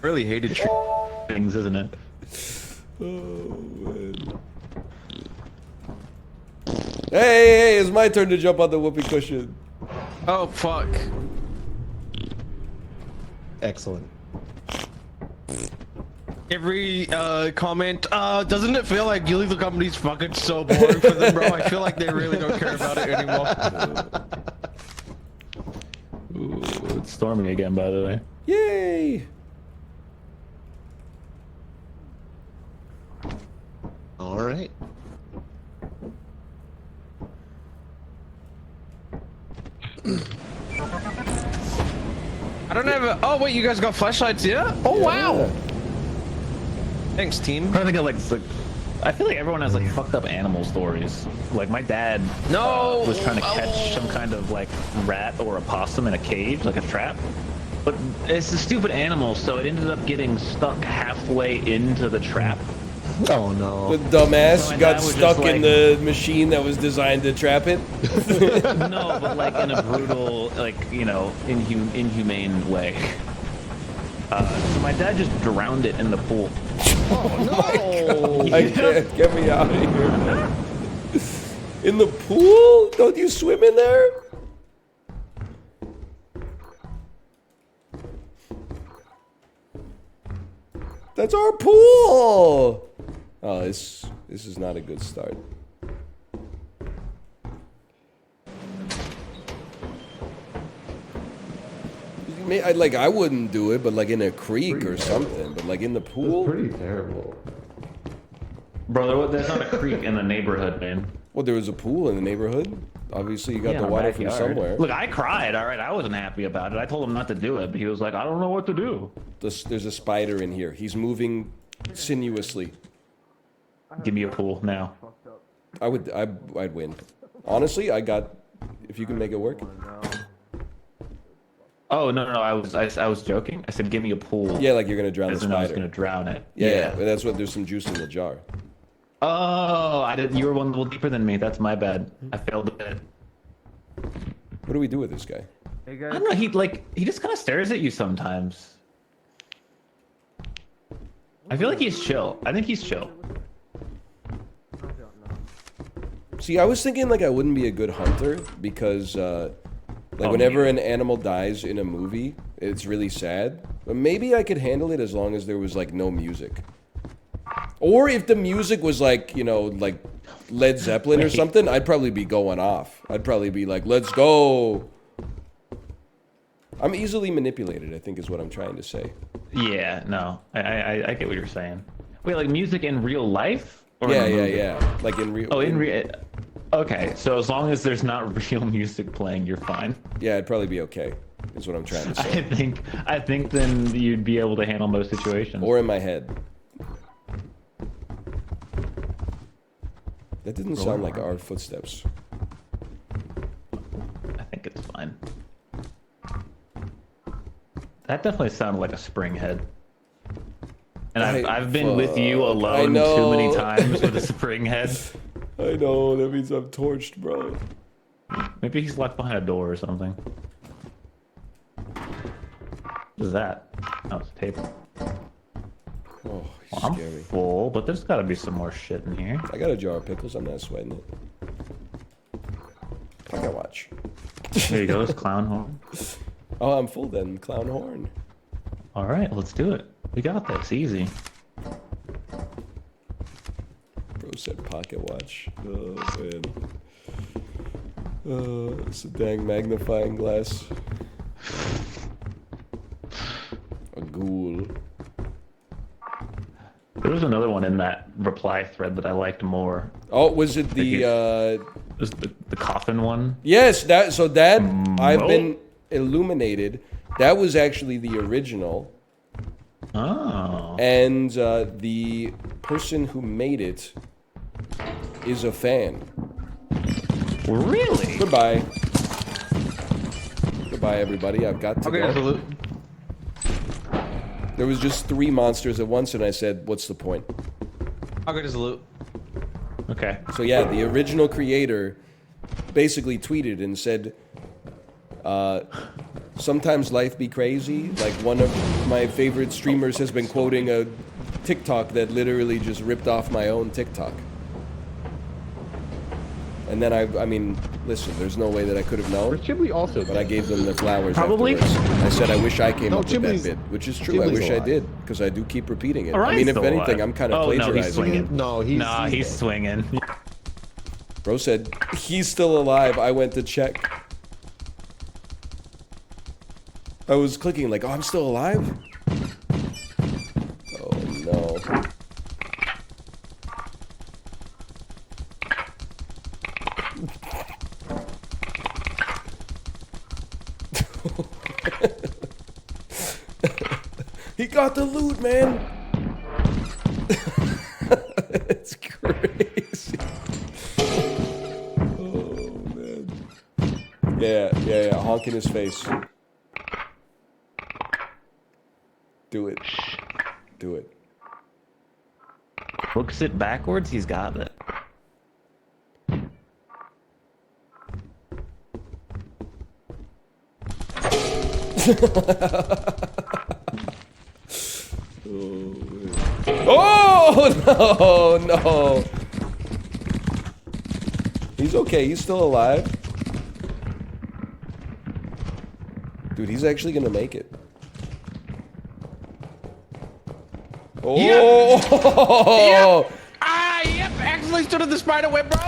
[SPEAKER 3] Really hated
[SPEAKER 6] Things, isn't it?
[SPEAKER 1] Oh, man. Hey, it's my turn to jump on the whoopee cushion.
[SPEAKER 3] Oh fuck.
[SPEAKER 5] Excellent.
[SPEAKER 3] Every comment, doesn't it feel like Illegal Company's fucking so boring for them, bro? I feel like they really don't care about it anymore.
[SPEAKER 6] Ooh, it's storming again, by the way.
[SPEAKER 1] Yay!
[SPEAKER 5] All right.
[SPEAKER 3] I don't have a. Oh wait, you guys got flashlights here? Oh wow! Thanks, team.
[SPEAKER 6] I think I feel like everyone has like fucked up animal stories. Like my dad was trying to catch some kind of like rat or a possum in a cage, like a trap. But it's a stupid animal, so it ended up getting stuck halfway into the trap.
[SPEAKER 5] Oh no.
[SPEAKER 1] The dumbass
[SPEAKER 6] So my
[SPEAKER 1] got
[SPEAKER 6] dad was
[SPEAKER 1] stuck
[SPEAKER 6] just
[SPEAKER 1] in
[SPEAKER 6] like-
[SPEAKER 1] the machine that was designed to trap it.
[SPEAKER 6] No, but like in a brutal, like, you know, inhumane way. So my dad just drowned it in the pool.
[SPEAKER 5] Oh
[SPEAKER 1] I can't. Get me out of here. In the pool? Don't you swim in there? That's our pool! Oh, this is not a good start. I wouldn't do it, but like in a creek or something. But like in the pool?
[SPEAKER 7] Pretty terrible.
[SPEAKER 6] Brother, there's not a creek in the neighborhood, man.
[SPEAKER 1] Well, there was a pool in the neighborhood. Obviously, you got
[SPEAKER 6] Yeah,
[SPEAKER 1] the
[SPEAKER 6] in
[SPEAKER 1] water from
[SPEAKER 6] backyard.
[SPEAKER 1] somewhere.
[SPEAKER 6] Look, I cried, alright? I wasn't happy about it. I told him not to do it, but he was like, I don't know what to do.
[SPEAKER 1] There's a spider in here. He's moving sinuously.
[SPEAKER 6] Give me a pool now.
[SPEAKER 1] I'd win. Honestly, if you can make it work.
[SPEAKER 6] Oh, no, I was joking. I said, give me a pool.
[SPEAKER 1] Yeah, like you're gonna drown the
[SPEAKER 6] As in I was
[SPEAKER 1] spider.
[SPEAKER 6] gonna drown it.
[SPEAKER 1] Yeah, but that's what. There's some juice in the jar.
[SPEAKER 6] Oh, I did. You were one level deeper than me. That's my bad. I failed a bit.
[SPEAKER 1] What do we do with this guy?
[SPEAKER 6] I don't know. He just kind of stares at you sometimes. I feel like he's chill. I think he's chill.
[SPEAKER 1] See, I was thinking like I wouldn't be a good hunter because whenever an animal dies in a movie, it's really sad. But maybe I could handle it as long as there was like no music. Or if the music was like, you know, like Led Zeppelin or something, I'd probably be going off. I'd probably be like, let's go. I'm easily manipulated, I think is what I'm trying to say.
[SPEAKER 6] Yeah, no. I get what you're saying. Wait, like music in real life? Or
[SPEAKER 1] Yeah,
[SPEAKER 6] in a
[SPEAKER 1] yeah,
[SPEAKER 6] movie?
[SPEAKER 1] yeah. Like in real.
[SPEAKER 6] Oh, in real. Okay, so as long as there's not real music playing, you're fine.
[SPEAKER 1] Yeah, it'd probably be okay. Is what I'm trying to say.
[SPEAKER 6] I think then you'd be able to handle most situations.
[SPEAKER 1] Or in my head. That didn't sound like our footsteps.
[SPEAKER 6] I think it's fine. That definitely sounded like a spring head. And I've been with you alone too many times with a spring head.
[SPEAKER 1] I know, that means I'm torched, bro.
[SPEAKER 6] Maybe he's locked behind a door or something. What is that? Oh, it's tape.
[SPEAKER 1] Oh,
[SPEAKER 6] Well, I'm
[SPEAKER 1] scary.
[SPEAKER 6] full, but there's got to be some more shit in here.
[SPEAKER 1] I got a jar of pickles, I'm not sweating it. Pocket watch.
[SPEAKER 6] There you go, this clown horn.
[SPEAKER 1] Oh, I'm full then, clown horn.
[SPEAKER 6] All right, let's do it. We got this, easy.
[SPEAKER 1] Bro said pocket watch. Oh, man. Oh, it's a dang magnifying glass. A ghoul.
[SPEAKER 6] There was another one in that reply thread that I liked more.
[SPEAKER 1] Oh, was it
[SPEAKER 6] It
[SPEAKER 1] the,
[SPEAKER 6] was the coffin one.
[SPEAKER 1] Yes, that I've
[SPEAKER 6] Nope.
[SPEAKER 1] been illuminated. That was actually the original.
[SPEAKER 6] Oh.
[SPEAKER 1] And the person who made it is a fan.
[SPEAKER 6] Really?
[SPEAKER 1] Goodbye. Goodbye, everybody. I've got to
[SPEAKER 3] Okay,
[SPEAKER 1] go.
[SPEAKER 3] salute.
[SPEAKER 1] There was just 3 monsters at once, and I said, what's the point?
[SPEAKER 3] I'll get his loot.
[SPEAKER 6] Okay.
[SPEAKER 1] So yeah, the original creator basically tweeted and said, sometimes life be crazy. Like one of my favorite streamers has been quoting a TikTok that literally just ripped off my own TikTok. And then I mean, listen, there's no way that I could have known.
[SPEAKER 5] Ghibli also.
[SPEAKER 1] But I gave them their flowers
[SPEAKER 6] Probably.
[SPEAKER 1] afterwards. I said I wish I came
[SPEAKER 5] No,
[SPEAKER 1] up with that
[SPEAKER 5] Ghibli's-
[SPEAKER 1] bit, which is true. I
[SPEAKER 5] Ghibli's
[SPEAKER 1] wish I
[SPEAKER 5] alive.
[SPEAKER 1] did, because I do keep repeating it. I
[SPEAKER 6] Orion's
[SPEAKER 1] mean, if
[SPEAKER 6] still
[SPEAKER 1] anything,
[SPEAKER 6] alive.
[SPEAKER 1] I'm kind of
[SPEAKER 6] Oh, no, he's
[SPEAKER 1] plagiarizing
[SPEAKER 6] swinging.
[SPEAKER 1] it.
[SPEAKER 5] No, he's
[SPEAKER 6] Nah, he's swinging.
[SPEAKER 1] Bro said, he's still alive. I went to check. I was clicking like, oh, I'm still alive? Oh, no. He got the loot, man. It's crazy. Oh, man. Yeah. Honk in his face. Do it. Do it.
[SPEAKER 6] Hooks it backwards, he's got it.
[SPEAKER 1] Oh, no. He's okay. He's still alive. Dude, he's actually gonna make it. Oh!
[SPEAKER 3] Yep. Ah, yep. Actually stood in the spider web, bro.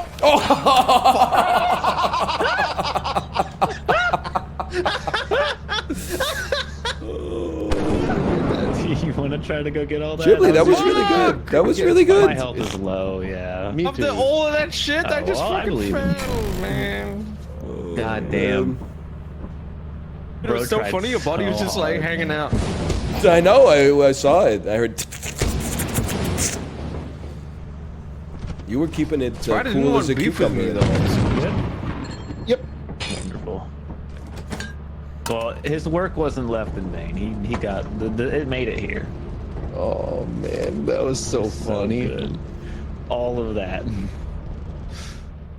[SPEAKER 6] You want to try to go get all that?
[SPEAKER 1] Ghibli, that was really good. That was really
[SPEAKER 6] My
[SPEAKER 1] good.
[SPEAKER 6] health is low, yeah.
[SPEAKER 5] Me
[SPEAKER 3] After
[SPEAKER 5] too.
[SPEAKER 3] all of that shit, I just
[SPEAKER 6] well, I
[SPEAKER 3] fucking
[SPEAKER 6] believe in you.
[SPEAKER 3] failed, man.
[SPEAKER 6] God damn.
[SPEAKER 3] It was so
[SPEAKER 6] tried
[SPEAKER 3] funny. Your body was
[SPEAKER 6] so
[SPEAKER 3] just like
[SPEAKER 6] hard,
[SPEAKER 3] hanging out.
[SPEAKER 1] I know. I saw it. I heard. You were keeping it
[SPEAKER 3] Why did no
[SPEAKER 1] cool
[SPEAKER 3] one
[SPEAKER 1] as a
[SPEAKER 3] beef with
[SPEAKER 1] cucumber.
[SPEAKER 3] me though?
[SPEAKER 5] Yep.
[SPEAKER 6] Wonderful. Well, his work wasn't left in vain. He got it made it here.
[SPEAKER 5] Oh man, that was so funny.
[SPEAKER 6] Good. All of that.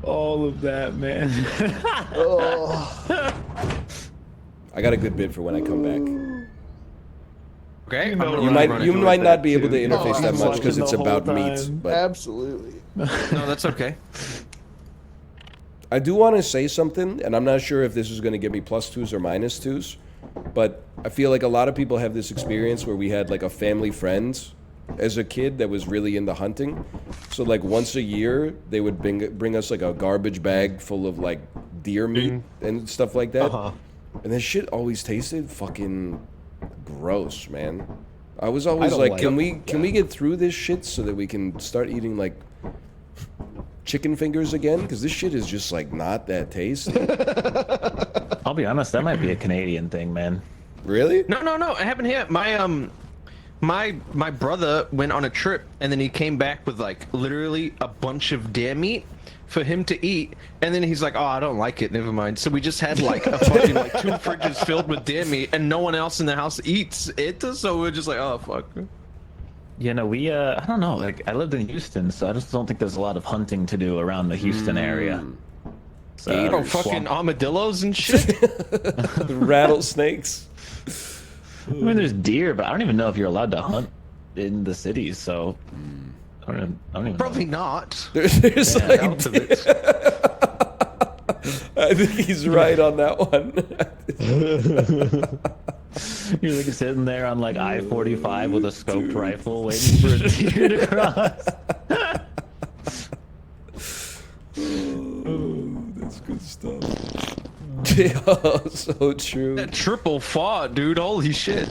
[SPEAKER 6] All of that, man.
[SPEAKER 1] I got a good bit for when I come back.
[SPEAKER 3] Okay.
[SPEAKER 1] You might not be able to interface
[SPEAKER 5] Oh,
[SPEAKER 1] that
[SPEAKER 5] I'm
[SPEAKER 1] much because
[SPEAKER 6] watching
[SPEAKER 1] it's
[SPEAKER 6] the whole
[SPEAKER 1] about meat,
[SPEAKER 6] time.
[SPEAKER 1] but
[SPEAKER 5] Absolutely.
[SPEAKER 3] No, that's okay.
[SPEAKER 1] I do want to say something, and I'm not sure if this is going to give me +2s or -2s, but I feel like a lot of people have this experience where we had like a family friend as a kid that was really into hunting. So like once a year, they would bring us like a garbage bag full of like deer meat and stuff like that. And that shit always tasted fucking gross, man. I was always
[SPEAKER 5] don't
[SPEAKER 1] like,
[SPEAKER 5] like
[SPEAKER 1] can we get through this shit so that we can start eating like chicken fingers again? Because this shit is just like not that tasty.
[SPEAKER 6] I'll be honest, that might be a Canadian thing, man.
[SPEAKER 1] Really?
[SPEAKER 3] No, it happened here. My brother went on a trip and then he came back with like literally a bunch of deer meat for him to eat, and then he's like, "Oh, I don't like it. Never mind." So we just had like a fucking like 2 fridges filled with deer meat, and no one else in the house eats it. So we're just like, "Oh fuck."
[SPEAKER 6] You know, I don't know, like, I lived in Houston, so I just don't think there's a lot of hunting to do around the Houston area. So,
[SPEAKER 3] Oh, fucking armadillos and shit.
[SPEAKER 1] The rattlesnakes.
[SPEAKER 6] I mean, there's deer, but I don't even know if you're allowed to hunt in the cities, so I don't even
[SPEAKER 3] Probably
[SPEAKER 6] know.
[SPEAKER 3] not.
[SPEAKER 1] There's like,
[SPEAKER 3] Out of it.
[SPEAKER 1] I think he's right on that one.
[SPEAKER 6] You're like sitting there on like I-45 with a scoped rifle waiting for a deer to cross.
[SPEAKER 1] That's good stuff. Yeah, so true.
[SPEAKER 3] That triple fought, dude. Holy shit.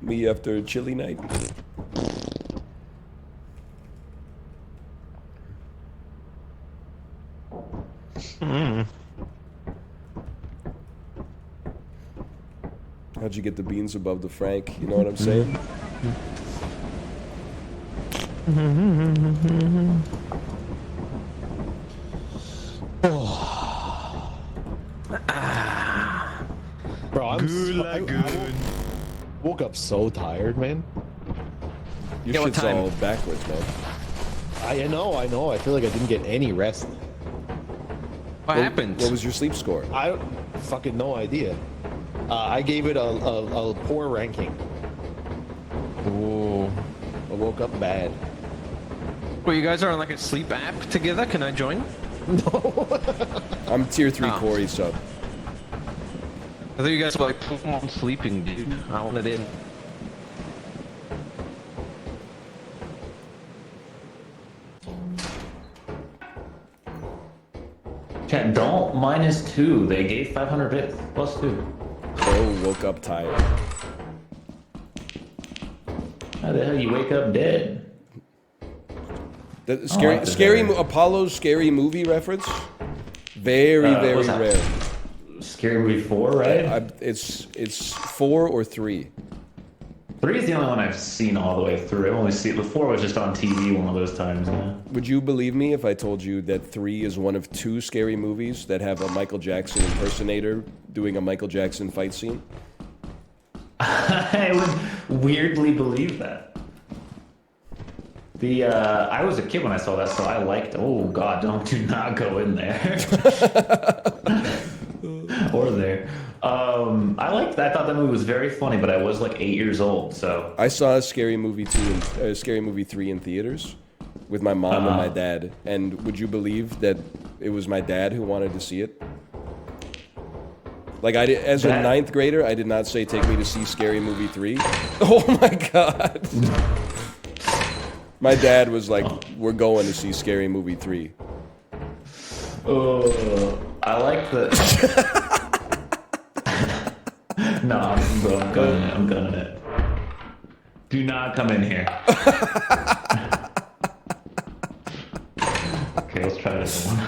[SPEAKER 1] Me after a chilly night. How'd you get the beans above the Frank? You know what I'm saying?
[SPEAKER 5] Bro, I woke up so tired, man.
[SPEAKER 1] Your
[SPEAKER 3] Yeah, what
[SPEAKER 1] shit's
[SPEAKER 3] time?
[SPEAKER 1] all backwards, man.
[SPEAKER 5] I know. I feel like I didn't get any rest.
[SPEAKER 3] What happened?
[SPEAKER 1] What was your sleep score?
[SPEAKER 5] I fucking no idea. I gave it a poor ranking.
[SPEAKER 3] Ooh.
[SPEAKER 5] I woke up bad.
[SPEAKER 3] Well, you guys are on like a sleep app together. Can I join?
[SPEAKER 5] No.
[SPEAKER 1] I'm tier 3
[SPEAKER 3] Oh.
[SPEAKER 1] Corey sub.
[SPEAKER 3] I thought you guys were like full on sleeping, dude. I wanted in.
[SPEAKER 6] Chat, don't -2. They gave 500 bits. +2.
[SPEAKER 1] Oh, woke up tired.
[SPEAKER 6] How the hell you wake up dead?
[SPEAKER 1] The
[SPEAKER 6] like this area.
[SPEAKER 1] Apollo's scary movie reference. Very, very
[SPEAKER 6] what's that?
[SPEAKER 1] rare.
[SPEAKER 6] Scary Movie 4, right?
[SPEAKER 1] It's 4 or 3.
[SPEAKER 6] 3 is the only one I've seen all the way through. I've only seen the 4 was just on TV one of those times. Yeah.
[SPEAKER 1] Would you believe me if I told you that 3 is one of 2 scary movies that have a Michael Jackson impersonator doing a Michael Jackson fight scene?
[SPEAKER 6] I would weirdly believe that. I was a kid when I saw that, so I liked. Oh God, do not go in there. Or there. I liked that. I thought that movie was very funny, but I was like 8 years old, so.
[SPEAKER 1] I saw Scary Movie 3 in theaters with my mom and my dad. And would you believe that it was my dad who wanted to see it? Like as a 9th grader, I did not say take me to see Scary Movie 3. Oh my God. My dad was like, we're going to see Scary Movie 3.
[SPEAKER 6] I like the. No, I'm gunning it. Do not come in here. Okay, let's try this one.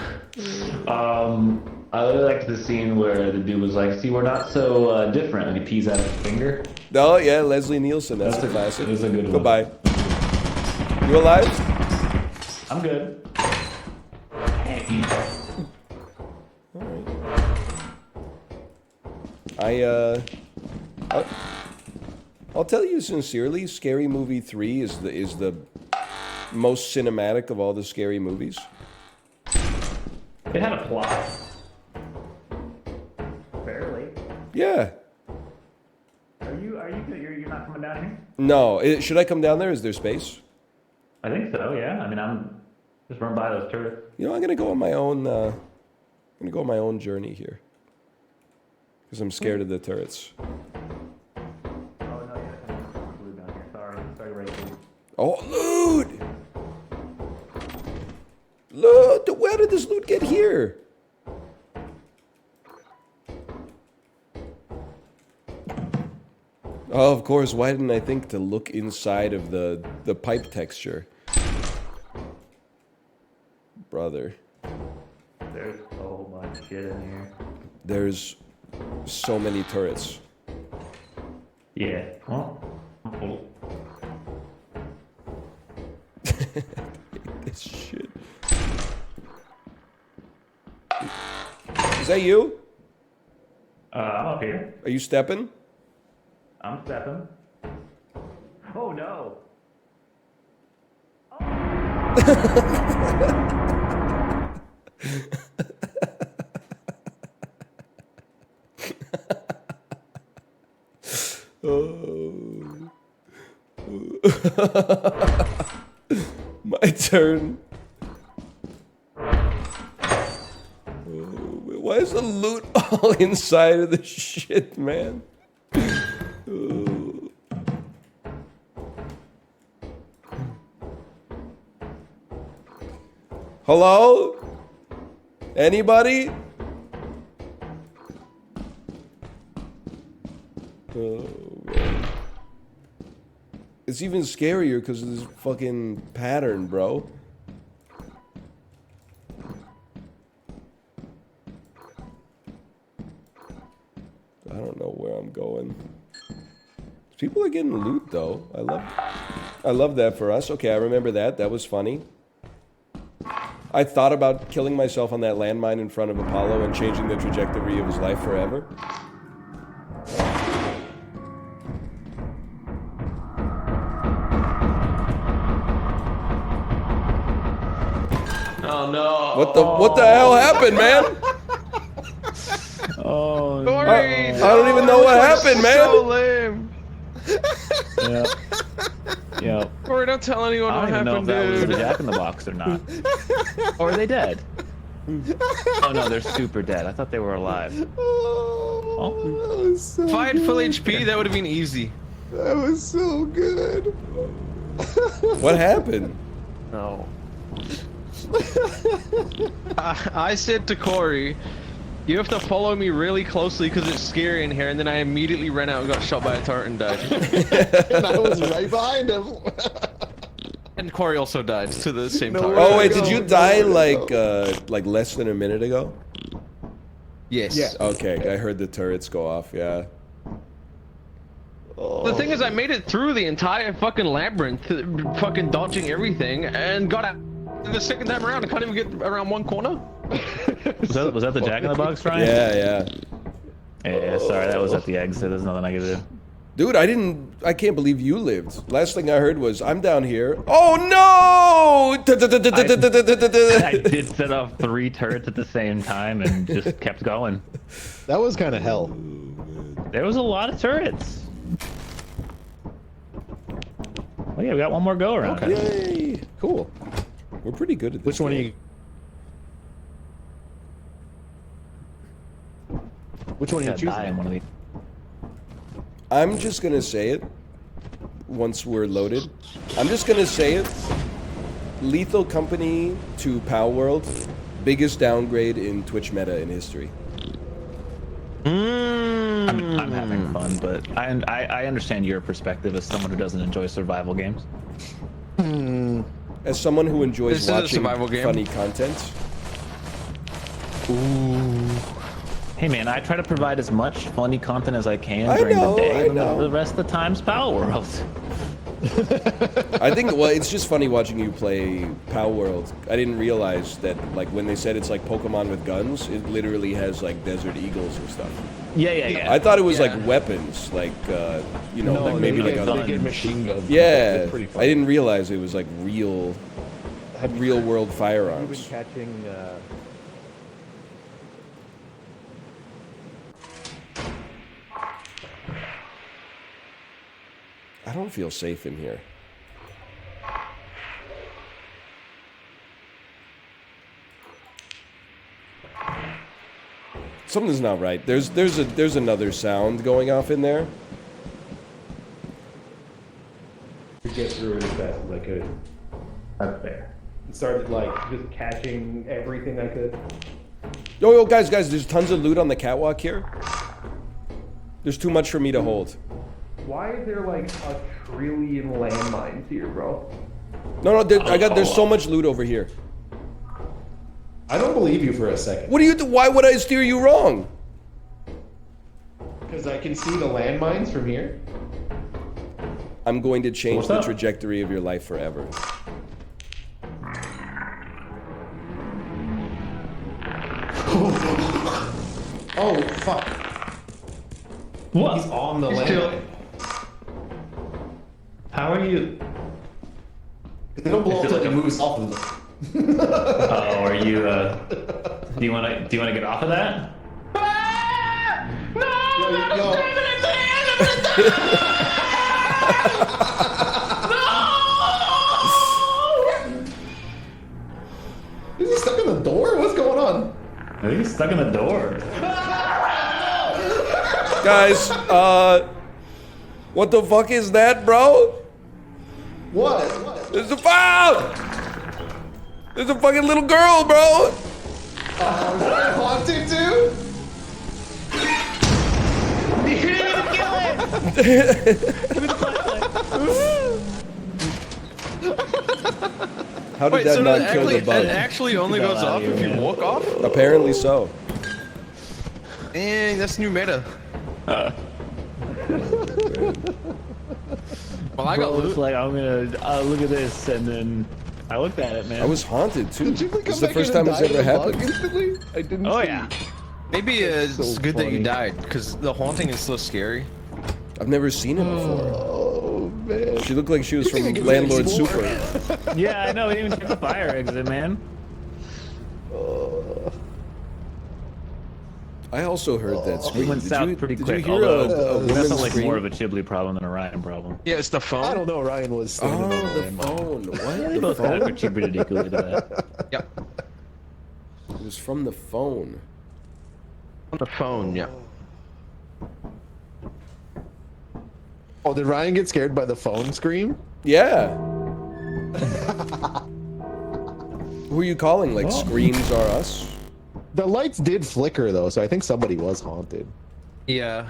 [SPEAKER 6] I really liked the scene where the dude was like, "See, we're not so different," and he pees out his finger.
[SPEAKER 1] Oh yeah, Leslie Nielsen. That's a classic.
[SPEAKER 6] It was a good one.
[SPEAKER 1] Goodbye. You alive?
[SPEAKER 6] I'm good.
[SPEAKER 1] I'll tell you sincerely, Scary Movie 3 is the most cinematic of all the scary movies.
[SPEAKER 6] It had a plot. Barely.
[SPEAKER 1] Yeah.
[SPEAKER 6] You're not coming down here?
[SPEAKER 1] No, should I come down there? Is there space?
[SPEAKER 6] I think so. Yeah. I mean, I'm just run by those turrets.
[SPEAKER 1] You know, I'm gonna go on my own. I'm gonna go on my own journey here because I'm scared of the turrets.
[SPEAKER 6] Oh no, yeah, blue down here. Sorry, Rachel.
[SPEAKER 1] Oh, loot! Loot! Where did this loot get here? Oh, of course. Why didn't I think to look inside of the pipe texture? Brother.
[SPEAKER 6] There's a whole bunch of shit in here.
[SPEAKER 1] There's so many turrets.
[SPEAKER 6] Yeah. Oh.
[SPEAKER 1] This shit. Is that you?
[SPEAKER 6] I'm up here.
[SPEAKER 1] Are you stepping?
[SPEAKER 6] I'm stepping. Oh no.
[SPEAKER 1] Oh. My turn. Why is the loot all inside of the shit, man? Hello? Anybody? Oh, man. It's even scarier because of this fucking pattern, bro. I don't know where I'm going. People are getting loot though. I love that for us. Okay, I remember that. That was funny. I thought about killing myself on that landmine in front of Apollo and changing the trajectory of his life forever.
[SPEAKER 5] Oh no!
[SPEAKER 1] What the hell happened, man?
[SPEAKER 6] Oh,
[SPEAKER 3] Corey,
[SPEAKER 1] I don't even know what happened, man.
[SPEAKER 3] So lame.
[SPEAKER 6] yeah. Yeah.
[SPEAKER 3] Corey, don't tell anyone
[SPEAKER 6] I
[SPEAKER 3] what
[SPEAKER 6] don't even know if
[SPEAKER 3] happened,
[SPEAKER 6] that was the
[SPEAKER 3] dude.
[SPEAKER 6] Jack in the Box or not. Or are they dead? Oh no, they're super dead. I thought they were alive. Oh.
[SPEAKER 3] If I had full HP, that would have been easy.
[SPEAKER 5] That was so good.
[SPEAKER 1] What happened?
[SPEAKER 3] No. I said to Corey, you have to follow me really closely because it's scary in here, and then I immediately ran out and got shot by a turret and died.
[SPEAKER 5] And I was right behind him.
[SPEAKER 3] And Corey also died to the same
[SPEAKER 5] No
[SPEAKER 3] turret.
[SPEAKER 5] way.
[SPEAKER 1] Oh wait, did you die
[SPEAKER 5] no.
[SPEAKER 1] like less than a minute ago?
[SPEAKER 3] Yes.
[SPEAKER 5] Yeah.
[SPEAKER 1] Okay, I heard the turrets go off. Yeah.
[SPEAKER 3] The thing is, I made it through the entire fucking labyrinth, fucking dodging everything, and got out the second time around. I can't even get around one corner.
[SPEAKER 6] Was that the Jack in the Box, Ryan?
[SPEAKER 1] Yeah.
[SPEAKER 6] Yeah, sorry, that was at the exit. There's nothing I could do.
[SPEAKER 1] Dude, I can't believe you lived. Last thing I heard was, I'm down here. Oh no!
[SPEAKER 6] I did set off 3 turrets at the same time and just kept going.
[SPEAKER 5] That was kind of hell.
[SPEAKER 6] There was a lot of turrets. Oh yeah, we got one more go around.
[SPEAKER 5] Okay.
[SPEAKER 1] Yay!
[SPEAKER 5] Cool.
[SPEAKER 1] We're pretty good at this.
[SPEAKER 5] Which one are
[SPEAKER 1] game.
[SPEAKER 5] you? Which one are you
[SPEAKER 6] Gotta die in
[SPEAKER 5] choosing?
[SPEAKER 6] one of these.
[SPEAKER 1] I'm just gonna say it. Once we're loaded, I'm just gonna say it. Lethal Company to Pow World, biggest downgrade in Twitch meta in history.
[SPEAKER 6] I'm having fun, but I understand your perspective as someone who doesn't enjoy survival games.
[SPEAKER 1] As someone who enjoys
[SPEAKER 3] This is a
[SPEAKER 1] watching
[SPEAKER 3] survival game.
[SPEAKER 1] funny content,
[SPEAKER 6] Hey man, I try to provide as much funny content as I can
[SPEAKER 1] I
[SPEAKER 6] during
[SPEAKER 1] know,
[SPEAKER 6] the day.
[SPEAKER 1] I know.
[SPEAKER 6] The rest of the time's Power World.
[SPEAKER 1] I think, well, it's just funny watching you play Pow World. I didn't realize that, like, when they said it's like Pokemon with guns, it literally has, like, Desert Eagles and stuff.
[SPEAKER 6] Yeah.
[SPEAKER 1] I thought it was,
[SPEAKER 3] Yeah.
[SPEAKER 1] like, weapons, like, you know, like maybe
[SPEAKER 5] they
[SPEAKER 1] like
[SPEAKER 5] get,
[SPEAKER 1] a...
[SPEAKER 5] they get machine guns.
[SPEAKER 1] Yeah,
[SPEAKER 5] It's pretty fun.
[SPEAKER 1] I didn't realize it was, like, real world
[SPEAKER 5] You've been
[SPEAKER 1] firearms.
[SPEAKER 5] catching.
[SPEAKER 1] I don't feel safe in here. Something's not right. There's another sound going off in there.
[SPEAKER 8] To get through it as fast as I could.
[SPEAKER 6] That's fair.
[SPEAKER 8] Started like just catching everything I could.
[SPEAKER 1] Yo, guys, there's tons of loot on the catwalk here. There's too much for me to hold.
[SPEAKER 8] Why is there like a trillion landmines here, bro?
[SPEAKER 1] No, there's so much loot over here.
[SPEAKER 8] I don't believe you for a second.
[SPEAKER 1] What do you do? Why would I steer you wrong?
[SPEAKER 8] Because I can see the landmines from here.
[SPEAKER 1] I'm going to change
[SPEAKER 6] What's
[SPEAKER 1] the
[SPEAKER 6] up?
[SPEAKER 1] trajectory of your life forever.
[SPEAKER 8] Oh fuck!
[SPEAKER 6] What?
[SPEAKER 8] He's on the landmine.
[SPEAKER 6] How are you?
[SPEAKER 8] They don't blow up
[SPEAKER 6] Is it
[SPEAKER 8] till
[SPEAKER 6] like
[SPEAKER 8] it
[SPEAKER 6] a-
[SPEAKER 8] moves off of them.
[SPEAKER 6] Oh, are you? Do you want to get off of that?
[SPEAKER 8] Is he stuck in the door? What's going on?
[SPEAKER 6] I think he's stuck in the door.
[SPEAKER 1] Guys, what the fuck is that, bro?
[SPEAKER 8] What?
[SPEAKER 1] There's a foul! There's a fucking little girl, bro!
[SPEAKER 8] Haunted too?
[SPEAKER 1] How did
[SPEAKER 3] Wait,
[SPEAKER 1] that
[SPEAKER 3] so
[SPEAKER 1] not
[SPEAKER 3] it
[SPEAKER 1] kill the bug?
[SPEAKER 3] actually only goes off if you walk off?
[SPEAKER 1] Apparently so.
[SPEAKER 3] Dang, that's new meta. Well, I got
[SPEAKER 6] Bro, it's
[SPEAKER 3] loot.
[SPEAKER 6] like I'm gonna look at this, and then I looked at it, man.
[SPEAKER 1] I was haunted too.
[SPEAKER 5] Did you
[SPEAKER 1] This
[SPEAKER 5] come
[SPEAKER 1] is the
[SPEAKER 5] back
[SPEAKER 1] first
[SPEAKER 5] in and
[SPEAKER 1] time it's
[SPEAKER 5] die
[SPEAKER 1] ever
[SPEAKER 5] of a bug
[SPEAKER 1] happened.
[SPEAKER 5] instantly? I didn't.
[SPEAKER 6] Oh
[SPEAKER 5] see.
[SPEAKER 6] yeah.
[SPEAKER 3] Maybe it's
[SPEAKER 5] so
[SPEAKER 3] good that
[SPEAKER 5] funny.
[SPEAKER 3] you died, because the haunting is so scary.
[SPEAKER 1] I've never seen it before.
[SPEAKER 5] Oh man.
[SPEAKER 1] She looked like she was from
[SPEAKER 5] think I can
[SPEAKER 1] Landlord
[SPEAKER 5] explore.
[SPEAKER 1] Super.
[SPEAKER 6] Yeah, I know. We didn't even check the fire exit, man.
[SPEAKER 1] I also heard that
[SPEAKER 6] We
[SPEAKER 1] scream.
[SPEAKER 6] went south pretty
[SPEAKER 1] did
[SPEAKER 6] quick.
[SPEAKER 1] you hear
[SPEAKER 6] Although
[SPEAKER 1] a
[SPEAKER 6] that
[SPEAKER 1] woman
[SPEAKER 6] felt like
[SPEAKER 1] scream?
[SPEAKER 6] more of a Ghibli problem than a Ryan problem.
[SPEAKER 3] Yeah, it's the phone.
[SPEAKER 5] I don't know. Ryan was standing on
[SPEAKER 1] Oh, the
[SPEAKER 5] landmine.
[SPEAKER 1] phone. What?
[SPEAKER 6] They
[SPEAKER 1] The
[SPEAKER 6] both kind of
[SPEAKER 1] phone?
[SPEAKER 6] contributed equally to that.
[SPEAKER 3] Yep.
[SPEAKER 1] It was from the phone.
[SPEAKER 3] On the phone, yeah.
[SPEAKER 5] Oh, did Ryan get scared by the phone scream?
[SPEAKER 1] Yeah. Who are you calling? Like, Screams Are Us?
[SPEAKER 5] The lights did flicker though, so I think somebody was haunted.
[SPEAKER 3] Yeah.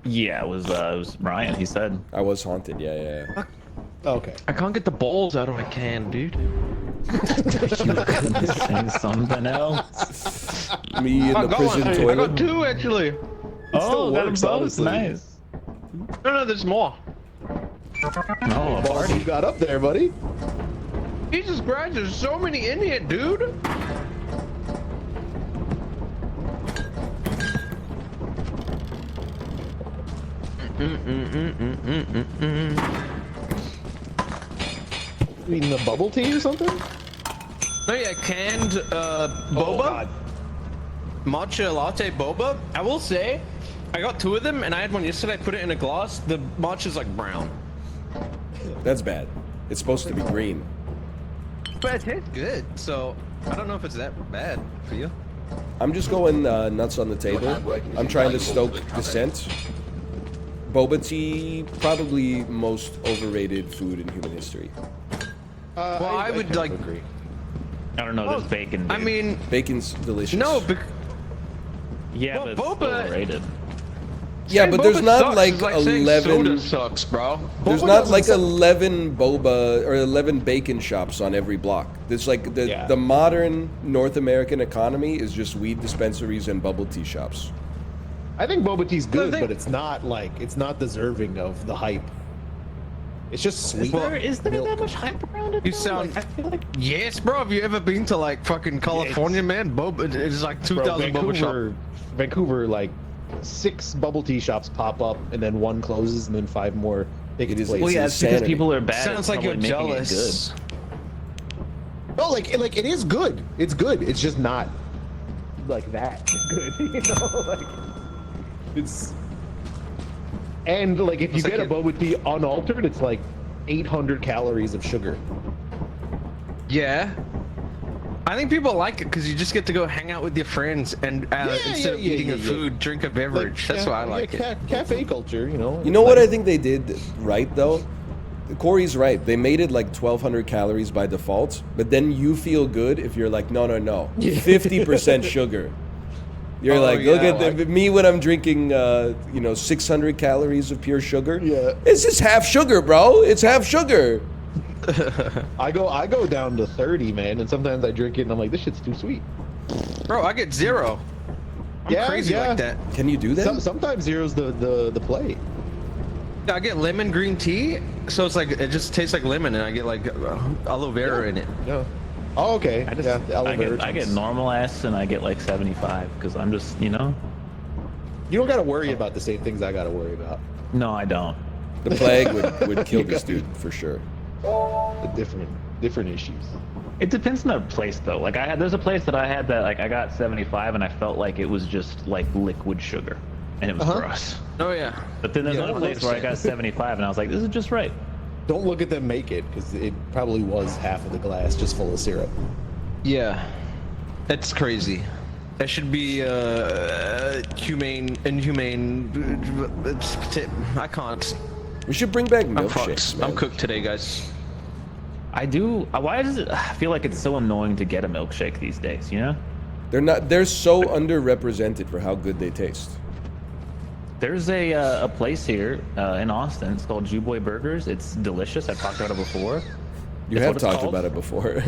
[SPEAKER 6] Yeah, it was Ryan. He said.
[SPEAKER 1] I was haunted, yeah.
[SPEAKER 5] Okay.
[SPEAKER 3] I can't get the balls out of my can, dude.
[SPEAKER 6] You couldn't say something else.
[SPEAKER 1] Me in the prison
[SPEAKER 3] I
[SPEAKER 1] toilet.
[SPEAKER 3] got two actually.
[SPEAKER 6] Oh, got them
[SPEAKER 5] works,
[SPEAKER 6] both.
[SPEAKER 5] honestly.
[SPEAKER 6] Nice.
[SPEAKER 3] No, there's more.
[SPEAKER 6] No, a
[SPEAKER 5] Boss,
[SPEAKER 6] party.
[SPEAKER 5] you got up there, buddy.
[SPEAKER 3] Jesus Christ, there's so many in here, dude.
[SPEAKER 5] You mean the bubble tea or something?
[SPEAKER 3] No, yeah, canned boba. Matcha latte boba. I will say, I got two of them, and I had one yesterday. I put it in a glass. The matcha's like brown.
[SPEAKER 1] That's bad. It's supposed to be green.
[SPEAKER 3] But it tastes good, so I don't know if it's that bad for you.
[SPEAKER 1] I'm just going nuts on the table. I'm trying to stoke dissent. Boba tea, probably most overrated food in human history.
[SPEAKER 3] Well, I would
[SPEAKER 5] kind of
[SPEAKER 3] like.
[SPEAKER 5] agree.
[SPEAKER 6] I don't know. There's bacon.
[SPEAKER 3] I
[SPEAKER 6] dude.
[SPEAKER 3] mean,
[SPEAKER 1] Bacon's delicious.
[SPEAKER 3] no,
[SPEAKER 6] yeah,
[SPEAKER 3] well,
[SPEAKER 6] but it's
[SPEAKER 3] boba-
[SPEAKER 6] overrated.
[SPEAKER 1] Yeah, but there's
[SPEAKER 3] boba
[SPEAKER 1] not
[SPEAKER 3] sucks.
[SPEAKER 1] like
[SPEAKER 3] It's saying
[SPEAKER 1] 11.
[SPEAKER 3] Soda sucks, bro.
[SPEAKER 1] There's
[SPEAKER 5] Boba
[SPEAKER 1] not
[SPEAKER 5] doesn't
[SPEAKER 1] like
[SPEAKER 5] suck.
[SPEAKER 1] 11 boba or 11 bacon shops on every block. There's like
[SPEAKER 5] Yeah.
[SPEAKER 1] the modern North American economy is just weed dispensaries and bubble tea shops.
[SPEAKER 5] I think boba tea's good,
[SPEAKER 3] think-
[SPEAKER 5] but it's not deserving of the hype. It's just sweet.
[SPEAKER 6] Is there
[SPEAKER 5] milk.
[SPEAKER 6] that much hype around it?
[SPEAKER 3] You
[SPEAKER 6] though?
[SPEAKER 3] sound-
[SPEAKER 6] Like, I feel like
[SPEAKER 3] Yes, bro. Have you ever been to like fucking California, man? Boba, it's like
[SPEAKER 5] Bro,
[SPEAKER 3] 2,000 boba shop.
[SPEAKER 5] Vancouver, like 6 bubble tea shops pop up, and then 1 closes, and then 5 more take
[SPEAKER 1] It
[SPEAKER 5] its
[SPEAKER 1] is-
[SPEAKER 5] place.
[SPEAKER 6] well, yeah, it's because
[SPEAKER 1] insanity.
[SPEAKER 6] people are bad.
[SPEAKER 3] Sounds
[SPEAKER 6] at
[SPEAKER 3] like you're
[SPEAKER 6] probably making it
[SPEAKER 3] jealous.
[SPEAKER 5] No, like it is good. It's good. It's just not like that good. You know, like it's. And like if you
[SPEAKER 3] It's like
[SPEAKER 5] get a
[SPEAKER 3] it-
[SPEAKER 5] boba tea unaltered, it's like 800 calories of sugar.
[SPEAKER 3] Yeah. I think people like it because you just get to go hang out with your friends and instead of eating a food, drink a beverage. That's why I like it.
[SPEAKER 5] Cafe culture, you know.
[SPEAKER 1] You know what I think they did right though? Corey's right. They made it like 1,200 calories by default, but then you feel good if you're like, no, 50% sugar. You're
[SPEAKER 3] Oh,
[SPEAKER 1] like, look
[SPEAKER 3] yeah,
[SPEAKER 1] at me when I'm drinking, 600 calories of pure sugar.
[SPEAKER 5] Yeah.
[SPEAKER 1] It's just half sugar, bro. It's half sugar.
[SPEAKER 5] I go down to 30, man, and sometimes I drink it and I'm like, this shit's too sweet.
[SPEAKER 3] Bro, I get 0. I'm
[SPEAKER 5] Yeah,
[SPEAKER 3] crazy
[SPEAKER 5] yeah.
[SPEAKER 3] like that.
[SPEAKER 1] Can you do that?
[SPEAKER 5] Sometimes zero's the play.
[SPEAKER 3] I get lemon green tea, so it's like it just tastes like lemon, and I get like aloe vera in it.
[SPEAKER 5] Yeah. Oh, okay.
[SPEAKER 6] I just,
[SPEAKER 5] yeah, aloe
[SPEAKER 6] I get
[SPEAKER 5] vera.
[SPEAKER 6] normal S and I get like 75 because I'm just,
[SPEAKER 5] You don't gotta worry about the same things I gotta worry about.
[SPEAKER 6] No, I don't.
[SPEAKER 1] The plague would kill this dude for sure.
[SPEAKER 5] The different issues.
[SPEAKER 6] It depends on the place though. Like there's a place that I had that like I got 75 and I felt like it was just like liquid sugar, and it was gross.
[SPEAKER 3] Oh yeah.
[SPEAKER 6] But then there's
[SPEAKER 5] Yeah,
[SPEAKER 6] another place where I got 75 and I was like, this is just right.
[SPEAKER 5] Don't look at them make it, because it probably was half of the glass just full of syrup.
[SPEAKER 3] Yeah. That's crazy. That should be inhumane. I can't.
[SPEAKER 1] We should bring back
[SPEAKER 3] I'm
[SPEAKER 1] milkshakes,
[SPEAKER 3] fucked.
[SPEAKER 1] man.
[SPEAKER 3] I'm cooked today, guys.
[SPEAKER 6] I do. Why does it I feel like it's so annoying to get a milkshake these days? You know,
[SPEAKER 1] They're so underrepresented for how good they taste.
[SPEAKER 6] there's a place here in Austin. It's called Jew Boy Burgers. It's delicious. I've talked about it before.
[SPEAKER 1] You
[SPEAKER 6] That's
[SPEAKER 1] have
[SPEAKER 6] what it's
[SPEAKER 1] talked
[SPEAKER 6] called?
[SPEAKER 1] about it before.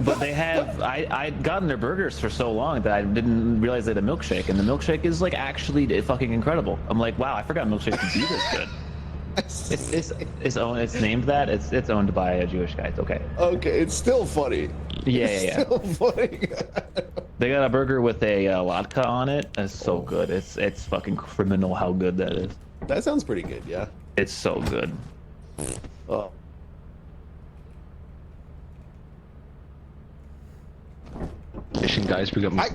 [SPEAKER 6] But they have. I'd gotten their burgers for so long that I didn't realize they had a milkshake, and the milkshake is like actually fucking incredible. I'm like, wow, I forgot milkshakes could be this good. It's named that. It's owned by a Jewish guy. It's okay.
[SPEAKER 5] Okay, it's still funny.
[SPEAKER 6] Yeah.
[SPEAKER 5] Still funny.
[SPEAKER 6] They got a burger with a latke on it. It's so good. It's fucking criminal how good that is.
[SPEAKER 5] That sounds pretty good, yeah.
[SPEAKER 6] It's so good.
[SPEAKER 5] Oh.
[SPEAKER 3] Asian guys become.
[SPEAKER 5] My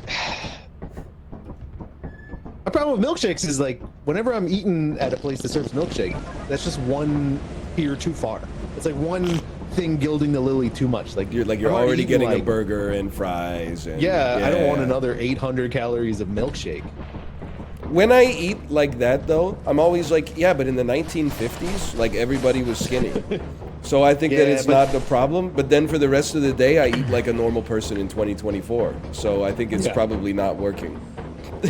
[SPEAKER 5] problem with milkshakes is like whenever I'm eating at a place that serves milkshake, that's just one tier too far. It's like one thing gilding the lily too much. Like
[SPEAKER 1] You're
[SPEAKER 5] I'm
[SPEAKER 1] already
[SPEAKER 5] eating,
[SPEAKER 1] getting
[SPEAKER 5] like,
[SPEAKER 1] a burger and fries. And,
[SPEAKER 5] yeah, I don't want another 800 calories of milkshake.
[SPEAKER 1] When I eat like that, though, I'm always like, yeah, but in the 1950s, like, everybody was skinny. So I think that it's not the problem. But then for the rest of the day, I eat like a normal person in 2024. So I think it's probably not working.
[SPEAKER 5] The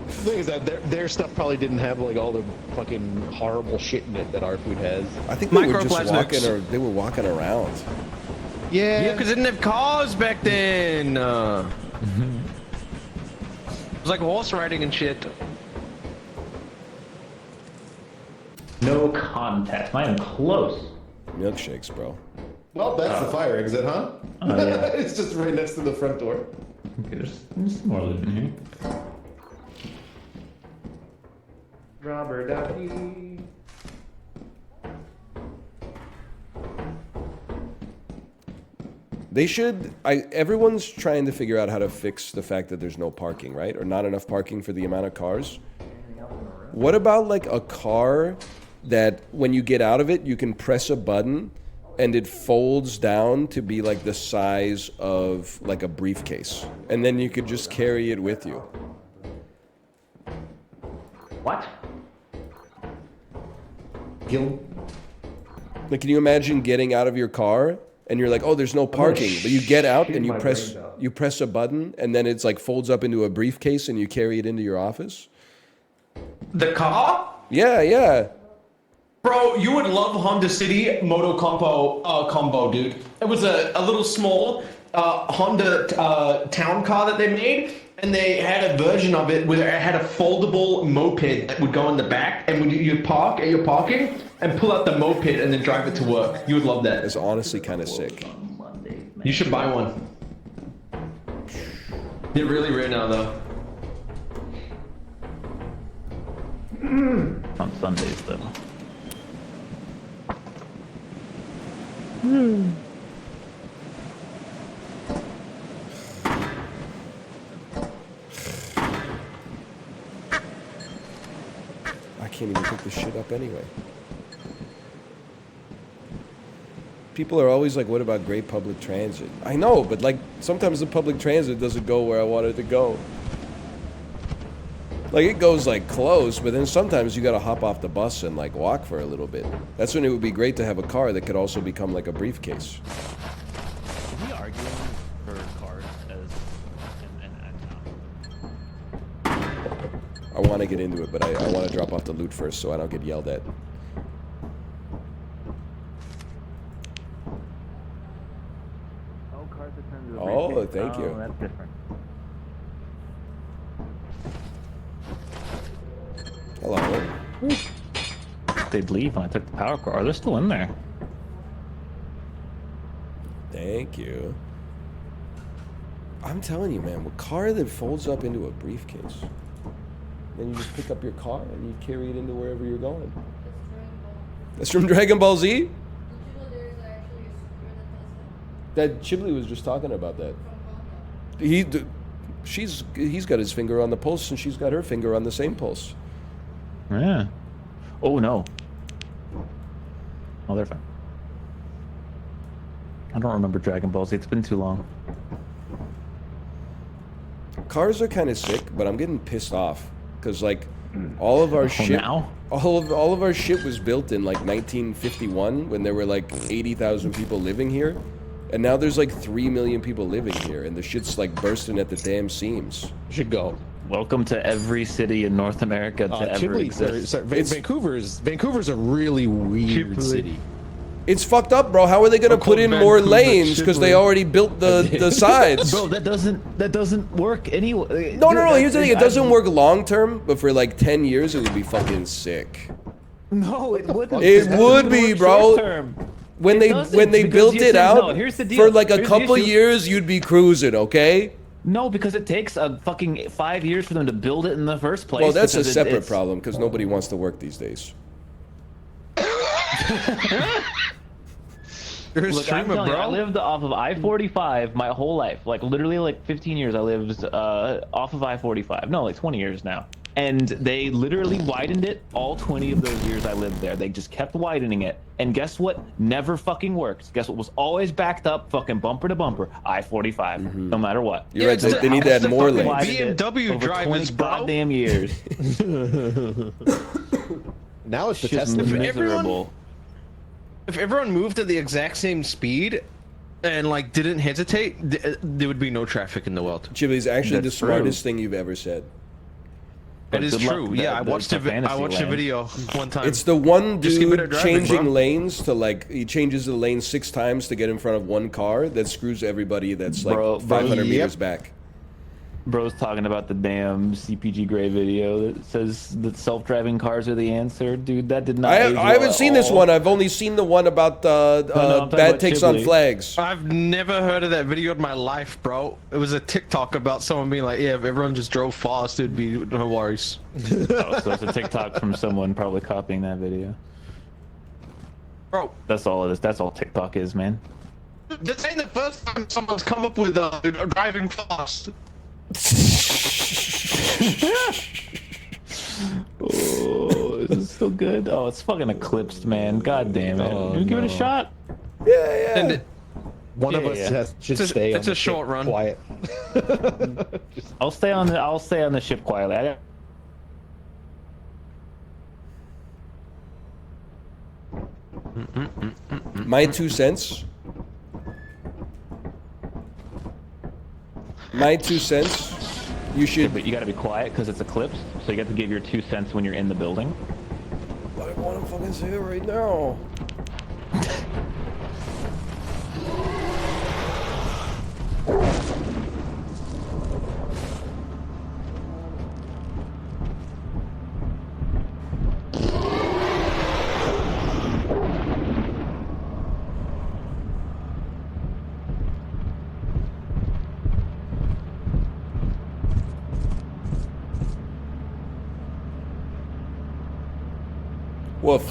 [SPEAKER 5] thing is that their stuff probably didn't have like all the fucking horrible shit in it that our food has.
[SPEAKER 1] I think they were just walking, or they were walking around.
[SPEAKER 5] Yeah,
[SPEAKER 3] because they didn't have cars back then. It was like horse riding and shit.
[SPEAKER 6] No contest. Not even close.
[SPEAKER 1] Milkshakes, bro.
[SPEAKER 5] Well, that's the fire exit, huh?
[SPEAKER 6] Oh, yeah.
[SPEAKER 5] It's just right next to the front door.
[SPEAKER 6] Okay, there's more loot in here.
[SPEAKER 8] Robert Ducky.
[SPEAKER 1] They should. Everyone's trying to figure out how to fix the fact that there's no parking, right? Or not enough parking for the amount of cars. What about like a car that when you get out of it, you can press a button and it folds down to be like the size of like a briefcase, and then you could just carry it with you.
[SPEAKER 6] What?
[SPEAKER 1] Like, can you imagine getting out of your car and you're like, oh, there's no parking, but you get out and you press a button, and then it's like folds up into a briefcase and you carry it into your office?
[SPEAKER 9] The car?
[SPEAKER 1] Yeah, yeah.
[SPEAKER 9] Bro, you would love Honda City Moto combo, dude. It was a little small Honda town car that they made, and they had a version of it where it had a foldable moped that would go in the back, and when you'd park at your parking and pull out the moped and then drive it to work. You would love that.
[SPEAKER 1] It's honestly kind of sick.
[SPEAKER 9] You should buy one. They're really rare now, though.
[SPEAKER 6] On Sundays, though.
[SPEAKER 1] I can't even pick this shit up anyway. People are always like, what about great public transit? I know, but like sometimes the public transit doesn't go where I want it to go. Like, it goes like close, but then sometimes you gotta hop off the bus and like walk for a little bit. That's when it would be great to have a car that could also become like a briefcase.
[SPEAKER 4] Are we arguing for cars as
[SPEAKER 1] I want to get into it, but I want to drop off the loot first so I don't get yelled at.
[SPEAKER 4] Oh, cars that turn into a
[SPEAKER 1] Oh,
[SPEAKER 4] briefcase.
[SPEAKER 1] thank you.
[SPEAKER 4] Oh, that's different.
[SPEAKER 1] Hello.
[SPEAKER 6] They'd leave when I took the power cord. They're still in there.
[SPEAKER 1] Thank you. I'm telling you, man, a car that folds up into a briefcase. Then you just pick up your car and you carry it into wherever you're going. That's from Dragon Ball Z? That Chibli was just talking about that. He's got his finger on the pulse and she's got her finger on the same pulse.
[SPEAKER 6] Yeah. Oh, no. Oh, they're fine. I don't remember Dragon Ball Z. It's been too long.
[SPEAKER 1] Cars are kind of sick, but I'm getting pissed off because like all of our shit,
[SPEAKER 6] now?
[SPEAKER 1] all of our shit was built in like 1951 when there were like 80,000 people living here, and now there's like 3 million people living here, and the shit's like bursting at the damn seams.
[SPEAKER 5] Should go.
[SPEAKER 6] Welcome to every city in North America to ever exist.
[SPEAKER 5] Vancouver's a really weird city.
[SPEAKER 1] It's fucked up, bro. How are they gonna put in more lanes because they already built the sides?
[SPEAKER 6] Bro, that doesn't work anyway.
[SPEAKER 1] No. Here's the thing. It doesn't work long term, but for like 10 years, it would be fucking sick.
[SPEAKER 6] No, it wouldn't.
[SPEAKER 1] It would be, bro.
[SPEAKER 6] Short-term.
[SPEAKER 1] When they built it out,
[SPEAKER 6] here's the deal.
[SPEAKER 1] for like a
[SPEAKER 6] Here's the
[SPEAKER 1] couple
[SPEAKER 6] issue.
[SPEAKER 1] years, you'd be cruising, okay?
[SPEAKER 6] No, because it takes a fucking 5 years for them to build it in the first place.
[SPEAKER 1] Well, that's a
[SPEAKER 6] because
[SPEAKER 1] separate problem because nobody wants to work these days.
[SPEAKER 3] You're a
[SPEAKER 6] Look, I'm
[SPEAKER 3] streamer,
[SPEAKER 6] telling you,
[SPEAKER 3] bro.
[SPEAKER 6] I lived off of I-45 my whole life. Like literally, like 15 years I lived off of I-45. No, like 20 years now. And they literally widened it all 20 of those years I lived there. They just kept widening it. And guess what? Never fucking worked. Guess what was always backed up, fucking bumper to bumper? I-45, no matter what.
[SPEAKER 1] You're right. They need to add more lanes.
[SPEAKER 6] Widened it
[SPEAKER 3] BMW
[SPEAKER 6] over
[SPEAKER 3] drivers,
[SPEAKER 6] 20
[SPEAKER 3] bro.
[SPEAKER 6] goddamn years.
[SPEAKER 5] Now it's the
[SPEAKER 6] Just
[SPEAKER 5] Tesla.
[SPEAKER 6] miserable.
[SPEAKER 3] If everyone moved at the exact same speed and like didn't hesitate, there would be no traffic in the world.
[SPEAKER 1] Chibby's actually the
[SPEAKER 6] That's true.
[SPEAKER 1] smartest thing you've ever said.
[SPEAKER 3] It is
[SPEAKER 6] good luck
[SPEAKER 3] true.
[SPEAKER 6] with
[SPEAKER 3] Yeah,
[SPEAKER 6] that-
[SPEAKER 3] I
[SPEAKER 6] those
[SPEAKER 3] watched a
[SPEAKER 6] fantasy
[SPEAKER 3] I watched a
[SPEAKER 6] land.
[SPEAKER 3] video one time.
[SPEAKER 1] It's the one
[SPEAKER 3] Just keep it
[SPEAKER 1] dude
[SPEAKER 3] at driving,
[SPEAKER 1] changing
[SPEAKER 3] bro.
[SPEAKER 1] lanes to like he changes the lane 6 times to get in front of one car that screws everybody that's like
[SPEAKER 6] Bro,
[SPEAKER 1] 500
[SPEAKER 5] yep.
[SPEAKER 1] meters back.
[SPEAKER 6] Bro's talking about the damn CPG Gray video that says that self-driving cars are the answer. Dude, that did not age well
[SPEAKER 1] I haven't
[SPEAKER 6] at
[SPEAKER 1] seen this
[SPEAKER 6] all.
[SPEAKER 1] one. I've only seen the one about
[SPEAKER 6] I'm talking
[SPEAKER 1] bad
[SPEAKER 6] about
[SPEAKER 1] takes on
[SPEAKER 6] Ghibli.
[SPEAKER 1] flags.
[SPEAKER 3] I've never heard of that video in my life, bro. It was a TikTok about someone being like, "Yeah, if everyone just drove fast, it'd be no worries."
[SPEAKER 6] Oh, so it's a TikTok from someone probably copying that video.
[SPEAKER 3] Bro,
[SPEAKER 6] That's all it is. That's all TikTok is, man.
[SPEAKER 3] this ain't the first time someone's come up with driving fast.
[SPEAKER 6] Oh, this is so good. Oh, it's fucking eclipsed, man. God damn it.
[SPEAKER 5] Oh,
[SPEAKER 6] You give it a
[SPEAKER 5] no.
[SPEAKER 6] shot.
[SPEAKER 1] Yeah,
[SPEAKER 3] And
[SPEAKER 1] yeah.
[SPEAKER 3] it,
[SPEAKER 5] One of
[SPEAKER 6] Yeah,
[SPEAKER 5] us
[SPEAKER 6] yeah.
[SPEAKER 5] should
[SPEAKER 3] It's a-
[SPEAKER 5] stay.
[SPEAKER 3] it's
[SPEAKER 5] on
[SPEAKER 3] a
[SPEAKER 5] the
[SPEAKER 3] short
[SPEAKER 5] ship
[SPEAKER 3] run.
[SPEAKER 5] Quiet.
[SPEAKER 6] I'll stay on the ship quietly.
[SPEAKER 1] My 2 cents. My 2 cents. You should.
[SPEAKER 6] But you gotta be quiet because it's eclipsed, so you got to give your 2 cents when you're in the building.
[SPEAKER 1] I want to fucking say it right now. Woof.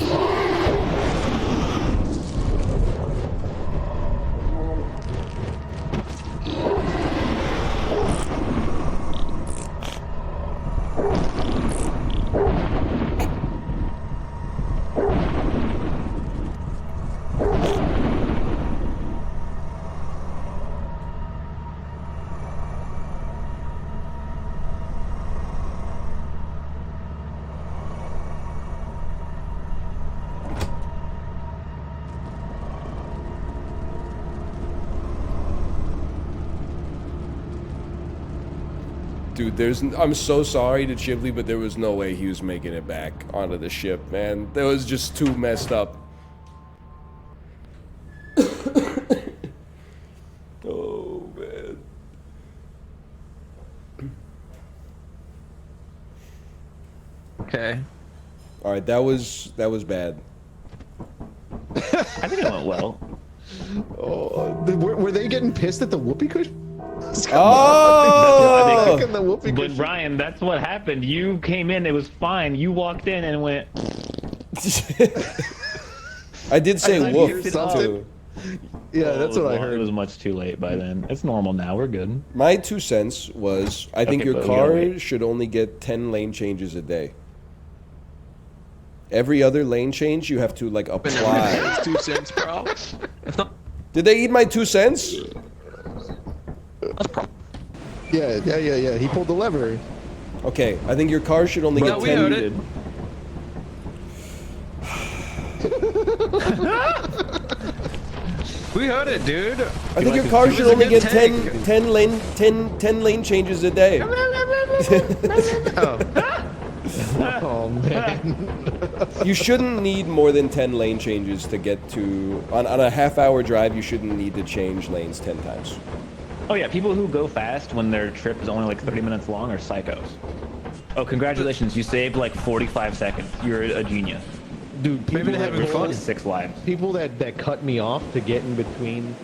[SPEAKER 1] Dude, I'm so sorry to Chibli, but there was no way he was making it back onto the ship, man. That was just too messed up. Oh, man.
[SPEAKER 3] okay.
[SPEAKER 1] All right, that was bad.
[SPEAKER 6] I think it went well.
[SPEAKER 5] Oh, were they getting pissed at the whoopee cushion?
[SPEAKER 1] Oh!
[SPEAKER 5] Kicking the whoopee
[SPEAKER 6] But
[SPEAKER 5] cushion.
[SPEAKER 6] Ryan, that's what happened. You came in, it was fine. You walked in and went.
[SPEAKER 1] I did say
[SPEAKER 6] thought you
[SPEAKER 1] woof
[SPEAKER 6] said
[SPEAKER 1] too.
[SPEAKER 5] Yeah,
[SPEAKER 6] "Oh,
[SPEAKER 5] that's
[SPEAKER 6] it was
[SPEAKER 5] what I
[SPEAKER 6] long- It
[SPEAKER 5] heard.
[SPEAKER 6] was much too late by then. It's normal now. We're good.
[SPEAKER 1] My 2 cents was I think
[SPEAKER 6] Okay,
[SPEAKER 1] your
[SPEAKER 6] but we gotta
[SPEAKER 1] car
[SPEAKER 6] wait.
[SPEAKER 1] should only get 10 lane changes a day. Every other lane change you have to like apply.
[SPEAKER 3] 2 cents, bro.
[SPEAKER 1] Did they eat my 2 cents?
[SPEAKER 5] Yeah. He pulled the lever.
[SPEAKER 1] Okay, I think your car should only
[SPEAKER 3] No,
[SPEAKER 1] get
[SPEAKER 3] we
[SPEAKER 1] 10.
[SPEAKER 3] heard it. We heard it, dude.
[SPEAKER 1] I think your car should
[SPEAKER 3] was a
[SPEAKER 1] only
[SPEAKER 3] good
[SPEAKER 1] get
[SPEAKER 3] take.
[SPEAKER 1] 10 lane changes a day.
[SPEAKER 5] Oh man.
[SPEAKER 1] You shouldn't need more than 10 lane changes to get to on a half-hour drive. You shouldn't need to change lanes 10 times.
[SPEAKER 6] Oh yeah, people who go fast when their trip is only like 30 minutes long are psychos. Oh, congratulations, you saved like 45 seconds. You're a genius.
[SPEAKER 5] Dude,
[SPEAKER 3] Maybe
[SPEAKER 5] people
[SPEAKER 3] they're
[SPEAKER 5] that
[SPEAKER 3] having
[SPEAKER 5] pull-
[SPEAKER 3] fun.
[SPEAKER 6] 6 lives.
[SPEAKER 5] People that cut me off to get in between.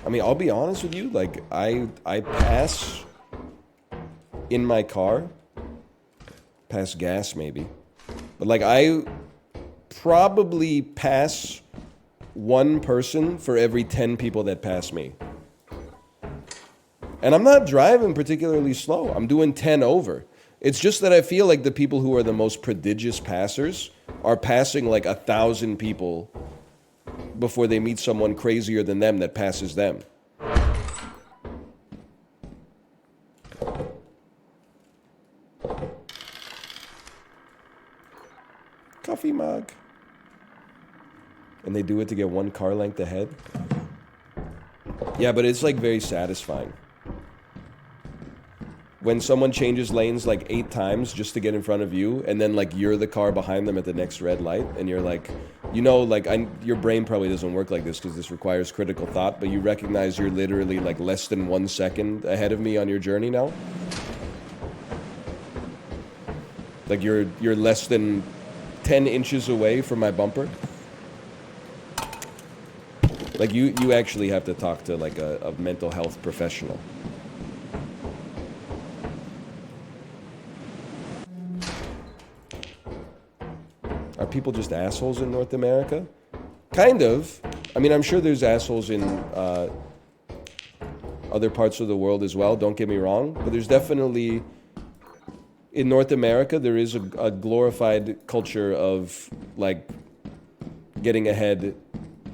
[SPEAKER 1] I mean, I'll be honest with you. Like, I pass in my car, pass gas maybe, but like I probably pass one person for every 10 people that pass me. And I'm not driving particularly slow. I'm doing 10 over. It's just that I feel like the people who are the most prodigious passers are passing like 1,000 people before they meet someone crazier than them that passes them. Coffee mug. And they do it to get one car length ahead. Yeah, but it's like very satisfying. When someone changes lanes like 8 times just to get in front of you, and then like you're the car behind them at the next red light, and you're like, you know, like your brain probably doesn't work like this because this requires critical thought, but you recognize you're literally like less than 1 second ahead of me on your journey now. Like you're less than 10 inches away from my bumper. Like you actually have to talk to like a mental health professional. Are people just assholes in North America? Kind of. I mean, I'm sure there's assholes in other parts of the world as well, don't get me wrong. But there's definitely, in North America, there is a glorified culture of, like, getting ahead.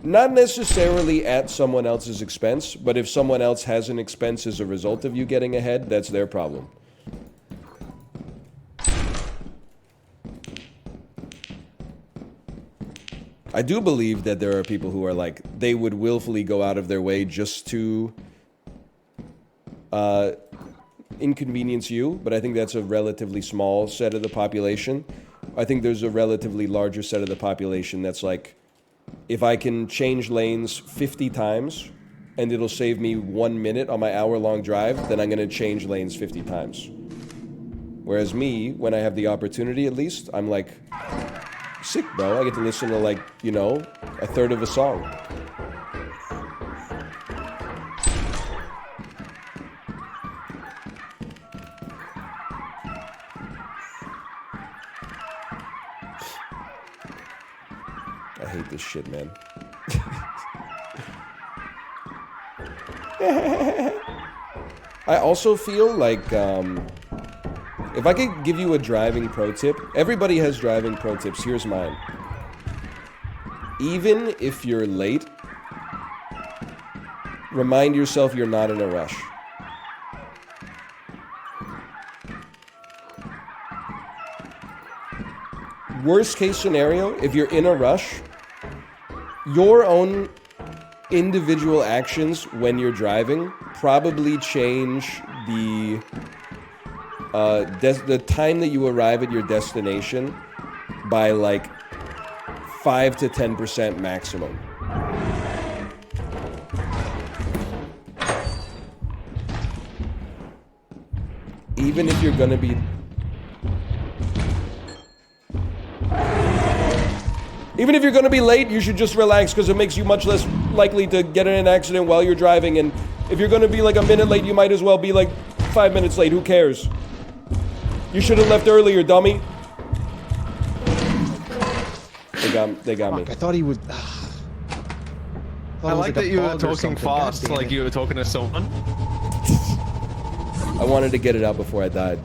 [SPEAKER 1] Not necessarily at someone else's expense, but if someone else has an expense as a result of you getting ahead, that's their problem. I do believe that there are people who are like, they would willfully go out of their way just to inconvenience you, but I think that's a relatively small set of the population. I think there's a relatively larger set of the population that's like, if I can change lanes 50 times and it'll save me 1 minute on my hour-long drive, then I'm going to change lanes 50 times. Whereas me, when I have the opportunity at least, I'm like, sick, bro. I get to listen to, like, you know, a third of a song. I hate this shit, man. I also feel like, if I could give you a driving pro tip, everybody has driving pro tips. Here's mine. Even if you're late, remind yourself you're not in a rush. Worst case scenario, if you're in a rush, your own individual actions when you're driving probably change the time that you arrive at your destination by like 5 to 10% maximum. Even if you're gonna be... Even if you're gonna be late, you should just relax because it makes you much less likely to get in an accident while you're driving. And if you're gonna be like a minute late, you might as well be like 5 minutes late. Who cares? You should have left earlier, dummy. They got me.
[SPEAKER 5] I thought he would.
[SPEAKER 3] I like that you were talking fast, like you were talking to someone.
[SPEAKER 1] I wanted to get it out before I died.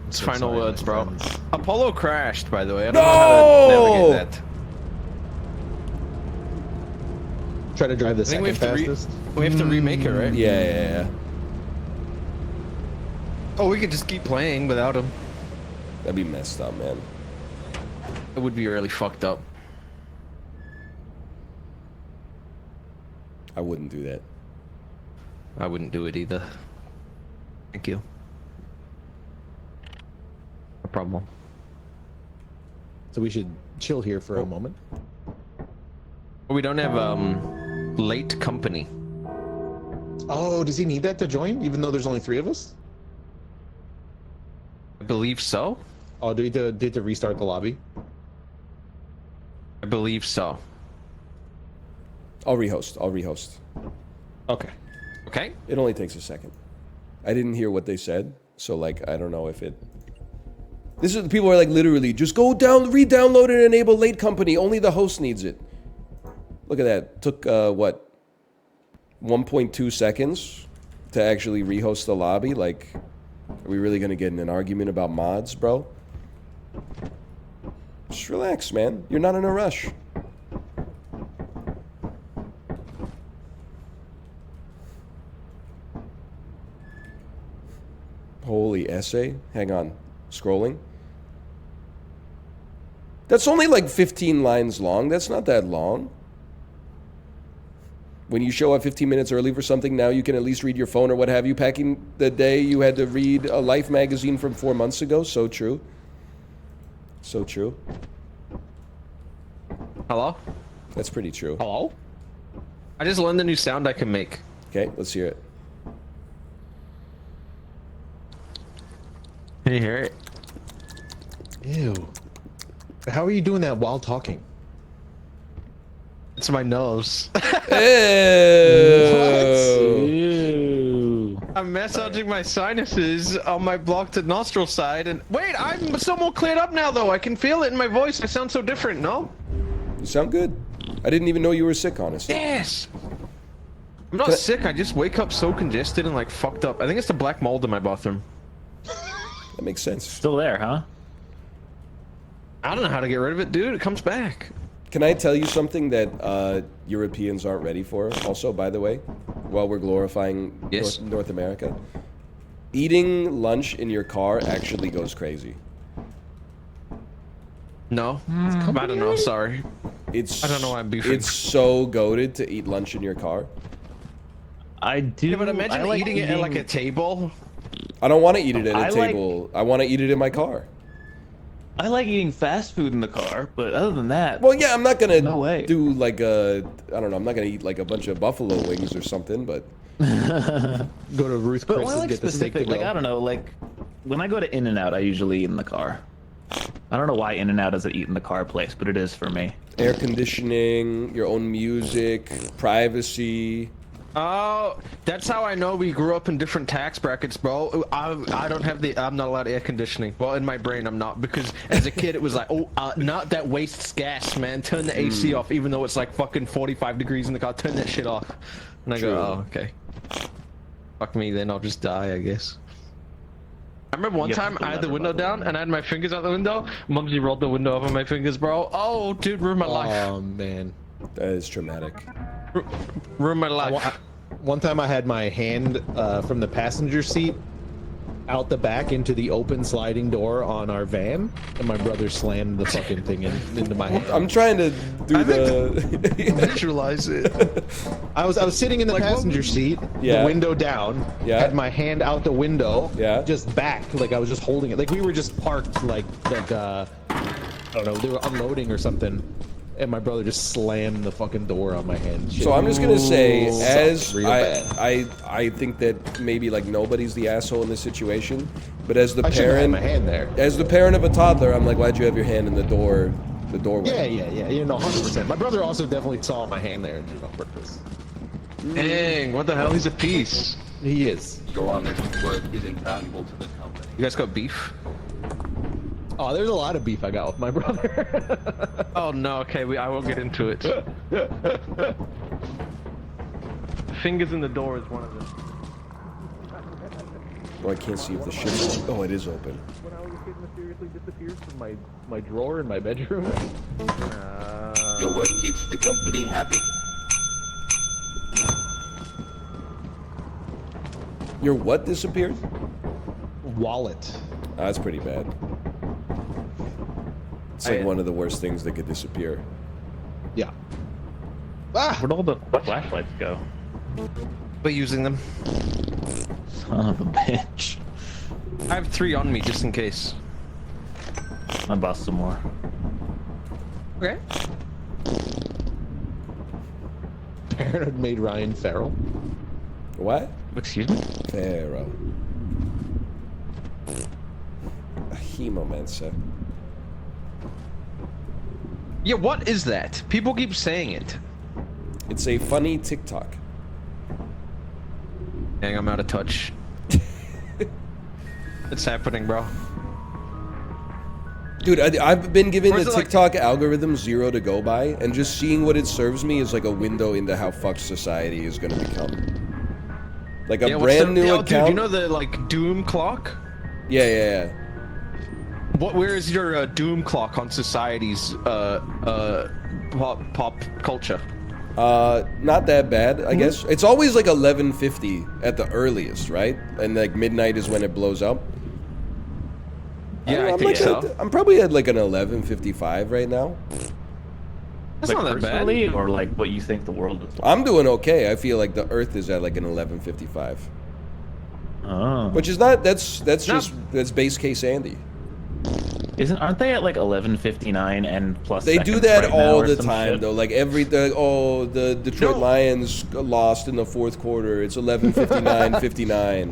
[SPEAKER 3] It's final words, bro. Apollo crashed, by the way. I don't know how to navigate that.
[SPEAKER 5] Try to drive the second fastest.
[SPEAKER 3] We have to remake it, right?
[SPEAKER 1] Yeah.
[SPEAKER 3] Oh, we could just keep playing without him.
[SPEAKER 1] That'd be messed up, man.
[SPEAKER 3] It would be really fucked up.
[SPEAKER 1] I wouldn't do that.
[SPEAKER 3] I wouldn't do it either. Thank you. No problem.
[SPEAKER 5] So we should chill here for a moment.
[SPEAKER 3] We don't have late company.
[SPEAKER 5] Oh, does he need that to join, even though there's only 3 of us?
[SPEAKER 3] I believe so.
[SPEAKER 5] Oh, do you need to restart the lobby?
[SPEAKER 3] I believe so.
[SPEAKER 1] I'll rehost.
[SPEAKER 5] Okay.
[SPEAKER 3] Okay.
[SPEAKER 1] It only takes a second. I didn't hear what they said, so like I don't know if it... This is people are like literally just go down, re-download and enable late company. Only the host needs it. Look at that. Took what? 1.2 seconds to actually rehost the lobby. Like, are we really gonna get in an argument about mods, bro? Just relax, man. You're not in a rush. Holy essay. Hang on. Scrolling. That's only like 15 lines long. That's not that long. When you show up 15 minutes early for something, now you can at least read your phone or what have you. Packing the day you had to read a Life magazine from 4 months ago. So true. So true.
[SPEAKER 3] Hello?
[SPEAKER 1] That's pretty true.
[SPEAKER 3] Hello? I just learned the new sound I can make.
[SPEAKER 1] Okay, let's hear it.
[SPEAKER 3] Can you hear it?
[SPEAKER 5] Ew. How are you doing that while talking?
[SPEAKER 3] It's my nose.
[SPEAKER 5] Ew.
[SPEAKER 3] I'm massaging my sinuses on my blocked nostril side, and wait, I'm so more cleared up now though. I can feel it in my voice. I sound so different, no?
[SPEAKER 1] You sound good. I didn't even know you were sick, honestly.
[SPEAKER 3] Yes! I'm not sick, I just wake up so congested and like fucked up. I think it's the black mold in my bathroom.
[SPEAKER 1] That makes sense.
[SPEAKER 6] Still there, huh?
[SPEAKER 3] I don't know how to get rid of it, dude. It comes back.
[SPEAKER 1] Can I tell you something that Europeans aren't ready for? Also, by the way, while we're glorifying North America, eating lunch in your car actually goes crazy.
[SPEAKER 3] No, I don't know. Sorry. I don't know why I'm beefing.
[SPEAKER 1] It's so goated to eat lunch in your car.
[SPEAKER 6] I do.
[SPEAKER 3] Yeah, but imagine
[SPEAKER 6] like
[SPEAKER 3] eating it at like a table.
[SPEAKER 1] I don't want to eat it at a table. I want to eat it in my car.
[SPEAKER 6] I like eating fast food in the car, but other than that,
[SPEAKER 1] Well, yeah, I'm not gonna
[SPEAKER 6] way.
[SPEAKER 1] do like a, I don't know, I'm not gonna eat like a bunch of buffalo wings or something, but
[SPEAKER 5] Go to Ruth
[SPEAKER 6] but when
[SPEAKER 5] Chris
[SPEAKER 6] I
[SPEAKER 5] and
[SPEAKER 6] like
[SPEAKER 5] get the steak to
[SPEAKER 6] specific,
[SPEAKER 5] go.
[SPEAKER 6] like I don't know, like when I go to In-N-Out, I usually eat in the car. I don't know why In-N-Out is an eat in the car place, but it is for me.
[SPEAKER 1] air conditioning, your own music, privacy.
[SPEAKER 3] Oh, that's how I know we grew up in different tax brackets, bro. I don't have I'm not allowed air conditioning. Well, in my brain, I'm not, because as a kid, it was like, oh, not that wastes gas, man. Turn the AC off, even though it's like fucking 45 degrees in the car. Turn that shit off. And I go, oh, okay. Fuck me, then I'll just die, I guess. I remember one time I had the window down and I had my fingers out the window. Mumsy rolled the window over my fingers, bro. Oh, dude, ruined my life.
[SPEAKER 5] Oh man,
[SPEAKER 1] That is traumatic.
[SPEAKER 3] Ruined my life.
[SPEAKER 5] One time I had my hand from the passenger seat out the back into the open sliding door on our van, and my brother slammed the fucking thing into my hand.
[SPEAKER 1] I'm trying to do
[SPEAKER 3] Visualize it.
[SPEAKER 5] I was sitting in the passenger seat,
[SPEAKER 1] Yeah.
[SPEAKER 5] the window down,
[SPEAKER 1] Yeah.
[SPEAKER 5] had my hand out the window,
[SPEAKER 1] Yeah.
[SPEAKER 5] just back, like I was just holding it, like we were just parked, like I don't know, they were unloading or something, and my brother just slammed the fucking door on my hand. Shit.
[SPEAKER 1] So I'm just gonna say, as
[SPEAKER 5] Sucked real bad.
[SPEAKER 1] I think that maybe like nobody's the asshole in this situation, but as the
[SPEAKER 5] I shouldn't have
[SPEAKER 1] parent,
[SPEAKER 5] my hand there.
[SPEAKER 1] as the parent of a toddler, I'm like, why'd you have your hand in the doorway?
[SPEAKER 5] Yeah, you know, 100%. My brother also definitely saw my hand there and did it on purpose.
[SPEAKER 3] Dang, what the hell? He's a piece.
[SPEAKER 5] He is.
[SPEAKER 10] Your honest work is invaluable to the company.
[SPEAKER 3] You guys got beef?
[SPEAKER 5] Oh, there's a lot of beef I got with my brother.
[SPEAKER 3] Oh no, okay, I won't get into it. Fingers in the door is one of them.
[SPEAKER 1] Oh, I can't see if the shit's. Oh, it is open.
[SPEAKER 5] When I was a kid, mysteriously disappeared from my drawer in my bedroom.
[SPEAKER 10] Your work keeps the company happy.
[SPEAKER 1] Your what disappeared?
[SPEAKER 5] Wallet.
[SPEAKER 1] Oh, that's pretty bad. It's like one of the worst things that could disappear.
[SPEAKER 5] Yeah. Ah!
[SPEAKER 6] Where'd all the flashlights go?
[SPEAKER 3] But using them.
[SPEAKER 6] Son of a bitch.
[SPEAKER 3] I have 3 on me just in case.
[SPEAKER 6] I bought some more.
[SPEAKER 3] Okay.
[SPEAKER 5] Parenthood made Ryan feral.
[SPEAKER 1] What?
[SPEAKER 6] Excuse me?
[SPEAKER 1] Pharaoh. A hemomancer.
[SPEAKER 3] Yeah, what is that? People keep saying it.
[SPEAKER 1] It's a funny TikTok.
[SPEAKER 3] Dang, I'm out of touch. It's happening, bro.
[SPEAKER 1] Dude, I've been given
[SPEAKER 3] Or is
[SPEAKER 1] the
[SPEAKER 3] it like-
[SPEAKER 1] TikTok algorithm 0 to go by, and just seeing what it serves me is like a window into how fucked society is gonna become. Like a
[SPEAKER 3] what's
[SPEAKER 1] brand new
[SPEAKER 3] Yo,
[SPEAKER 1] account.
[SPEAKER 3] dude, you know the like doom clock?
[SPEAKER 1] Yeah.
[SPEAKER 3] Where is your doom clock on society's pop culture?
[SPEAKER 1] Not that bad, I guess. It's always like 11:50 at the earliest, right? And like midnight is when it blows up.
[SPEAKER 3] Yeah, I
[SPEAKER 1] I'm
[SPEAKER 3] think
[SPEAKER 1] like
[SPEAKER 3] so.
[SPEAKER 1] I'm probably at like an 11:55 right now.
[SPEAKER 3] That's
[SPEAKER 6] Like
[SPEAKER 3] not that bad.
[SPEAKER 6] personally, or like what you think the world is like?
[SPEAKER 1] I'm doing okay. I feel like the Earth is at like an 11:55,
[SPEAKER 6] Oh.
[SPEAKER 1] which is not. That's base case Andy.
[SPEAKER 6] Aren't they at like 11:59 and plus?
[SPEAKER 1] They do
[SPEAKER 6] seconds
[SPEAKER 1] that
[SPEAKER 6] right now
[SPEAKER 1] all
[SPEAKER 6] or
[SPEAKER 1] the
[SPEAKER 6] some
[SPEAKER 1] time
[SPEAKER 6] shit?
[SPEAKER 1] though. Like the Detroit
[SPEAKER 3] No.
[SPEAKER 1] Lions lost in the fourth quarter. It's 11:59.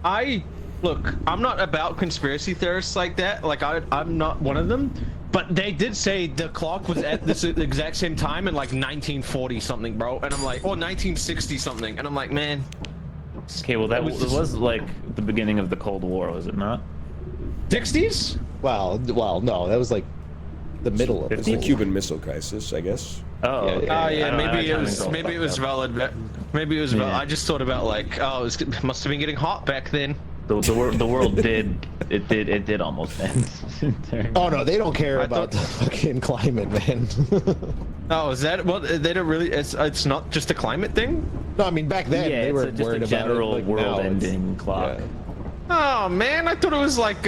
[SPEAKER 3] I look, I'm not about conspiracy theorists like that. Like I'm not one of them. But they did say the clock was at this exact same time in like 1940 something, bro. And I'm like, or 1960 something. And I'm like, man.
[SPEAKER 6] Okay, well that
[SPEAKER 3] It was
[SPEAKER 6] was,
[SPEAKER 3] just-
[SPEAKER 6] like the beginning of the Cold War, was it not?
[SPEAKER 3] 60s?
[SPEAKER 5] Well, no, that was like the middle of
[SPEAKER 1] It's the
[SPEAKER 5] it.
[SPEAKER 1] Cuban Missile Crisis, I guess.
[SPEAKER 6] Oh,
[SPEAKER 5] Yeah,
[SPEAKER 6] okay.
[SPEAKER 3] Oh
[SPEAKER 6] I
[SPEAKER 3] yeah,
[SPEAKER 6] don't- I
[SPEAKER 3] maybe it
[SPEAKER 6] kinda
[SPEAKER 3] was
[SPEAKER 6] go
[SPEAKER 3] maybe it was
[SPEAKER 6] fucked up.
[SPEAKER 3] valid. Maybe it was valid.
[SPEAKER 6] Yeah.
[SPEAKER 3] I just thought about like, oh, it must have been getting hot back then.
[SPEAKER 6] The world did almost end.
[SPEAKER 5] Oh no, they don't care
[SPEAKER 3] I
[SPEAKER 5] about
[SPEAKER 3] thought-
[SPEAKER 5] the fucking climate, man.
[SPEAKER 3] Oh, is that well? They don't really. It's not just a climate thing.
[SPEAKER 5] No, I mean back then
[SPEAKER 6] Yeah,
[SPEAKER 5] they
[SPEAKER 6] it's
[SPEAKER 5] were
[SPEAKER 6] just a
[SPEAKER 5] worried
[SPEAKER 6] general
[SPEAKER 5] about it. Like, now it's-
[SPEAKER 6] world-ending clock.
[SPEAKER 5] yeah.
[SPEAKER 3] Oh man, I thought it was like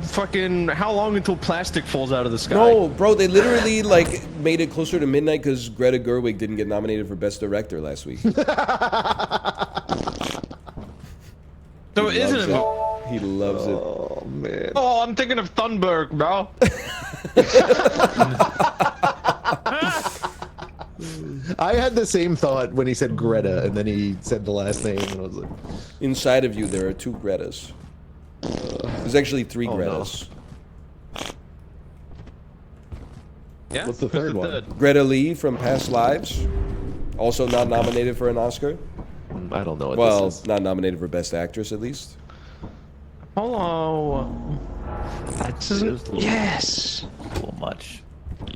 [SPEAKER 3] fucking how long until plastic falls out of the sky?
[SPEAKER 1] No, bro, they literally like made it closer to midnight because Greta Gerwig didn't get nominated for Best Director last week.
[SPEAKER 3] So
[SPEAKER 1] He
[SPEAKER 3] isn't
[SPEAKER 1] loves
[SPEAKER 3] it?
[SPEAKER 1] it. He loves it.
[SPEAKER 5] Oh man.
[SPEAKER 3] Oh, I'm thinking of Thunberg, bro.
[SPEAKER 5] I had the same thought when he said Greta, and then he said the last name, and I was like,
[SPEAKER 1] Inside of you, there are 2 Gretas. There's actually 3
[SPEAKER 5] Oh, no.
[SPEAKER 1] Gretas.
[SPEAKER 3] Yeah.
[SPEAKER 5] What's the third one?
[SPEAKER 1] Greta Lee from Past Lives, also not nominated for an Oscar.
[SPEAKER 5] I don't know what
[SPEAKER 1] Well,
[SPEAKER 5] this is.
[SPEAKER 1] not nominated for Best Actress at least.
[SPEAKER 3] Hello. That
[SPEAKER 6] It was a little-
[SPEAKER 3] yes.
[SPEAKER 6] a little much.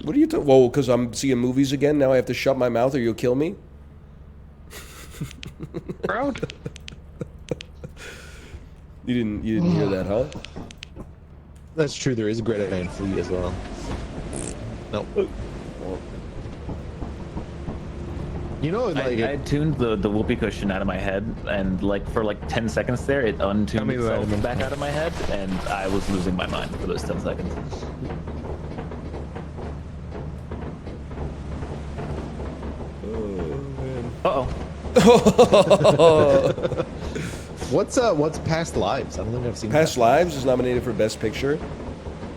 [SPEAKER 1] What are you talking? Whoa, because I'm seeing movies again. Now I have to shut my mouth, or you'll kill me.
[SPEAKER 3] Proud.
[SPEAKER 1] You didn't hear that, huh?
[SPEAKER 5] That's true. There is Greta Van Fleet as well. No. You know, like
[SPEAKER 6] I tuned the whoopee cushion out of my head, and like for like 10 seconds there, it untuned
[SPEAKER 5] me about
[SPEAKER 6] itself
[SPEAKER 5] it.
[SPEAKER 6] back out of my head, and I was losing my mind for those 10 seconds. Uh-oh.
[SPEAKER 5] what's Past Lives? I don't think I've seen
[SPEAKER 1] Past Lives is nominated for Best Picture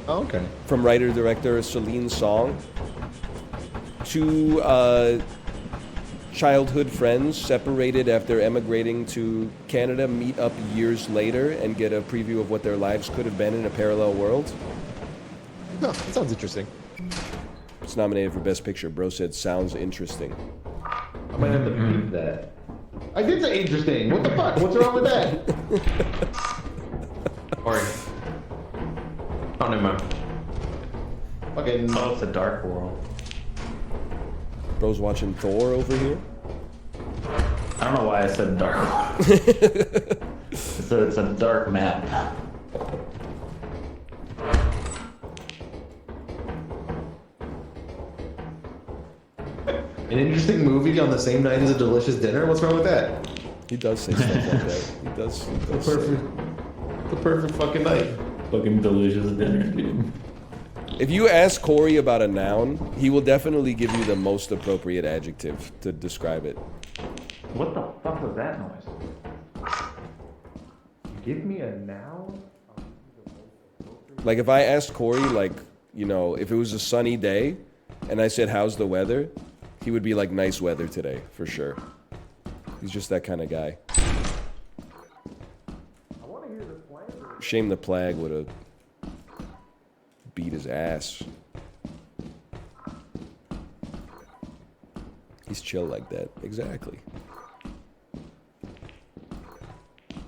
[SPEAKER 5] Oh, okay.
[SPEAKER 1] from writer-director Celine Song. 2 childhood friends separated after emigrating to Canada meet up years later and get a preview of what their lives could have been in a parallel world.
[SPEAKER 5] No, that sounds interesting.
[SPEAKER 1] It's nominated for Best Picture. Bro said, sounds interesting.
[SPEAKER 8] I might have to beep that. I did say interesting. What the fuck? What's wrong with that?
[SPEAKER 9] Or oh, never mind.
[SPEAKER 8] Fucking.
[SPEAKER 6] Oh, it's a dark world.
[SPEAKER 1] Bro's watching Thor over here.
[SPEAKER 6] I don't know why I said dark. it's a dark map.
[SPEAKER 8] An interesting movie on the same night as a delicious dinner? What's wrong with that?
[SPEAKER 1] He does say stuff like that. He does say
[SPEAKER 8] The perfect fucking night.
[SPEAKER 6] Fucking delicious dinner, dude.
[SPEAKER 1] If you ask Corey about a noun, he will definitely give you the most appropriate adjective to describe it.
[SPEAKER 6] What the fuck was that noise?
[SPEAKER 8] Give me a noun?
[SPEAKER 1] Like if I asked Corey, like, you know, if it was a sunny day and I said, how's the weather? He would be like, nice weather today, for sure. He's just that kind of guy. Shame the Plague would have beat his ass. He's chill like that. Exactly.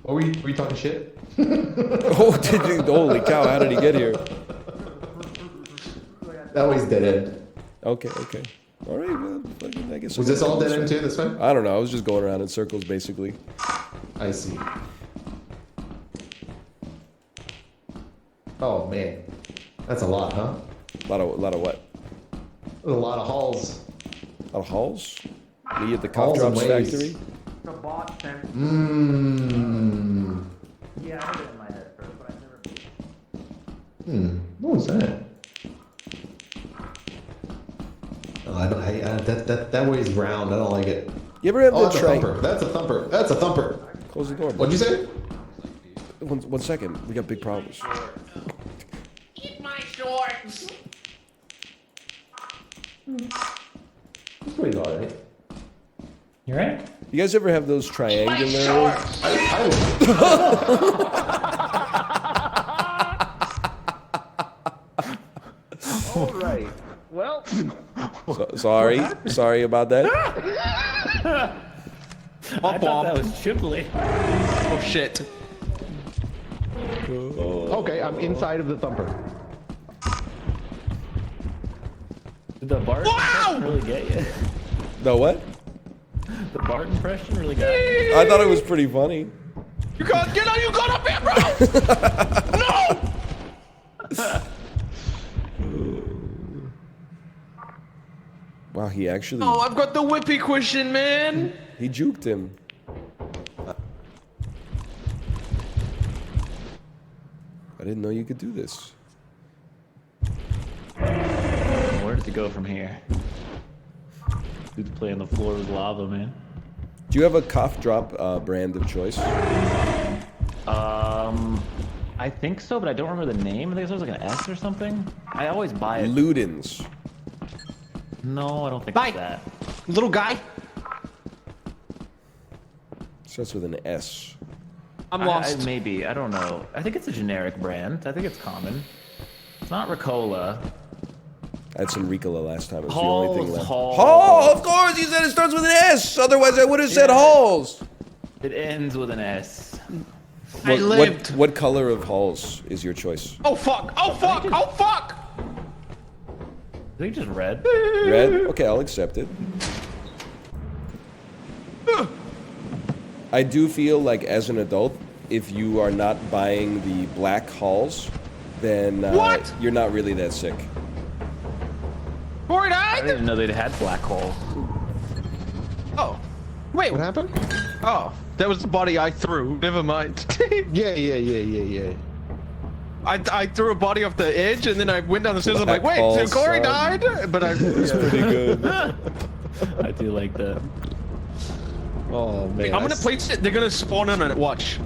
[SPEAKER 8] Oh, were you talking shit?
[SPEAKER 1] Oh, did you? Holy cow, how did he get here?
[SPEAKER 5] That was dead end.
[SPEAKER 1] Okay, okay. All right, well, fucking, I guess.
[SPEAKER 5] Was this all dead end too? This one?
[SPEAKER 1] I don't know. I was just going around in circles, basically.
[SPEAKER 5] I see. Oh man, that's a lot, huh?
[SPEAKER 1] A lot of what?
[SPEAKER 5] A lot of halls.
[SPEAKER 1] A lot of halls? Me at the cough
[SPEAKER 5] Halls and
[SPEAKER 1] drops
[SPEAKER 5] ways.
[SPEAKER 1] factory?
[SPEAKER 7] The bot sent.
[SPEAKER 5] Mmm.
[SPEAKER 7] Yeah, I had it in my head first, but I never.
[SPEAKER 5] What was that? Oh, I don't. That way is round. I don't like it.
[SPEAKER 1] You ever have
[SPEAKER 5] Oh,
[SPEAKER 1] the
[SPEAKER 5] that's a thumper. That's a thumper. That's a thumper.
[SPEAKER 1] Close the door.
[SPEAKER 5] What'd you say?
[SPEAKER 1] One second. We got big problems.
[SPEAKER 9] Eat my shorts.
[SPEAKER 5] This way's alright.
[SPEAKER 6] You right?
[SPEAKER 1] You guys ever have those triangular?
[SPEAKER 7] All right. Well.
[SPEAKER 1] Sorry about that.
[SPEAKER 6] I thought that was Chipley.
[SPEAKER 3] Oh shit.
[SPEAKER 5] Okay, I'm inside of the thumper.
[SPEAKER 6] Did the Bart impression really get you?
[SPEAKER 1] The what?
[SPEAKER 6] The Bart impression really got you?
[SPEAKER 1] I thought it was pretty funny.
[SPEAKER 3] You got get out! You got up here, bro! No!
[SPEAKER 1] Wow, he actually
[SPEAKER 3] Oh, I've got the whippy cushion, man.
[SPEAKER 1] he juked him. I didn't know you could do this.
[SPEAKER 6] Where does it go from here? Dude's playing the floor with lava, man.
[SPEAKER 1] Do you have a cough drop brand of choice?
[SPEAKER 6] I think so, but I don't remember the name. I think it was like an S or something. I always buy it.
[SPEAKER 1] Ludens.
[SPEAKER 6] No, I don't think
[SPEAKER 3] Bye.
[SPEAKER 6] it's that.
[SPEAKER 3] Little guy.
[SPEAKER 1] Starts with an S.
[SPEAKER 3] I'm lost.
[SPEAKER 6] Maybe. I don't know. I think it's a generic brand. I think it's common. It's not Ricola.
[SPEAKER 1] I had some Ricola last time. It was the only thing left.
[SPEAKER 6] Halls.
[SPEAKER 1] Hall, of course. You said it starts with an S. Otherwise, I would have said
[SPEAKER 6] Yeah.
[SPEAKER 1] Halls.
[SPEAKER 6] It ends with an S.
[SPEAKER 3] I lived.
[SPEAKER 1] What color of Halls is your choice?
[SPEAKER 3] Oh fuck! Oh fuck! Oh fuck!
[SPEAKER 6] I think just red.
[SPEAKER 1] Red? Okay, I'll accept it. I do feel like as an adult, if you are not buying the black Halls, then
[SPEAKER 3] What?
[SPEAKER 1] you're not really that sick.
[SPEAKER 3] Bored
[SPEAKER 6] I didn't
[SPEAKER 3] eyed?
[SPEAKER 6] even know they had black holes.
[SPEAKER 3] Oh. Wait.
[SPEAKER 5] What happened?
[SPEAKER 3] Oh, that was the body I threw. Never mind.
[SPEAKER 5] Yeah.
[SPEAKER 3] I threw a body off the edge and then I went down the stairs. I'm like,
[SPEAKER 1] Black
[SPEAKER 3] wait,
[SPEAKER 1] hole,
[SPEAKER 3] so Corey
[SPEAKER 1] son.
[SPEAKER 3] died? But I.
[SPEAKER 1] It's pretty good.
[SPEAKER 6] I do like that.
[SPEAKER 5] Oh man.
[SPEAKER 3] I'm gonna place it. They're gonna spawn in on it. Watch.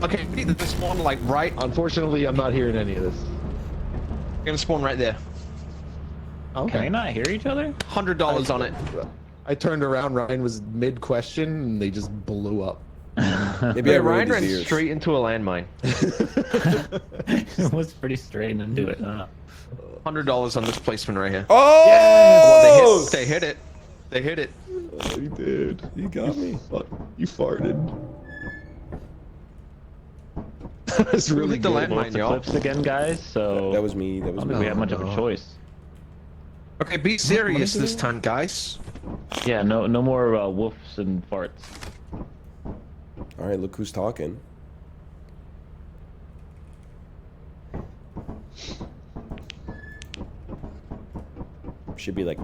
[SPEAKER 3] Okay, they spawn like right.
[SPEAKER 5] Unfortunately, I'm not hearing any of this.
[SPEAKER 3] They're gonna spawn right there.
[SPEAKER 6] Can we not hear each other?
[SPEAKER 3] $100 on it.
[SPEAKER 5] I turned around. Ryan was mid question, and they just blew up.
[SPEAKER 1] Maybe I
[SPEAKER 3] Ryan
[SPEAKER 1] ruined
[SPEAKER 3] ran
[SPEAKER 1] his ears.
[SPEAKER 3] straight into a landmine.
[SPEAKER 6] It was pretty straight into it, huh?
[SPEAKER 3] $100 on this placement right here.
[SPEAKER 1] Oh!
[SPEAKER 3] Well, they hit it. They hit it.
[SPEAKER 5] Oh, you did.
[SPEAKER 1] You got me.
[SPEAKER 5] You farted. That's really
[SPEAKER 3] hit the
[SPEAKER 5] good.
[SPEAKER 3] landmine,
[SPEAKER 6] Both the
[SPEAKER 3] y'all.
[SPEAKER 6] clips again, guys. So
[SPEAKER 1] That was me. That
[SPEAKER 6] I
[SPEAKER 1] was
[SPEAKER 6] don't
[SPEAKER 1] me.
[SPEAKER 6] think we have much of a choice.
[SPEAKER 3] Okay, be serious this time, guys.
[SPEAKER 6] Yeah, no more woofs and farts.
[SPEAKER 1] All right, look who's talking. Should be like.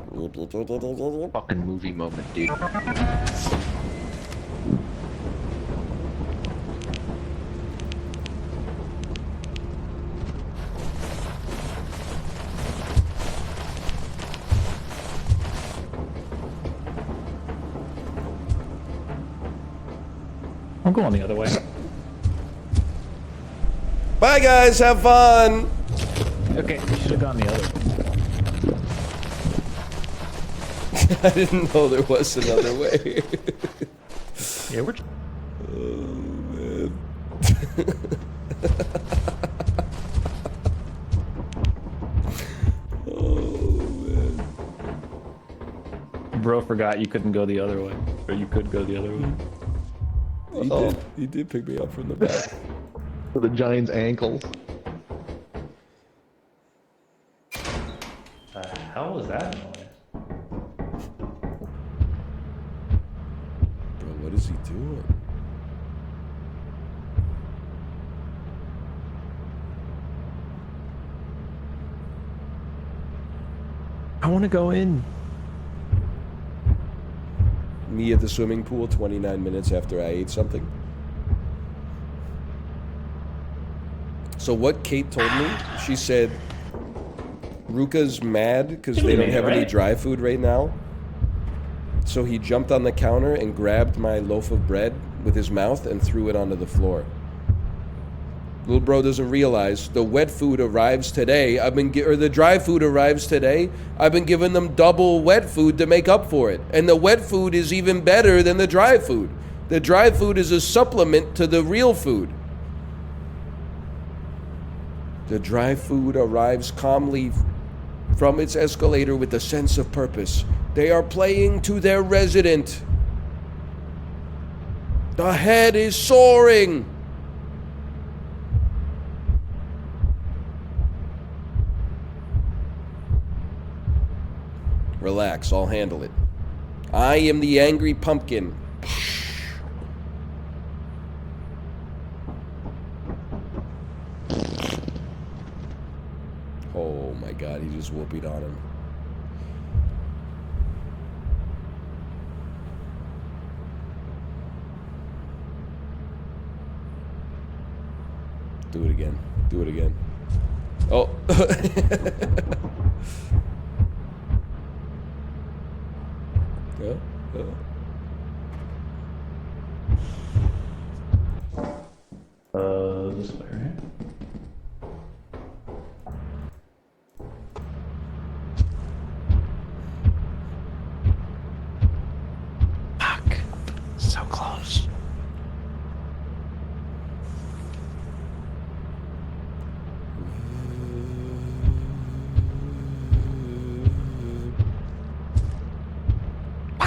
[SPEAKER 3] Fucking movie moment, dude.
[SPEAKER 6] I'm going the other way.
[SPEAKER 1] Bye, guys. Have fun.
[SPEAKER 6] Okay, we should have gone the other way.
[SPEAKER 1] I didn't know there was another way.
[SPEAKER 6] Yeah, we're. Bro forgot you couldn't go the other way. Or you could go the other way.
[SPEAKER 1] He did pick me up from the back.
[SPEAKER 5] For the Giants' ankles.
[SPEAKER 6] hell was that noise?
[SPEAKER 1] Bro, what is he doing?
[SPEAKER 3] I want to go in.
[SPEAKER 1] Me at the swimming pool 29 minutes after I ate something. So what Kate told me, she said Ruka's mad because they don't have any dry food right now. So he jumped on the counter and grabbed my loaf of bread with his mouth and threw it onto the floor. Little bro doesn't realize the wet food arrives today. Or the dry food arrives today. I've been giving them double wet food to make up for it. And the wet food is even better than the dry food. The dry food is a supplement to the real food. The dry food arrives calmly from its escalator with a sense of purpose. They are playing to their resident. The head is soaring. Relax, I'll handle it. I am the angry pumpkin. Oh my god, he just whooped on him. Do it again. Do it again. Oh.
[SPEAKER 6] This way, right?
[SPEAKER 3] Fuck. So close.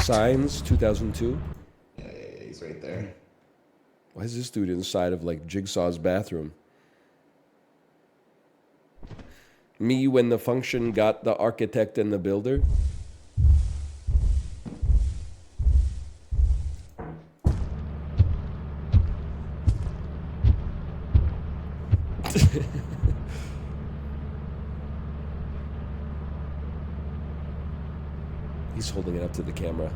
[SPEAKER 1] Signs, 2002.
[SPEAKER 5] Yeah, he's right there.
[SPEAKER 1] Why is this dude inside of like Jigsaw's bathroom? Me when the function got the architect and the builder. He's holding it up to the camera.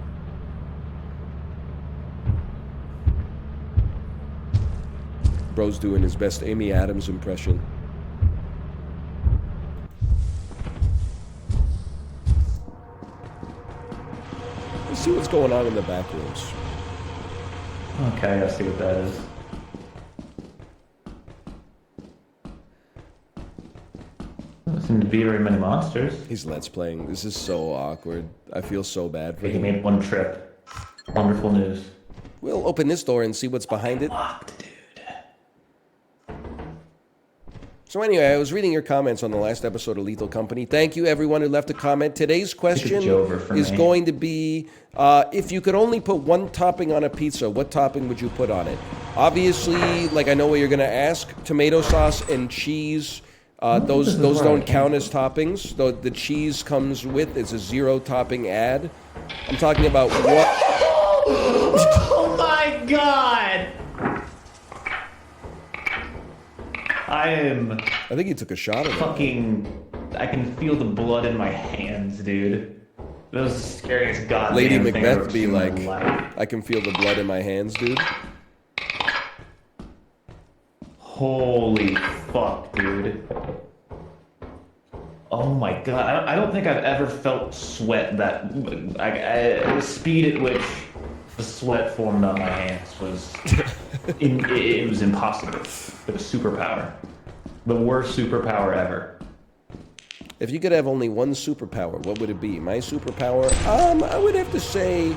[SPEAKER 1] Bro's doing his best Amy Adams impression. Let's see what's going on in the back rooms.
[SPEAKER 6] Okay, I see what that is. Doesn't seem to be very many monsters.
[SPEAKER 1] He's Let's Playing. This is so awkward. I feel so bad for
[SPEAKER 6] He
[SPEAKER 1] him.
[SPEAKER 6] made one trip. Wonderful news.
[SPEAKER 1] We'll open this door and see what's behind it.
[SPEAKER 6] Locked, dude.
[SPEAKER 1] So anyway, I was reading your comments on the last episode of Lethal Company. Thank you, everyone who left a comment. Today's question is going to be, if you could only put one topping on a pizza, what topping would you put on it? Obviously, like I know what you're going to ask, tomato sauce and cheese. Those don't count as toppings. Though the cheese comes with, it's a zero topping ad. I'm talking about what...
[SPEAKER 6] Oh my god! I
[SPEAKER 1] think he took a shot at
[SPEAKER 6] fucking... I can feel the blood in my hands, dude. That was the scariest goddamn
[SPEAKER 1] Lady
[SPEAKER 6] thing I've ever
[SPEAKER 1] Macbeth be
[SPEAKER 6] seen in
[SPEAKER 1] like,
[SPEAKER 6] my life.
[SPEAKER 1] I can feel the blood in my hands, dude.
[SPEAKER 6] Holy fuck, dude. Oh my god, I don't think I've ever felt sweat that... the speed at which the sweat formed on my hands was... it was impossible. It was superpower. The worst superpower ever.
[SPEAKER 1] If you could have only one superpower, what would it be? My superpower? I would have to say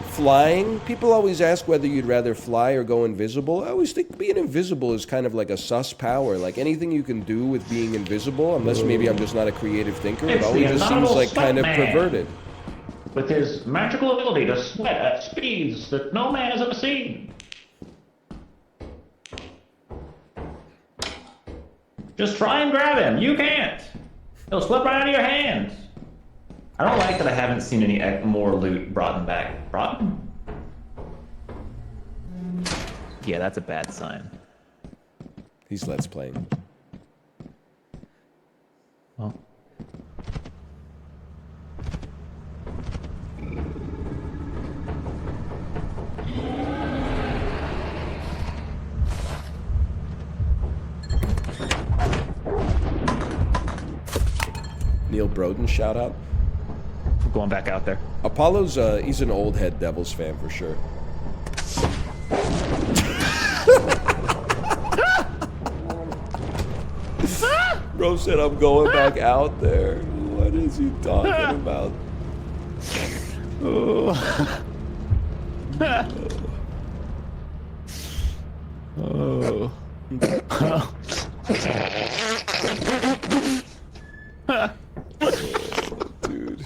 [SPEAKER 1] flying. People always ask whether you'd rather fly or go invisible. I always think being invisible is kind of like a sus power. Like anything you can do with being invisible, unless maybe I'm just not a creative thinker, it always just seems like kind of perverted.
[SPEAKER 6] With his magical ability to sweat at speeds that no man has ever seen. Just try and grab him. You can't. He'll slip right out of your hands. I don't like that I haven't seen any more loot brought back. Brought? Yeah, that's a bad sign.
[SPEAKER 1] He's let's playing.
[SPEAKER 6] Well.
[SPEAKER 1] Neil Broden, shout out.
[SPEAKER 6] Going back out there.
[SPEAKER 1] Apollo's, he's an old head Devils fan for sure. Bro said I'm going back out there. What is he talking about?
[SPEAKER 6] Oh.
[SPEAKER 1] Dude.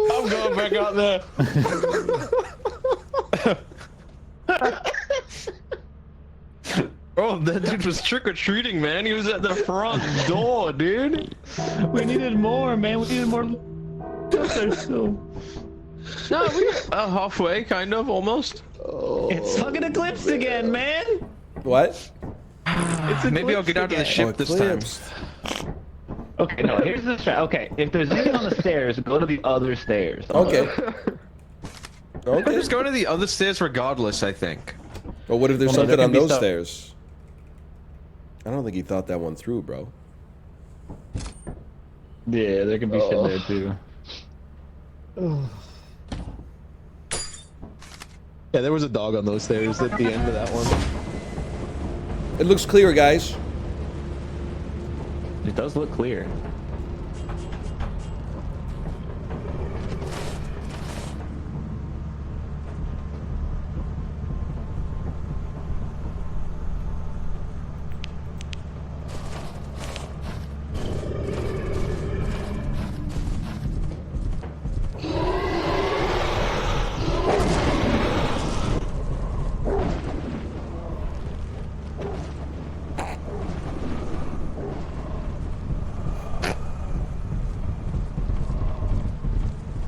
[SPEAKER 3] I'm going back out there. Oh, that dude was trick-or-treating, man. He was at the front door, dude.
[SPEAKER 6] We needed more, man. We needed more. So.
[SPEAKER 3] No, we halfway, kind of, almost.
[SPEAKER 6] It's fucking eclipsed again, man.
[SPEAKER 1] What?
[SPEAKER 3] Maybe I'll get out of the ship this time.
[SPEAKER 6] Okay, no, here's the strat. Okay, if there's anything on the stairs, go to the other stairs.
[SPEAKER 1] Okay.
[SPEAKER 3] I'm
[SPEAKER 1] Okay.
[SPEAKER 3] just going to the other stairs regardless, I think.
[SPEAKER 1] But what if there's
[SPEAKER 6] Well, no,
[SPEAKER 1] something
[SPEAKER 6] there
[SPEAKER 1] on
[SPEAKER 6] can be
[SPEAKER 1] those
[SPEAKER 6] stuff.
[SPEAKER 1] stairs? I don't think he thought that one through, bro.
[SPEAKER 6] Yeah, there can be shit there too.
[SPEAKER 5] Yeah, there was a dog on those stairs at the end of that one.
[SPEAKER 1] It looks clear, guys.
[SPEAKER 6] It does look clear.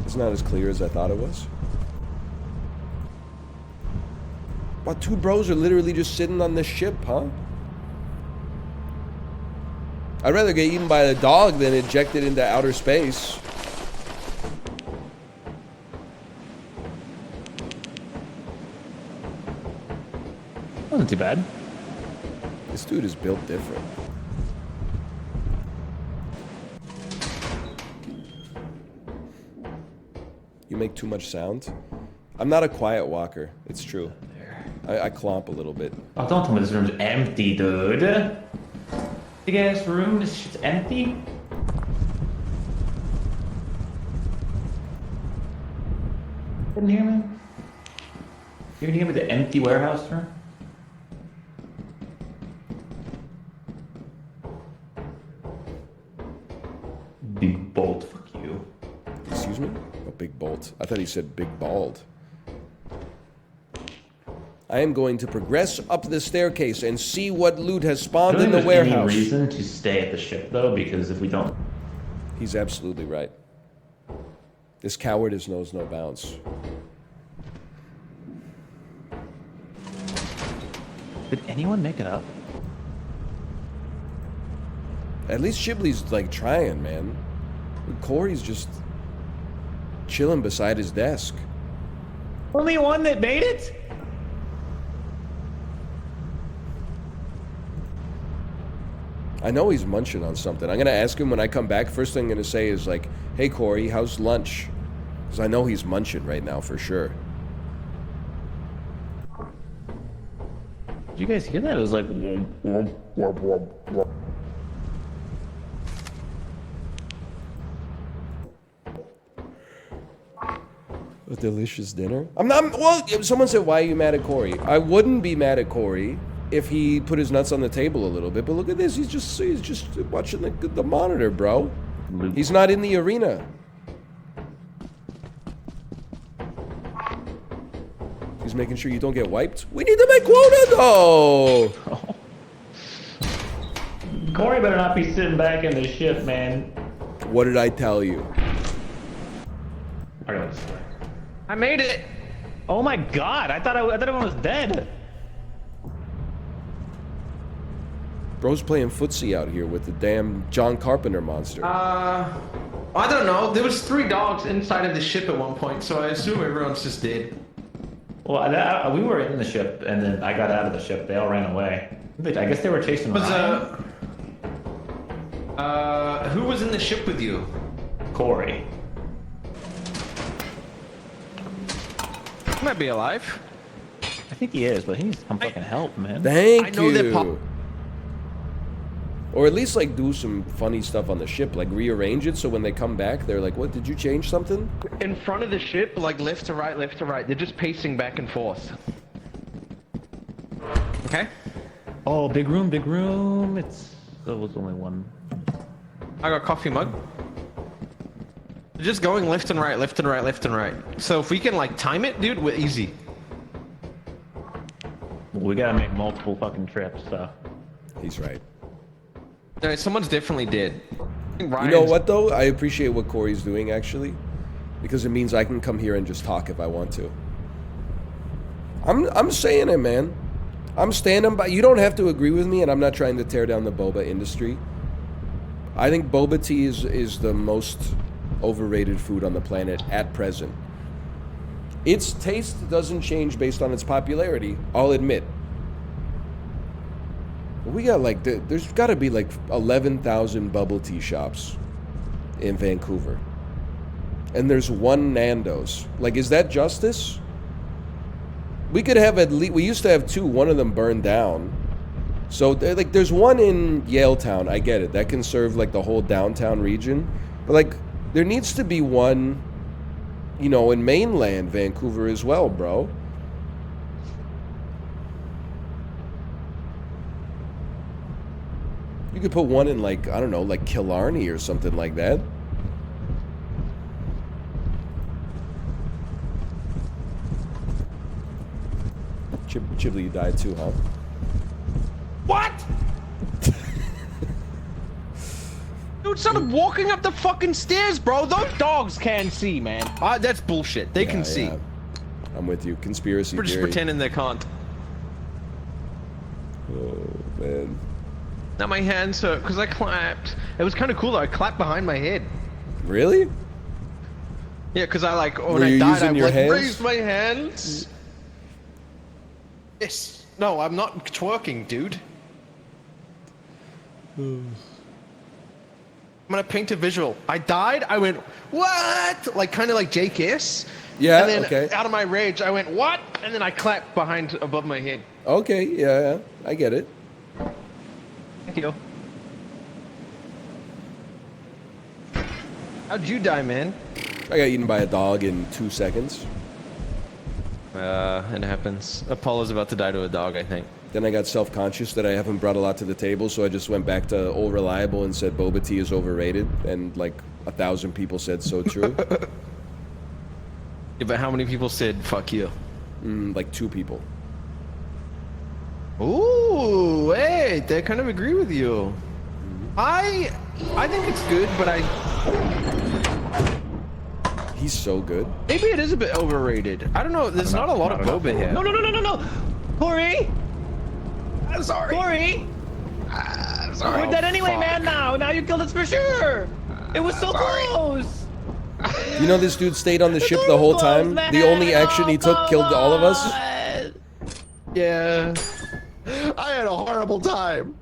[SPEAKER 1] It's not as clear as I thought it was. Wow, two bros are literally just sitting on this ship, huh? I'd rather get eaten by a dog than ejected into outer space.
[SPEAKER 6] Wasn't too bad.
[SPEAKER 1] This dude is built different. You make too much sound. I'm not a quiet walker. It's true. I clomp a little bit.
[SPEAKER 6] Oh, don't tell me this room's empty, dude. Big ass room, this shit's empty? Couldn't hear me? You can hear me, the empty warehouse room? Big bolt, fuck you.
[SPEAKER 1] Excuse me? A big bolt. I thought he said big bald. I am going to progress up the staircase and see what loot has spawned in the warehouse.
[SPEAKER 6] Any reason to stay at the ship though, because if we don't,
[SPEAKER 1] He's absolutely right. This cowardice knows no bounds.
[SPEAKER 6] did anyone make it up?
[SPEAKER 1] At least Shibley's like trying, man. Corey's just chilling beside his desk.
[SPEAKER 6] Only one that made it?
[SPEAKER 1] I know he's munching on something. I'm gonna ask him when I come back. First thing I'm gonna say is like, "Hey Corey, how's lunch?" Because I know he's munching right now for sure.
[SPEAKER 6] Did you guys hear that? It was like.
[SPEAKER 1] A delicious dinner. I'm not. Well, someone said, "Why are you mad at Corey?" I wouldn't be mad at Corey if he put his nuts on the table a little bit. But look at this. He's just watching the monitor, bro. He's not in the arena. He's making sure you don't get wiped. We need to make quota, though.
[SPEAKER 6] Corey better not be sitting back in the ship, man.
[SPEAKER 1] What did I tell you?
[SPEAKER 6] Alright, let's start.
[SPEAKER 3] I made it.
[SPEAKER 6] Oh my god! I thought everyone was dead.
[SPEAKER 1] Bro's playing footsie out here with the damn John Carpenter monster.
[SPEAKER 9] I don't know. There was 3 dogs inside of the ship at one point, so I assume everyone's just dead.
[SPEAKER 6] Well, we were in the ship, and then I got out of the ship. They all ran away. I guess they were chasing Ryan.
[SPEAKER 9] Who was in the ship with you?
[SPEAKER 6] Corey.
[SPEAKER 3] He might be alive.
[SPEAKER 6] I think he is, but he needs some fucking help, man.
[SPEAKER 1] Thank
[SPEAKER 3] I know that
[SPEAKER 1] you. Or at least like do some funny stuff on the ship, like rearrange it so when they come back, they're like, "What? Did you change something?"
[SPEAKER 9] In front of the ship, like left to right, left to right. They're just pacing back and forth. Okay.
[SPEAKER 6] Oh, big room, big room. There was only one.
[SPEAKER 9] I got a coffee mug. They're just going left and right, left and right, left and right. So if we can like time it, dude, we're easy.
[SPEAKER 6] We gotta make multiple fucking trips, so.
[SPEAKER 1] He's right.
[SPEAKER 9] No, someone's definitely dead.
[SPEAKER 1] You know what though? I appreciate what Corey's doing actually, because it means I can come here and just talk if I want to. I'm saying it, man. I'm standing by. You don't have to agree with me, and I'm not trying to tear down the boba industry. I think boba tea is the most overrated food on the planet at present. Its taste doesn't change based on its popularity, I'll admit. But we got like, there's got to be like 11,000 bubble tea shops in Vancouver. And there's one Nando's. Like, is that justice? We could have at least, we used to have 2, one of them burned down. So like there's one in Yaletown, I get it. That can serve like the whole downtown region. But like there needs to be one, you know, in mainland Vancouver as well, bro. You could put one in like, I don't know, like Killarney or something like that. Chiblee, you died too, huh?
[SPEAKER 9] What? Dude started walking up the fucking stairs, bro. Those dogs can see, man. That's bullshit. They can see.
[SPEAKER 1] Yeah. I'm with you. Conspiracy
[SPEAKER 9] We're just
[SPEAKER 1] theory.
[SPEAKER 9] pretending they can't.
[SPEAKER 1] Oh, man.
[SPEAKER 9] Now my hands hurt because I clapped. It was kind of cool though. I clapped behind my head.
[SPEAKER 1] Really?
[SPEAKER 9] Yeah, because I like when
[SPEAKER 1] Were
[SPEAKER 9] I
[SPEAKER 1] you
[SPEAKER 9] died,
[SPEAKER 1] using
[SPEAKER 9] I
[SPEAKER 1] your
[SPEAKER 9] like
[SPEAKER 1] hands?
[SPEAKER 9] raised my hands. Yes. No, I'm not twerking, dude. I'm gonna paint a visual. I died. I went what? Like kind of like JKS.
[SPEAKER 1] Yeah.
[SPEAKER 9] And then
[SPEAKER 1] Okay.
[SPEAKER 9] out of my rage, I went what? And then I clapped behind above my head.
[SPEAKER 1] Okay. Yeah. I get it.
[SPEAKER 9] Thank you. How'd you die, man?
[SPEAKER 1] I got eaten by a dog in 2 seconds.
[SPEAKER 9] It happens. Apollo's about to die to a dog, I think.
[SPEAKER 1] Then I got self-conscious that I haven't brought a lot to the table, so I just went back to Old Reliable and said boba tea is overrated, and like 1,000 people said so true.
[SPEAKER 9] Yeah, but how many people said fuck you?
[SPEAKER 1] Like 2 people.
[SPEAKER 9] Ooh, wait, they kind of agree with you. I think it's good, but
[SPEAKER 1] He's so good.
[SPEAKER 9] maybe it is a bit overrated. I don't know. There's not a lot of boba here.
[SPEAKER 6] No, Corey!
[SPEAKER 9] I'm sorry.
[SPEAKER 6] Corey!
[SPEAKER 9] Sorry.
[SPEAKER 6] We're dead anyway,
[SPEAKER 9] fuck.
[SPEAKER 6] man, now you killed us for sure! It was so close!
[SPEAKER 1] You know this dude stayed on the ship the whole time? The only action he took killed all of us?
[SPEAKER 9] Yeah.
[SPEAKER 5] I had a horrible time.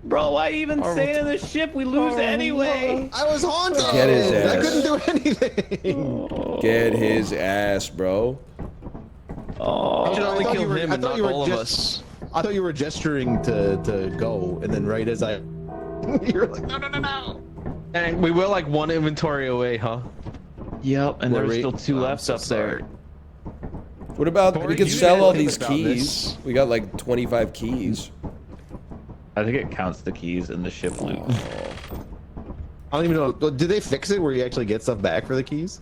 [SPEAKER 6] Bro, why even stay in the ship? We lose anyway!
[SPEAKER 5] I was haunted.
[SPEAKER 1] Get his
[SPEAKER 5] I
[SPEAKER 1] ass.
[SPEAKER 5] couldn't do anything.
[SPEAKER 1] Get his ass, bro.
[SPEAKER 6] Oh,
[SPEAKER 9] You should only
[SPEAKER 5] I thought
[SPEAKER 9] kill
[SPEAKER 5] you were-
[SPEAKER 9] him
[SPEAKER 5] I
[SPEAKER 9] and
[SPEAKER 5] thought
[SPEAKER 9] not
[SPEAKER 5] you were
[SPEAKER 9] all of
[SPEAKER 5] just-
[SPEAKER 9] us.
[SPEAKER 5] I thought you were gesturing to go, and then right as I, you're like, no.
[SPEAKER 9] And we were like 1 inventory away, huh?
[SPEAKER 6] yep, and there's
[SPEAKER 9] Worry.
[SPEAKER 6] still 2
[SPEAKER 9] I'm
[SPEAKER 6] left
[SPEAKER 9] so
[SPEAKER 6] up there.
[SPEAKER 1] What about,
[SPEAKER 9] Corey,
[SPEAKER 1] we could
[SPEAKER 9] you
[SPEAKER 1] sell all
[SPEAKER 9] didn't
[SPEAKER 1] these
[SPEAKER 9] think about
[SPEAKER 1] keys.
[SPEAKER 9] this.
[SPEAKER 1] We got like 25 keys.
[SPEAKER 6] I think it counts the keys in the ship loot.
[SPEAKER 5] I don't even know. Did they fix it where you actually get stuff back for the keys?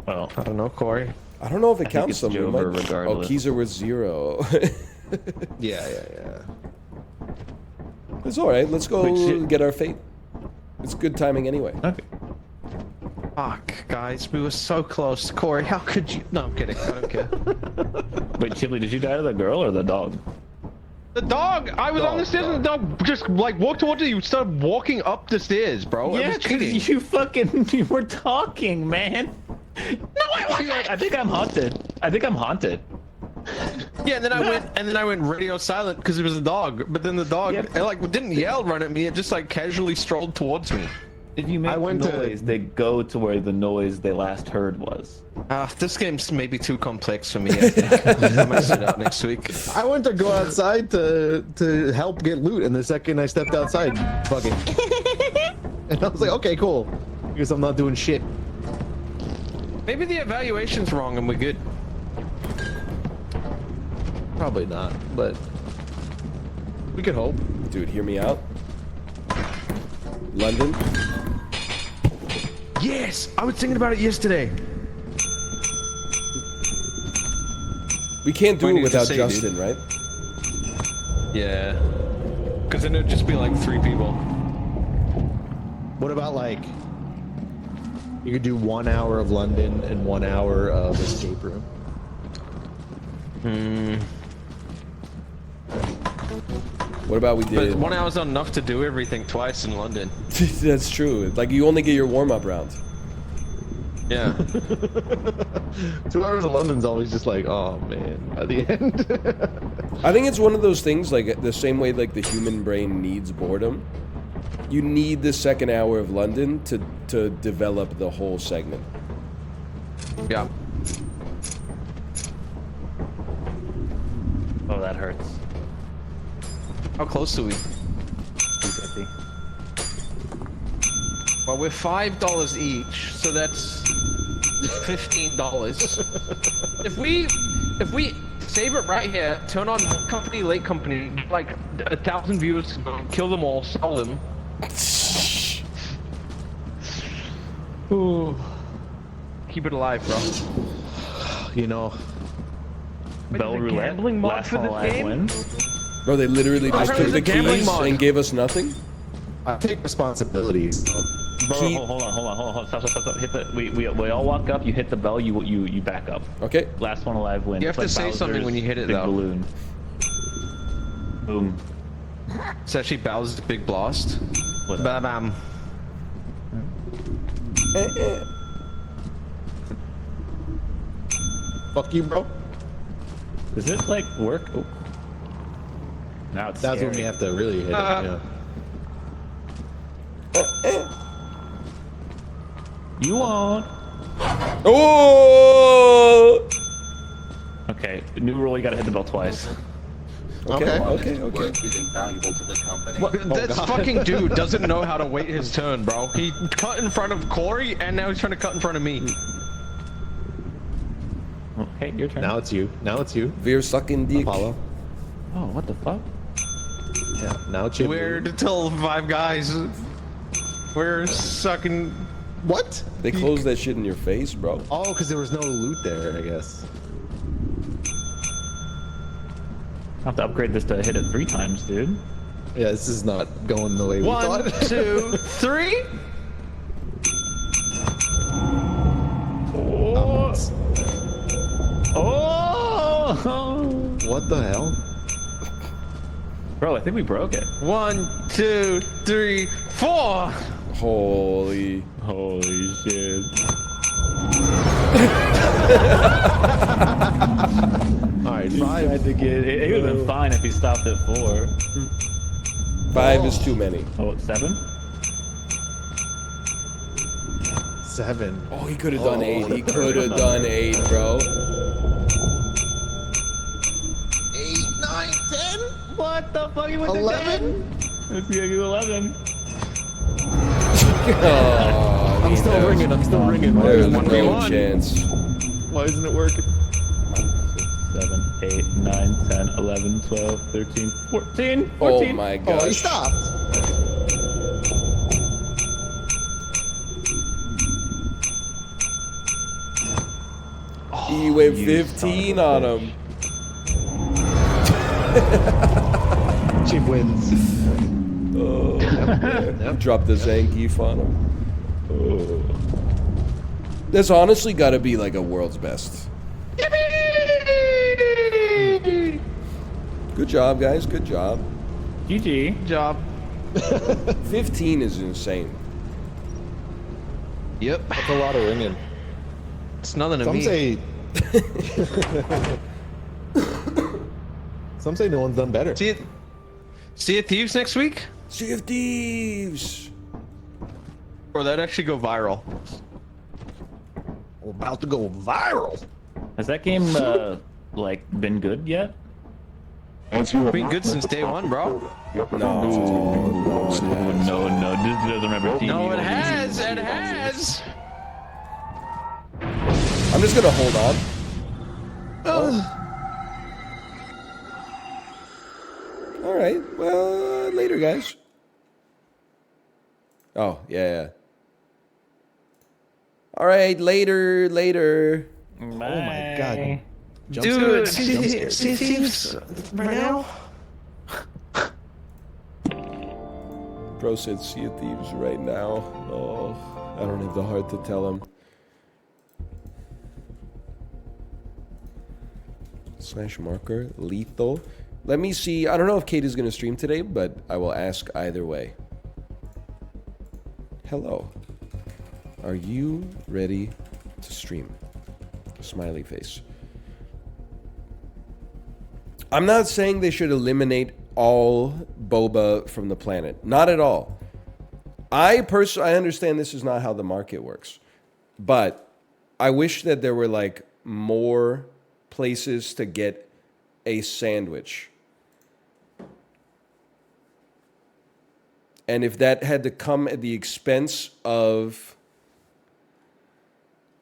[SPEAKER 6] Well,
[SPEAKER 9] I don't know, Corey.
[SPEAKER 1] I don't know if it
[SPEAKER 6] think
[SPEAKER 1] counts
[SPEAKER 6] it's
[SPEAKER 1] them. We
[SPEAKER 6] Jover
[SPEAKER 1] might- Oh,
[SPEAKER 6] regardless.
[SPEAKER 1] keys are worth 0.
[SPEAKER 5] Yeah.
[SPEAKER 1] It's all right. Let's go
[SPEAKER 6] Wait, shit.
[SPEAKER 1] get our fate. It's good timing anyway.
[SPEAKER 6] Okay.
[SPEAKER 3] Fuck, guys, we were so close. Corey, how could you? No, I'm kidding. I don't care.
[SPEAKER 6] Wait, Chipley, did you die to the girl or the dog?
[SPEAKER 3] The dog! I was on the stairs and the dog just like walked towards you. You started walking up the stairs, bro. I
[SPEAKER 6] Yeah,
[SPEAKER 3] was cheating.
[SPEAKER 6] you were talking, man. No, I wasn't. I think I'm haunted. I think I'm haunted.
[SPEAKER 3] Yeah, and then I went radio silent because it was a dog. But then the dog,
[SPEAKER 6] Yep.
[SPEAKER 3] it like didn't yell, run at me. It just like casually strolled towards me.
[SPEAKER 6] If you make noise, they go to where the noise they last heard was.
[SPEAKER 3] This game's maybe too complex for me. I think. I might sit out next week.
[SPEAKER 5] I went to go outside to help get loot, and the second I stepped outside, fucking. And I was like, okay, cool. Because I'm not doing shit.
[SPEAKER 3] Maybe the evaluation's wrong and we're good.
[SPEAKER 5] Probably not, but we can hope.
[SPEAKER 1] Dude, hear me out. London.
[SPEAKER 3] Yes, I was thinking about it yesterday.
[SPEAKER 1] We can't do
[SPEAKER 3] What do
[SPEAKER 1] it
[SPEAKER 3] you have to
[SPEAKER 1] without
[SPEAKER 3] say,
[SPEAKER 1] Justin,
[SPEAKER 3] dude?
[SPEAKER 1] right?
[SPEAKER 3] Yeah. Because then it'd just be like 3 people.
[SPEAKER 5] What about like you could do 1 hour of London and 1 hour of escape room?
[SPEAKER 1] What about we
[SPEAKER 3] But
[SPEAKER 1] did?
[SPEAKER 3] 1 hour's not enough to do everything twice in London.
[SPEAKER 1] That's true. Like you only get your warm-up round.
[SPEAKER 3] Yeah.
[SPEAKER 5] 2 hours of London's always just like, oh man, by the end.
[SPEAKER 1] I think it's one of those things like the same way like the human brain needs boredom. You need the second hour of London to develop the whole segment.
[SPEAKER 3] Yeah.
[SPEAKER 6] Oh, that hurts.
[SPEAKER 3] How close are we?
[SPEAKER 6] 250.
[SPEAKER 3] Well, we're $5 each, so that's $15. If we save it right here, turn on company, late company, like 1,000 viewers, kill them all, sell them. Ooh. Keep it alive, bro.
[SPEAKER 5] You know,
[SPEAKER 6] Bell
[SPEAKER 3] there's a
[SPEAKER 6] roulette.
[SPEAKER 3] gambling mod
[SPEAKER 6] Last
[SPEAKER 3] for
[SPEAKER 6] one
[SPEAKER 3] this
[SPEAKER 6] alive
[SPEAKER 3] game?
[SPEAKER 6] wins.
[SPEAKER 1] Bro, they literally just
[SPEAKER 3] heard
[SPEAKER 1] took
[SPEAKER 3] there's
[SPEAKER 1] the
[SPEAKER 3] a gambling
[SPEAKER 1] keys
[SPEAKER 3] mod.
[SPEAKER 1] and gave us nothing.
[SPEAKER 5] I take responsibility.
[SPEAKER 6] Bro,
[SPEAKER 1] Keep-
[SPEAKER 6] hold on. Stop. Hit the. We all walk up. You hit the bell. You back up.
[SPEAKER 1] Okay.
[SPEAKER 6] Last one alive wins.
[SPEAKER 3] You have to
[SPEAKER 6] It's
[SPEAKER 3] say something
[SPEAKER 6] Bowser's
[SPEAKER 3] when you hit it,
[SPEAKER 6] big
[SPEAKER 3] though.
[SPEAKER 6] Balloon. Boom.
[SPEAKER 3] It's actually Bowser's Big Blast.
[SPEAKER 6] What?
[SPEAKER 3] Ba-bam.
[SPEAKER 5] Fuck you, bro.
[SPEAKER 6] Does it like work? Oh. Now it's
[SPEAKER 5] That's
[SPEAKER 6] scary.
[SPEAKER 5] when we have to really hit it. Yeah.
[SPEAKER 6] You won't.
[SPEAKER 1] Oh!
[SPEAKER 6] Okay, new rule. You gotta hit the bell twice.
[SPEAKER 5] Okay.
[SPEAKER 1] Okay.
[SPEAKER 10] Work is invaluable to the company.
[SPEAKER 3] What, this fucking dude doesn't know how to wait his turn, bro. He cut in front of Corey, and now he's trying to cut in front of me.
[SPEAKER 6] Okay, your turn.
[SPEAKER 5] Now it's you. Now it's you.
[SPEAKER 1] Veer sucking dick.
[SPEAKER 5] Apollo.
[SPEAKER 6] Oh, what the fuck?
[SPEAKER 5] Yeah. Now it's you.
[SPEAKER 3] We're to tell 5 guys. We're sucking.
[SPEAKER 5] What?
[SPEAKER 1] They closed that shit in your face, bro.
[SPEAKER 5] Oh, because there was no loot there, I guess.
[SPEAKER 6] I have to upgrade this to hit it 3 times, dude.
[SPEAKER 5] Yeah, this is not going the way we
[SPEAKER 3] 1,
[SPEAKER 5] thought.
[SPEAKER 3] 2, 3.
[SPEAKER 6] Oh! Oh!
[SPEAKER 5] What the hell?
[SPEAKER 6] Bro, I think we broke it.
[SPEAKER 3] 1, 2, 3, 4.
[SPEAKER 1] Holy.
[SPEAKER 6] Holy shit.
[SPEAKER 5] Alright,
[SPEAKER 6] He tried to get it. He would have been fine if he stopped at 4.
[SPEAKER 1] 5 is too many.
[SPEAKER 6] Oh, 7?
[SPEAKER 5] 7.
[SPEAKER 1] Oh, he could have done 8. He could have done 8, bro.
[SPEAKER 5] 8, 9, 10?
[SPEAKER 6] What the fuck? You went
[SPEAKER 5] 11?
[SPEAKER 6] Let's go 11.
[SPEAKER 1] Oh,
[SPEAKER 5] I'm still ringing. I'm still ringing. Why
[SPEAKER 1] There's
[SPEAKER 5] isn't it
[SPEAKER 1] no
[SPEAKER 5] working?
[SPEAKER 1] chance.
[SPEAKER 5] Why isn't it working?
[SPEAKER 6] 7, 8, 9, 10, 11, 12, 13, 14.
[SPEAKER 1] Oh
[SPEAKER 6] 14.
[SPEAKER 1] my
[SPEAKER 5] Oh, he
[SPEAKER 1] god.
[SPEAKER 5] stopped.
[SPEAKER 1] He went
[SPEAKER 6] you
[SPEAKER 1] 15
[SPEAKER 6] son
[SPEAKER 1] on
[SPEAKER 6] of a
[SPEAKER 1] him.
[SPEAKER 5] Chip wins.
[SPEAKER 1] Drop the Zangief on him. This honestly got to be like a world's best. Good job, guys. Good job.
[SPEAKER 6] GG.
[SPEAKER 3] Good job.
[SPEAKER 1] 15 is insane.
[SPEAKER 3] Yep.
[SPEAKER 5] That's a lot of ringing.
[SPEAKER 3] It's nothing to
[SPEAKER 5] Some
[SPEAKER 3] me.
[SPEAKER 5] say. Some say no one's done better.
[SPEAKER 3] See you Thieves next week?
[SPEAKER 1] Sea of Thieves.
[SPEAKER 3] Or that actually go viral?
[SPEAKER 5] We're about to go viral.
[SPEAKER 6] Has that game like been good yet?
[SPEAKER 3] It's been good since day one, bro.
[SPEAKER 1] No.
[SPEAKER 6] No, this doesn't remember.
[SPEAKER 3] No, it has. It has.
[SPEAKER 1] I'm just gonna hold on. All right. Well, later, guys. Oh, yeah. All right, later.
[SPEAKER 5] Oh my god.
[SPEAKER 3] Dude, see Thieves right now?
[SPEAKER 1] Bro said Sea of Thieves right now. Oh, I don't have the heart to tell him. /marker, lethal. Let me see. I don't know if Kate is going to stream today, but I will ask either way. Hello. Are you ready to stream? Smiley face. I'm not saying they should eliminate all boba from the planet. Not at all. I understand this is not how the market works. But I wish that there were like more places to get a sandwich. And if that had to come at the expense of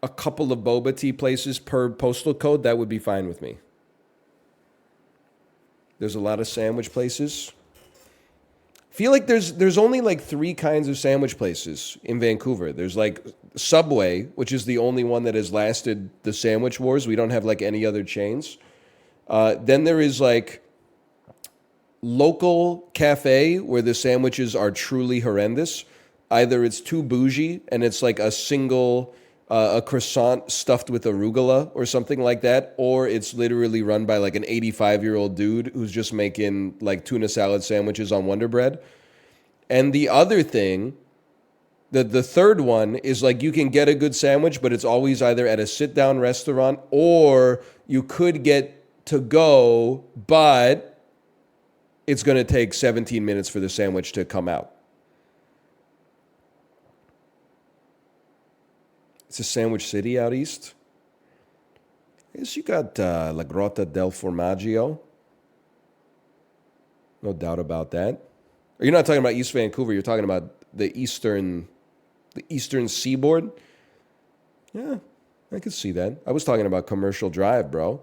[SPEAKER 1] a couple of boba tea places per postal code, that would be fine with me. There's a lot of sandwich places. Feel like there's only like 3 kinds of sandwich places in Vancouver. There's like Subway, which is the only one that has lasted the sandwich wars. We don't have like any other chains. Then there is like local cafe where the sandwiches are truly horrendous. Either it's too bougie and it's like a single a croissant stuffed with arugula or something like that, or it's literally run by like an 85-year-old dude who's just making like tuna salad sandwiches on Wonder Bread. And the other thing, the third one is like you can get a good sandwich, but it's always either at a sit-down restaurant or you could get to go, but it's going to take 17 minutes for the sandwich to come out. It's a sandwich city out east. I guess you got La Grotta del Formaggio. No doubt about that. Or you're not talking about East Vancouver. You're talking about the eastern seaboard. Yeah, I could see that. I was talking about Commercial Drive, bro.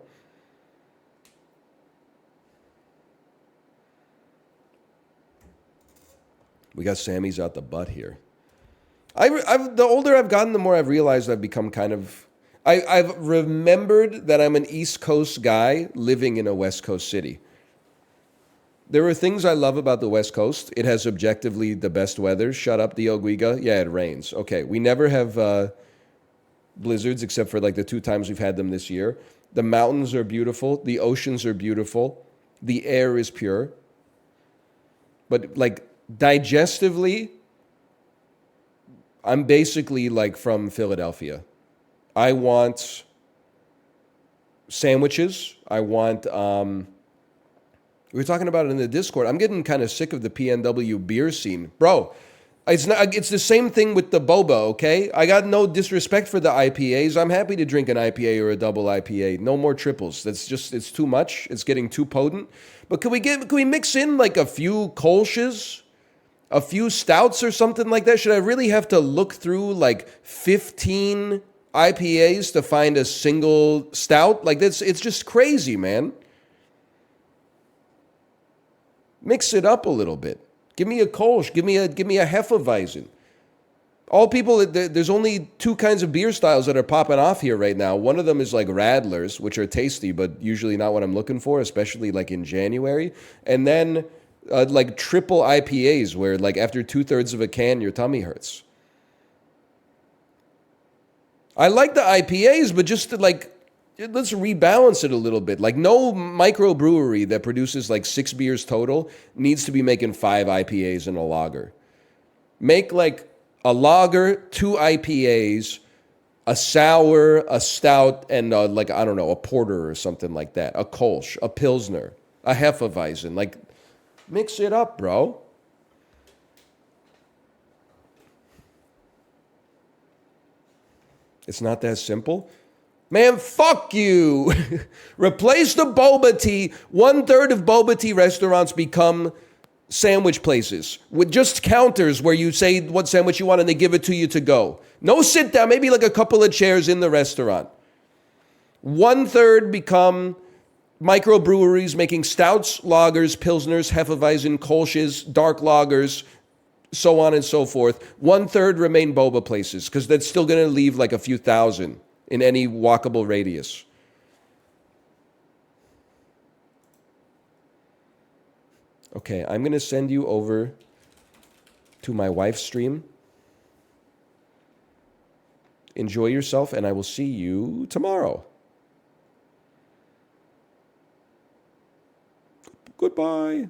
[SPEAKER 1] We got Sammy's out the butt here. The older I've gotten, the more I've realized I've become kind of... I've remembered that I'm an East Coast guy living in a West Coast city. There are things I love about the West Coast. It has objectively the best weather. Shut up, Dio Guiga. Yeah, it rains. Okay, we never have blizzards except for like the 2 times we've had them this year. The mountains are beautiful. The oceans are beautiful. The air is pure. But like digestively... I'm basically like from Philadelphia. I want sandwiches. I want, we were talking about it in the Discord. I'm getting kind of sick of the PNW beer scene. Bro, it's the same thing with the boba, okay? I got no disrespect for the IPAs. I'm happy to drink an IPA or a double IPA. No more triples. It's too much. It's getting too potent. But can we mix in like a few Kolsch's? A few stouts or something like that? Should I really have to look through like 15 IPAs to find a single stout? Like it's just crazy, man. Mix it up a little bit. Give me a Kolsch. Give me a Hefeweizen. All people, there's only 2 kinds of beer styles that are popping off here right now. One of them is like Radlers, which are tasty, but usually not what I'm looking for, especially like in January. And then like triple IPAs where like after 2/3 of a can, your tummy hurts. I like the IPAs, but just to like, let's rebalance it a little bit. Like no microbrewery that produces like 6 beers total needs to be making 5 IPAs and a lager. Make like a lager, 2 IPAs, a sour, a stout, and like, I don't know, a porter or something like that. A Kolsch, a Pilsner, a Hefeweizen. Like, mix it up, bro. It's not that simple. Man, fuck you. Replace the boba tea. 1/3 of boba tea restaurants become sandwich places with just counters where you say what sandwich you want and they give it to you to go. No sit down, maybe like a couple of chairs in the restaurant. 1/3 become microbreweries making stouts, lagers, pilsners, Hefeweizen, Kolsches, dark lagers, so on and so forth. 1/3 remain boba places because that's still going to leave like a few thousand in any walkable radius. Okay, I'm going to send you over to my wife's stream. Enjoy yourself, and I will see you tomorrow. Goodbye.